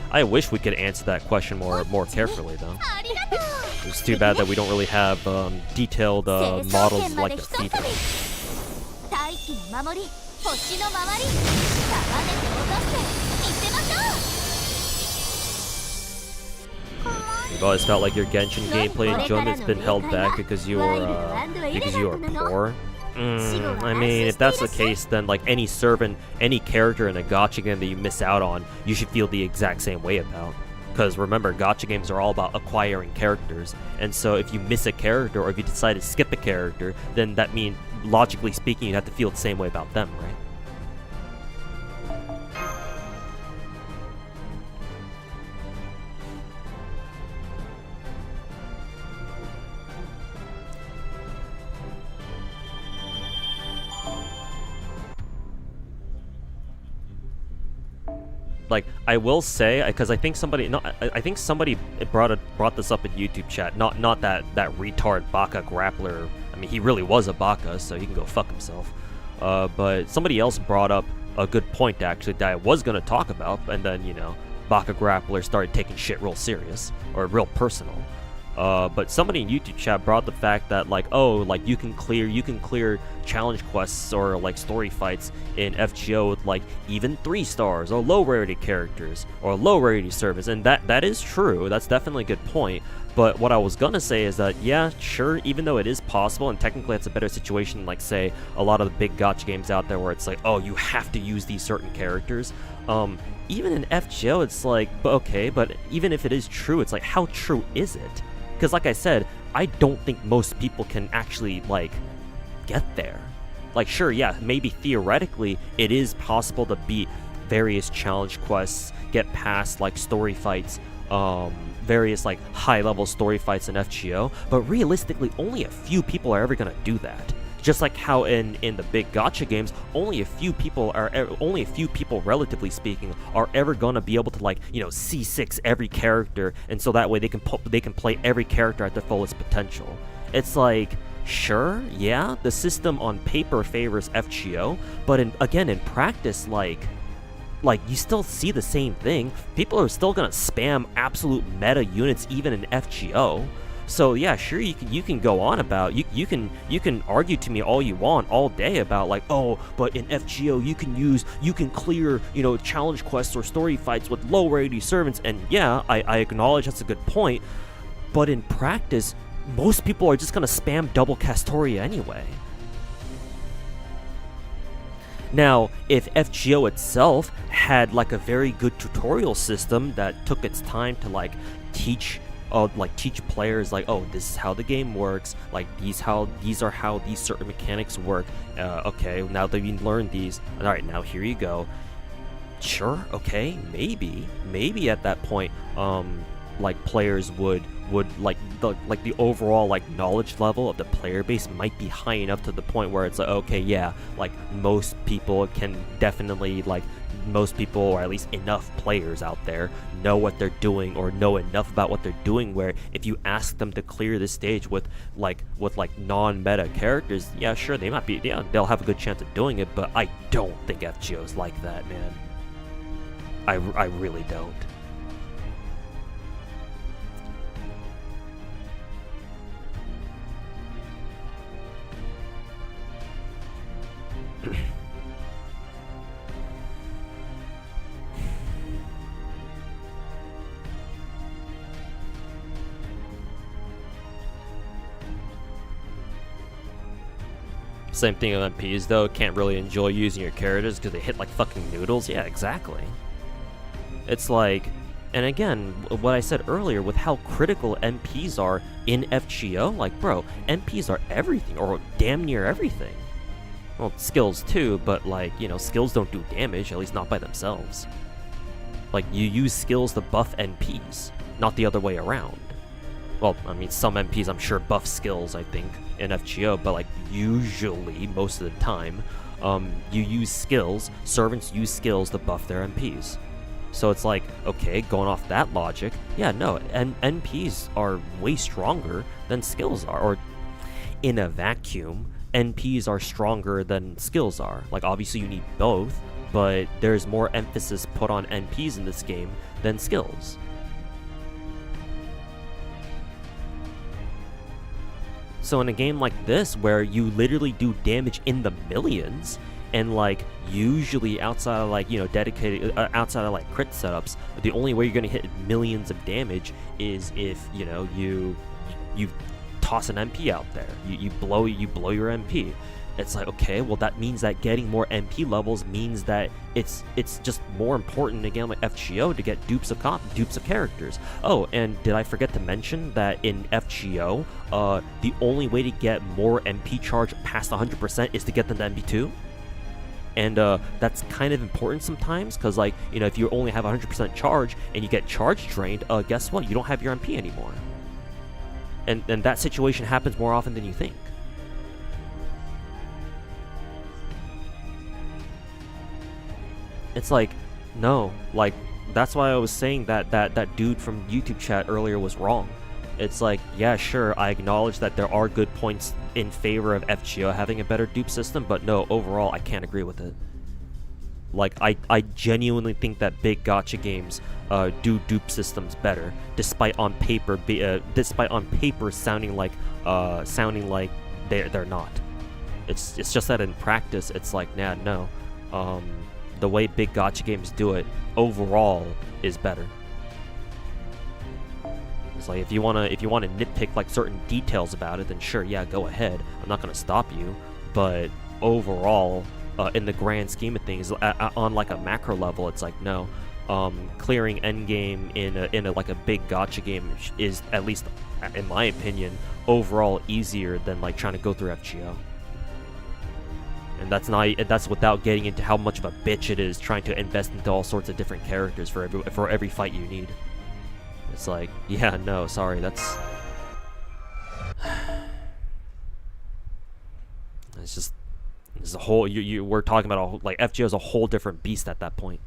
I wish we could answer that question more carefully, though. It's too bad that we don't really have detailed models like the feet. You've always felt like your Genshin gameplay enjoyment's been held back because you are poor. I mean, if that's the case, then like any servant, any character in a gacha game that you miss out on, you should feel the exact same way about. Because remember, gacha games are all about acquiring characters, and so if you miss a character or if you decide to skip a character, then that means, logically speaking, you have to feel the same way about them, right? Like, I will say, because I think somebody, I think somebody brought this up in YouTube chat. Not that retard Baka grappler. I mean, he really was a Baka, so he can go fuck himself. But somebody else brought up a good point actually that I was gonna talk about, and then Baka grappler started taking shit real serious or real personal. But somebody in YouTube chat brought the fact that you can clear challenge quests or like story fights in FGO with like even 3 stars or low rarity characters or low rarity servants, and that is true. That's definitely a good point. But what I was gonna say is that yeah, sure, even though it is possible and technically it's a better situation, like say a lot of the big gacha games out there where it's like, oh, you have to use these certain characters. Even in FGO, it's like, okay, but even if it is true, it's like, how true is it? Because like I said, I don't think most people can actually, like, get there. Like, sure, yeah, maybe theoretically it is possible to beat various challenge quests, get past, like, story fights, various, like, high-level story fights in FGO, but realistically, only a few people are ever gonna do that. Just like how in the big gacha games, only a few people, relatively speaking, are ever gonna be able to, like, C6 every character, and so that way they can play every character at their fullest potential. It's like, sure, yeah, the system on paper favors FGO, but in practice, like you still see the same thing. People are still gonna spam absolute meta units even in FGO. So yeah, sure, you can go on about you can argue to me all you want all day about like, oh, but in FGO you can clear challenge quests or story fights with low rarity servants, and yeah, I acknowledge that's a good point, but in practice most people are just gonna spam double Castoria anyway. Now, if FGO itself had like a very good tutorial system that took its time to like teach players like, oh, this is how the game works, like these are how these certain mechanics work, okay, now that you learned these, alright, now here you go. Sure, okay, maybe at that point like players would like the overall like knowledge level of the player base might be high enough to the point where it's like, okay, yeah, like most people can definitely, like most people, or at least enough players out there, know what they're doing or know enough about what they're doing where if you ask them to clear the stage with non-meta characters, yeah, sure, they'll have a good chance of doing it, but I don't think FGO's like that, man. I really don't. Same thing with MPs though, can't really enjoy using your characters because they hit like fucking noodles. Yeah, exactly. It's like, and again, what I said earlier with how critical MPs are in FGO, like bro, MPs are everything, or damn near everything. Well, skills too, but like, skills don't do damage, at least not by themselves. Like, you use skills to buff NPs, not the other way around. Well, I mean, some MPs I'm sure buff skills, I think, in FGO, but like usually, most of the time, you use skills, servants use skills to buff their MPs. So it's like, okay, going off that logic, yeah, no, NPs are way stronger than skills are, or in a vacuum, NPs are stronger than skills are. Like, obviously you need both, but there's more emphasis put on NPs in this game than skills. So in a game like this, where you literally do damage in the millions, and like usually outside of like, you know, dedicated outside of like crit setups, the only way you're gonna hit millions of damage is if, you know, you toss an MP out there, you blow your MP. It's like, okay, well that means that getting more MP levels means that it's just more important in a game like FGO to get dupes of characters. Oh, and did I forget to mention that in FGO, the only way to get more MP charge past 100% is to get them to MP2? And that's kind of important sometimes, because like, you know, if you only have 100% charge and you get charge drained, guess what? You don't have your MP anymore. And that situation happens more often than you think. It's like, no, like, that's why I was saying that dude from YouTube chat earlier was wrong. It's like, yeah, sure, I acknowledge that there are good points in favor of FGO having a better dupe system, but no, overall, I can't agree with it. Like, I genuinely think that big gacha games do dupe systems better, despite on paper sounding like they're not. It's just that in practice, it's like, nah, no. The way big gacha games do it overall is better. It's like, if you wanna nitpick like certain details about it, then sure, yeah, go ahead. I'm not gonna stop you. But overall, in the grand scheme of things, on like a macro level, it's like, no. Clearing endgame in a like a big gacha game is, at least in my opinion, overall easier than like trying to go through FGO. And that's without getting into how much of a bitch it is trying to invest into all sorts of different characters for every fight you need. It's like, yeah, no, sorry, that's... It's just... It's a whole... we're talking about a whole... Like, FGO is a whole different beast at that point.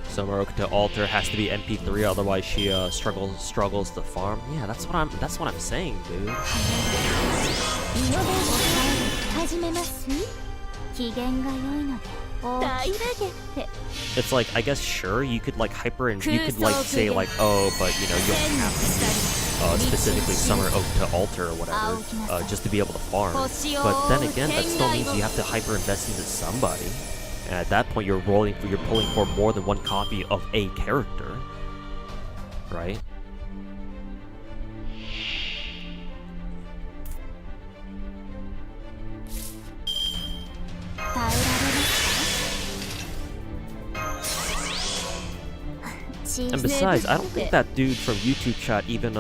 Summer Okuta Alter has to be MP3, otherwise she struggles to farm. Yeah, that's what I'm saying, dude. It's like, I guess sure, you could like you could like say like, oh, but you know, you don't have to be specifically Summer Okuta Alter or whatever, just to be able to farm. But then again, that still means you have to hyper invest into somebody. And at that point, you're pulling for more than one copy of a character, right? And besides, I don't think that dude from YouTube chat even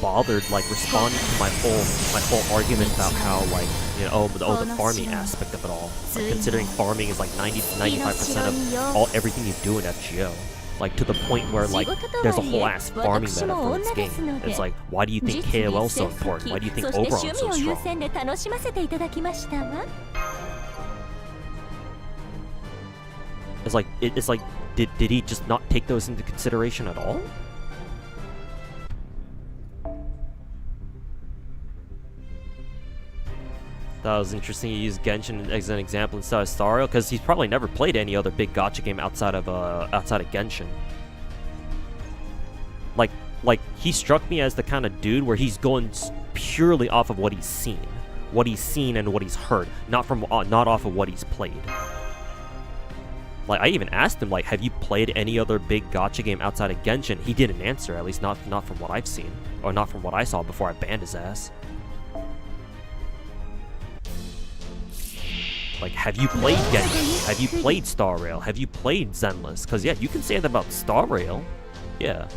bothered like responding to my whole argument about how, like, you know, the farming aspect of it all. Like, considering farming is like 90 to 95% of everything you do in FGO. Like, to the point where like there's a whole ass farming meta for this game. It's like, why do you think KOL is so important? Why do you think Oberon is so strong? It's like did he just not take those into consideration at all? That was interesting. You used Genshin as an example instead of Stario, because he's probably never played any other big gacha game outside of Genshin. Like he struck me as the kind of dude where he's going purely off of what he's seen and what he's heard, not off of what he's played. Like, I even asked him, like, have you played any other big gacha game outside of Genshin? He didn't answer, at least not from what I've seen. Or not from what I saw before I banned his ass. Like, have you played Genshin? Have you played Star Rail? Have you played Zenless? Because, yeah, you can say that about Star Rail. Yeah.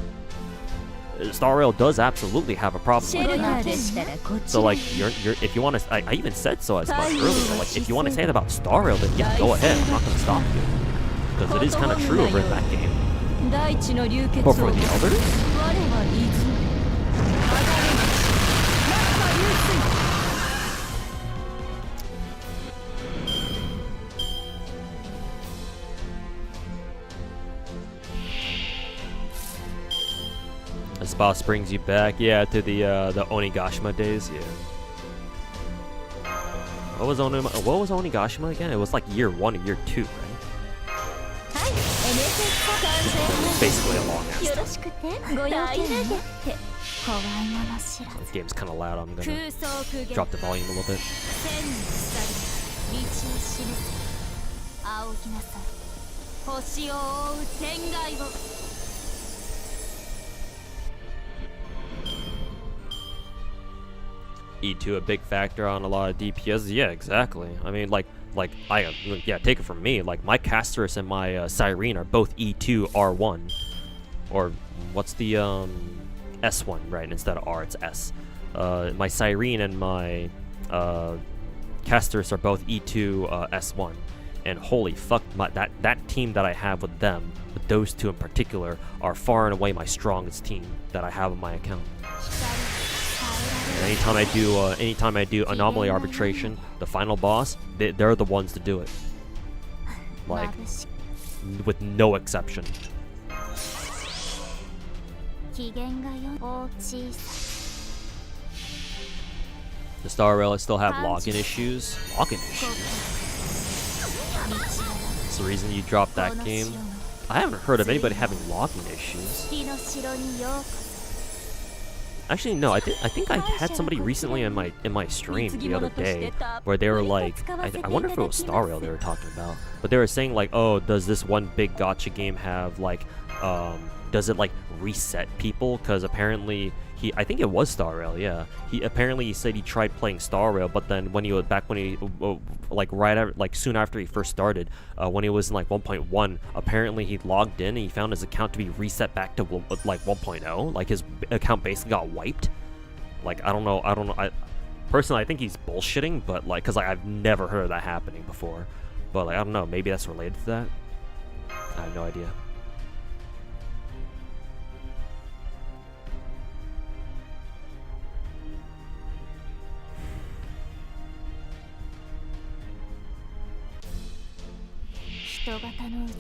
Star Rail does absolutely have a problem with that. So, like, if you want to... I even said so as much earlier. Like, if you want to say that about Star Rail, then yeah, go ahead. I'm not going to stop you. Because it is kind of true over in that game. But for the others... This boss brings you back, yeah, to the Onigashima days, yeah. What was Onigashima again? It was like year 1 or year 2, right? It's basically a long ass time. This game's kind of loud. I'm gonna drop the volume a little bit. E2 a big factor on a lot of DPS. Yeah, exactly. I mean, yeah, take it from me. Like, my Casterus and my Cyrene are both E2 R1, or what's the S1, right? Instead of R, it's S. My Cyrene and my Casterus are both E2 S1, and holy fuck, that team that I have with them, with those two in particular, are far and away my strongest team that I have on my account. Anytime I do anomaly arbitration, the final boss, they're the ones to do it. Like, with no exception. The Star Rail still have login issues. Login issues? That's the reason you dropped that game. I haven't heard of anybody having login issues. Actually, no. I think I had somebody recently in my stream the other day where they were like, I wonder if it was Star Rail they were talking about, but they were saying like, oh, does this one big gacha game have like, does it like reset people? Because apparently I think it was Star Rail, yeah. He said he tried playing Star Rail, but then when he was soon after he first started, when he was in like 1.1, apparently he logged in and he found his account to be reset back to like 1.0. Like, his account basically got wiped. Like, I don't know. Personally, I think he's bullshitting, but like, cause like, I've never heard of that happening before. But like, I don't know. Maybe that's related to that. I have no idea.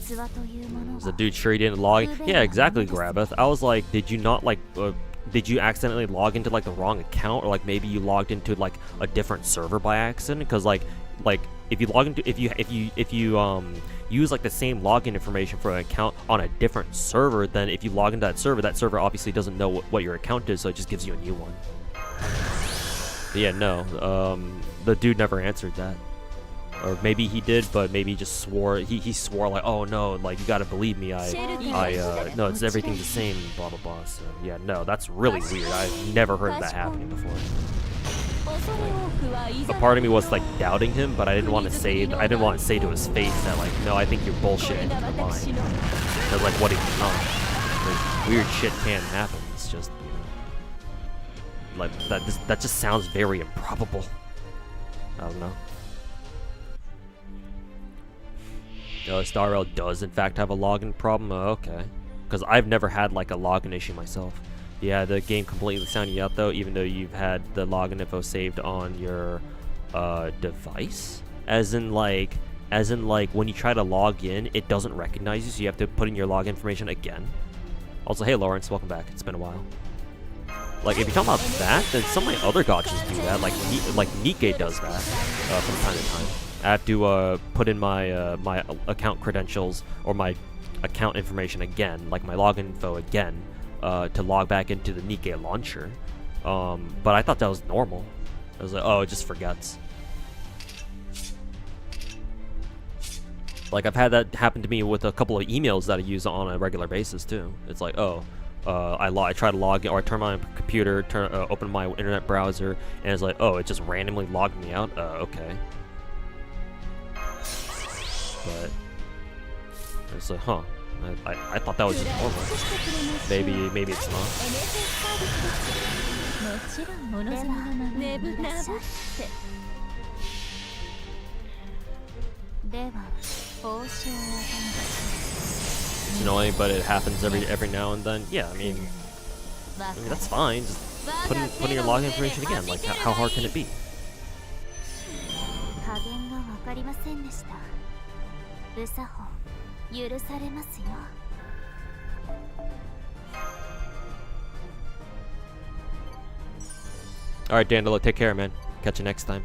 Is the dude sure he didn't log? Yeah, exactly, Grabeth. I was like, did you not like, did you accidentally log into like the wrong account, or like maybe you logged into like a different server by accident? Because like if you log into if you use like the same login information for an account on a different server, then if you log into that server obviously doesn't know what your account is, so it just gives you a new one. But yeah, no, the dude never answered that. Or maybe he did, but maybe he just swore. He swore like, oh no, like, you gotta believe me. No, it's everything the same, blah blah blah. So yeah, no, that's really weird. I've never heard of that happening before. A part of me was like doubting him, but I didn't want to say to his face that like, no, I think you're bullshitting. You're lying. Because like, what if you're not? Like, weird shit can happen. It's just, you know, like that just sounds very improbable. I don't know. Star Rail does in fact have a login problem. Okay, because I've never had like a login issue myself. Yeah, the game completely sounded you out though, even though you've had the login info saved on your device. As in like when you try to log in, it doesn't recognize you, so you have to put in your login information again. Also, hey Lawrence, welcome back. It's been a while. Like, if you're talking about that, then some of my other gachas do that. Like Nikke does that from time to time. I have to put in my my account credentials or my account information again, like my login info again, to log back into the Nikke launcher. But I thought that was normal. I was like, oh, it just forgets. Like, I've had that happen to me with a couple of emails that I use on a regular basis too. It's like, oh, I try to log in, or I turn my computer, open my internet browser, and it's like, oh, it just randomly logged me out. Okay. But it's like, huh? I thought that was just normal. Maybe it's not. もちろん物様のままにいらっしゃってでは報酬をお試し It's annoying, but it happens every now and then. Yeah, I mean that's fine. Just put in your login information again. Like, how hard can it be? 加減が分かりませんでしたルサホ許されますよ Alright, Dandelo, take care, man. Catch you next time.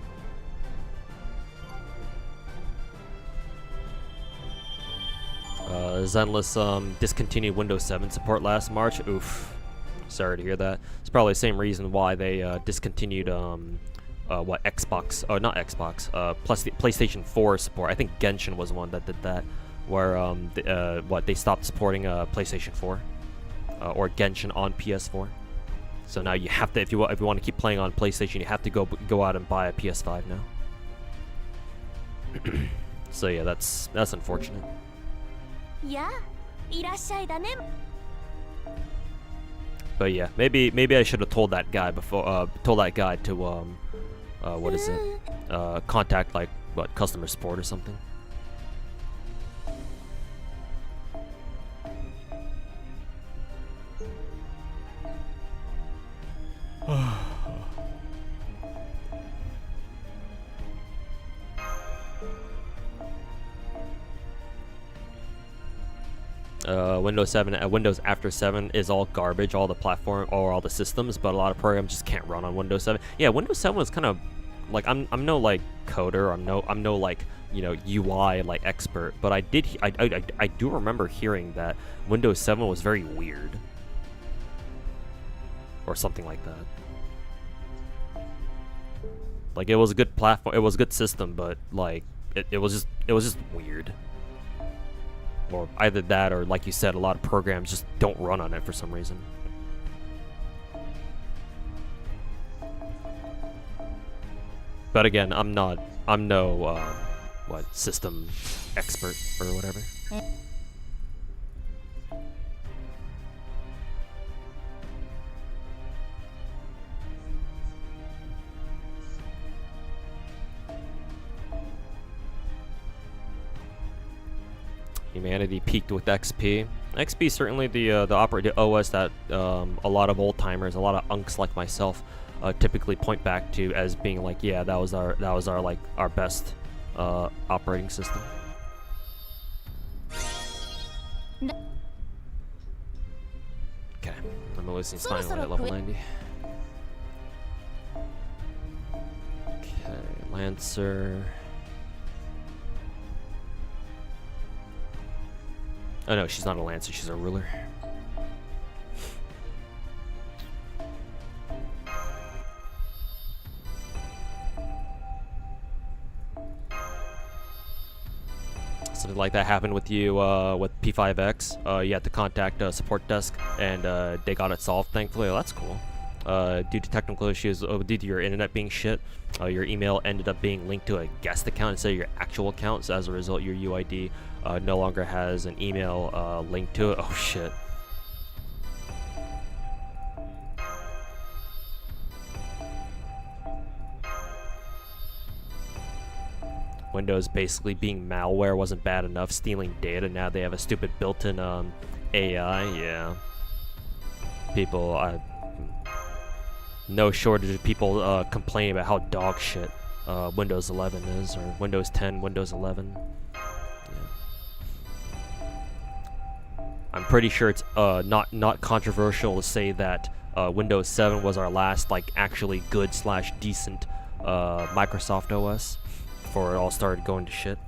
Zenless discontinued Windows 7 support last March. Oof. Sorry to hear that. It's probably the same reason why they discontinued what Xbox, not Xbox, plus the PlayStation 4 support. I think Genshin was one that did that, where they stopped supporting PlayStation 4 or Genshin on PS4. So now you have to, if you want to keep playing on PlayStation, you have to go out and buy a PS5 now. So yeah, that's unfortunate. Yeah, いらっしゃいだね But yeah, maybe I should have told that guy before. Told that guy to what is it? Contact like what, customer support or something. Windows 7, Windows after 7 is all garbage, all the platform or all the systems, but a lot of programs just can't run on Windows 7. Yeah, Windows 7 was kind of like, I'm no like coder, I'm no like, you know, UI like expert, but I do remember hearing that Windows 7 was very weird or something like that. Like, it was a good platform, it was a good system, but like it was just weird. Or either that, or like you said, a lot of programs just don't run on it for some reason. But again, I'm no what, system expert or whatever. Humanity peaked with XP. XP is certainly the OS that a lot of old timers, a lot of unks like myself, typically point back to as being like, yeah, that was our like our best operating system. Okay, I'm listening finally at level 90. Okay, Lancer. Oh no, she's not a Lancer, she's a ruler. Something like that happened with you with P5X. You had to contact a support desk, and they got it solved, thankfully. Oh, that's cool. Due to technical issues, due to your internet being shit, your email ended up being linked to a guest account instead of your actual account, so as a result, your UID no longer has an email linked to it. Oh shit. Windows basically being malware wasn't bad enough, stealing data, now they have a stupid built-in AI, yeah. People, no shortage of people complaining about how dog shit Windows 11 is, or Windows 10, Windows 11. I'm pretty sure it's not controversial to say that Windows 7 was our last like actually good / decent Microsoft OS before it all started going to shit.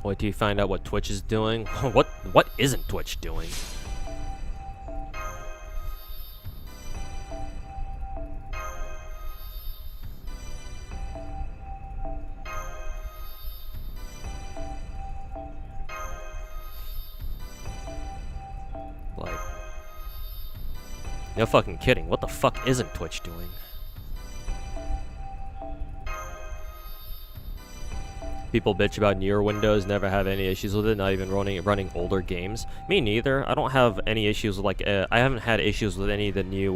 Wait till you find out what Twitch is doing. What isn't Twitch doing? Like, no fucking kidding. What the fuck isn't Twitch doing? People bitch about newer Windows, never have any issues with it, not even running older games. Me neither. I don't have any issues with, like, I haven't had issues with any of the new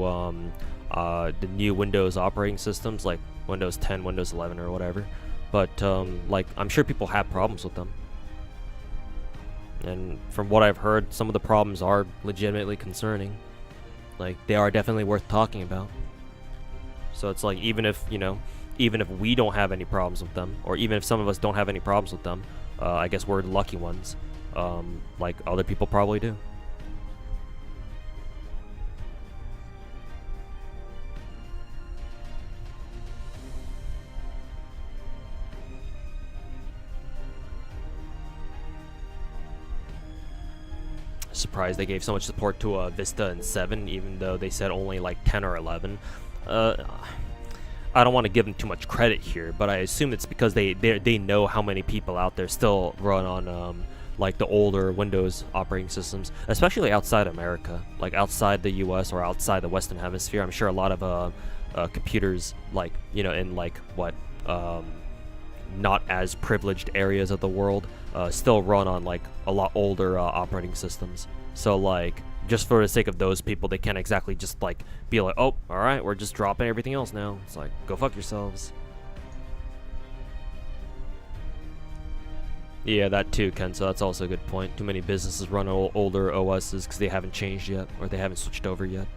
Windows operating systems, like Windows 10, Windows 11, or whatever. But, like, I'm sure people have problems with them. And from what I've heard, some of the problems are legitimately concerning. Like, they are definitely worth talking about. So it's like, even if, you know, even if we don't have any problems with them, or even if some of us don't have any problems with them, I guess we're the lucky ones. Like, other people probably do. Surprised they gave so much support to Vista and 7, even though they said only like 10 or 11. I don't want to give them too much credit here, but I assume it's because they know how many people out there still run on like the older Windows operating systems, especially outside America, like outside the US or outside the Western Hemisphere. I'm sure a lot of computers, like, you know, in like what not as privileged areas of the world, still run on like a lot older operating systems. So like, just for the sake of those people, they can't exactly just like be like, oh, all right, we're just dropping everything else now. It's like, go fuck yourselves. Yeah, that too, Ken. So that's also a good point. Too many businesses run older OSs because they haven't changed yet, or they haven't switched over yet.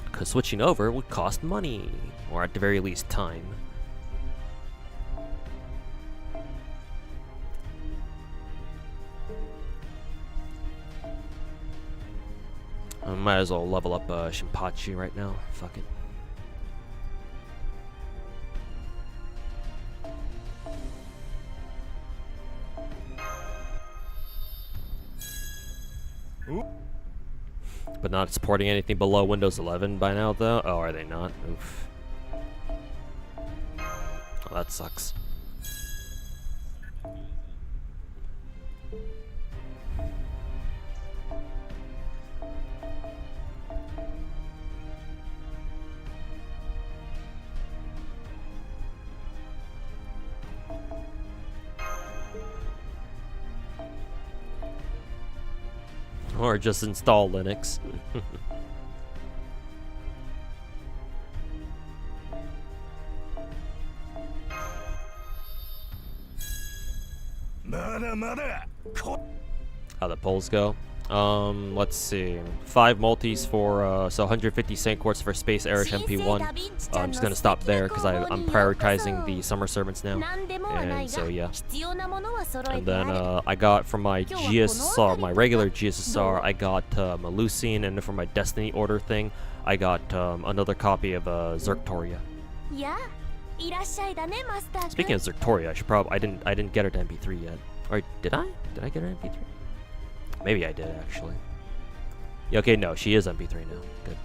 Because switching over would cost money, or at the very least time. I might as well level up Shinpachi right now. Fuck it. Ooh. But not supporting anything below Windows 11 by now, though? Oh, are they not? Oof. Oh, that sucks. Or just install Linux. How the polls go? Let's see. 5 multis for so 150 cent quartz for Space Irish MP1. I'm just gonna stop there because I'm prioritizing the summer servants now, and so yeah. And then I got from my GSR, my regular GSR, I got Malusine, and then for my Destiny order thing, I got another copy of Zerctoria. Speaking of Zerctoria, I didn't get her to MP3 yet. Or did I? Did I get her MP3? Maybe I did, actually. Yeah, okay, no, she is MP3 now. Good.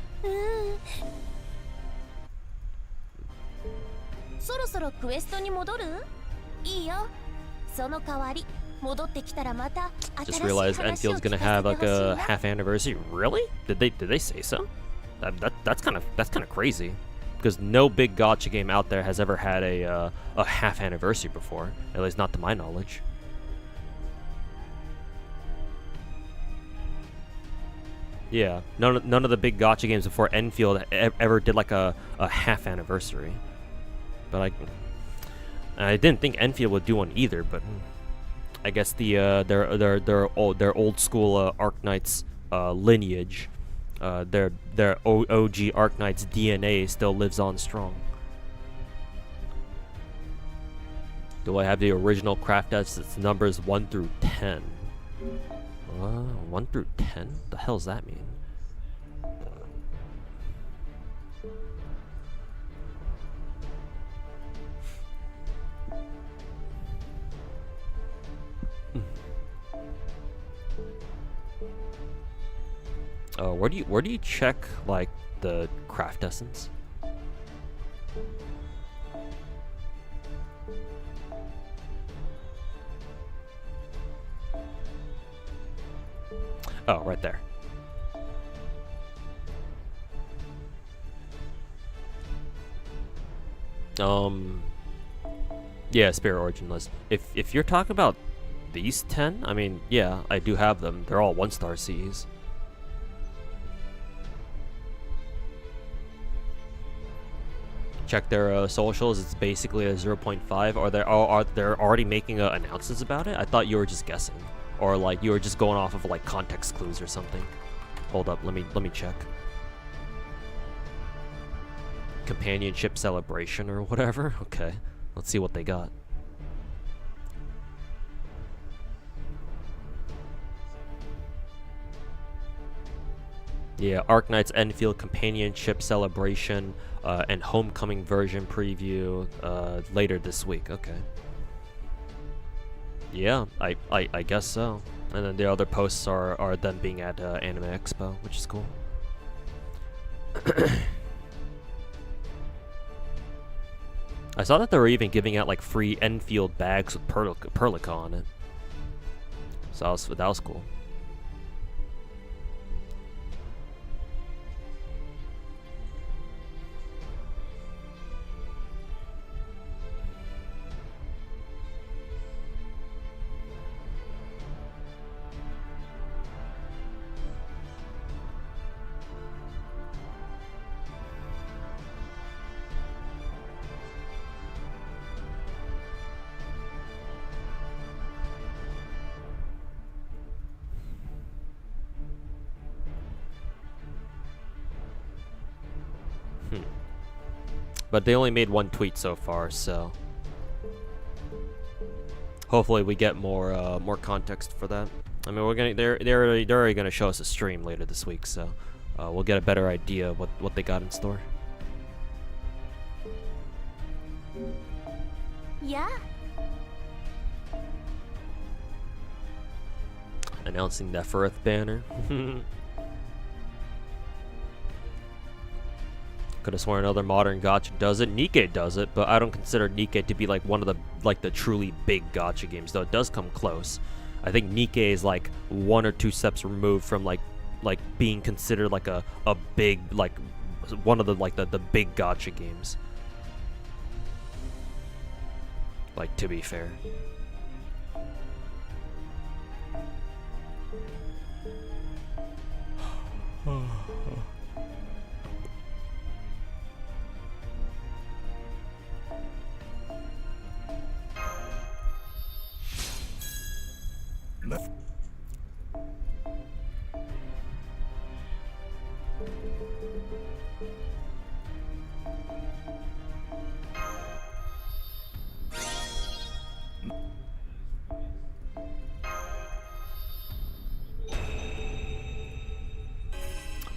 Just realized Enfield's gonna have like a half anniversary. Really? Did they say so? That's kind of crazy, because no big gacha game out there has ever had a half anniversary before. At least not to my knowledge. Yeah, none of the big gacha games before Enfield ever did like a half anniversary. But I didn't think Enfield would do one either. But I guess their old school Arknights lineage, their OG Arknights DNA still lives on strong. Do I have the original craft assets numbers 1 through 10? 1 through 10? What the hell does that mean? Where do you check like the craft essence? Oh, right there. Yeah, Spirit Origin list. If you're talking about these 10, I mean, yeah, I do have them. They're all 1-star Cs. Check their socials. It's basically a 0.5. Are they already making announcements about it? I thought you were just guessing, or like you were just going off of like context clues or something. Hold up, let me check. Companionship celebration or whatever. Okay, let's see what they got. Yeah, Arknight's Enfield Companionship Celebration and Homecoming version preview later this week. Okay. Yeah, I guess so. And then the other posts are them being at Anime Expo, which is cool. I saw that they were even giving out like free Enfield bags with Perlica on it. So that was cool. But they only made one tweet so far, so hopefully we get more context for that. I mean, they're already gonna show us a stream later this week, so we'll get a better idea of what they got in store. Yeah. Announcing that Earth banner. Could have sworn another modern gacha does it. Nikke does it, but I don't consider Nikke to be like one of the truly big gacha games, though it does come close. I think Nikke is like 1 or 2 steps removed from like being considered like a big, like one of the big gacha games. Like, to be fair.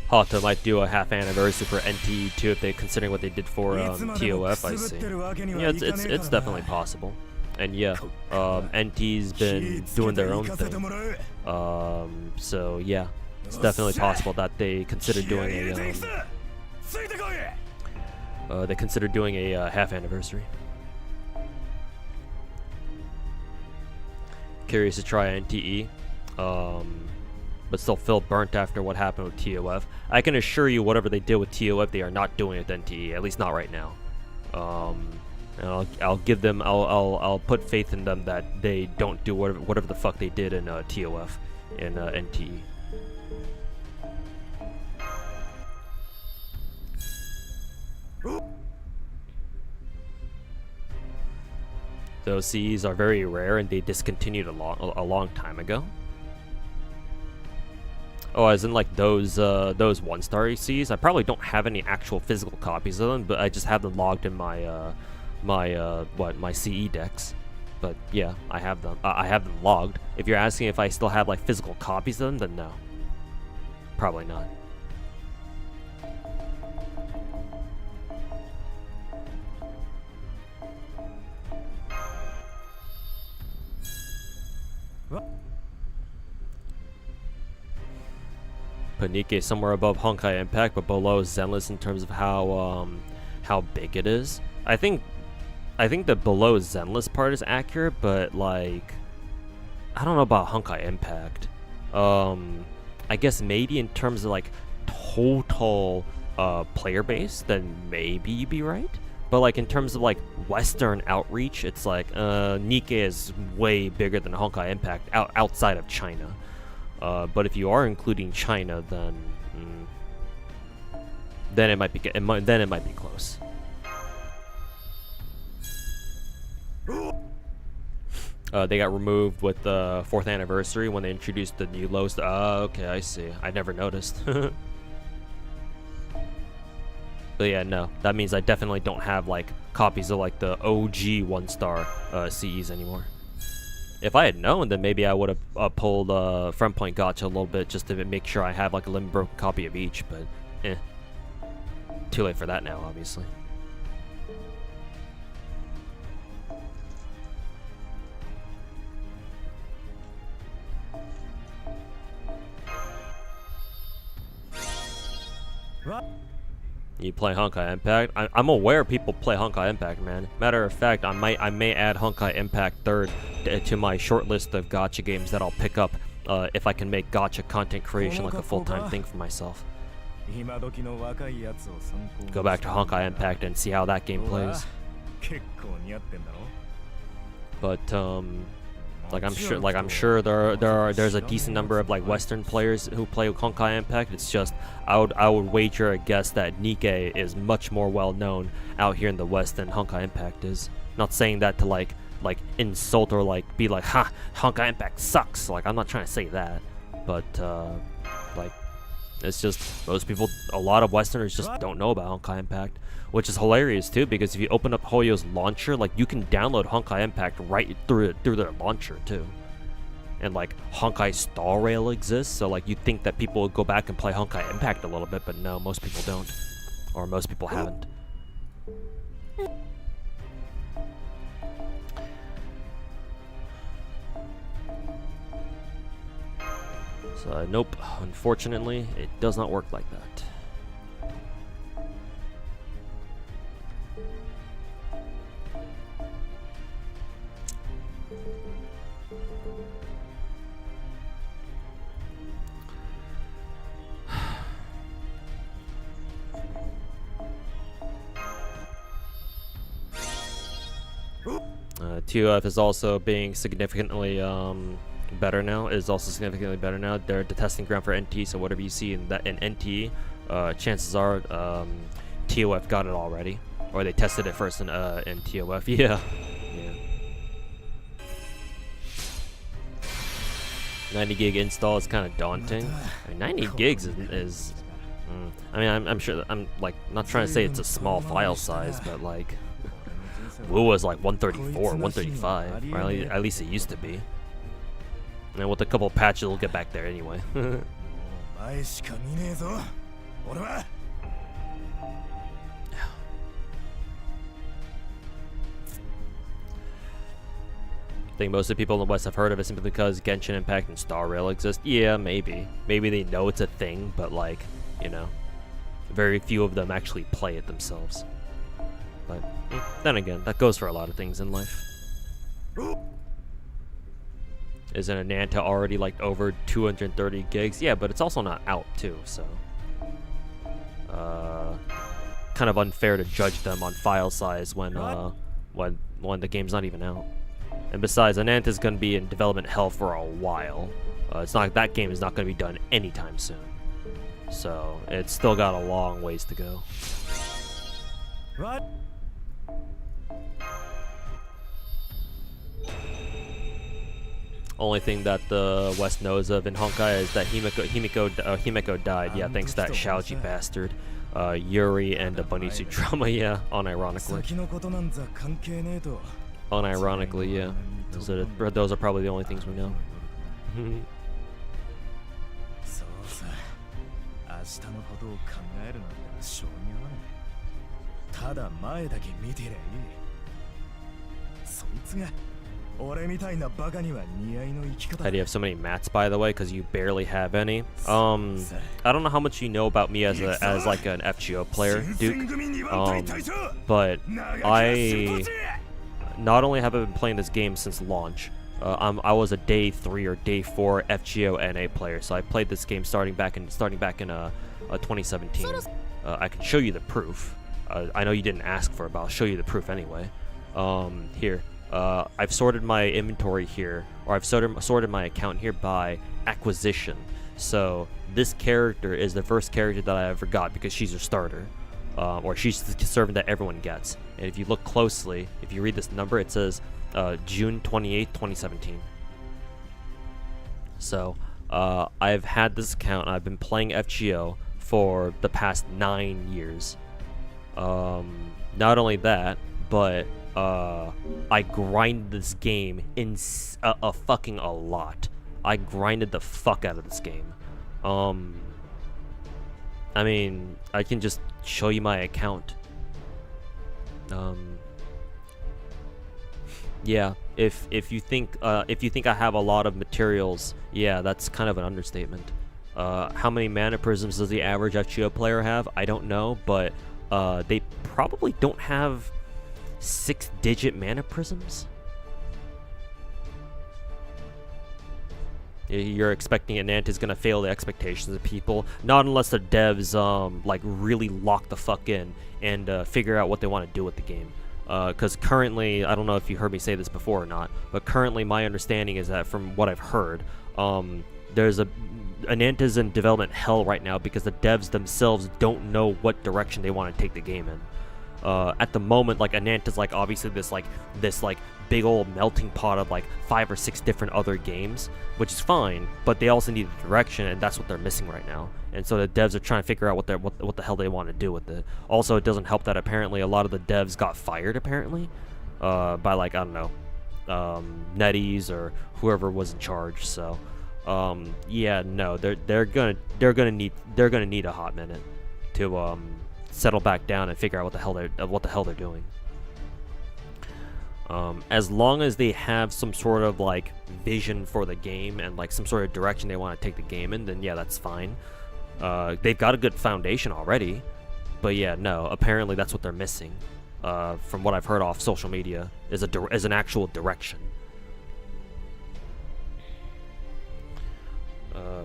Hata might do a half anniversary for NTE too if they considering what they did for TOF. I see. Yeah, it's definitely possible. And yeah, NT's been doing their own thing. So yeah, it's definitely possible that they consider doing a half anniversary. Curious to try NTE. But still feel burnt after what happened with TOF. I can assure you whatever they did with TOF, they are not doing it with NTE, at least not right now. And I'll give them, I'll put faith in them that they don't do whatever the fuck they did in TOF in NTE. Those Cs are very rare and they discontinued a long time ago. Oh, as in like those 1-star Cs. I probably don't have any actual physical copies of them, but I just have them logged in my my CE decks. But yeah, I have them. I have them logged. If you're asking if I still have like physical copies of them, then no. Probably not. put Nikkei somewhere above Honkai Impact, but below Zenless in terms of how big it is. I think the below Zenless part is accurate, but like I don't know about Honkai Impact. I guess maybe in terms of like total player base, then maybe you'd be right. But like in terms of like Western outreach, it's like Nikkei is way bigger than Honkai Impact outside of China. But if you are including China, then it might be close. They got removed with the 4th anniversary when they introduced the new lows. Okay, I see. I never noticed. But yeah, no. That means I definitely don't have like copies of like the OG 1-star CEs anymore. If I had known, then maybe I would have pulled Front Point Gacha a little bit just to make sure I have like a limit broken copy of each. But too late for that now, obviously. You play Honkai Impact? I'm aware people play Honkai Impact, man. Matter of fact, I may add Honkai Impact 3rd to my short list of gacha games that I'll pick up if I can make gacha content creation like a full-time thing for myself. Go back to Honkai Impact and see how that game plays. But I'm sure there's a decent number of like Western players who play Honkai Impact. It's just I would wager a guess that Nikkei is much more well known out here in the West than Honkai Impact is. Not saying that to like insult or like be like, ha, Honkai Impact sucks. Like I'm not trying to say that, but like it's just a lot of Westerners just don't know about Honkai Impact. Which is hilarious too, because if you open up Hoyo's launcher, like you can download Honkai Impact right through their launcher too. And like Honkai Star Rail exists, so like you'd think that people would go back and play Honkai Impact a little bit, but no, most people don't. Or most people haven't. So nope, unfortunately, it does not work like that. TOF is also being significantly better now. They're the testing ground for NT, so whatever you see in NT, chances are TOF got it already, or they tested it first in TOF. Yeah. 90 gig install is kind of daunting. I mean, 90 gigs is I mean, I'm sure I'm like not trying to say it's a small file size, but like WoW was like 134, 135, or at least it used to be. And with a couple of patches, we'll get back there anyway. I think most of the people in the West have heard of it simply because Genshin Impact and Star Rail exist. Yeah, maybe. Maybe they know it's a thing, but like, you know, very few of them actually play it themselves. But then again, that goes for a lot of things in life. Isn't Ananta already like over 230 gigs? Yeah, but it's also not out too, so kind of unfair to judge them on file size when the game's not even out. And besides, Ananta's gonna be in development hell for a while. That game is not gonna be done anytime soon. So it's still got a long ways to go. What? Only thing that the West knows of in Honkai is that Himeko died. Yeah, thanks to that Shaoji bastard, Yuri, and a Bunnisu drama. Yeah, unironically. Unironically, yeah. Those are probably the only things we know. 俺みたいなバカには似合いの生き方 How do you have so many mats, by the way? Because you barely have any. I don't know how much you know about me as like an FGO player, Duke. But I not only have I been playing this game since launch. I was a day 3 or day 4 FGO NA player, so I played this game starting back in 2017. I can show you the proof. I know you didn't ask for it, but I'll show you the proof anyway. Here. I've sorted my inventory here, or I've sorted my account here by acquisition. So this character is the first character that I ever got because she's a starter, or she's the servant that everyone gets. And if you look closely, if you read this number, it says June 28th, 2017. So I've had this account, and I've been playing FGO for the past 9 years. Not only that, but I grinded this game in fucking a lot. I grinded the fuck out of this game. I mean, I can just show you my account. Yeah, if you think I have a lot of materials, yeah, that's kind of an understatement. How many mana prisms does the average FGO player have? I don't know, but they probably don't have 6-digit mana prisms. You're expecting Anant is gonna fail the expectations of people, not unless the devs like really lock the fuck in and figure out what they want to do with the game. Because currently, I don't know if you heard me say this before or not, but currently my understanding is that from what I've heard, there's Anant is in development hell right now because the devs themselves don't know what direction they want to take the game in. At the moment, like, Anant is like obviously this big old melting pot of like 5 or 6 different other games, which is fine, but they also need a direction, and that's what they're missing right now. And so the devs are trying to figure out what the hell they want to do with it. Also, it doesn't help that apparently a lot of the devs got fired apparently by, like, I don't know, NetEase or whoever was in charge. So yeah, no, they're gonna need a hot minute to settle back down and figure out what the hell they're doing. As long as they have some sort of like vision for the game and like some sort of direction they want to take the game in, then yeah, that's fine. They've got a good foundation already, but yeah, no, apparently that's what they're missing. From what I've heard off social media, is an actual direction.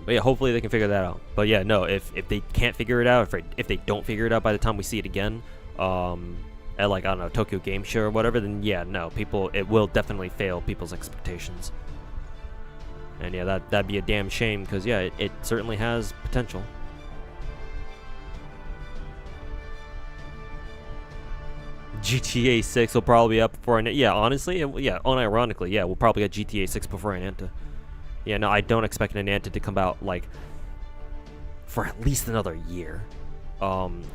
But yeah, hopefully they can figure that out. But yeah, no, if they can't figure it out, if they don't figure it out by the time we see it again, at like, I don't know, Tokyo Game Show or whatever, then yeah, no, it will definitely fail people's expectations. And yeah, that'd be a damn shame, because yeah, it certainly has potential. GTA 6 will probably be up before yeah, honestly, yeah, unironically, yeah, we'll probably get GTA 6 before Ananta. Yeah, no, I don't expect Ananta to come out like for at least another year.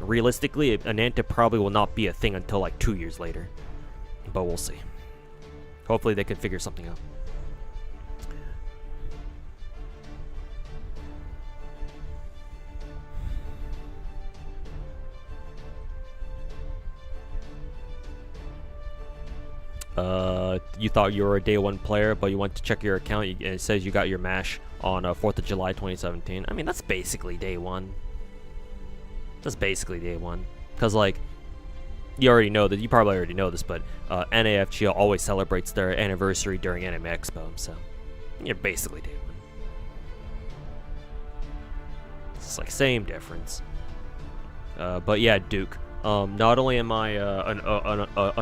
Realistically, Ananta probably will not be a thing until like 2 years later, but we'll see. Hopefully they can figure something out. You thought you were a day 1 player, but you went to check your account and it says you got your MASH on 4th of July 2017. I mean, that's basically day 1. That's basically day 1. Because, like, you probably already know this, but NAFGO always celebrates their anniversary during Anime Expo, so you're basically day 1. It's like same difference. But yeah, Duke. Not only am I an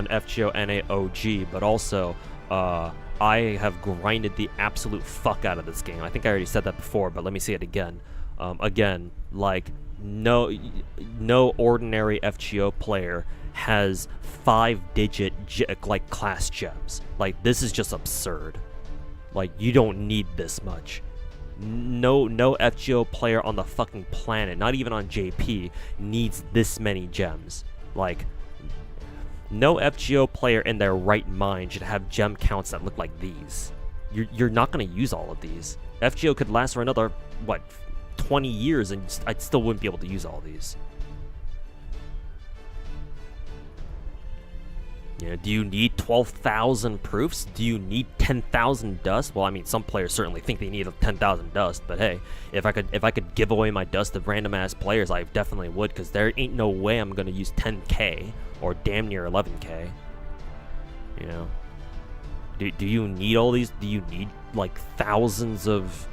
FGO NA OG, but also I have grinded the absolute fuck out of this game. I think I already said that before, but let me say it again. Again, like, no ordinary FGO player has 5-digit like class gems. Like, this is just absurd. Like, you don't need this much. No FGO player on the fucking planet, not even on JP, needs this many gems. Like, no FGO player in their right mind should have gem counts that look like these. You're not going to use all of these. FGO could last for another, what, 20 years, and I still wouldn't be able to use all these. Yeah, do you need 12,000 proofs? Do you need 10,000 dust? Well, I mean, some players certainly think they need 10,000 dust, but hey, if I could give away my dust to random ass players, I definitely would, because there ain't no way I'm gonna use 10k or damn near 11k. You know, do you need all these? Do you need like thousands of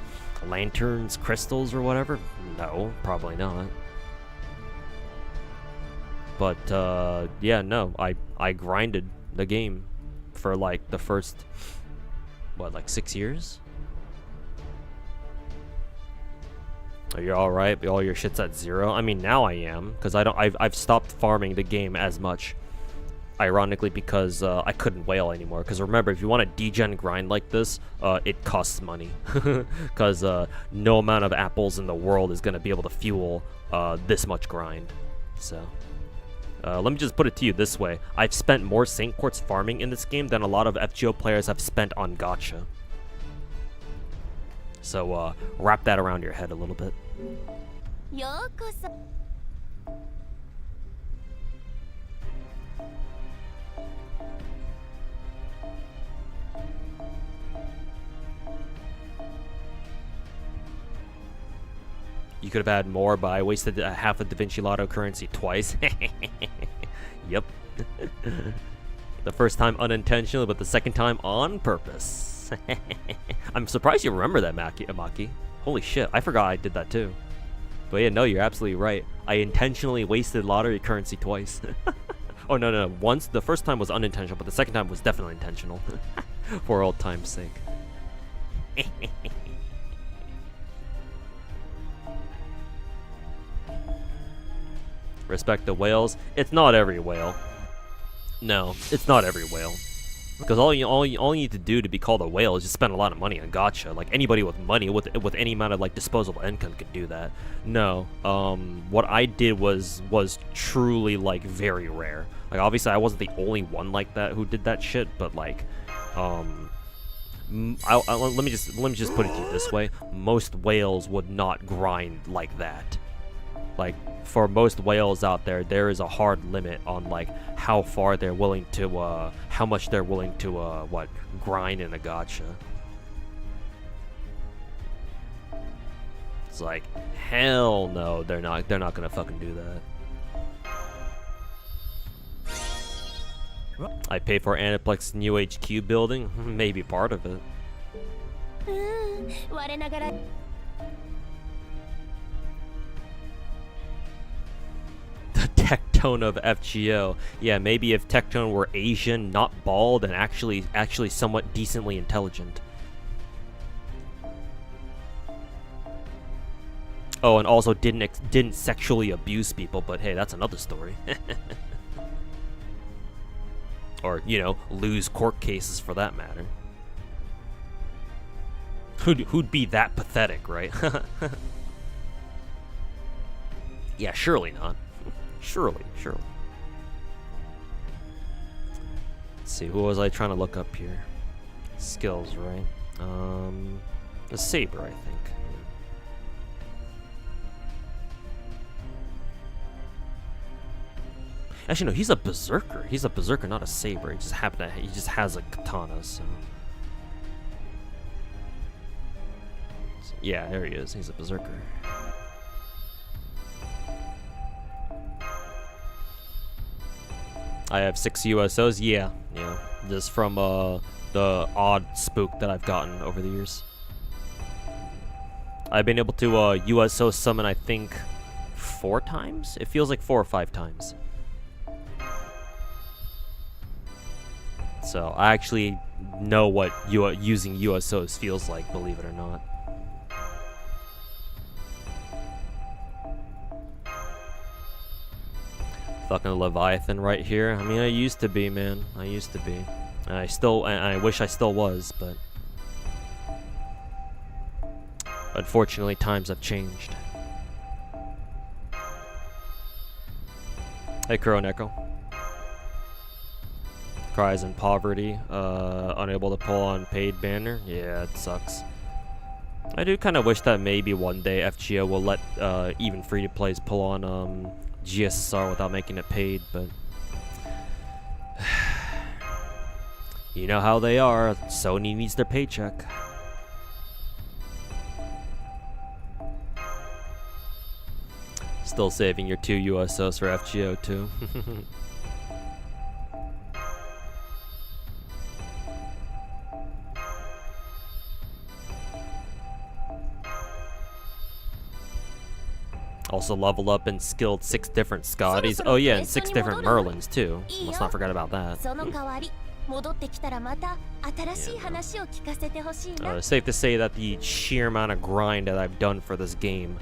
lanterns, crystals, or whatever? No, probably not. But yeah, no, I grinded the game for like the first, what, like 6 years? Are you all right? All your shit's at 0? I mean, now I am, because I've stopped farming the game as much. Ironically, because I couldn't whale anymore. Because remember, if you want a degen grind like this, it costs money. Because no amount of apples in the world is going to be able to fuel this much grind. So let me just put it to you this way. I've spent more Saint Quartz farming in this game than a lot of FGO players have spent on gacha. So wrap that around your head a little bit. You could have had more, but I wasted half of Da Vinci Lotto currency twice. Yep. The first time unintentionally, but the second time on purpose. I'm surprised you remember that, Amaki. Holy shit, I forgot I did that too. But yeah, no, you're absolutely right. I intentionally wasted lottery currency twice. Oh, no. Once, the first time was unintentional, but the second time was definitely intentional. For old time's sake. Respect the whales. It's not every whale. No, it's not every whale. Because all you need to do to be called a whale is just spend a lot of money on gacha. Like anybody with money, with any amount of like disposable income could do that. No, what I did was truly like very rare. Like obviously I wasn't the only one like that who did that shit, but like, let me just put it to you this way: most whales would not grind like that. Like, for most whales out there, there is a hard limit on, like, how far they're willing to, how much they're willing to, grind in a gacha. It's like, hell no, they're not gonna fucking do that. I pay for Aniplex new HQ building? Maybe part of it. The Tectone of FGO. Yeah, maybe if Tectone were Asian, not bald, and actually somewhat decently intelligent. Oh, and also didn't sexually abuse people, but hey, that's another story. Or, you know, lose court cases for that matter. Who'd be that pathetic, right? Yeah, surely not. Surely. Let's see, who was I trying to look up here? Skills, right? A saber, I think. Actually, no, he's a berserker. He's a berserker, not a saber. He just has a katana, so. Yeah, there he is. He's a berserker. I have 6 USOs. Yeah. Just from the odd spook that I've gotten over the years. I've been able to USO summon, I think, 4 times. It feels like 4 or 5 times. So I actually know what using USOs feels like, believe it or not. Fucking Leviathan right here. I mean, I used to be, man. I used to be. And I wish I still was, but unfortunately times have changed. Hey, Kuroneko. Cries in poverty, unable to pull on paid banner. Yeah, it sucks. I do kind of wish that maybe one day FGO will let even free-to-plays pull on GSSR without making it paid, but You know how they are. Sony needs their paycheck. Still saving your 2 USOs for FGO too. Also leveled up and skilled 6 different Scotties. Oh yeah, and 6 different Merlins too. Let's not forget about that. その代わり戻ってきたらまた新しい話を聞かせてほしいな。 Safe to say that the sheer amount of grind that I've done for this game,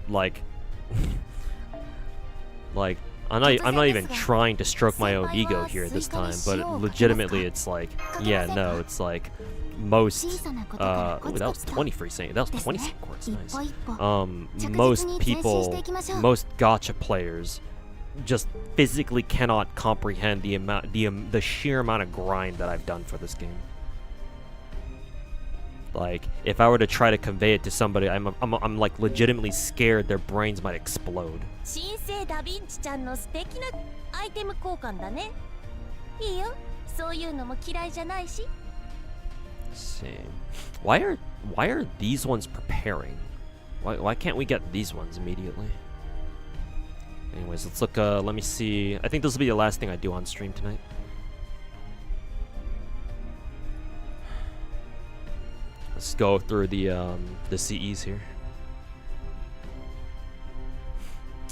like I'm not even trying to stroke my own ego here this time, but legitimately it's like, yeah, no, it's like most ooh, that was 20 free Saint, that was 20 Saint quartz, nice. Most people, most gacha players just physically cannot comprehend the sheer amount of grind that I've done for this game. Like, if I were to try to convey it to somebody, I'm like legitimately scared their brains might explode. 新生ダヴィンチちゃんの素敵なアイテム交換だね。いいよ、そういうのも嫌いじゃないし。 See, why are these ones preparing? Why can't we get these ones immediately? Anyways, let's look. Let me see. I think this will be the last thing I do on stream tonight. Let's go through the CEs here.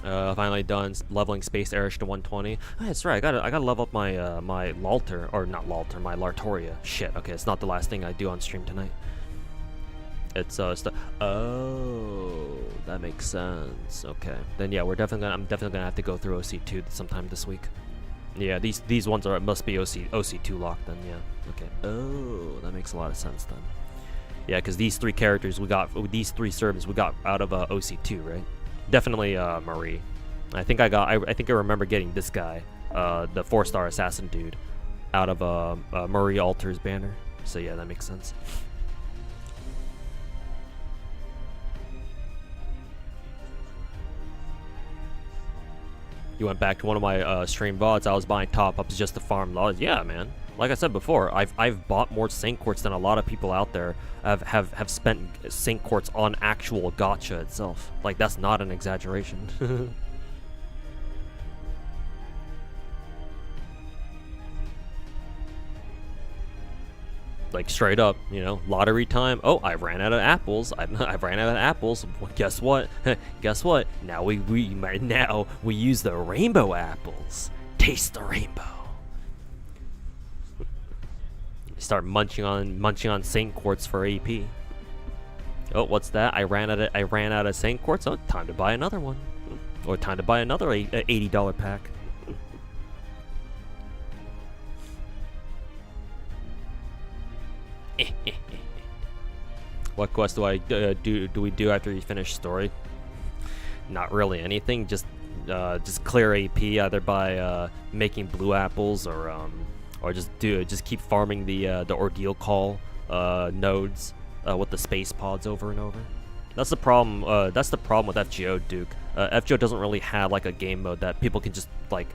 Finally done leveling Space Erish to 120. Oh, that's right. I gotta level up my my Lalter, or not Lalter, my Lartoria. Shit. Okay, it's not the last thing I do on stream tonight. It's oh, that makes sense. Okay, then yeah, I'm definitely gonna have to go through OC2 sometime this week. Yeah, these ones must be OC2 locked then. Yeah. Okay. Oh, that makes a lot of sense then. Yeah, because these 3 characters we got, these 3 servants we got out of OC2, right? Definitely Marie. I think I remember getting this guy, the 4-star assassin dude, out of Marie Alter's banner. So yeah, that makes sense. You went back to one of my stream VODs. I was buying top-ups just to farm laws. Yeah, man. Like I said before, I've bought more Saint Quartz than a lot of people out there have spent Saint Quartz on actual gacha itself. Like, that's not an exaggeration. Like, straight up, you know, lottery time. Oh, I ran out of apples. I ran out of apples. Well, guess what? Guess what? Now we use the rainbow apples. Taste the rainbow. Start munching on Saint Quartz for AP. Oh, what's that? I ran out of Saint Quartz. Oh, time to buy another one. Or time to buy another $80 pack. What quest do I do we do after you finish story? Not really anything. Just clear AP either by making blue apples or just keep farming the ordeal call nodes with the space pods over and over. That's the problem. That's the problem with FGO, Duke. FGO doesn't really have like a game mode that people can just like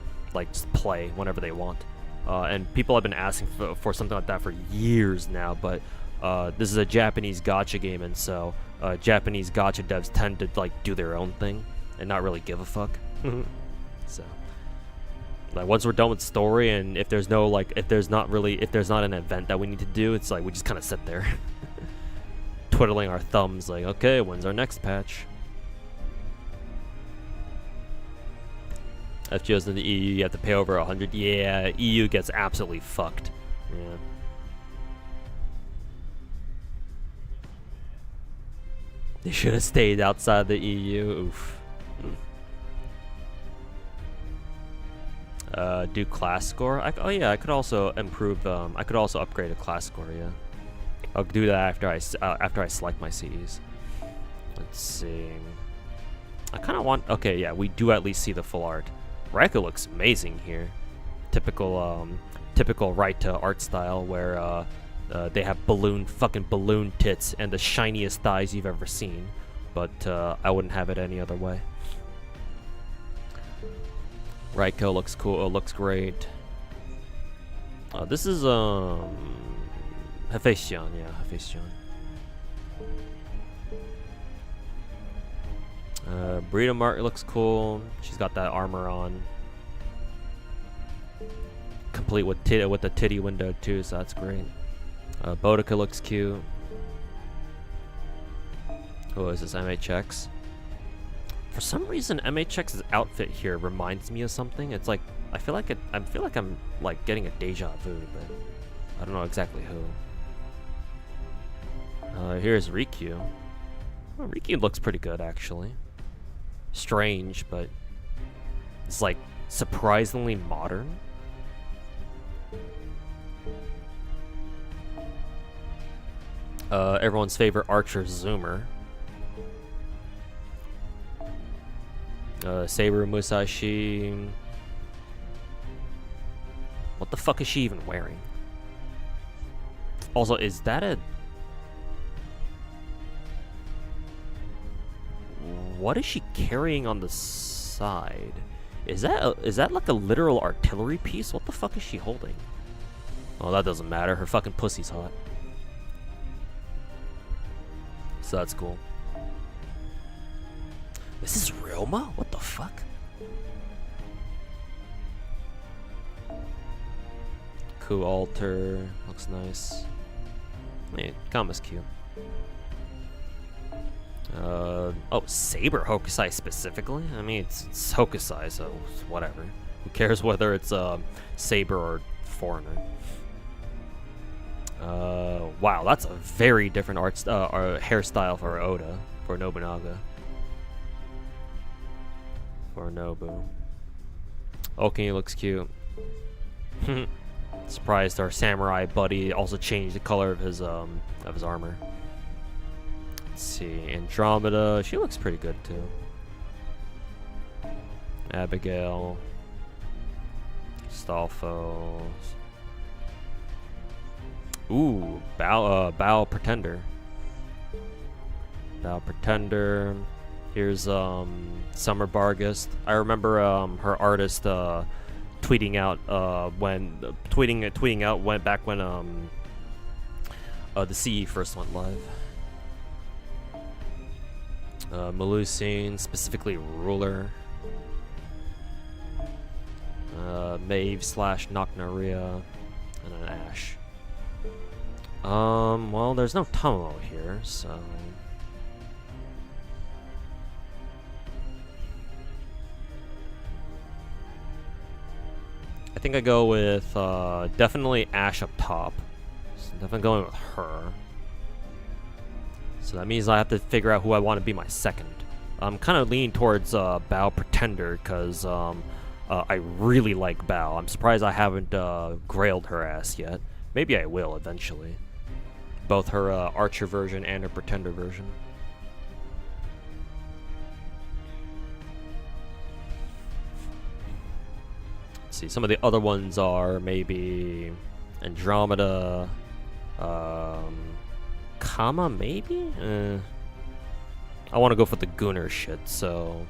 just play whenever they want. And people have been asking for something like that for years now. But this is a Japanese gacha game, and so Japanese gacha devs tend to like do their own thing and not really give a fuck. So. Like, once we're done with story, and if there's not an event that we need to do, it's like we just kind of sit there twiddling our thumbs like, okay, when's our next patch? FGO's in the EU, you have to pay over 100. Yeah, EU gets absolutely fucked. Yeah. They should have stayed outside the EU. Oof. Do class score? Oh yeah, I could also improve. I could also upgrade a class score. Yeah, I'll do that after I select my CEs. Let's see. I kind of want. Okay, yeah, we do at least see the full art. Raiko looks amazing here. Typical right to art style where they have fucking balloon tits and the shiniest thighs you've ever seen. But I wouldn't have it any other way. Raiko looks cool. Looks great. This is Hephaestion, yeah, Hephaestion. Burrito Mart looks cool. She's got that armor on, complete with the titty window too, so that's great. Boudica looks cute. Oh, is this MHX? For some reason, MHX's outfit here reminds me of something. It's like I feel like I'm like getting a deja vu, but I don't know exactly who. Here's Rikyū. Well, Rikyū looks pretty good actually. Strange, but it's like surprisingly modern. Everyone's favorite archer, Zoomer. Saber Musashi. What the fuck is she even wearing? Also, is that a... What is she carrying on the side? Is that like a literal artillery piece? What the fuck is she holding? Oh, that doesn't matter. Her fucking pussy's hot. So that's cool. This is Ryoma? What the fuck? Cool altar. Looks nice. I mean, Kama's cute. Oh, Saber Hokusai specifically? I mean, it's Hokusai, so whatever. Who cares whether it's Saber or foreigner? Wow, that's a very different hairstyle for Oda, for Nobunaga. For Nobu. Oki looks cute. Surprised our samurai buddy also changed the color of his armor. Let's see, Andromeda, she looks pretty good too. Abigail, Stolfo. Ooh, Bow Pretender. Bow Pretender. Here's Summer Bargist. I remember her artist tweeting out tweeting out back when the CE first went live. Melusine, specifically Ruler. Maeve / Nocnaria, and an Ash. Well, there's no Tomo here, so... I think I go with, definitely Ash up top. So definitely going with her. So that means I have to figure out who I want to be my second. I'm kind of leaning towards, Bow Pretender, because, I really like Bow. I'm surprised I haven't, grailed her ass yet. Maybe I will eventually. Both her Archer version and her Pretender version. Let's see, some of the other ones are maybe Andromeda, Kama maybe? I want to go for the Gunner shit, so...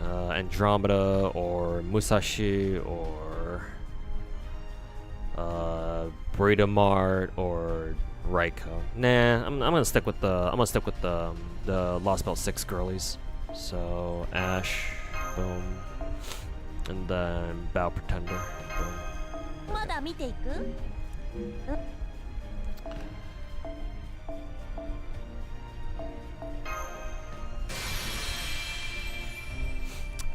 Andromeda or Musashi or... Burrito Mart or Raiko. Nah, I'm gonna stick with the Lost Belt 6 girlies. So Ash, boom, and then Bow Pretender, boom.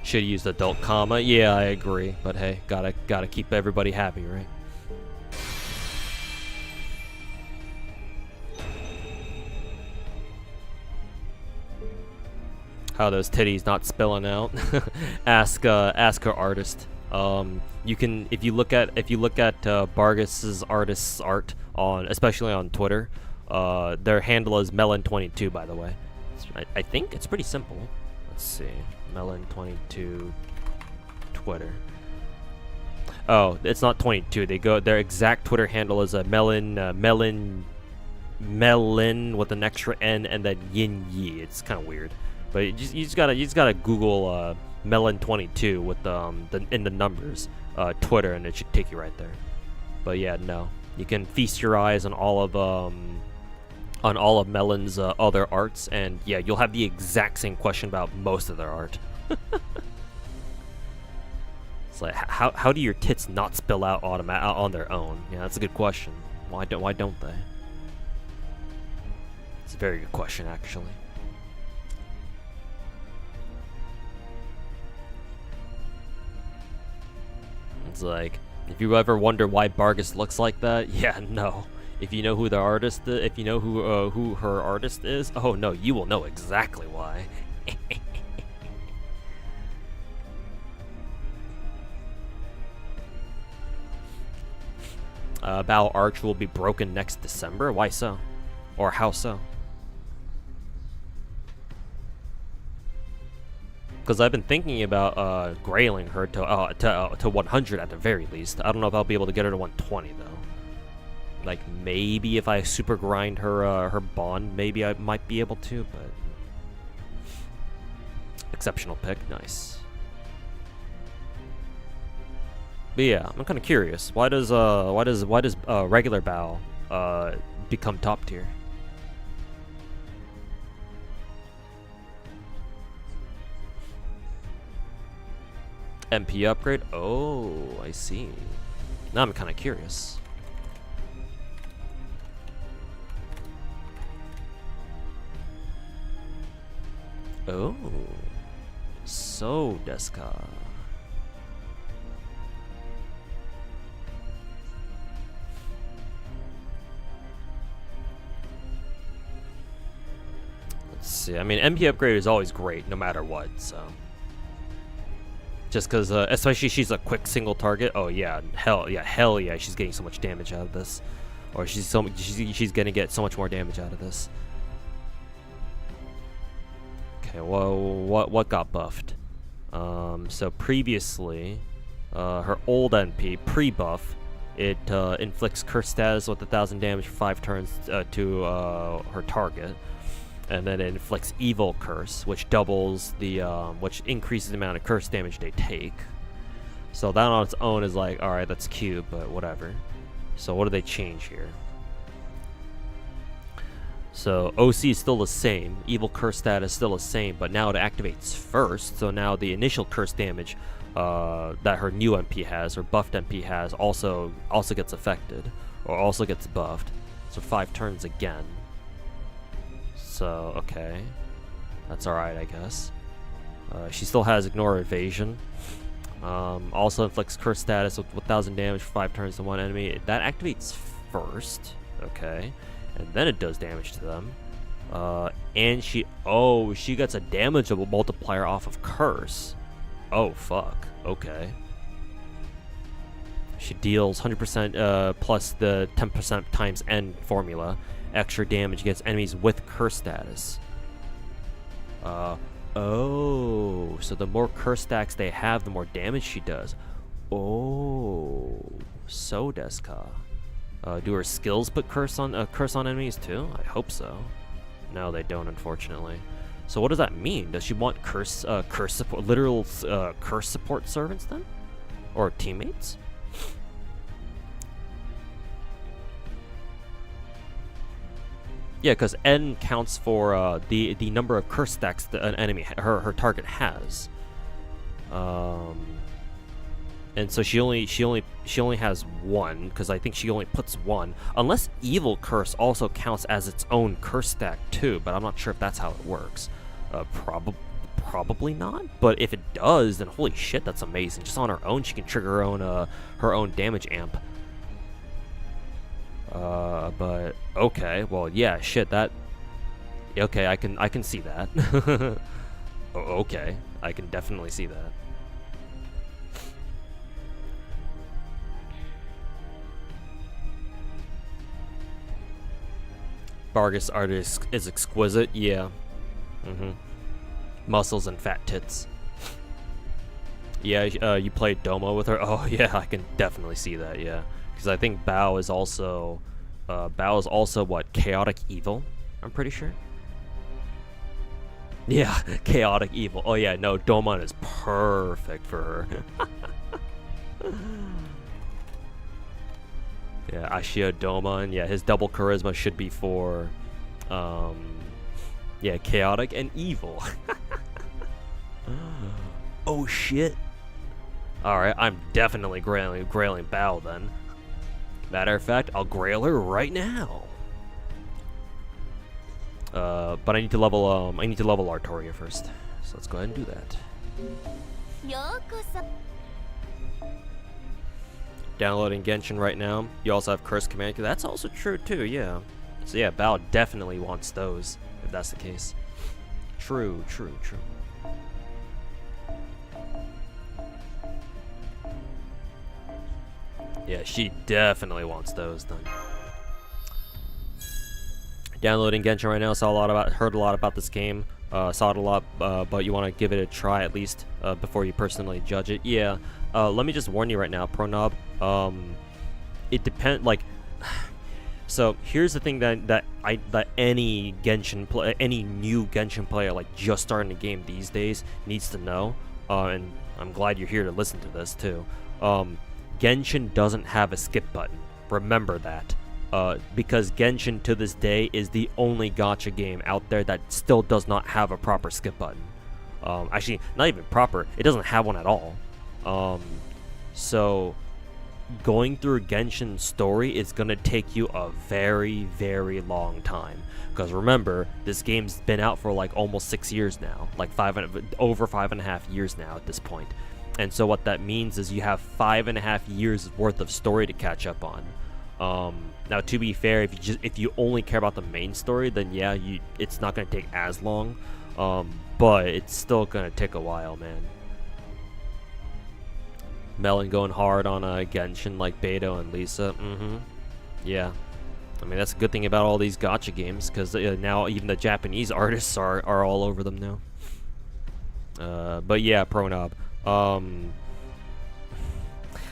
Should use adult Kama. Yeah, I agree. But hey, gotta keep everybody happy, right? How those titties not spilling out? ask her artist. You can if you look at Bargis's artist's art on, especially on Twitter. Their handle is Melon22, by the way. I think it's pretty simple. Let's see, Melon22 Twitter. Oh, it's not 22. Their exact Twitter handle is a melon with an extra N and then yin yi. It's kind of weird. But you just gotta Google Melon22 with in the numbers, Twitter, and it should take you right there. But yeah, no, you can feast your eyes on all of Melon's other arts, and yeah, you'll have the exact same question about most of their art. It's like, how do your tits not spill out on their own? Yeah, that's a good question. Why don't they? It's a very good question, actually. It's like, if you ever wonder why Bargus looks like that, yeah, no. If you know who the artist is, if you know who her artist is, oh no, you will know exactly why. Bow Arch will be broken next December. Why so? Or how so? Because I've been thinking about grailing her to 100 at the very least. I don't know if I'll be able to get her to 120 though. Like maybe if I super grind her her bond, maybe I might be able to. But exceptional pick, nice. But yeah, I'm kind of curious. Why does regular Bow become top tier? MP upgrade? Oh, I see. Now I'm kind of curious. Oh, so desu ka. Let's see. I mean, MP upgrade is always great, no matter what. So. Just because, especially she's a quick single target. Oh yeah, hell yeah, she's getting so much damage out of this, or she's gonna get so much more damage out of this. Okay, well, what got buffed? So previously, her old NP pre-buff, it inflicts curse status with 1,000 damage for 5 turns to her target. And then it inflicts evil curse, which doubles the which increases the amount of curse damage they take. So that on its own is like, alright, that's cute, but whatever. So what do they change here? So OC is still the same, evil curse status is still the same, but now it activates first. So now the initial curse damage that her new MP has, or buffed MP has, also gets affected, or also gets buffed. So 5 turns again. So, okay. That's alright, I guess. She still has Ignore Evasion. Also inflicts Curse status with 1,000 damage for 5 turns to one enemy. That activates first. Okay. And then it does damage to them. And she gets a damage multiplier off of Curse. Oh, fuck. Okay. She deals 100% plus the 10% times N formula. Extra damage against enemies with curse status. Oh, so the more curse stacks they have, the more damage she does. Oh, so desu ka. Do her skills put curse on enemies too? I hope so. No, they don't, unfortunately. So what does that mean? Does she want curse support, literal curse support servants then, or teammates? Yeah, because N counts for the number of curse stacks that an enemy her target has, and so she only has 1, because I think she only puts 1, unless evil curse also counts as its own curse stack too. But I'm not sure if that's how it works. Probably not. But if it does, then holy shit, that's amazing. Just on her own, she can trigger her own damage amp. But okay, well, yeah, shit, that, okay, I can see that. Okay, I can definitely see that. Bargus art is exquisite, yeah. Muscles and fat tits. Yeah, you played Domo with her? Oh yeah, I can definitely see that, yeah. Because I think Bao is also what, chaotic evil? I'm pretty sure. Yeah, chaotic evil. Oh yeah, no, Domon is perfect for her. Yeah, Ashio Domon. Yeah, his double charisma should be for, yeah, chaotic and evil. Oh shit. Alright, I'm definitely grailing Bao then. Matter of fact, I'll grail her right now. But I need to level Artoria first. So let's go ahead and do that. ようこそ Downloading Genshin right now. You also have Curse Command. That's also true too, yeah. So yeah, Bao definitely wants those, if that's the case. True. Yeah, she definitely wants those then. Downloading Genshin right now. Heard a lot about this game. Saw it a lot, but you want to give it a try at least before you personally judge it. Yeah. Let me just warn you right now, Pronob. It depends. Like, so here's the thing that any new Genshin player like just starting the game these days needs to know. And I'm glad you're here to listen to this too. Genshin doesn't have a skip button. Remember that. Because Genshin to this day is the only gacha game out there that still does not have a proper skip button. Actually, not even proper. It doesn't have one at all. So going through Genshin's story is gonna take you a very, very long time. Because remember, this game's been out for like almost 6 years now, like over 5.5 years now at this point. And so what that means is you have 5.5 years worth of story to catch up on. Now, to be fair, if you only care about the main story, then yeah, it's not gonna take as long. But it's still gonna take a while, man. Melon going hard on Genshin like Beto and Lisa. Yeah. I mean, that's a good thing about all these gacha games, because now even the Japanese artists are all over them now. But yeah, Pronob.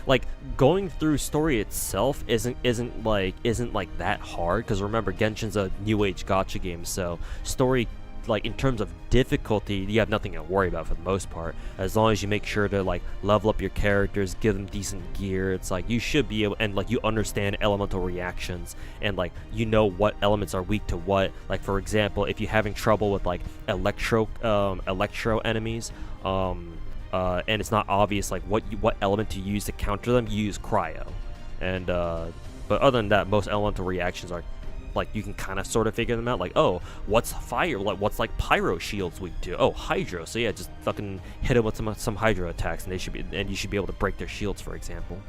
Like, going through story itself isn't like that hard, because remember, Genshin's a new age gacha game, so story, like, in terms of difficulty, you have nothing to worry about for the most part. As long as you make sure to like level up your characters, give them decent gear, it's like you should be able, and like you understand elemental reactions, and like you know what elements are weak to what. Like, for example, if you're having trouble with like electro enemies, and it's not obvious like what element to use to counter them, you use cryo. And but other than that, most elemental reactions are like, you can kind of sort of figure them out. Like, oh, what's fire? Like, what's like pyro shields weak to? Oh, hydro. So yeah, just fucking hit them with some hydro attacks, and you should be able to break their shields, for example.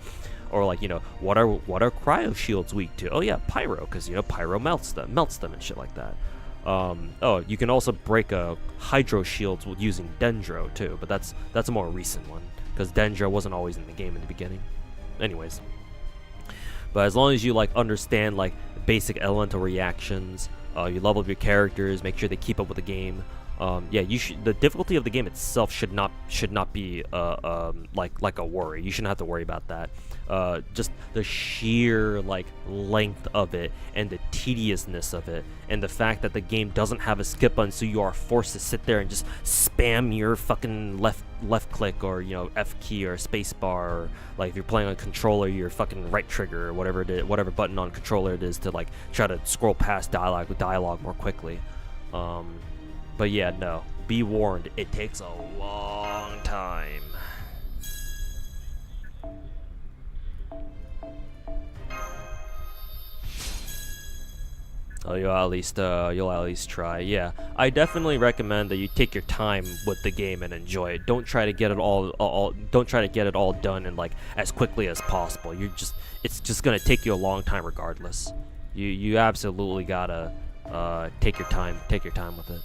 Or like, you know, what are cryo shields weak to? Oh yeah, pyro, because you know pyro melts them and shit like that. Oh, you can also break hydro shields using Dendro too, but that's a more recent one, because Dendro wasn't always in the game in the beginning. Anyways, but as long as you like understand like basic elemental reactions, you level up your characters, make sure they keep up with the game. Yeah, the difficulty of the game itself should not be like a worry. You shouldn't have to worry about that. Just the sheer like length of it and the tediousness of it, and the fact that the game doesn't have a skip button, so you are forced to sit there and just spam your fucking left click, or you know, F key or space bar, or like if you're playing on a controller, your fucking right trigger, or whatever it is, whatever button on controller it is, to like try to scroll past dialogue more quickly. But yeah, no, be warned, it takes a long time. Oh, you'll at least try. Yeah, I definitely recommend that you take your time with the game and enjoy it. Don't try to get it all done in like as quickly as possible. It's just gonna take you a long time regardless. You absolutely gotta take your time with it.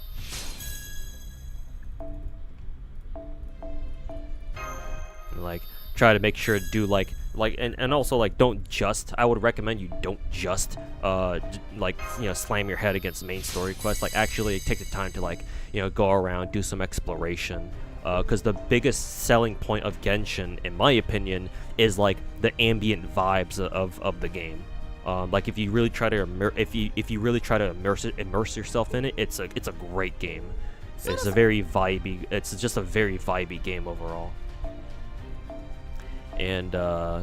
And, like, try to make sure to do and also like I would recommend you don't just like, you know, slam your head against the main story quest. Like, actually take the time to like, you know, go around, do some exploration, because the biggest selling point of Genshin, in my opinion, is like the ambient vibes of the game. Like, if you really try to immerse yourself in it, it's a great game. It's a very vibey. It's just a very vibey game overall. And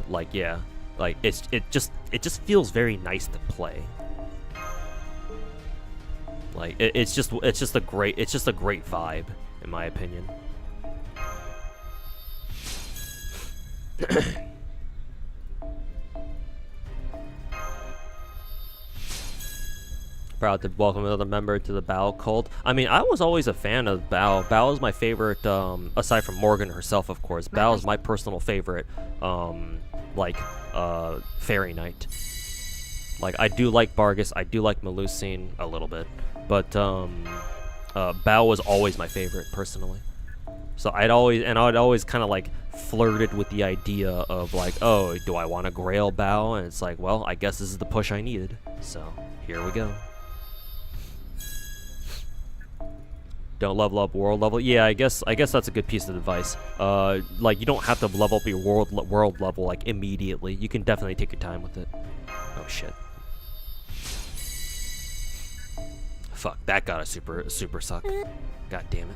like yeah, like it just feels very nice to play. Like it's just a great vibe in my opinion. Proud to welcome another member to the Bao cult. I mean, I was always a fan of Bao. Bao is my favorite, aside from Morgan herself, of course. Bao is my personal favorite, fairy knight. Like, I do like Bargus, I do like Melusine a little bit, but Bao was always my favorite, personally. So I'd always kind of like flirted with the idea of like, oh, do I want to Grail Bao? And it's like, well, I guess this is the push I needed. So here we go. Don't level up world level. Yeah, I guess that's a good piece of advice. Like you don't have to level up your world level like immediately. You can definitely take your time with it. Oh shit. Fuck, that got a super suck. God damn it.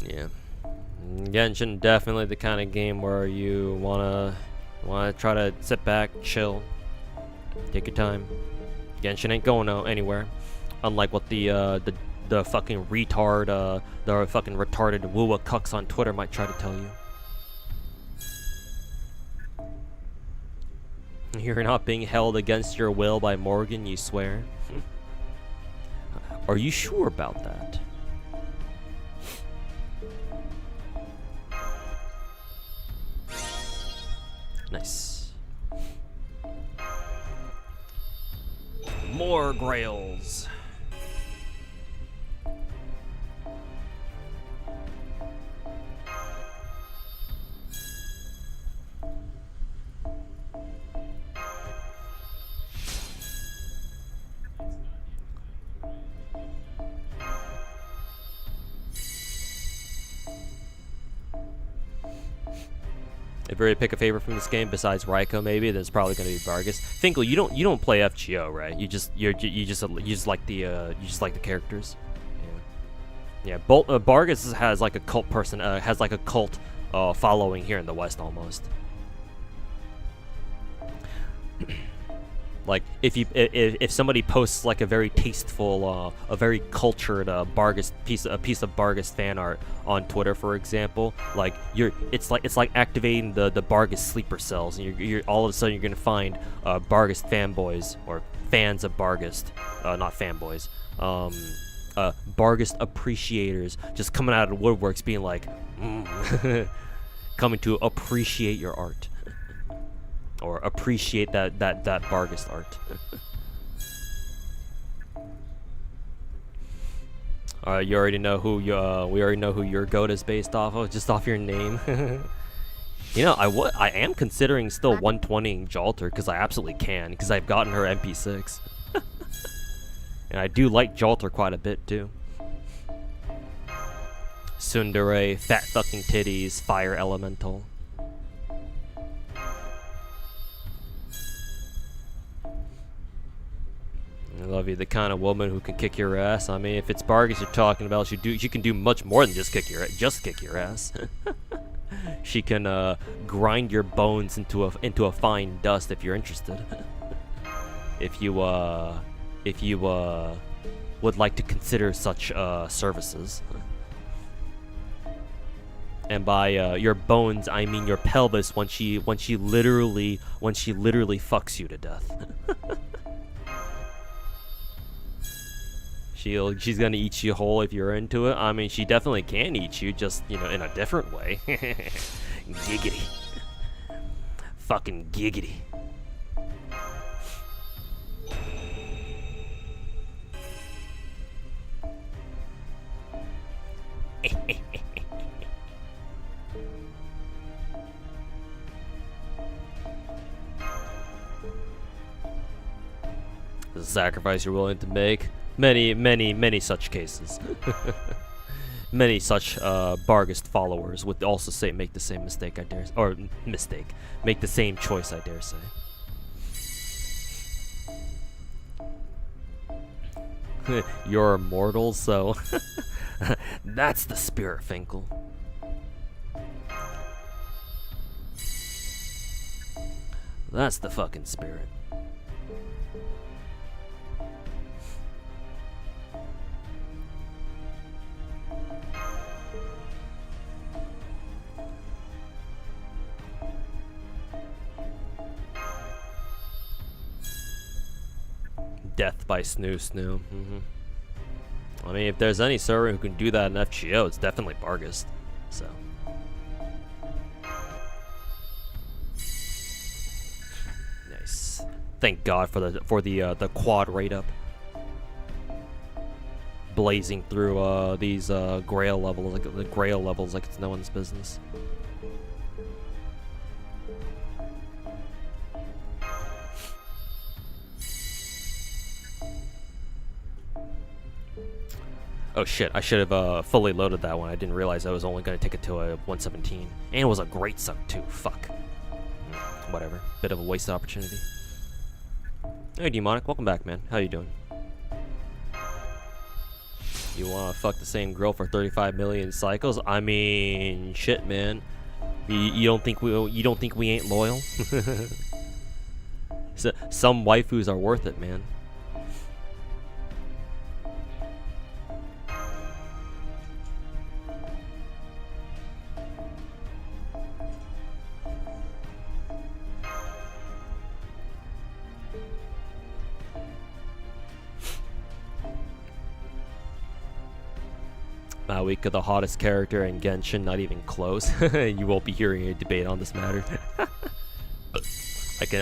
Yeah, Genshin definitely the kind of game where you wanna try to sit back, chill, take your time. Genshin ain't going anywhere, unlike what the fucking retard, the fucking retarded Woowa cucks on Twitter might try to tell you. You're not being held against your will by Morgan, you swear? Are you sure about that? Nice. More grails. If you were to pick a favorite from this game besides Raiko, maybe then it's probably going to be Vargas. Finkel, you don't play FGO, right? You just like the characters. Yeah. Vargas has like a cult person, has like a cult following here in the West almost. Like if somebody posts like a very tasteful, a very cultured Bargus piece of Bargus fan art on Twitter, for example, like it's like activating the Bargus sleeper cells, and you're all of a sudden you're gonna find Bargus fanboys or fans of Bargus, not fanboys, Bargus appreciators just coming out of the woodworks, being like, coming to appreciate your art. Or appreciate that Bargus art. You already know who we already know who your goat is based off of, just off your name. You know, I am considering still 120ing Jalter because I absolutely can, because I've gotten her MP6. And I do like Jalter quite a bit too. Tsundere, fat fucking titties, fire elemental. I love you, the kind of woman who can kick your ass. I mean, if it's Bargus you're talking about, she can do much more than just kick your ass. She can grind your bones into a fine dust if you're interested. if you would like to consider such services. And by your bones, I mean your pelvis when she literally fucks you to death. She's gonna eat you whole if you're into it. I mean, she definitely can eat you, just, you know, in a different way. Giggity. Fucking giggity. The sacrifice you're willing to make? Many such cases. Many such Barghest followers would also say make the same mistake, I dare, or mistake, make the same choice, I dare say. You're immortal, so that's the spirit, Finkel. That's the fucking spirit. Death by Snoo. I mean, if there's any server who can do that in FGO, it's definitely Barghest. So. Nice. Thank God for the quad rate up. Blazing through these Grail levels, like the Grail levels, like it's no one's business. Oh shit, I should have fully loaded that one. I didn't realize I was only going to take it to a 117. And it was a great suck too, fuck. Whatever, bit of a wasted opportunity. Hey Demonic, welcome back, man. How you doing? You wanna fuck the same girl for 35 million cycles? I mean, shit, man. You don't think we ain't loyal? So, some waifus are worth it, man. Maoika, the hottest character in Genshin, not even close. You won't be hearing a debate on this matter.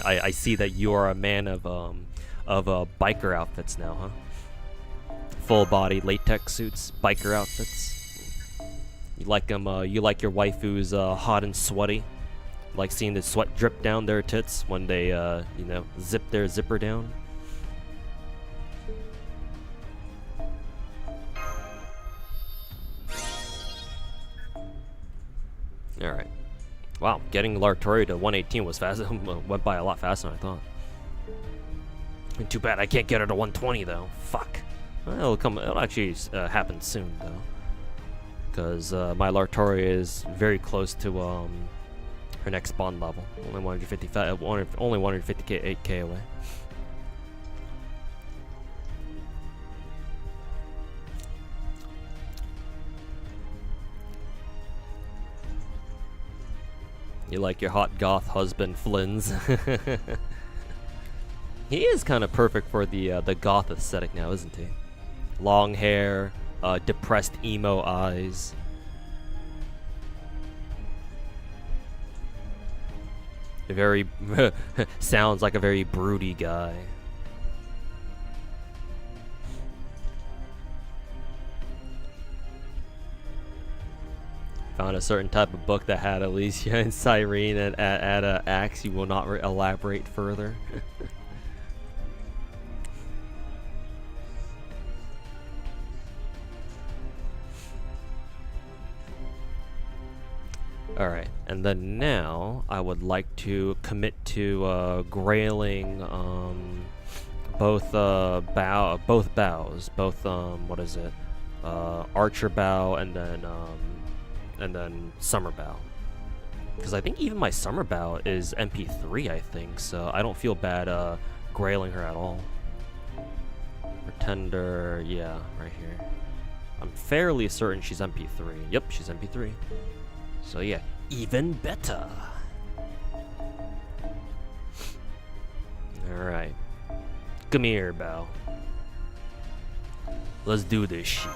I see that you are a man of biker outfits now, huh? Full body latex suits, biker outfits. You like them? You like your waifus hot and sweaty? Like seeing the sweat drip down their tits when they you know, zip their zipper down? Alright. Wow, getting Lartori to 118 was fast. Went by a lot faster than I thought. Too bad I can't get her to 120 though. Fuck. Well, it'll actually happen soon though. Because my Lartori is very close to her next spawn level. Only 150k away. You like your hot goth husband, Flynn's. He is kind of perfect for the goth aesthetic now, isn't he? Long hair, depressed emo eyes. Very sounds like a very broody guy. Found a certain type of book that had Alicia and Cyrene at Axe. You will not elaborate further. Alright, and then now I would like to commit to grailing both bows, what is it? Archer bow and then summer bow, because I think even my summer bow is MP3, I think, so I don't feel bad grailing her at all. Pretender, yeah, right here. I'm fairly certain she's MP3. Yep, she's MP3. So yeah, even better. Alright. Come here, bow. Let's do this shit.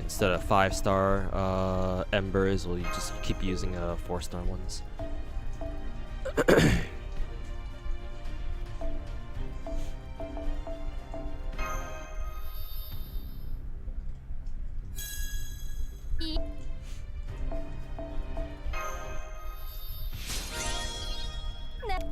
Instead of 5-star embers, we'll just keep using 4-star ones.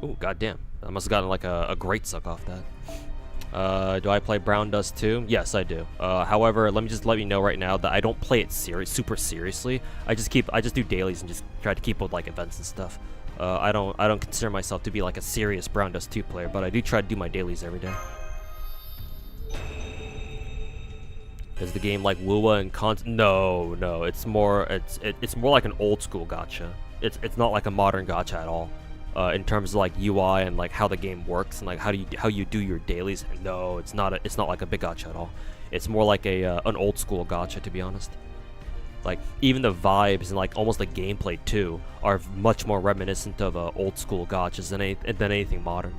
Ooh, goddamn. I must have gotten like a great suck off that. Do I play Brown Dust too? Yes, I do. However, let you know right now that I don't play it super seriously. I just do dailies and just try to keep with like events and stuff. I don't consider myself to be like a serious Brown Dust 2 player, but I do try to do my dailies every day. Is the game like WUA and No, it's more like an old school gacha. It's not like a modern gacha at all. In terms of like UI and like how the game works and like how you do your dailies. No, it's not like a big gacha at all. It's more like an old school gacha, to be honest. Like even the vibes and like almost the gameplay too are much more reminiscent of old school gachas than anything modern.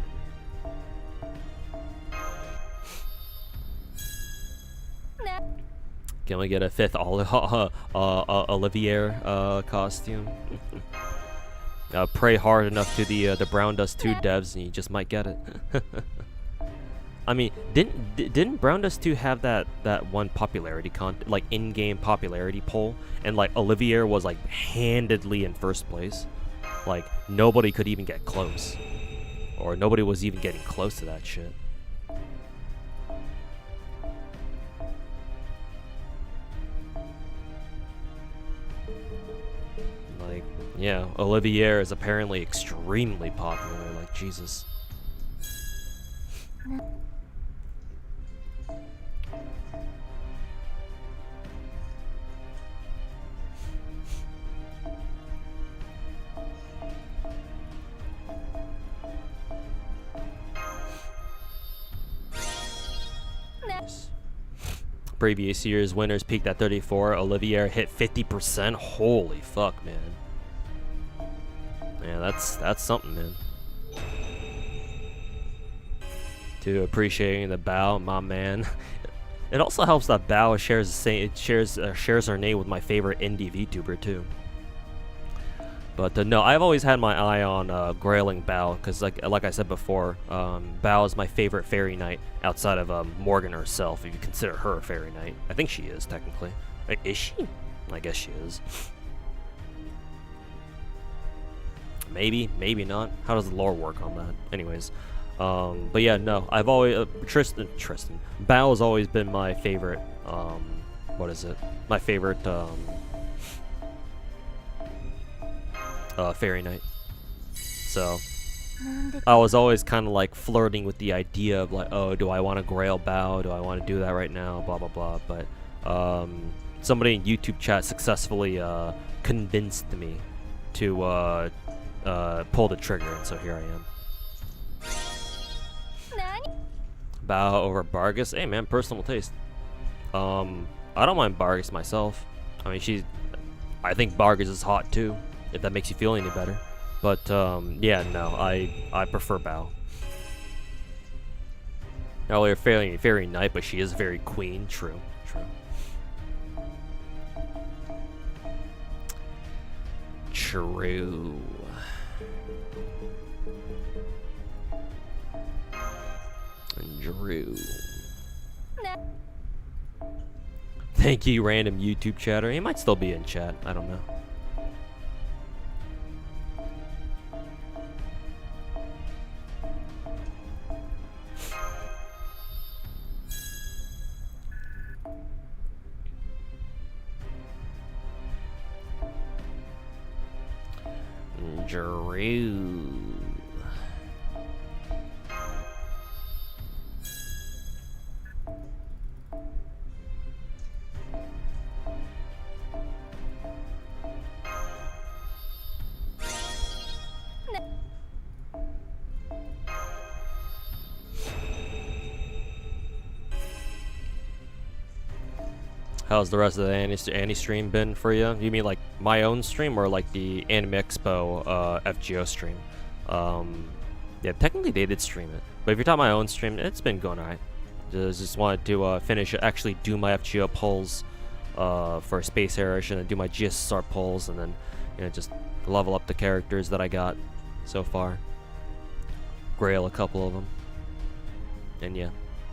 Can we get a 5th Olivier costume? Pray hard enough to the Brown Dust 2 devs, and you just might get it. I mean, didn't Brown Dust 2 have that one popularity like in-game popularity poll, and like Olivier was like handedly in 1st place, like nobody could even get close, or nobody was even getting close to that shit. Yeah, Olivier is apparently extremely popular, like Jesus. Previous year's winners peaked at 34. Olivier hit 50%. Holy fuck, man. Yeah, that's something, man. To appreciating the Bao, my man. It also helps that Bao shares her name with my favorite indie VTuber too. But no, I've always had my eye on grailing Bao, because like I said before, Bao is my favorite fairy knight outside of Morgan herself, if you consider her a fairy knight. I think she is technically. Is she? I guess she is. Maybe, maybe not. How does the lore work on that? Anyways, but yeah, no, I've always Tristan. Bao has always been my favorite. What is it? My favorite fairy knight. So I was always kind of like flirting with the idea of like, oh, do I want to grail Bao? Do I want to do that right now? Blah blah blah. But somebody in YouTube chat successfully convinced me to pull the trigger, and so here I am. Bao over Bargus. Hey man, personal taste. I don't mind Bargus myself. I mean, I think Bargus is hot too, if that makes you feel any better. But yeah, no, I prefer Bao. Not only a fairy knight, but she is very queen. True. Drew. Thank you, random YouTube chatter. He might still be in chat. I don't know. Drew. How's the rest of the Annie stream been for you? You mean like my own stream or like the Anime Expo FGO stream? Yeah, technically they did stream it, but if you're talking my own stream, it's been going alright. Just wanted to actually do my FGO polls for Space Irish, and do my GSR polls, and then just level up the characters that I got so far. Grail a couple of them, and yeah,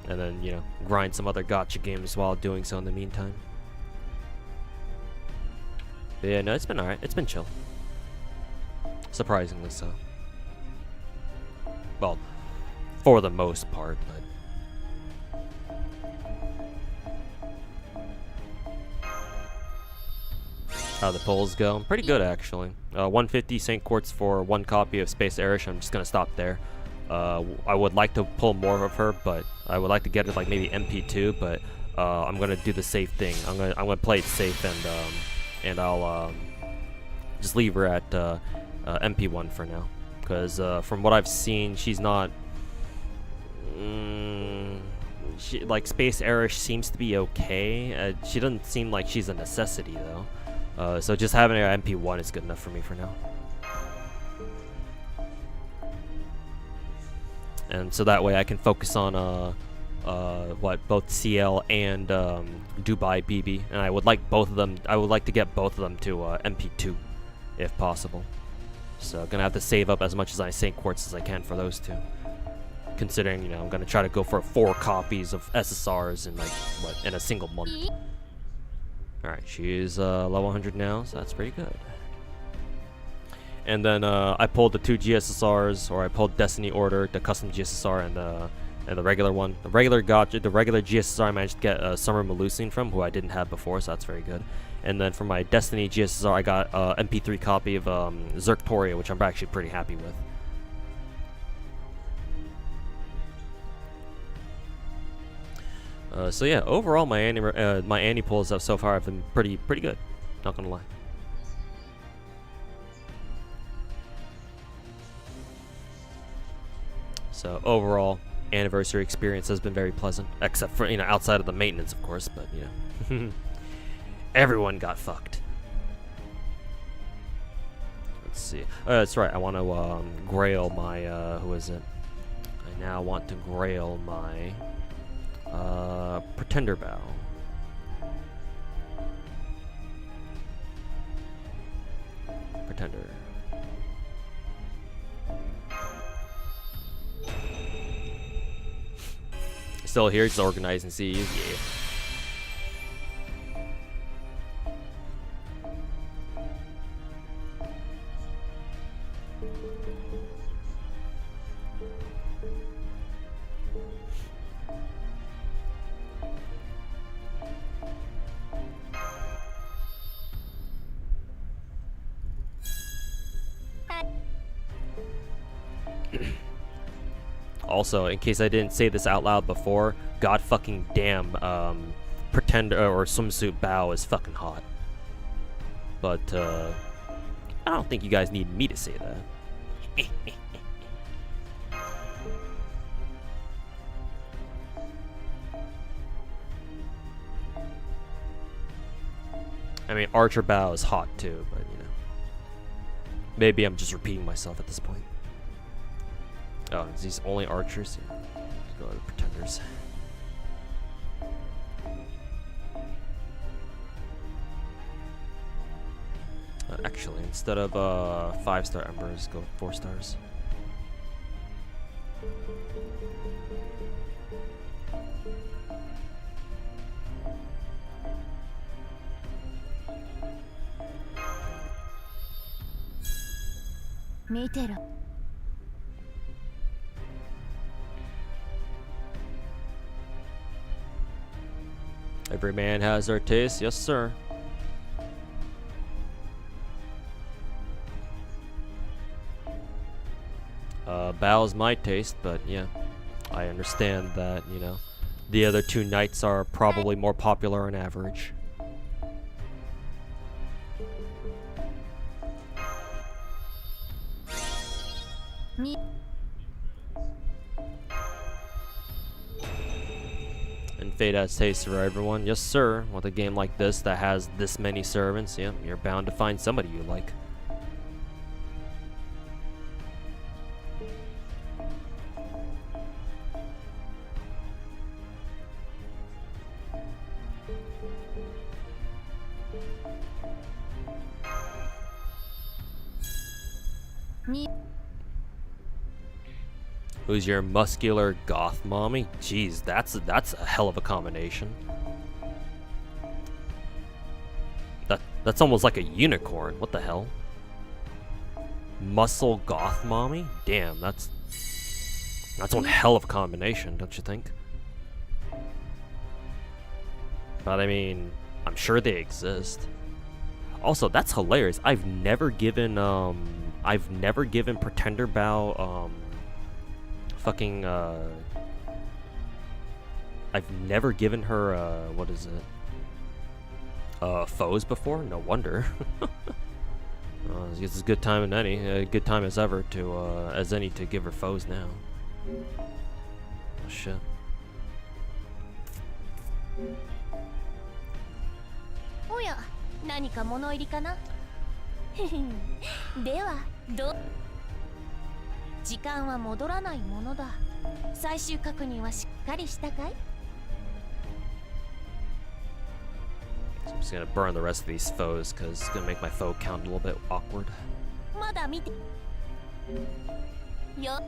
and then grind some other gacha games while doing so in the meantime. But yeah, no, it's been alright. It's been chill. Surprisingly so. Well, for the most part, but. How the polls go? Pretty good, actually. 150 St. Quartz for one copy of Space Airish. I'm just gonna stop there. I would like to pull more of her, but I would like to get it like maybe MP2. But I'm gonna do the safe thing. I'm gonna play it safe, and I'll just leave her at MP1 for now. Because from what I've seen, she's not. Like Space Airish seems to be okay. She doesn't seem like she's a necessity though. So just having her MP1 is good enough for me for now. And so that way I can focus on both CL and Dubai BB, and I would like both of them. I would like to get both of them to MP2, if possible. So I'm gonna have to save up as much as I St. Quartz as I can for those two. Considering, you know, I'm gonna try to go for 4 copies of SSRs in like in a single month. Alright, she is level 100 now, so that's pretty good. And then I pulled the 2 GSSRs, or I pulled Destiny Order, the custom GSSR, and the regular one. The regular GSSR I managed to get Summer Melusine from, who I didn't have before, so that's very good. And then for my Destiny GSSR, I got MP3 copy of Zerctoria, which I'm actually pretty happy with. So yeah, overall my anni pulls so far have been pretty good. Not gonna lie. So overall, anniversary experience has been very pleasant, except for, you know, outside of the maintenance, of course. But you know, everyone got fucked. Let's see. That's right. I want to grail my who is it? I now want to grail my Pretender Bow. Pretender. Still here, just organize and see. Yeah. Also, in case I didn't say this out loud before, god fucking damn, Pretender or Swimsuit Bow is fucking hot. But, I don't think you guys need me to say that. I mean, Archer Bow is hot too, but, you know. Maybe I'm just repeating myself at this point. Oh, is these only archers? Yeah. Let's go to the Pretenders. Actually, instead of 5-star embers, go with 4 stars. Every man has their taste, yes sir. Bow's my taste, but yeah, I understand that, you know, the other 2 knights are probably more popular on average. And Fate has taste for everyone, yes sir. With a game like this that has this many servants, yeah, you're bound to find somebody you like. Who's your muscular goth mommy? Jeez, that's a hell of a combination. That's almost like a unicorn. What the hell? Muscle goth mommy? Damn, that's That's one hell of a combination, don't you think? But I mean, I'm sure they exist. Also, that's hilarious. I've never given Pretender Bow I've never given her what is it? Foes before? No wonder. It's a good time in any, a good time as ever to as any to give her foes now. Oh shit. Oya, 何か物入りかな？では、時間は戻らないものだ。最終確認はしっかりしたかい？ So I'm just gonna burn the rest of these foes because it's gonna make my foe count a little bit awkward. まだ見て。よ。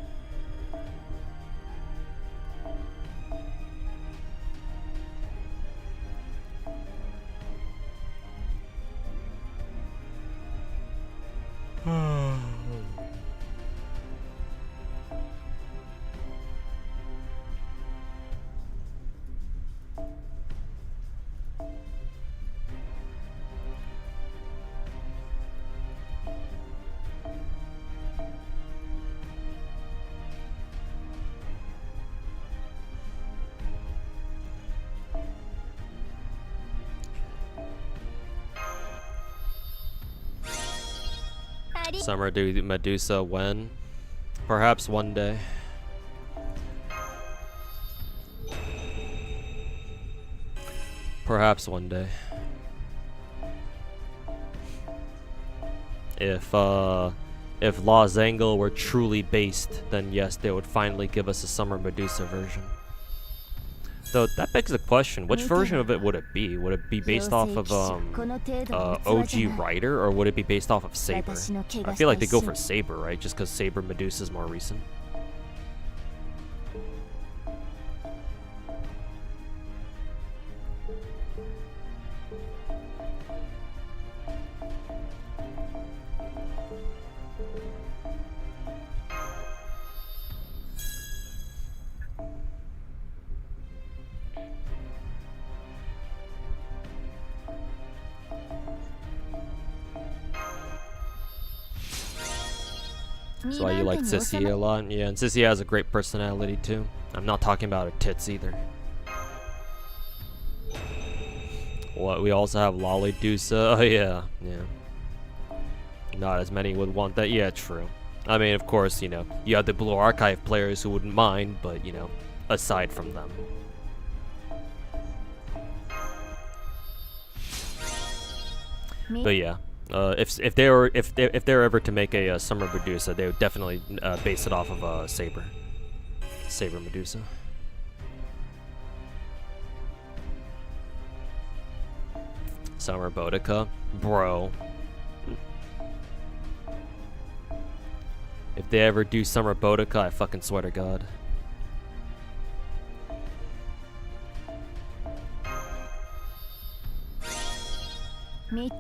Summer Medusa when? Perhaps one day. Perhaps one day. If Los Angeles were truly based, then yes, they would finally give us a Summer Medusa version. Though that begs the question, which version of it would it be? Would it be based off of OG Rider, or would it be based off of Saber? I feel like they go for Saber, right? Just because Saber Medusa is more recent. That's why you like Sissy a lot. Yeah, and Sissy has a great personality too. I'm not talking about her tits either. What? We also have Lolly Dusa. Oh yeah, yeah. Not as many would want that. Yeah, true. I mean, of course, you know, you have the Blue Archive players who wouldn't mind, but you know, aside from them. But yeah. If they were ever to make a Summer Medusa, they would definitely base it off of Saber Medusa. Summer Boudica, bro. If they ever do Summer Boudica, I fucking swear to God. Me.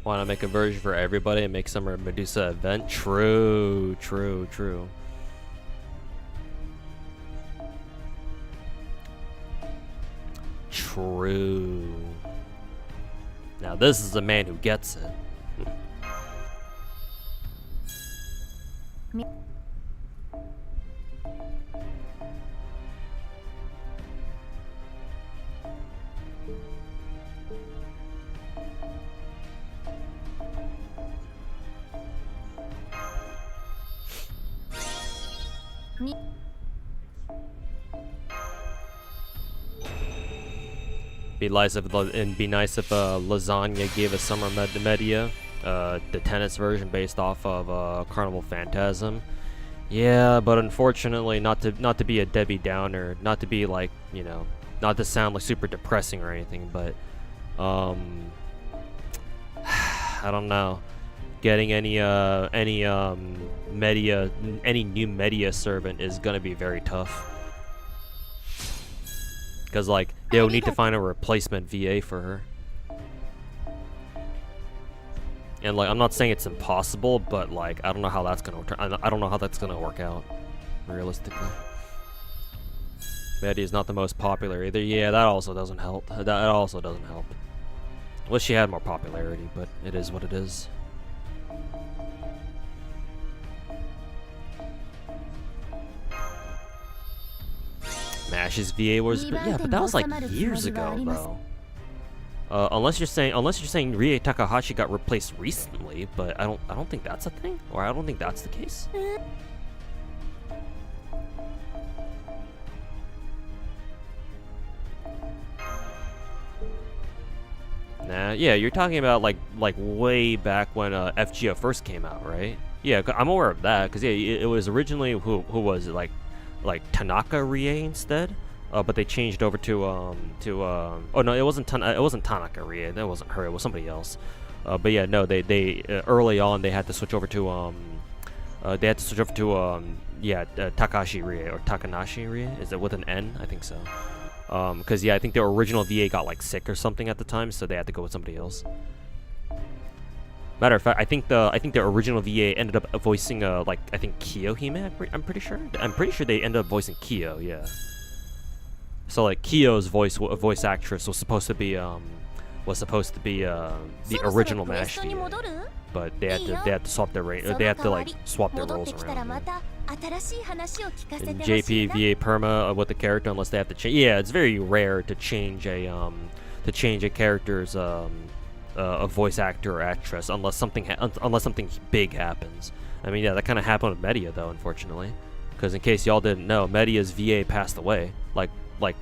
Want to make a version for everybody and make Summer Medusa event? True, true, true. True. Now this is a man who gets it. Be nice if Lasagna gave a Summer Media, the tennis version based off of Carnival Phantasm. Yeah, but unfortunately, not to be a Debbie Downer, not to be like, you know, not to sound like super depressing or anything, but I don't know. Getting any new media servant is gonna be very tough. Because, like, they'll need to find a replacement VA for her. And like, I'm not saying it's impossible, but like, I don't know how that's gonna I don't know how that's gonna work out, realistically. Betty is not the most popular either. Yeah, that also doesn't help. That also doesn't help. Wish she had more popularity, but it is what it is. Mash's VA was, yeah, but that was like years ago, though. Unless you're saying Rie Takahashi got replaced recently, but I don't think that's a thing, or I don't think that's the case. Nah, yeah, you're talking about like way back when FGO first came out, right? Yeah, I'm aware of that, because yeah, it was originally who was it, like Tanaka Rie instead, but they changed over to oh no, it wasn't Tanaka Rie, that wasn't her, it was somebody else. But yeah, no, they early on they had to switch over to Takashi Rie or Takanashi Rie. Is it with an N? I think so. Because yeah, I think the original VA got like sick or something at the time, so they had to go with somebody else. Matter of fact, I think the original VA ended up voicing like I think Kiyohime. I'm pretty sure. I'm pretty sure they ended up voicing Kiyo. Yeah. So like Kiyo's voice actress was supposed to be the original Mash VA, but they had to swap their swap their roles around. Yeah. In JP VA perma with the character unless they have to change. Yeah, it's very rare to change a character's a voice actor or actress unless something big happens. I mean, yeah, that kind of happened with Media though, unfortunately. Because in case y'all didn't know, Media's VA passed away like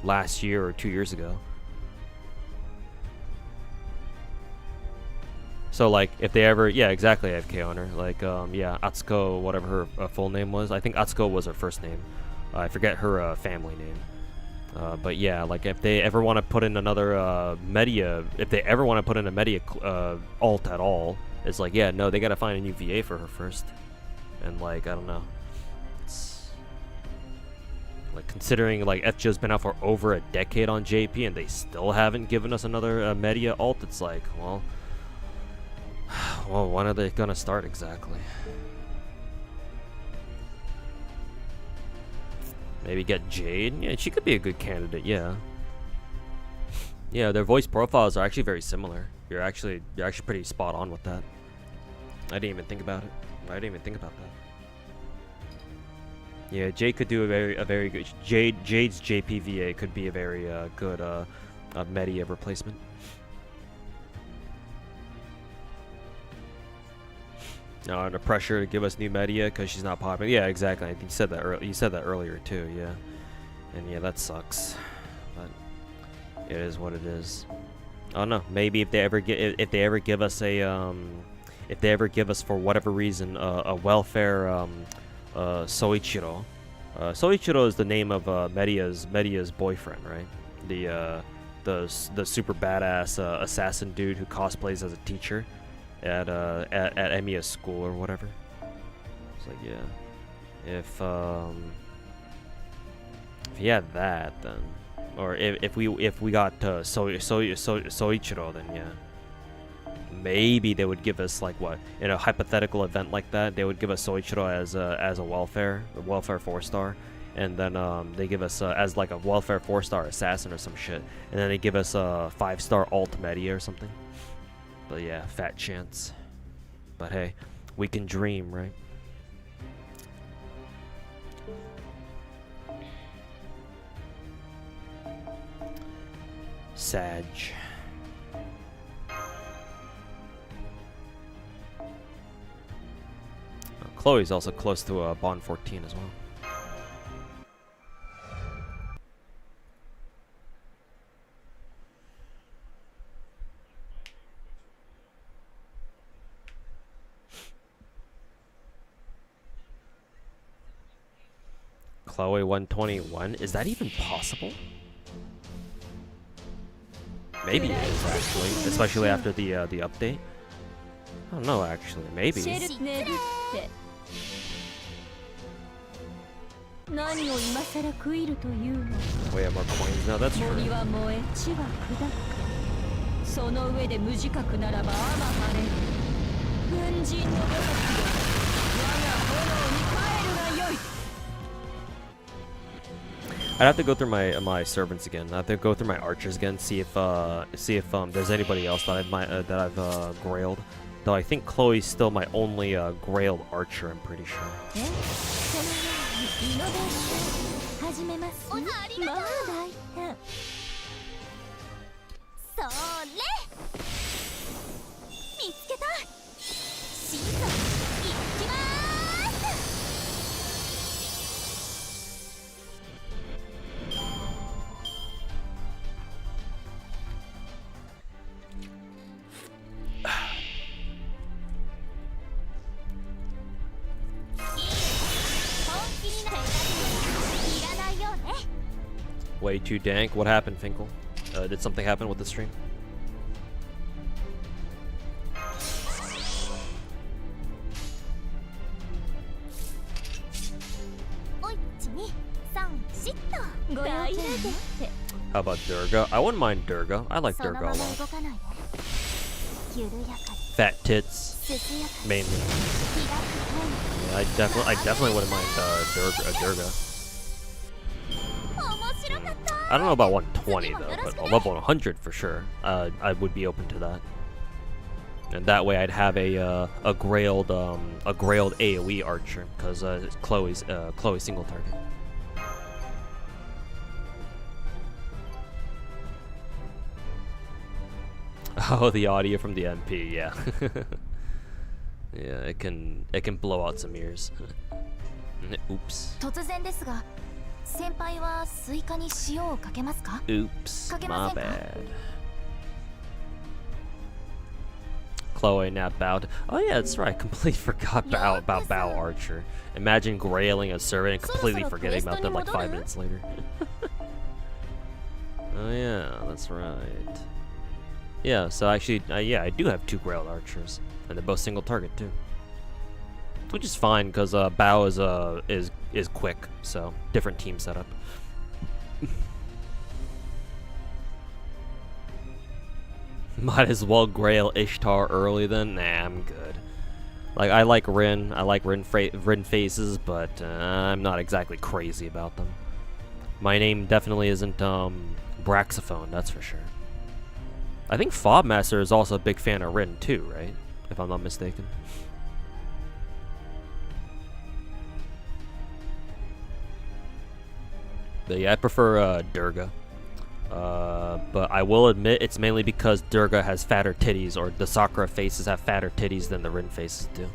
last year or 2 years ago. So like, if they ever, yeah, exactly, AFK on her. Like, yeah, Atsuko, whatever her full name was. I think Atsuko was her first name. I forget her family name. But yeah, like if they ever want to put in another Media, if they ever want to put in a Media alt at all, it's like, yeah, no, they gotta find a new VA for her first. And like, I don't know. It's like, considering like FGO's been out for over a decade on JP and they still haven't given us another Media alt, it's like, well, when are they gonna start exactly? Maybe get Jade? Yeah, she could be a good candidate, yeah. Yeah, their voice profiles are actually very similar. You're actually pretty spot on with that. I didn't even think about it. Yeah, Jade could do a very good Jade's JPVA could be a very good Media replacement. Under pressure to give us new Media because she's not popular. Yeah, exactly. I think you said that earlier too. Yeah, and yeah, that sucks. But it is what it is. I don't know. Maybe if they ever give us for whatever reason a welfare Soichiro. Soichiro is the name of Media's boyfriend, right? The super badass assassin dude who cosplays as a teacher at Emiya's school or whatever. It's like, yeah, if he had that, then, or if we got Soichiro, then yeah, maybe they would give us, like, what, in a hypothetical event like that, they would give us Soichiro as a welfare 4-star, and then they give us as like a welfare 4-star assassin or some shit, and then they give us a 5-star alt Media or something. But yeah, fat chance. But hey, we can dream, right? Sag. Chloe's also close to Bond 14 as well. Chloe 121. Is that even possible? Maybe it is, actually, especially after the update. I don't know, actually. Maybe. We have more coins now. That's true. 軍人の我が炎に帰るがよい。 I'd have to go through my servants again. I have to go through my archers again, see if there's anybody else that I've grailed. Though I think Chloe's still my only grailed archer. I'm pretty sure. え、そのようにイノベーション始めます。まあ大変。それ見つけた。シーソー行きまーす。 Way too dank. What happened, Finkel? Did something happen with the stream? How about Durga? I wouldn't mind Durga. I like Durga a lot. Fat tits, mainly. Yeah, I definitely wouldn't mind Durga. I don't know about 120 though, but level 100 for sure. I would be open to that. And that way I'd have a grailed AOE archer because Chloe's single target. Oh, the audio from the MP, yeah. Yeah, it can blow out some ears. Oops. 突然ですが、先輩はスイカに塩をかけますか? Oops, my bad. Chloe not bowed. Oh yeah, that's right. I completely forgot about Bow Archer. Imagine grailing a servant and completely forgetting about them like 5 minutes later. Oh yeah, that's right. Yeah, so actually, yeah, I do have 2 grailed archers, and they're both single target too. Which is fine because Bao is quick, so different team setup. Might as well grail Ishtar early then. Nah, I'm good. Like I like Rin faces, but I'm not exactly crazy about them. My name definitely isn't Braxophone, that's for sure. I think Fobmaster is also a big fan of Rin too, right? If I'm not mistaken. But yeah, I prefer Durga. But I will admit it's mainly because Durga has fatter titties, or the Sakura faces have fatter titties than the Rin faces do.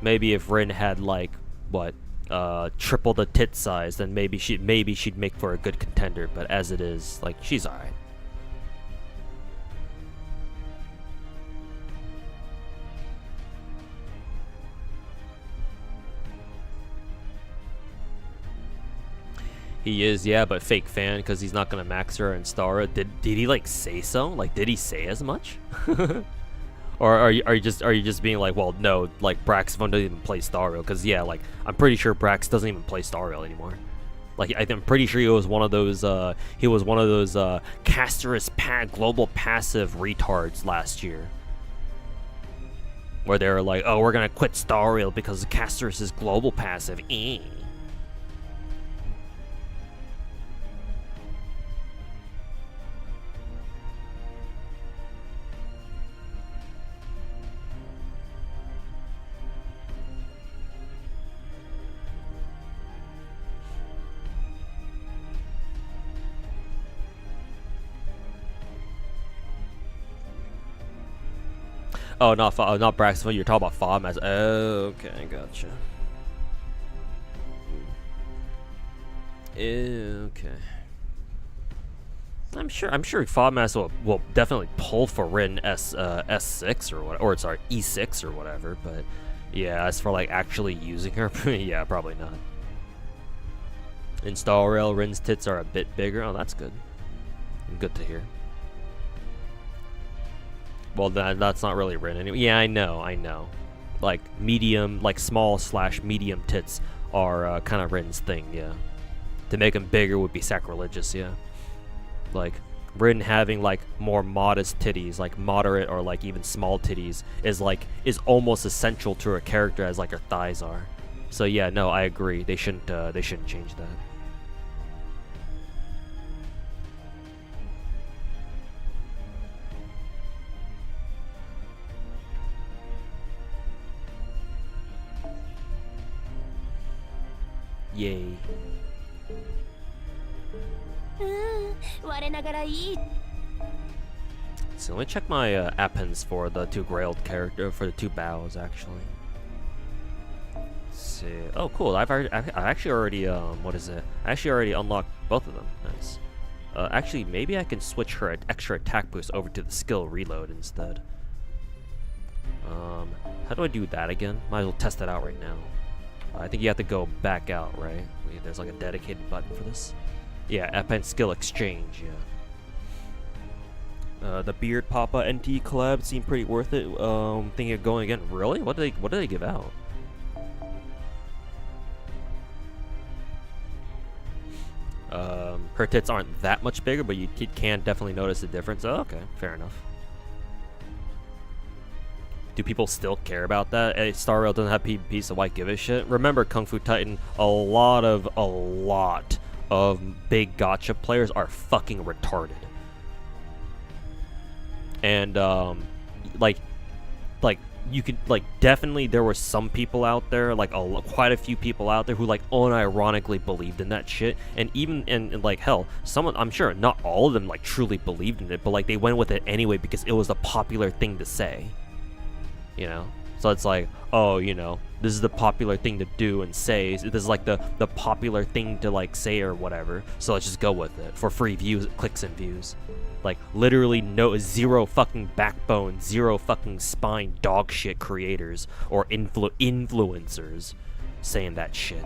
Maybe if Rin had like what, triple the tit size, then maybe she'd make for a good contender. But as it is, like she's alright. He is, yeah, but fake fan because he's not gonna max her and Stara. Did he like say so? Like, did he say as much? Or are you just being like, well, no, like Braxophone doesn't even play Starrail? Because yeah, like I'm pretty sure Brax doesn't even play Starrail anymore. Like I'm pretty sure he was one of those Casterus global passive retards last year, where they were like, oh, we're gonna quit Starrail because Casterus is global passive. Oh, not Braxophone. You're talking about Fob as. Oh, okay, gotcha. Okay. I'm sure Fobmaster will definitely pull for Rin S6 or what, or sorry, E6 or whatever. But yeah, as for like actually using her, yeah, probably not. In Starrail, Rin's tits are a bit bigger. Oh, that's good. Good to hear. Well, that's not really Rin anyway. Yeah, I know. Like medium, like small/medium tits are kind of Rin's thing. Yeah. To make them bigger would be sacrilegious. Yeah. Like Rin having like more modest titties, like moderate or like even small titties, is almost essential to her character as like her thighs are. So yeah, no, I agree. They shouldn't change that. Yay. 我ながらいい So let me check my appends for the two grailed character, for the two bows actually. Let's see. Oh, cool. I actually already what is it? I actually already unlocked both of them. Nice. Actually, maybe I can switch her extra attack boost over to the skill reload instead. How do I do that again? Might as well test that out right now. I think you have to go back out, right? There's like a dedicated button for this. Yeah, append skill exchange. Yeah. The Beard Papa NT collab seemed pretty worth it. Thinking of going again. Really? What do they give out? Her tits aren't that much bigger, but you can definitely notice the difference. Oh, okay, fair enough. Do people still care about that? Hey, Star Rail doesn't have PvP, so why give a shit? Remember, Kung Fu Titan, a lot of big gacha players are fucking retarded. And like you could definitely there were some people out there, quite a few people out there who unironically believed in that shit, and even and like hell, I'm sure not all of them truly believed in it, but they went with it anyway because it was a popular thing to say. You know, so it's like, oh, you know, this is the popular thing to do and say. This is the popular thing to say or whatever. So let's just go with it for free views, clicks and views. Literally zero fucking backbone, zero fucking spine, dog shit creators or influencers saying that shit.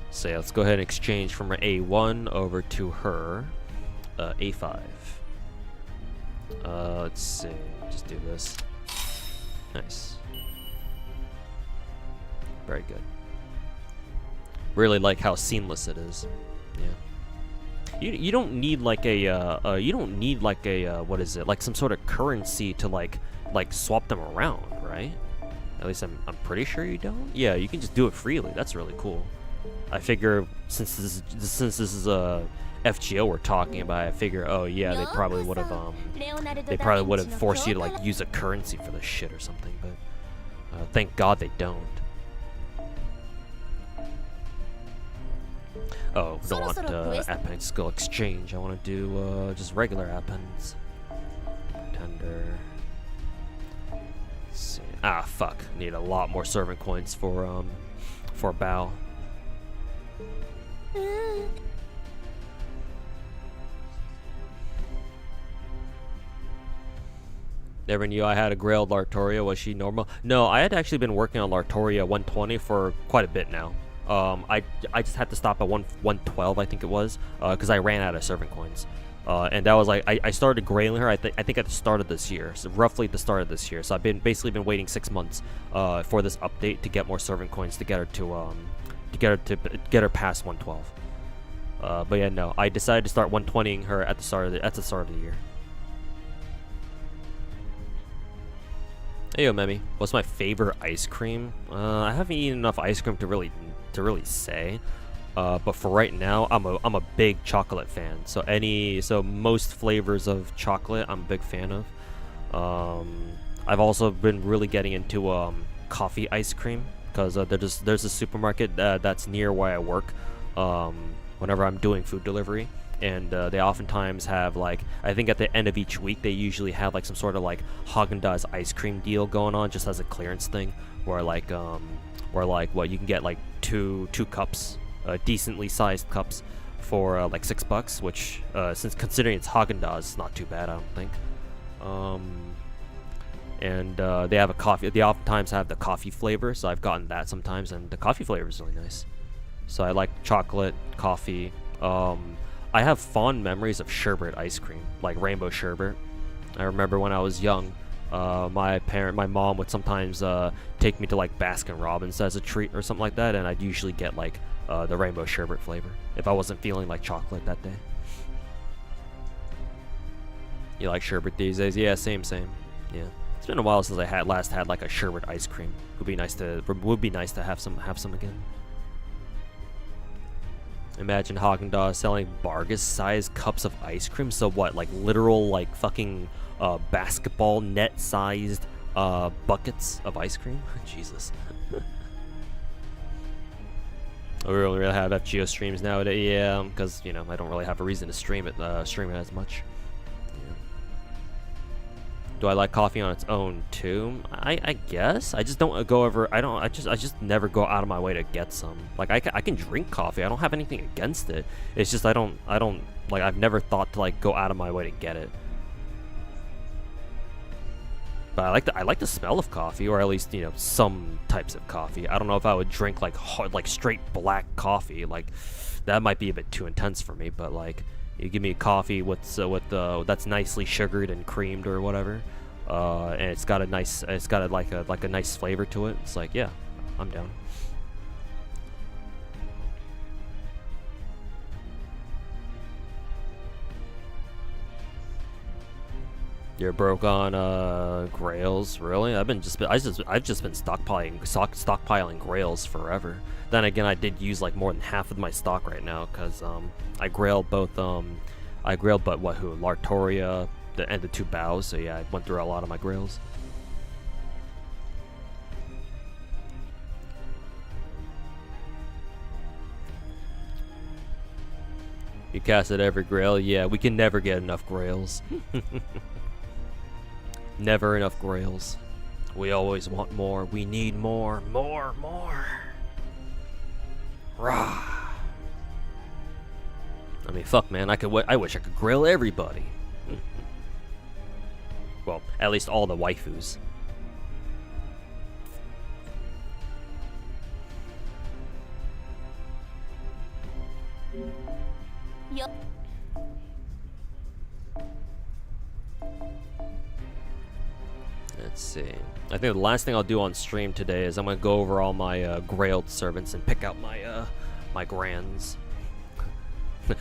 So yeah, let's go ahead and exchange from her A1 over to her A5. Let's see. Just do this. Nice. Very good. Really like how seamless it is. Yeah. You don't need what is it? Some sort of currency to swap them around, right? At least I'm pretty sure you don't. Yeah, you can just do it freely. That's really cool. I figure since this is a FGO we're talking about, I figure, oh yeah, they probably would have forced you to use a currency for this shit or something, but thank God they don't. Oh, don't want append skill exchange. I want to do just regular appends. Pretender. Let's see. Ah, fuck. Need a lot more servant coins for bow. Never knew I had a grailed Lartoria. Was she normal? No, I had actually been working on Lartoria 120 for quite a bit now. I just had to stop at 112, I think it was, because I ran out of servant coins. And that was I started grailing her, I think at the start of this year, so roughly at the start of this year. So I've basically been waiting 6 months for this update to get more servant coins to get her get her past 112. But yeah, no, I decided to start 120ing her at the start of the year. Hey yo, Memi, what's my favorite ice cream? I haven't eaten enough ice cream to really say, but for right now, I'm a big chocolate fan. So most flavors of chocolate, I'm a big fan of. I've also been really getting into coffee ice cream because there's a supermarket that's near where I work. Whenever I'm doing food delivery. And they oftentimes have I think at the end of each week they usually have some sort of Haagen-Dazs ice cream deal going on, just as a clearance thing, where you can get two cups, decently sized cups, for $6, which since considering it's Haagen-Dazs, it's not too bad, I don't think. And they have a coffee. They oftentimes have the coffee flavor, so I've gotten that sometimes, and the coffee flavor is really nice. So I like chocolate, coffee. I have fond memories of sherbet ice cream, like rainbow sherbet. I remember when I was young, my mom would sometimes take me to Baskin Robbins as a treat or something like that, and I'd usually get the rainbow sherbet flavor if I wasn't feeling like chocolate that day. You like sherbet these days? Yeah, same. Yeah, it's been a while since I last had like a sherbet ice cream. Would be nice to have some again. Imagine Haagen-Dazs selling Bargus-sized cups of ice cream. So what, like literal like fucking basketball net-sized buckets of ice cream? Jesus. We don't really have FGO streams nowadays. Yeah, because you know I don't really have a reason to stream it as much. Do I like coffee on its own too? I guess. I just don't go over. I just never go out of my way to get some. Like I can drink coffee. I don't have anything against it. It's just I don't like. I've never thought to like go out of my way to get it. But I like the smell of coffee, or at least you know some types of coffee. I don't know if I would drink like hard, like straight black coffee. Like that might be a bit too intense for me. But like. You give me a coffee that's nicely sugared and creamed or whatever, and it's got a nice flavor to it. It's like, yeah, I'm down. You're broke on grails, really? I've just been stockpiling grails forever. Then again, I did use like more than half of my stock right now because I grailed both Lartoria and the 2 bows. So yeah, I went through a lot of my grails. You cast it every grail? Yeah, we can never get enough grails. Never enough grails. We always want more. We need more. Rah. I mean, fuck, man. I wish I could grill everybody. Well, at least all the waifus. Yup. Let's see. I think the last thing I'll do on stream today is I'm gonna go over all my grailed servants and pick out my my grands.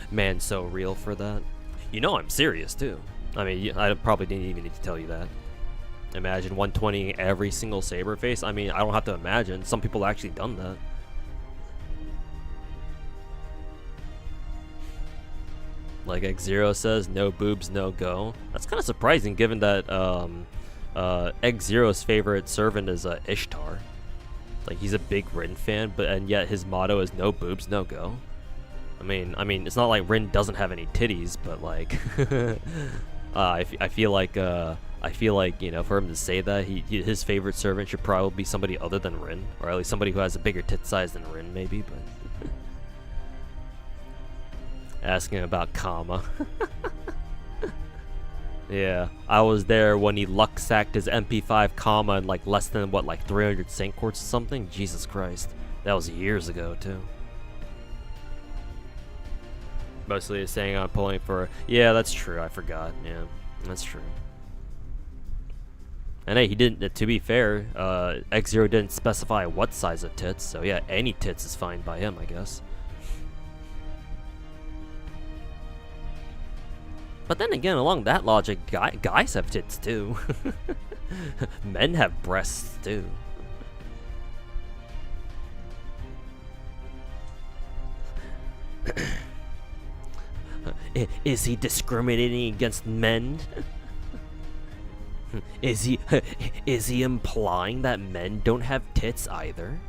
Man, so real for that. You know I'm serious too. I mean, I probably didn't even need to tell you that. Imagine 120 every single saber face. I mean, I don't have to imagine. Some people actually done that. Like X0 says, no boobs, no go. That's kind of surprising given that X0's favorite servant is Ishtar. Like he's a big Rin fan, and yet his motto is no boobs, no go. I mean, it's not like Rin doesn't have any titties, but like, I feel like you know, for him to say that, his favorite servant should probably be somebody other than Rin, or at least somebody who has a bigger tit size than Rin, maybe. But asking about Kama. Yeah, I was there when he luck sacked his MP5 Kama in like less than what, like 300 Saint Quartz or something. Jesus Christ, that was years ago too. Mostly is saying I'm pulling for. Yeah, that's true. I forgot. Yeah, that's true. And hey, he didn't. To be fair, X0 didn't specify what size of tits. So yeah, any tits is fine by him, I guess. But then again, along that logic, guys have tits too. Men have breasts too. Is he discriminating against men? Is he implying that men don't have tits either?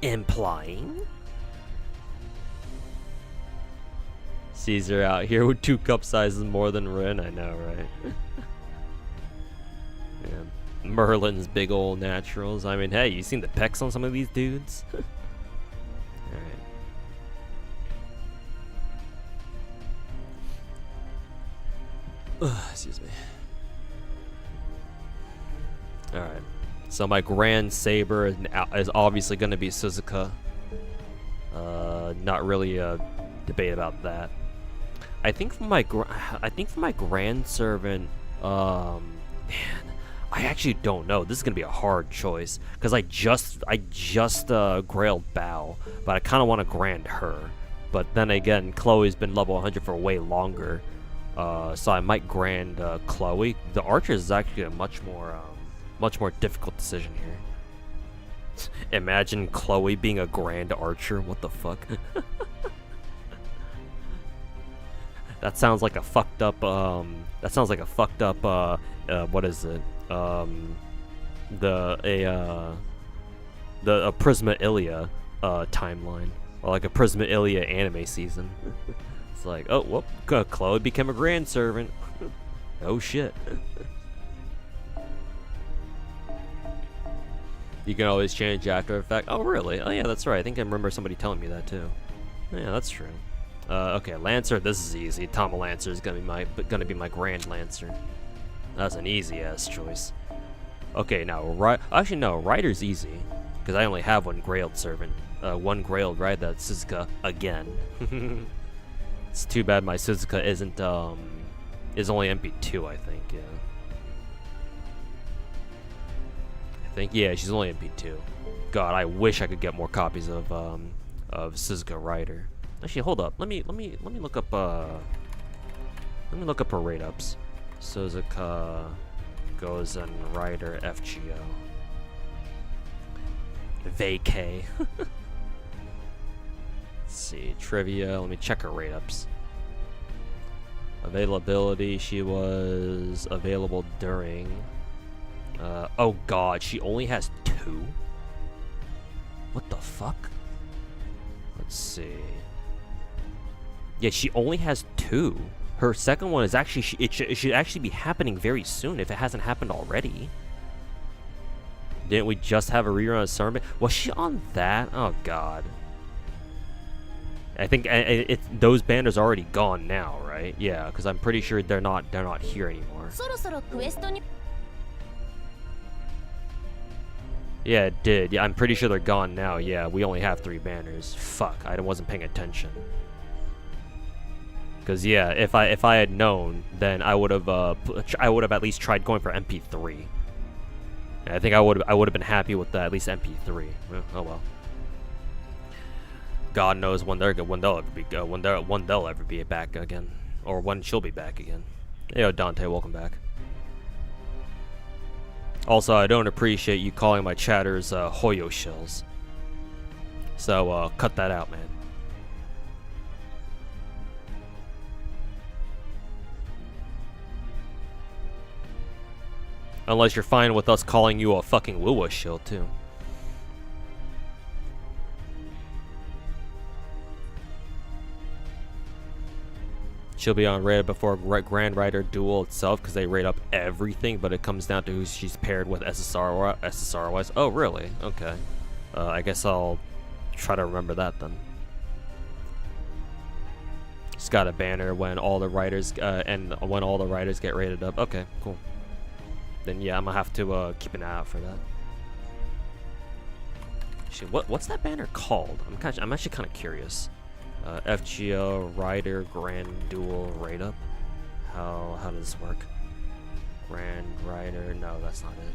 Implying? Caesar out here with 2 cup sizes more than Rin. I know, right? Yeah. Merlin's big old naturals. I mean, hey, you seen the pecs on some of these dudes? Alright. Excuse me. Alright. So my Grand Saber is obviously going to be Suzuka. Not really a debate about that. I think for my Grand Servant, man, I actually don't know. This is gonna be a hard choice because I just grailed Bao, but I kind of want to grand her. But then again, Chloe's been level 100 for way longer, so I might grand Chloe. The archer is actually a much more difficult decision here. Imagine Chloe being a grand archer. What the fuck? That sounds like a fucked up. That sounds like a fucked up. What is it? The Prisma Ilia timeline, or like a Prisma Ilia anime season. It's like, oh, whoop, Chloe became a grand servant. Oh shit. You can always change after effect. Oh really? Oh yeah, that's right. I think I remember somebody telling me that too. Yeah, that's true. Okay, Lancer. This is easy. Tama Lancer is gonna be my Grand Lancer. That's an easy ass choice. Okay, now actually no, Rider's easy because I only have one Grailed servant, one Grailed ride. That's Suzuka again. It's too bad my Suzuka isn't is only MP2. I think yeah, she's only MP2. God, I wish I could get more copies of Suzuka Rider. Actually, hold up. Let me look up her rate ups. Suzuka goes and Rider FGO. Vacay. Let's see, trivia. Let me check her rate ups. Availability. She was available during. Oh God, she only has 2. What the fuck? Let's see. Yeah, she only has 2. Her second one is actually it should actually be happening very soon if it hasn't happened already. Didn't we just have a rerun of Summer? Was she on that? Oh God. I think those banners are already gone now, right? Yeah, because I'm pretty sure they're not here anymore. Yeah, it did. Yeah, I'm pretty sure they're gone now. Yeah, we only have 3 banners. Fuck, I wasn't paying attention. Because yeah, if I had known, then I would have at least tried going for MP3. I think I would have been happy with at least MP3. Oh well. God knows when they'll ever be back again, or when she'll be back again. Yo, Dante, welcome back. Also, I don't appreciate you calling my chatters Hoyo shells. So cut that out, man. Unless you're fine with us calling you a fucking Wuwa shill too. She'll be on raid before Grand Rider Duel itself because they rate up everything, but it comes down to who she's paired with SSR wise. Oh really? Okay. I guess I'll try to remember that then. She's got a banner when all the riders and when all the riders get rated up. Okay, cool. Then yeah, I'm gonna have to keep an eye out for that. Actually, what's that banner called? I'm actually kind of curious. FGO Rider Grand Duel rate up. How does this work? Grand Rider? No, that's not it.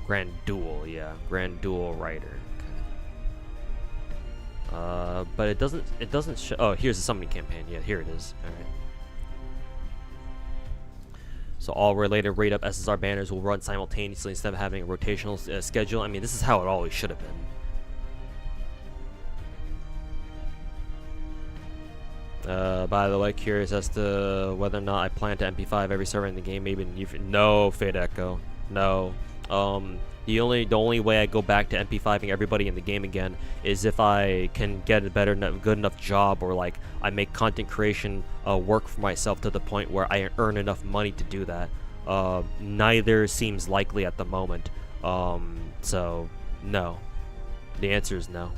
Grand Duel, yeah, Grand Duel Rider. Okay. But it doesn't show. Oh, here's the summoning campaign. Yeah, here it is. All right. So all related rate up SSR banners will run simultaneously instead of having a rotational schedule. I mean, this is how it always should have been. By the way, curious as to whether or not I plan to MP5 every server in the game. Maybe no, Fade Echo, no. The only way I go back to MP5ing everybody in the game again is if I can get a good enough job, or like I make content creation work for myself to the point where I earn enough money to do that. Neither seems likely at the moment. So no. The answer is no.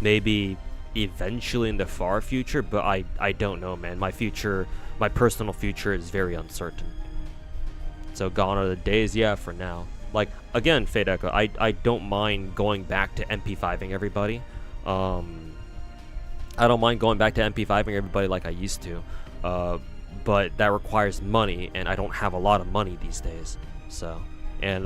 Maybe eventually in the far future, but I don't know, man. My personal future is very uncertain. So gone are the days, yeah, for now. Like, again, Fade Echo, I don't mind going back to MP5ing everybody. I don't mind going back to MP5ing everybody like I used to. but that requires money, and I don't have a lot of money these days. So, and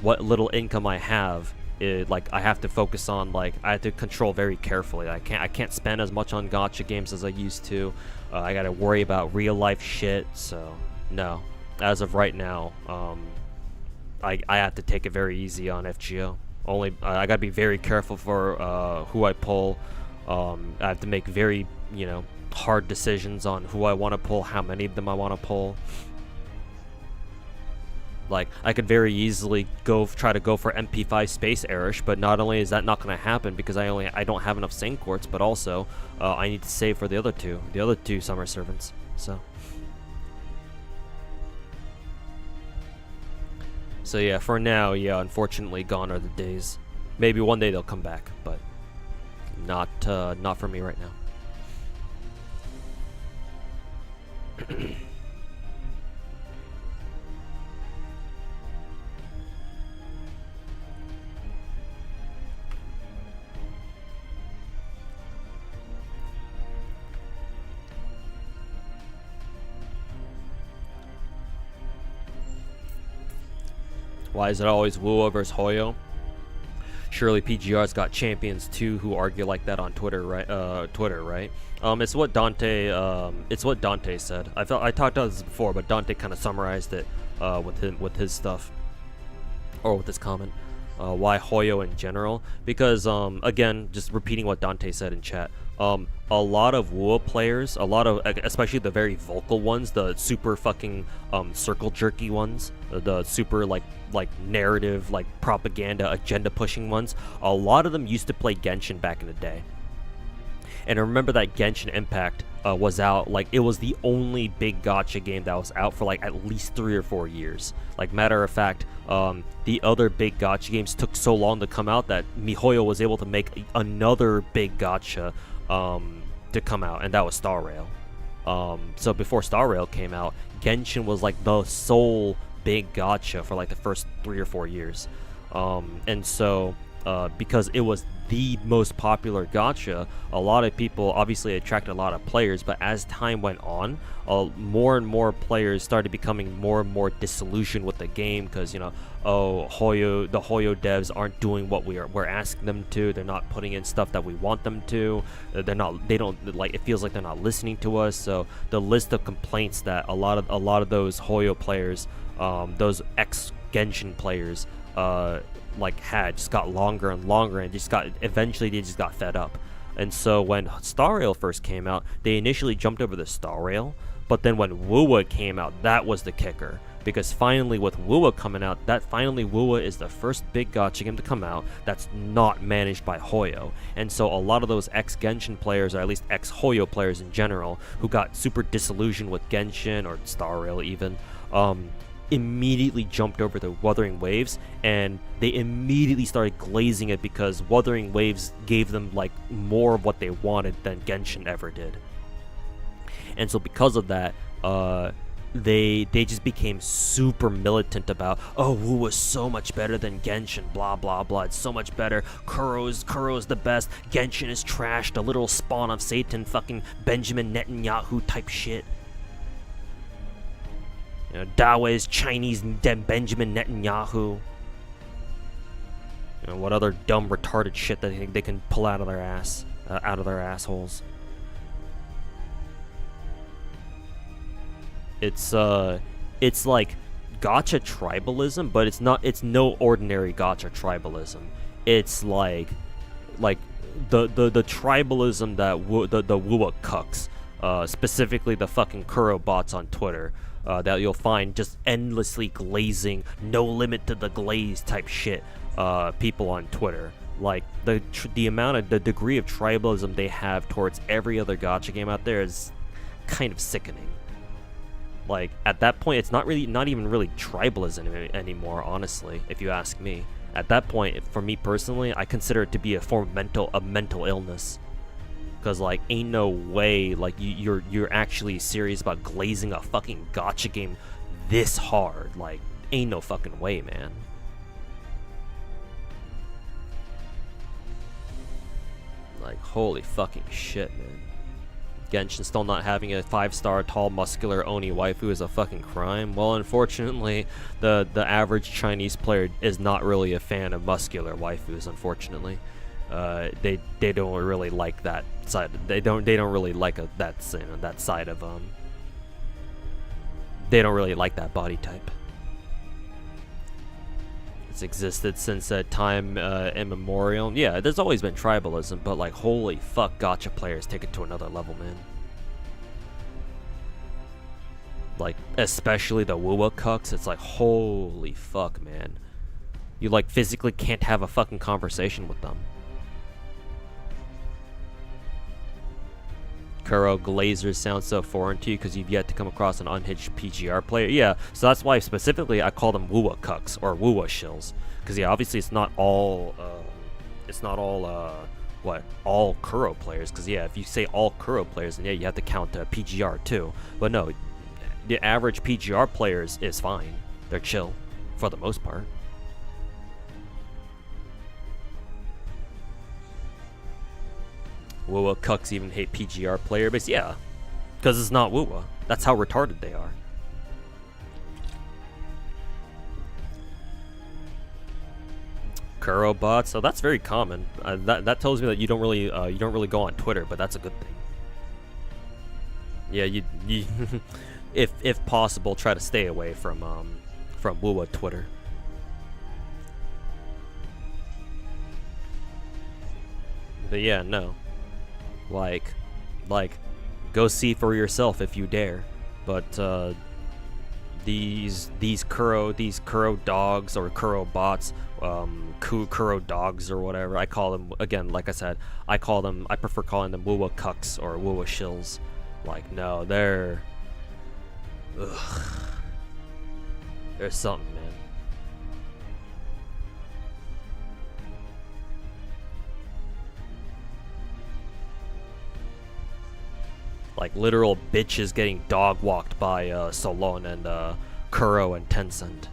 what little income I have, like I have to focus on, like I have to control very carefully. I can't spend as much on gacha games as I used to. I gotta worry about real life shit. So no, as of right now, I have to take it very easy on FGO. Only I gotta be very careful for who I pull. I have to make very, you know, hard decisions on who I want to pull, how many of them I want to pull. Like, I could very easily try to go for MP5 Space Erish, but not only is that not going to happen because I don't have enough Sing Quartz, but also I need to save for the other two Summer Servants. So yeah, for now, yeah, unfortunately, gone are the days. Maybe one day they'll come back, but not for me right now. Why is it always Wuo versus Hoyo? Surely PGR's got champions too who argue like that on Twitter, right? It's what Dante said. I talked about this before, but Dante kind of summarized it with his stuff, or with his comment. Why Hoyo in general? Because again, just repeating what Dante said in chat. A lot of Wuo players, especially the very vocal ones, the super fucking circle jerky ones, the super like narrative, like propaganda, agenda pushing ones. A lot of them used to play Genshin back in the day. And I remember that Genshin Impact was out, like it was the only big gacha game that was out for like at least 3 or 4 years. Like, matter of fact, the other big gacha games took so long to come out that MiHoYo was able to make another big gacha to come out, and that was Star Rail. So before Star Rail came out, Genshin was like the sole big gacha for like the first 3 or 4 years. And so because it was the most popular gacha, a lot of people obviously attracted a lot of players, but as time went on, more and more players started becoming more and more disillusioned with the game because, you know, the Hoyo devs aren't doing what we're asking them to. They're not putting in stuff that we want them to. They don't like, it feels like they're not listening to us. So the list of complaints that a lot of those Hoyo players, those ex-Genshin players, had just got longer and longer, and eventually they just got fed up. And so when Star Rail first came out, they initially jumped over the Star Rail, but then when Wuwa came out, that was the kicker. Because finally, with Wuwa coming out, Wuwa is the first big gacha game to come out that's not managed by Hoyo. And so a lot of those ex-Genshin players, or at least ex-Hoyo players in general, who got super disillusioned with Genshin, or Star Rail even, immediately jumped over the Wuthering Waves, and they immediately started glazing it because Wuthering Waves gave them like more of what they wanted than Genshin ever did. And so because of that, they just became super militant about, oh, Wu was so much better than Genshin, blah blah blah, it's so much better, Kuro's the best, Genshin is trash, the little spawn of Satan, fucking Benjamin Netanyahu type shit. You know, Dawe's Chinese Benjamin Netanyahu. You know, what other dumb retarded shit that they can pull out of their ass, out of their assholes. It's like gacha tribalism, but it's no ordinary gacha tribalism. It's like the tribalism that the Wuwa cucks, specifically the fucking Kuro bots on Twitter. That you'll find just endlessly glazing, no limit to the glaze type shit, people on Twitter. Like, the degree of tribalism they have towards every other gacha game out there is kind of sickening. Like, at that point, it's not even really tribalism anymore, honestly, if you ask me. At that point, for me personally, I consider it to be a form of mental illness. Because, like, ain't no way, like, you're actually serious about glazing a fucking gacha game this hard. Like, ain't no fucking way, man. Like, holy fucking shit, man. Genshin still not having a 5-star tall muscular Oni waifu is a fucking crime. Well, unfortunately, the average Chinese player is not really a fan of muscular waifus. Unfortunately, they don't really like that side. They don't really like that side of They don't really like that body type. It's existed since time immemorial. Yeah, there's always been tribalism, but like, holy fuck, gacha players take it to another level, man. Like, especially the Wuwa cucks, it's like, holy fuck, man. You like physically can't have a fucking conversation with them. Kuro glazers sound so foreign to you because you've yet to come across an unhinged PGR player. Yeah, so that's why specifically I call them Wuwa cucks or Wuwa shills. Because yeah, obviously it's not all all Kuro players. Because yeah, if you say all Kuro players, then yeah, you have to count PGR too. But no, the average PGR players is fine. They're chill for the most part. Wuwa cucks even hate PGR player base. Yeah, because it's not Wuwa. That's how retarded they are. Kuro bots. So that's very common. That tells me that you don't really go on Twitter, but that's a good thing. Yeah, you if possible, try to stay away from Wuwa Twitter. But yeah, no. Like, go see for yourself if you dare. But these Kuro dogs or Kuro bots, Kuro dogs or whatever I call them. Again, like I said, I prefer calling them Wuwa cucks or Wuwa shills. Like, no, they're, ugh, there's something, man. Like literal bitches getting dog walked by Solon and Kuro and Tencent.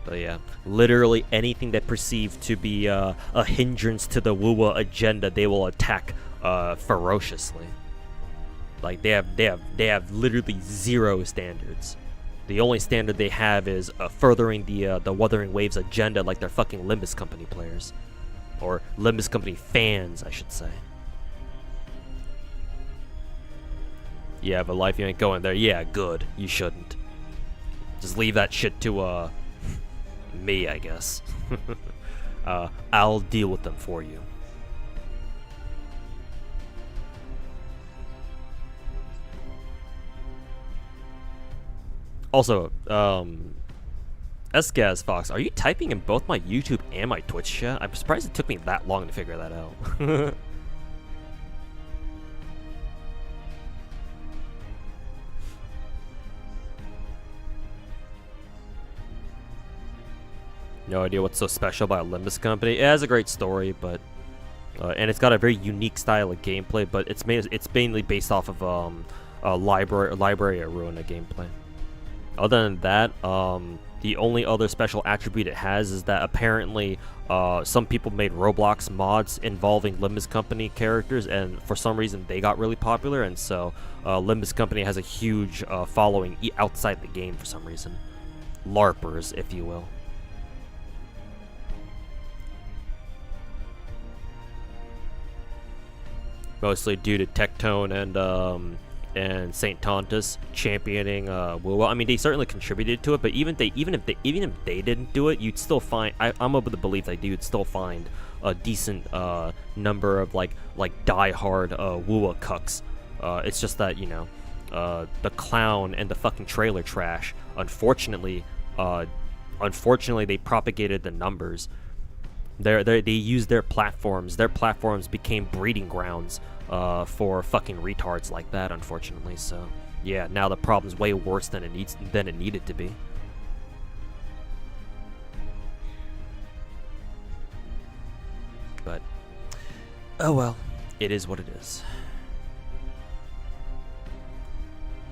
But yeah, literally anything that perceived to be a hindrance to the Wuwa agenda, they will attack ferociously. Like they have literally zero standards. The only standard they have is furthering the Wuthering Waves agenda, like they're fucking Limbus Company players. Or Limbus Company fans, I should say. Yeah, but life, you ain't going there. Yeah, good. You shouldn't. Just leave that shit to, me, I guess. I'll deal with them for you. Also, SGAS Fox, are you typing in both my YouTube and my Twitch chat? I'm surprised it took me that long to figure that out. No idea what's so special about Limbus Company. It has a great story, but and it's got a very unique style of gameplay, but it's mainly based off of Library of Ruina gameplay. Other than that, the only other special attribute it has is that apparently some people made Roblox mods involving Limbus Company characters, and for some reason they got really popular, and so Limbus Company has a huge following outside the game for some reason. LARPers, if you will. Mostly due to Tectone and Saint Tontus championing Wuwa. I mean, they certainly contributed to it, but even if they didn't do it, you'd still find. I'm of the belief that you'd still find a decent number of like die-hard Wuwa cucks. It's just that, you know, the clown and the fucking trailer trash. Unfortunately, they propagated the numbers. They used their platforms. Their platforms became breeding grounds for fucking retards like that, unfortunately. So yeah, now the problem's way worse than it needed to be. But oh well, it is what it is.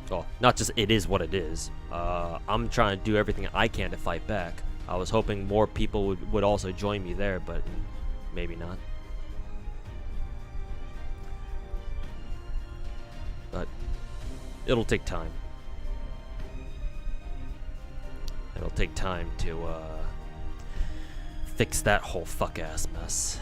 Well, not just it is what it is. I'm trying to do everything I can to fight back. I was hoping more people would also join me there, but maybe not. But it'll take time. It'll take time to fix that whole fuck-ass mess.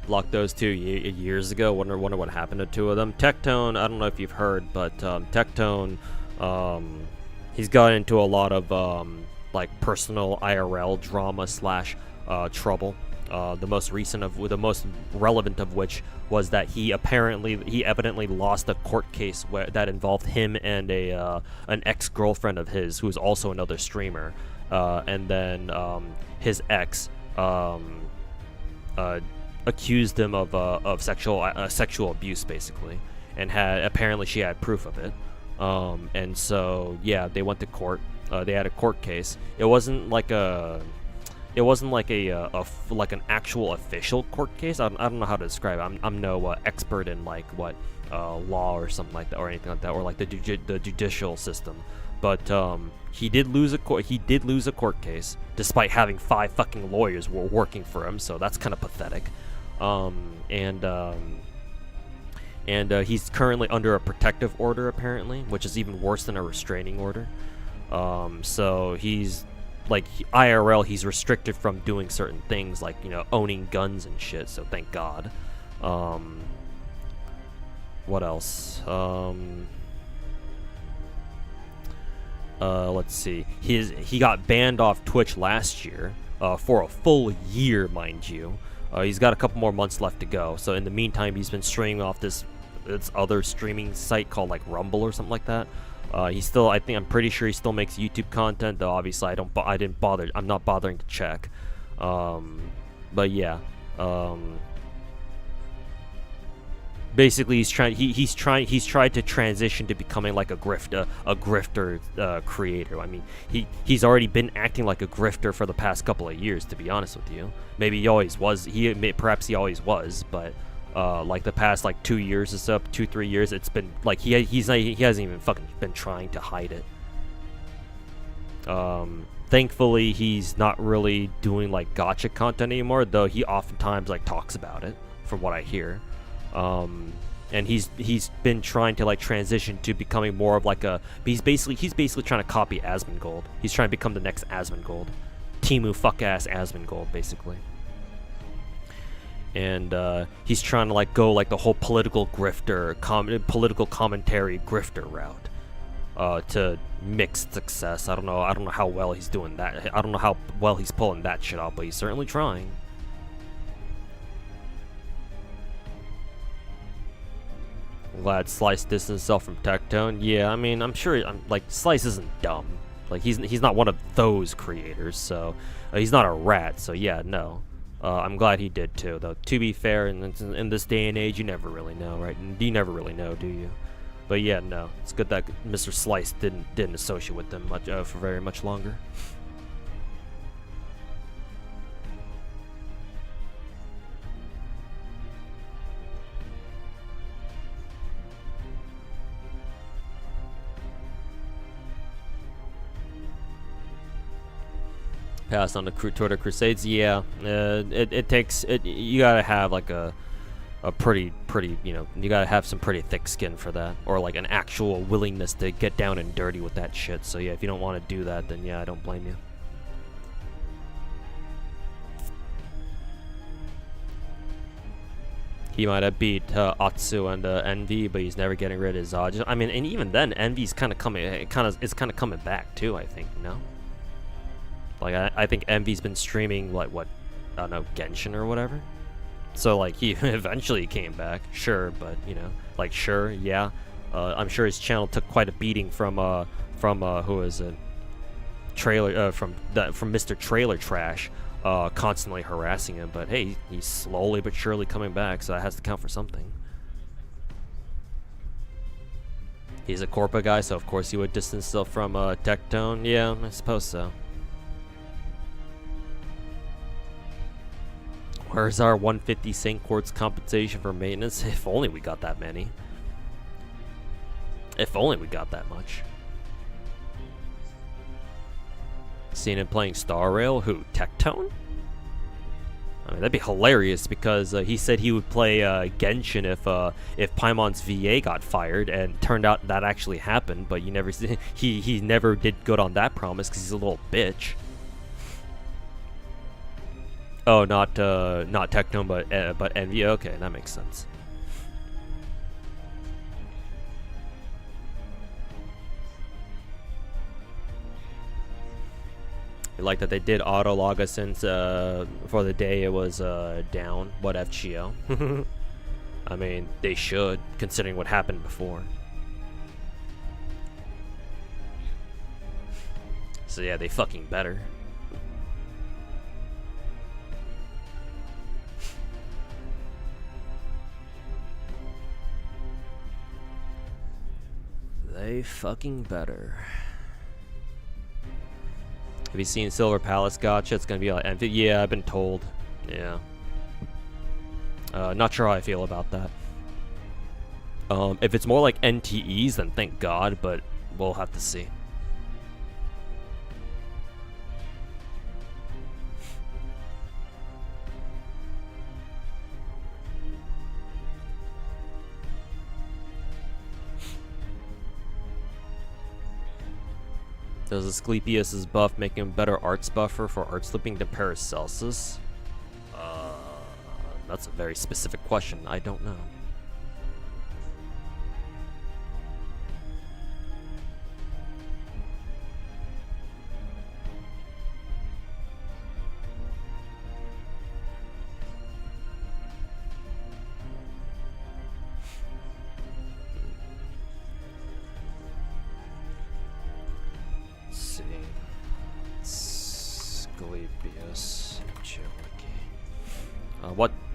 Blocked those 2 years ago. Wonder what happened to 2 of them. Tectone, I don't know if you've heard, but Tectone, he's got into a lot of like personal IRL drama / trouble. The most relevant of which was that he evidently lost a court case that involved him and an ex-girlfriend of his, who is also another streamer, and then his ex accused him of sexual abuse, basically, and apparently she had proof of it. And so yeah, they went to court. They had a court case. It wasn't like an actual official court case. I don't know how to describe it. I'm no expert in like what law or something like that, or anything like that, or like the judicial system. But he did lose a court case, despite having 5 fucking lawyers working for him. So that's kind of pathetic. And he's currently under a protective order, apparently, which is even worse than a restraining order. So he's like, IRL, he's restricted from doing certain things, like, you know, owning guns and shit. So thank God. What else? Let's see. He got banned off Twitch last year for a full year, mind you. He's got a couple more months left to go. So in the meantime, he's been streaming off this other streaming site called like Rumble or something like that. I'm pretty sure he still makes YouTube content, though obviously I'm not bothering to check. But yeah. Basically, he's tried to transition to becoming like a grifter creator. I mean, he's already been acting like a grifter for the past couple of years, to be honest with you. Maybe he always was. Perhaps he always was, but like the past like 2 years or so, 2-3 years, it's been like he hasn't even fucking been trying to hide it. Thankfully, he's not really doing like gacha content anymore, though he oftentimes like talks about it, from what I hear. And he's been trying to like transition to becoming more of like he's basically trying to copy Asmongold. He's trying to become the next Asmongold. Timu fuck ass Asmongold, basically. And he's trying to like go like the whole political commentary grifter route, to mixed success. I don't know how well he's doing that. I don't know how well he's pulling that shit off, but he's certainly trying. Glad Slice distanced himself from Tectone. Yeah, I mean, I'm sure. Like, Slice isn't dumb. Like, he's not one of those creators. So he's not a rat. So yeah, no. I'm glad he did too. Though, to be fair, in this day and age, you never really know, right? You never really know, do you? But yeah, no. It's good that Mr. Slice didn't associate with them much for very much longer. Pass on the Twitter Crusades. Yeah, it takes it. You gotta have like a pretty, you know, you gotta have some pretty thick skin for that, or like an actual willingness to get down and dirty with that shit. So yeah, if you don't want to do that, then yeah, I don't blame you. He might have beat Atsu and Envy, but he's never getting rid of his I mean, and even then, Envy's kind of coming back too. I think, you know. Like, I think Envy's been streaming, like, what, I don't know, Genshin or whatever? So, like, he eventually came back, sure, but, you know, like, sure, yeah. I'm sure his channel took quite a beating from who is it? From Mr. Trailer Trash, constantly harassing him, but hey, he's slowly but surely coming back, so that has to count for something. He's a Corpa guy, so of course he would distance himself from Tectone. Yeah, I suppose so. Where's our 150 St. Quartz compensation for maintenance? If only we got that many. If only we got that much. Seen him playing Star Rail? Who? Tectone? I mean, that'd be hilarious because he said he would play Genshin if Paimon's VA got fired, and turned out that actually happened. But you never he never did good on that promise because he's a little bitch. Oh, not Tectone, but Envy. Okay, that makes sense. Like that they did auto log us since for the day it was down. What, FGO? I mean, they should, considering what happened before. So yeah, they fucking better. They fucking better. Have you seen Silver Palace Gacha? It's gonna be like, yeah, I've been told. Yeah. Not sure how I feel about that. If it's more like NTEs, then thank God, but we'll have to see. Does Asclepius' buff make him a better arts buffer for arts looping than Paracelsus? That's a very specific question. I don't know.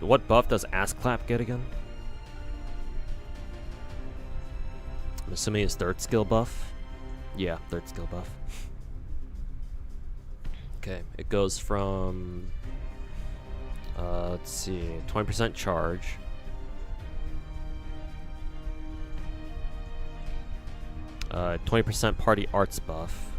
What buff does Ass Clap get again? I'm assuming it's third skill buff. Yeah, third skill buff. Okay, it goes from let's see, 20% charge. – 20% party arts buff.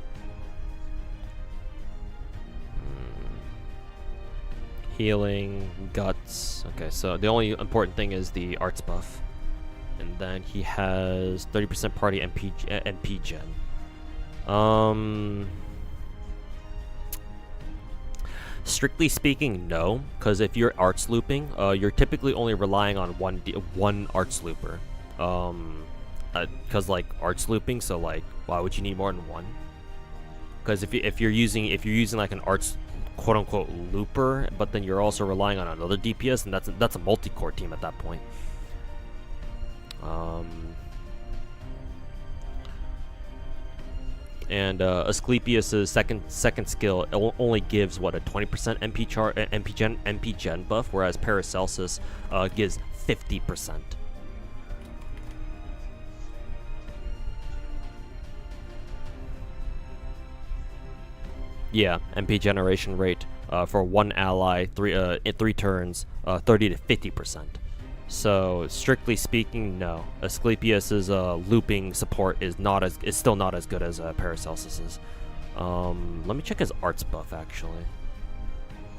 Healing, guts. Okay, so the only important thing is the arts buff. And then he has 30% party NP gen. Strictly speaking, no, because if you're arts looping, you're typically only relying on one arts looper. Because like arts looping, so like why would you need more than one? Because if you're using like an arts quote-unquote looper, but then you're also relying on another DPS, and that's a multi-core team at that point. And Asclepius' second skill only gives what, a 20% MP gen buff, whereas Paracelsus gives 50%. Yeah, MP generation rate for one ally, in 3 turns, 30 to 50%. So strictly speaking, no. Asclepius's looping support is still not as good as Paracelsus's. Let me check his arts buff actually.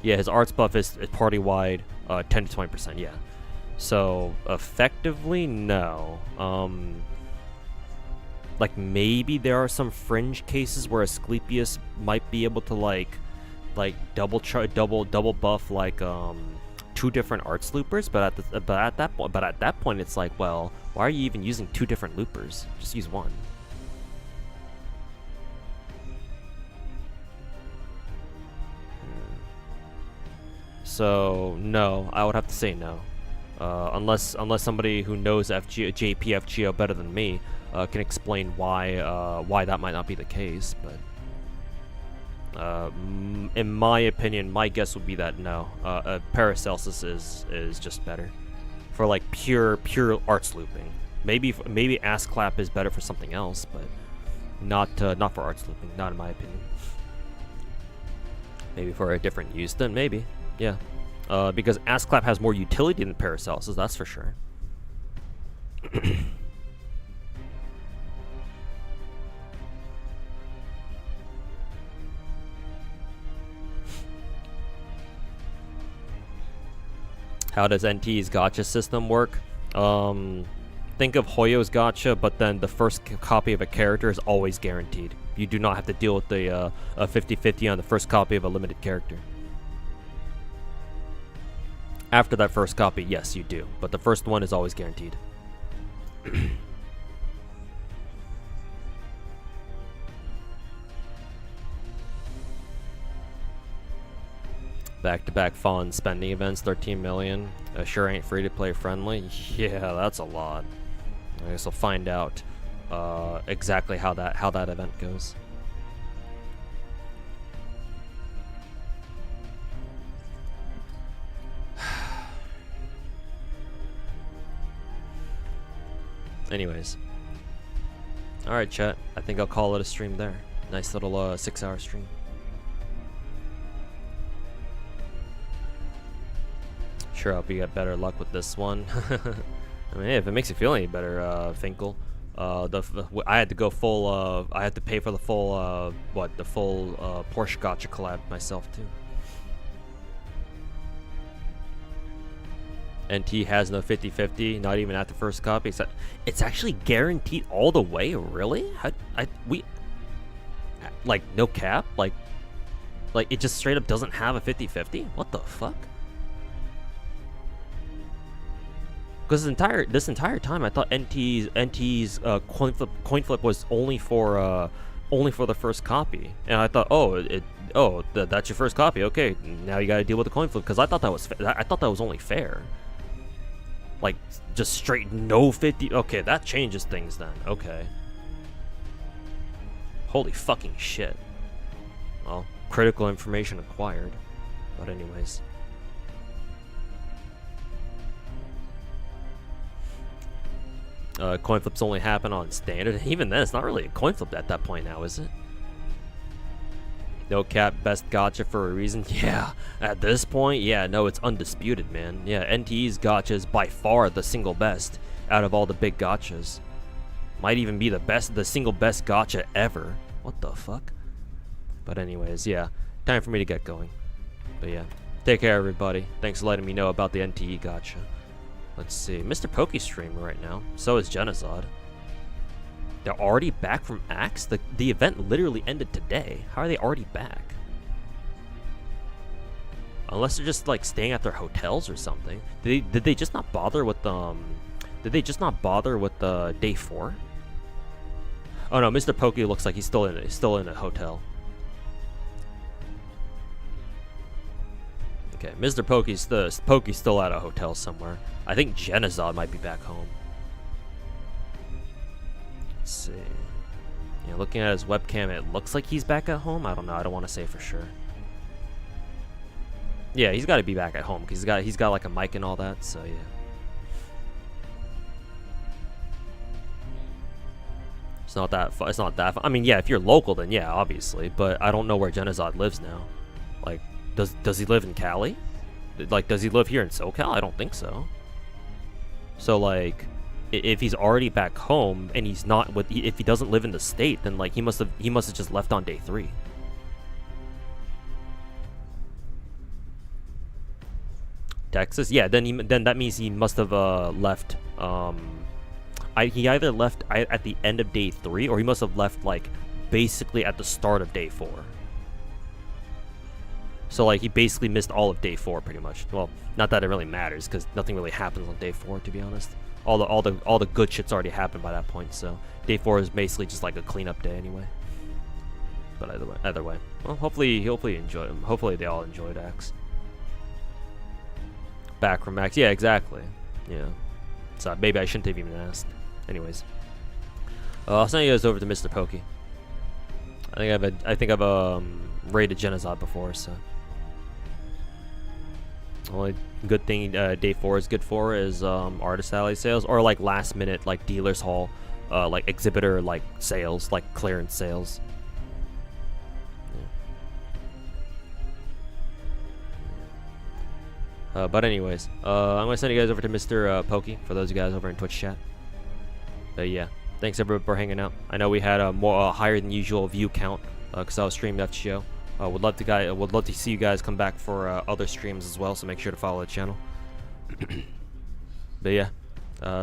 Yeah, his arts buff is party wide, 10 to 20%. Yeah. So effectively, no. Like maybe there are some fringe cases where Asclepius might be able to like double buff like 2 different arts loopers, but at that point it's like, well, why are you even using 2 different loopers? Just use one. So no, I would have to say no, unless somebody who knows JP/FGO better than me can explain why that might not be the case. But in my opinion, my guess would be that no, Paracelsus is just better for like pure arts looping. Maybe Ass Clap is better for something else, but not for arts looping. Not in my opinion. Maybe for a different use, then maybe, yeah. Because Ass Clap has more utility than Paracelsus, that's for sure. How does NT's gacha system work? Think of Hoyo's gacha, but then the first copy of a character is always guaranteed. You do not have to deal with the 50-50 on the first copy of a limited character. After that first copy, yes, you do, but the first one is always guaranteed. Back-to-back fun spending events, 13 million. Sure ain't free-to-play friendly. Yeah, that's a lot. I guess I'll find out exactly how that event goes. Anyways. Alright, chat. I think I'll call it a stream there. Nice little 6-hour stream. Sure, I hope you get better luck with this one. I mean, hey, if it makes you feel any better, Finkel. I had to go full, I had to pay for the full, the full Porsche Gacha collab myself, too. NT has no 50-50, not even at the first copy. It's actually guaranteed all the way, really? Like, no cap? Like it just straight up doesn't have a 50-50? What the fuck? Because this entire time, I thought NT's coin flip was only for the first copy, and I thought, that's your first copy. Okay, now you got to deal with the coin flip. Because I thought that was only fair. Like, just straight no 50. Okay, that changes things then. Okay. Holy fucking shit. Well, critical information acquired. But anyways. Coin flips only happen on standard. Even then, it's not really a coin flip at that point now, is it? No cap, best gacha for a reason. Yeah, at this point, yeah, no, it's undisputed, man. Yeah, NT's gacha is by far the single best out of all the big gachas. Might even be the single best gacha ever. What the fuck? But anyways, yeah, time for me to get going. But yeah, take care, everybody. Thanks for letting me know about the NTE gacha. Let's see, Mr. Poke's streaming right now. So is Genozod. They're already back from Axe? The event literally ended today. How are they already back? Unless they're just like staying at their hotels or something. Did they just not bother with day 4? Oh no, Mr. Poke looks like he's still in a hotel. Okay, Mr. Poke's still at a hotel somewhere. I think Genozod might be back home. Let's see. Yeah, looking at his webcam, it looks like he's back at home. I don't know. I don't want to say for sure. Yeah, he's got to be back at home because he's got like a mic and all that. So yeah. It's not that fun. It's not that fun. I mean, yeah, if you're local, then yeah, obviously. But I don't know where Genozod lives now. Like, does he live in Cali? Like, does he live here in SoCal? I don't think so. So like, if he's already back home and he's not if he doesn't live in the state, then like he must have just left on day 3. Texas, yeah. Then that means he must have left. He either left at the end of day 3, or he must have left like basically at the start of day 4. So like he basically missed all of day 4 pretty much. Well, not that it really matters because nothing really happens on day 4, to be honest. All the good shit's already happened by that point. So day 4 is basically just like a cleanup day anyway. But either way, well, hopefully enjoy them. Hopefully they all enjoyed Axe. Back from Axe, yeah, exactly. Yeah. So maybe I shouldn't have even asked. Anyways, I'll send you guys over to Mr. Poke. I think I've raided Genozod before, so. Only good thing day 4 is good for is artist alley sales, or like last minute like dealers hall, like exhibitor like sales, like clearance sales. Yeah. But anyways, I'm gonna send you guys over to Mr. Pokey for those of you guys over in Twitch chat. But yeah, thanks everybody for hanging out. I know we had a more higher than usual view count because I was streaming FGO. Would love to see you guys come back for other streams as well. So make sure to follow the channel. But yeah,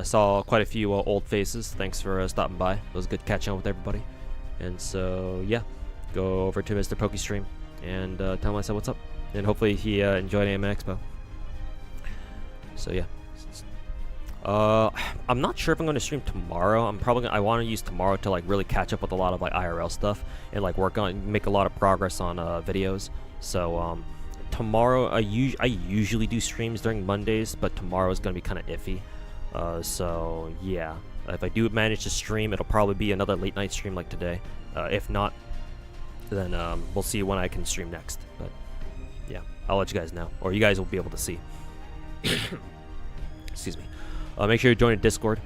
saw quite a few old faces. Thanks for stopping by. It was good catching up with everybody. And so yeah, go over to Mr. Pokey stream and tell him I said what's up. And hopefully he enjoyed AMA Expo. So yeah, I'm not sure if I'm going to stream tomorrow. I want to use tomorrow to like really catch up with a lot of like IRL stuff and like make a lot of progress on videos. So tomorrow I usually do streams during Mondays, but tomorrow is going to be kind of iffy. So yeah, if I do manage to stream, it'll probably be another late night stream like today. If not, then we'll see when I can stream next. But yeah, I'll let you guys know, or you guys will be able to see. Excuse me. Make sure you join the Discord.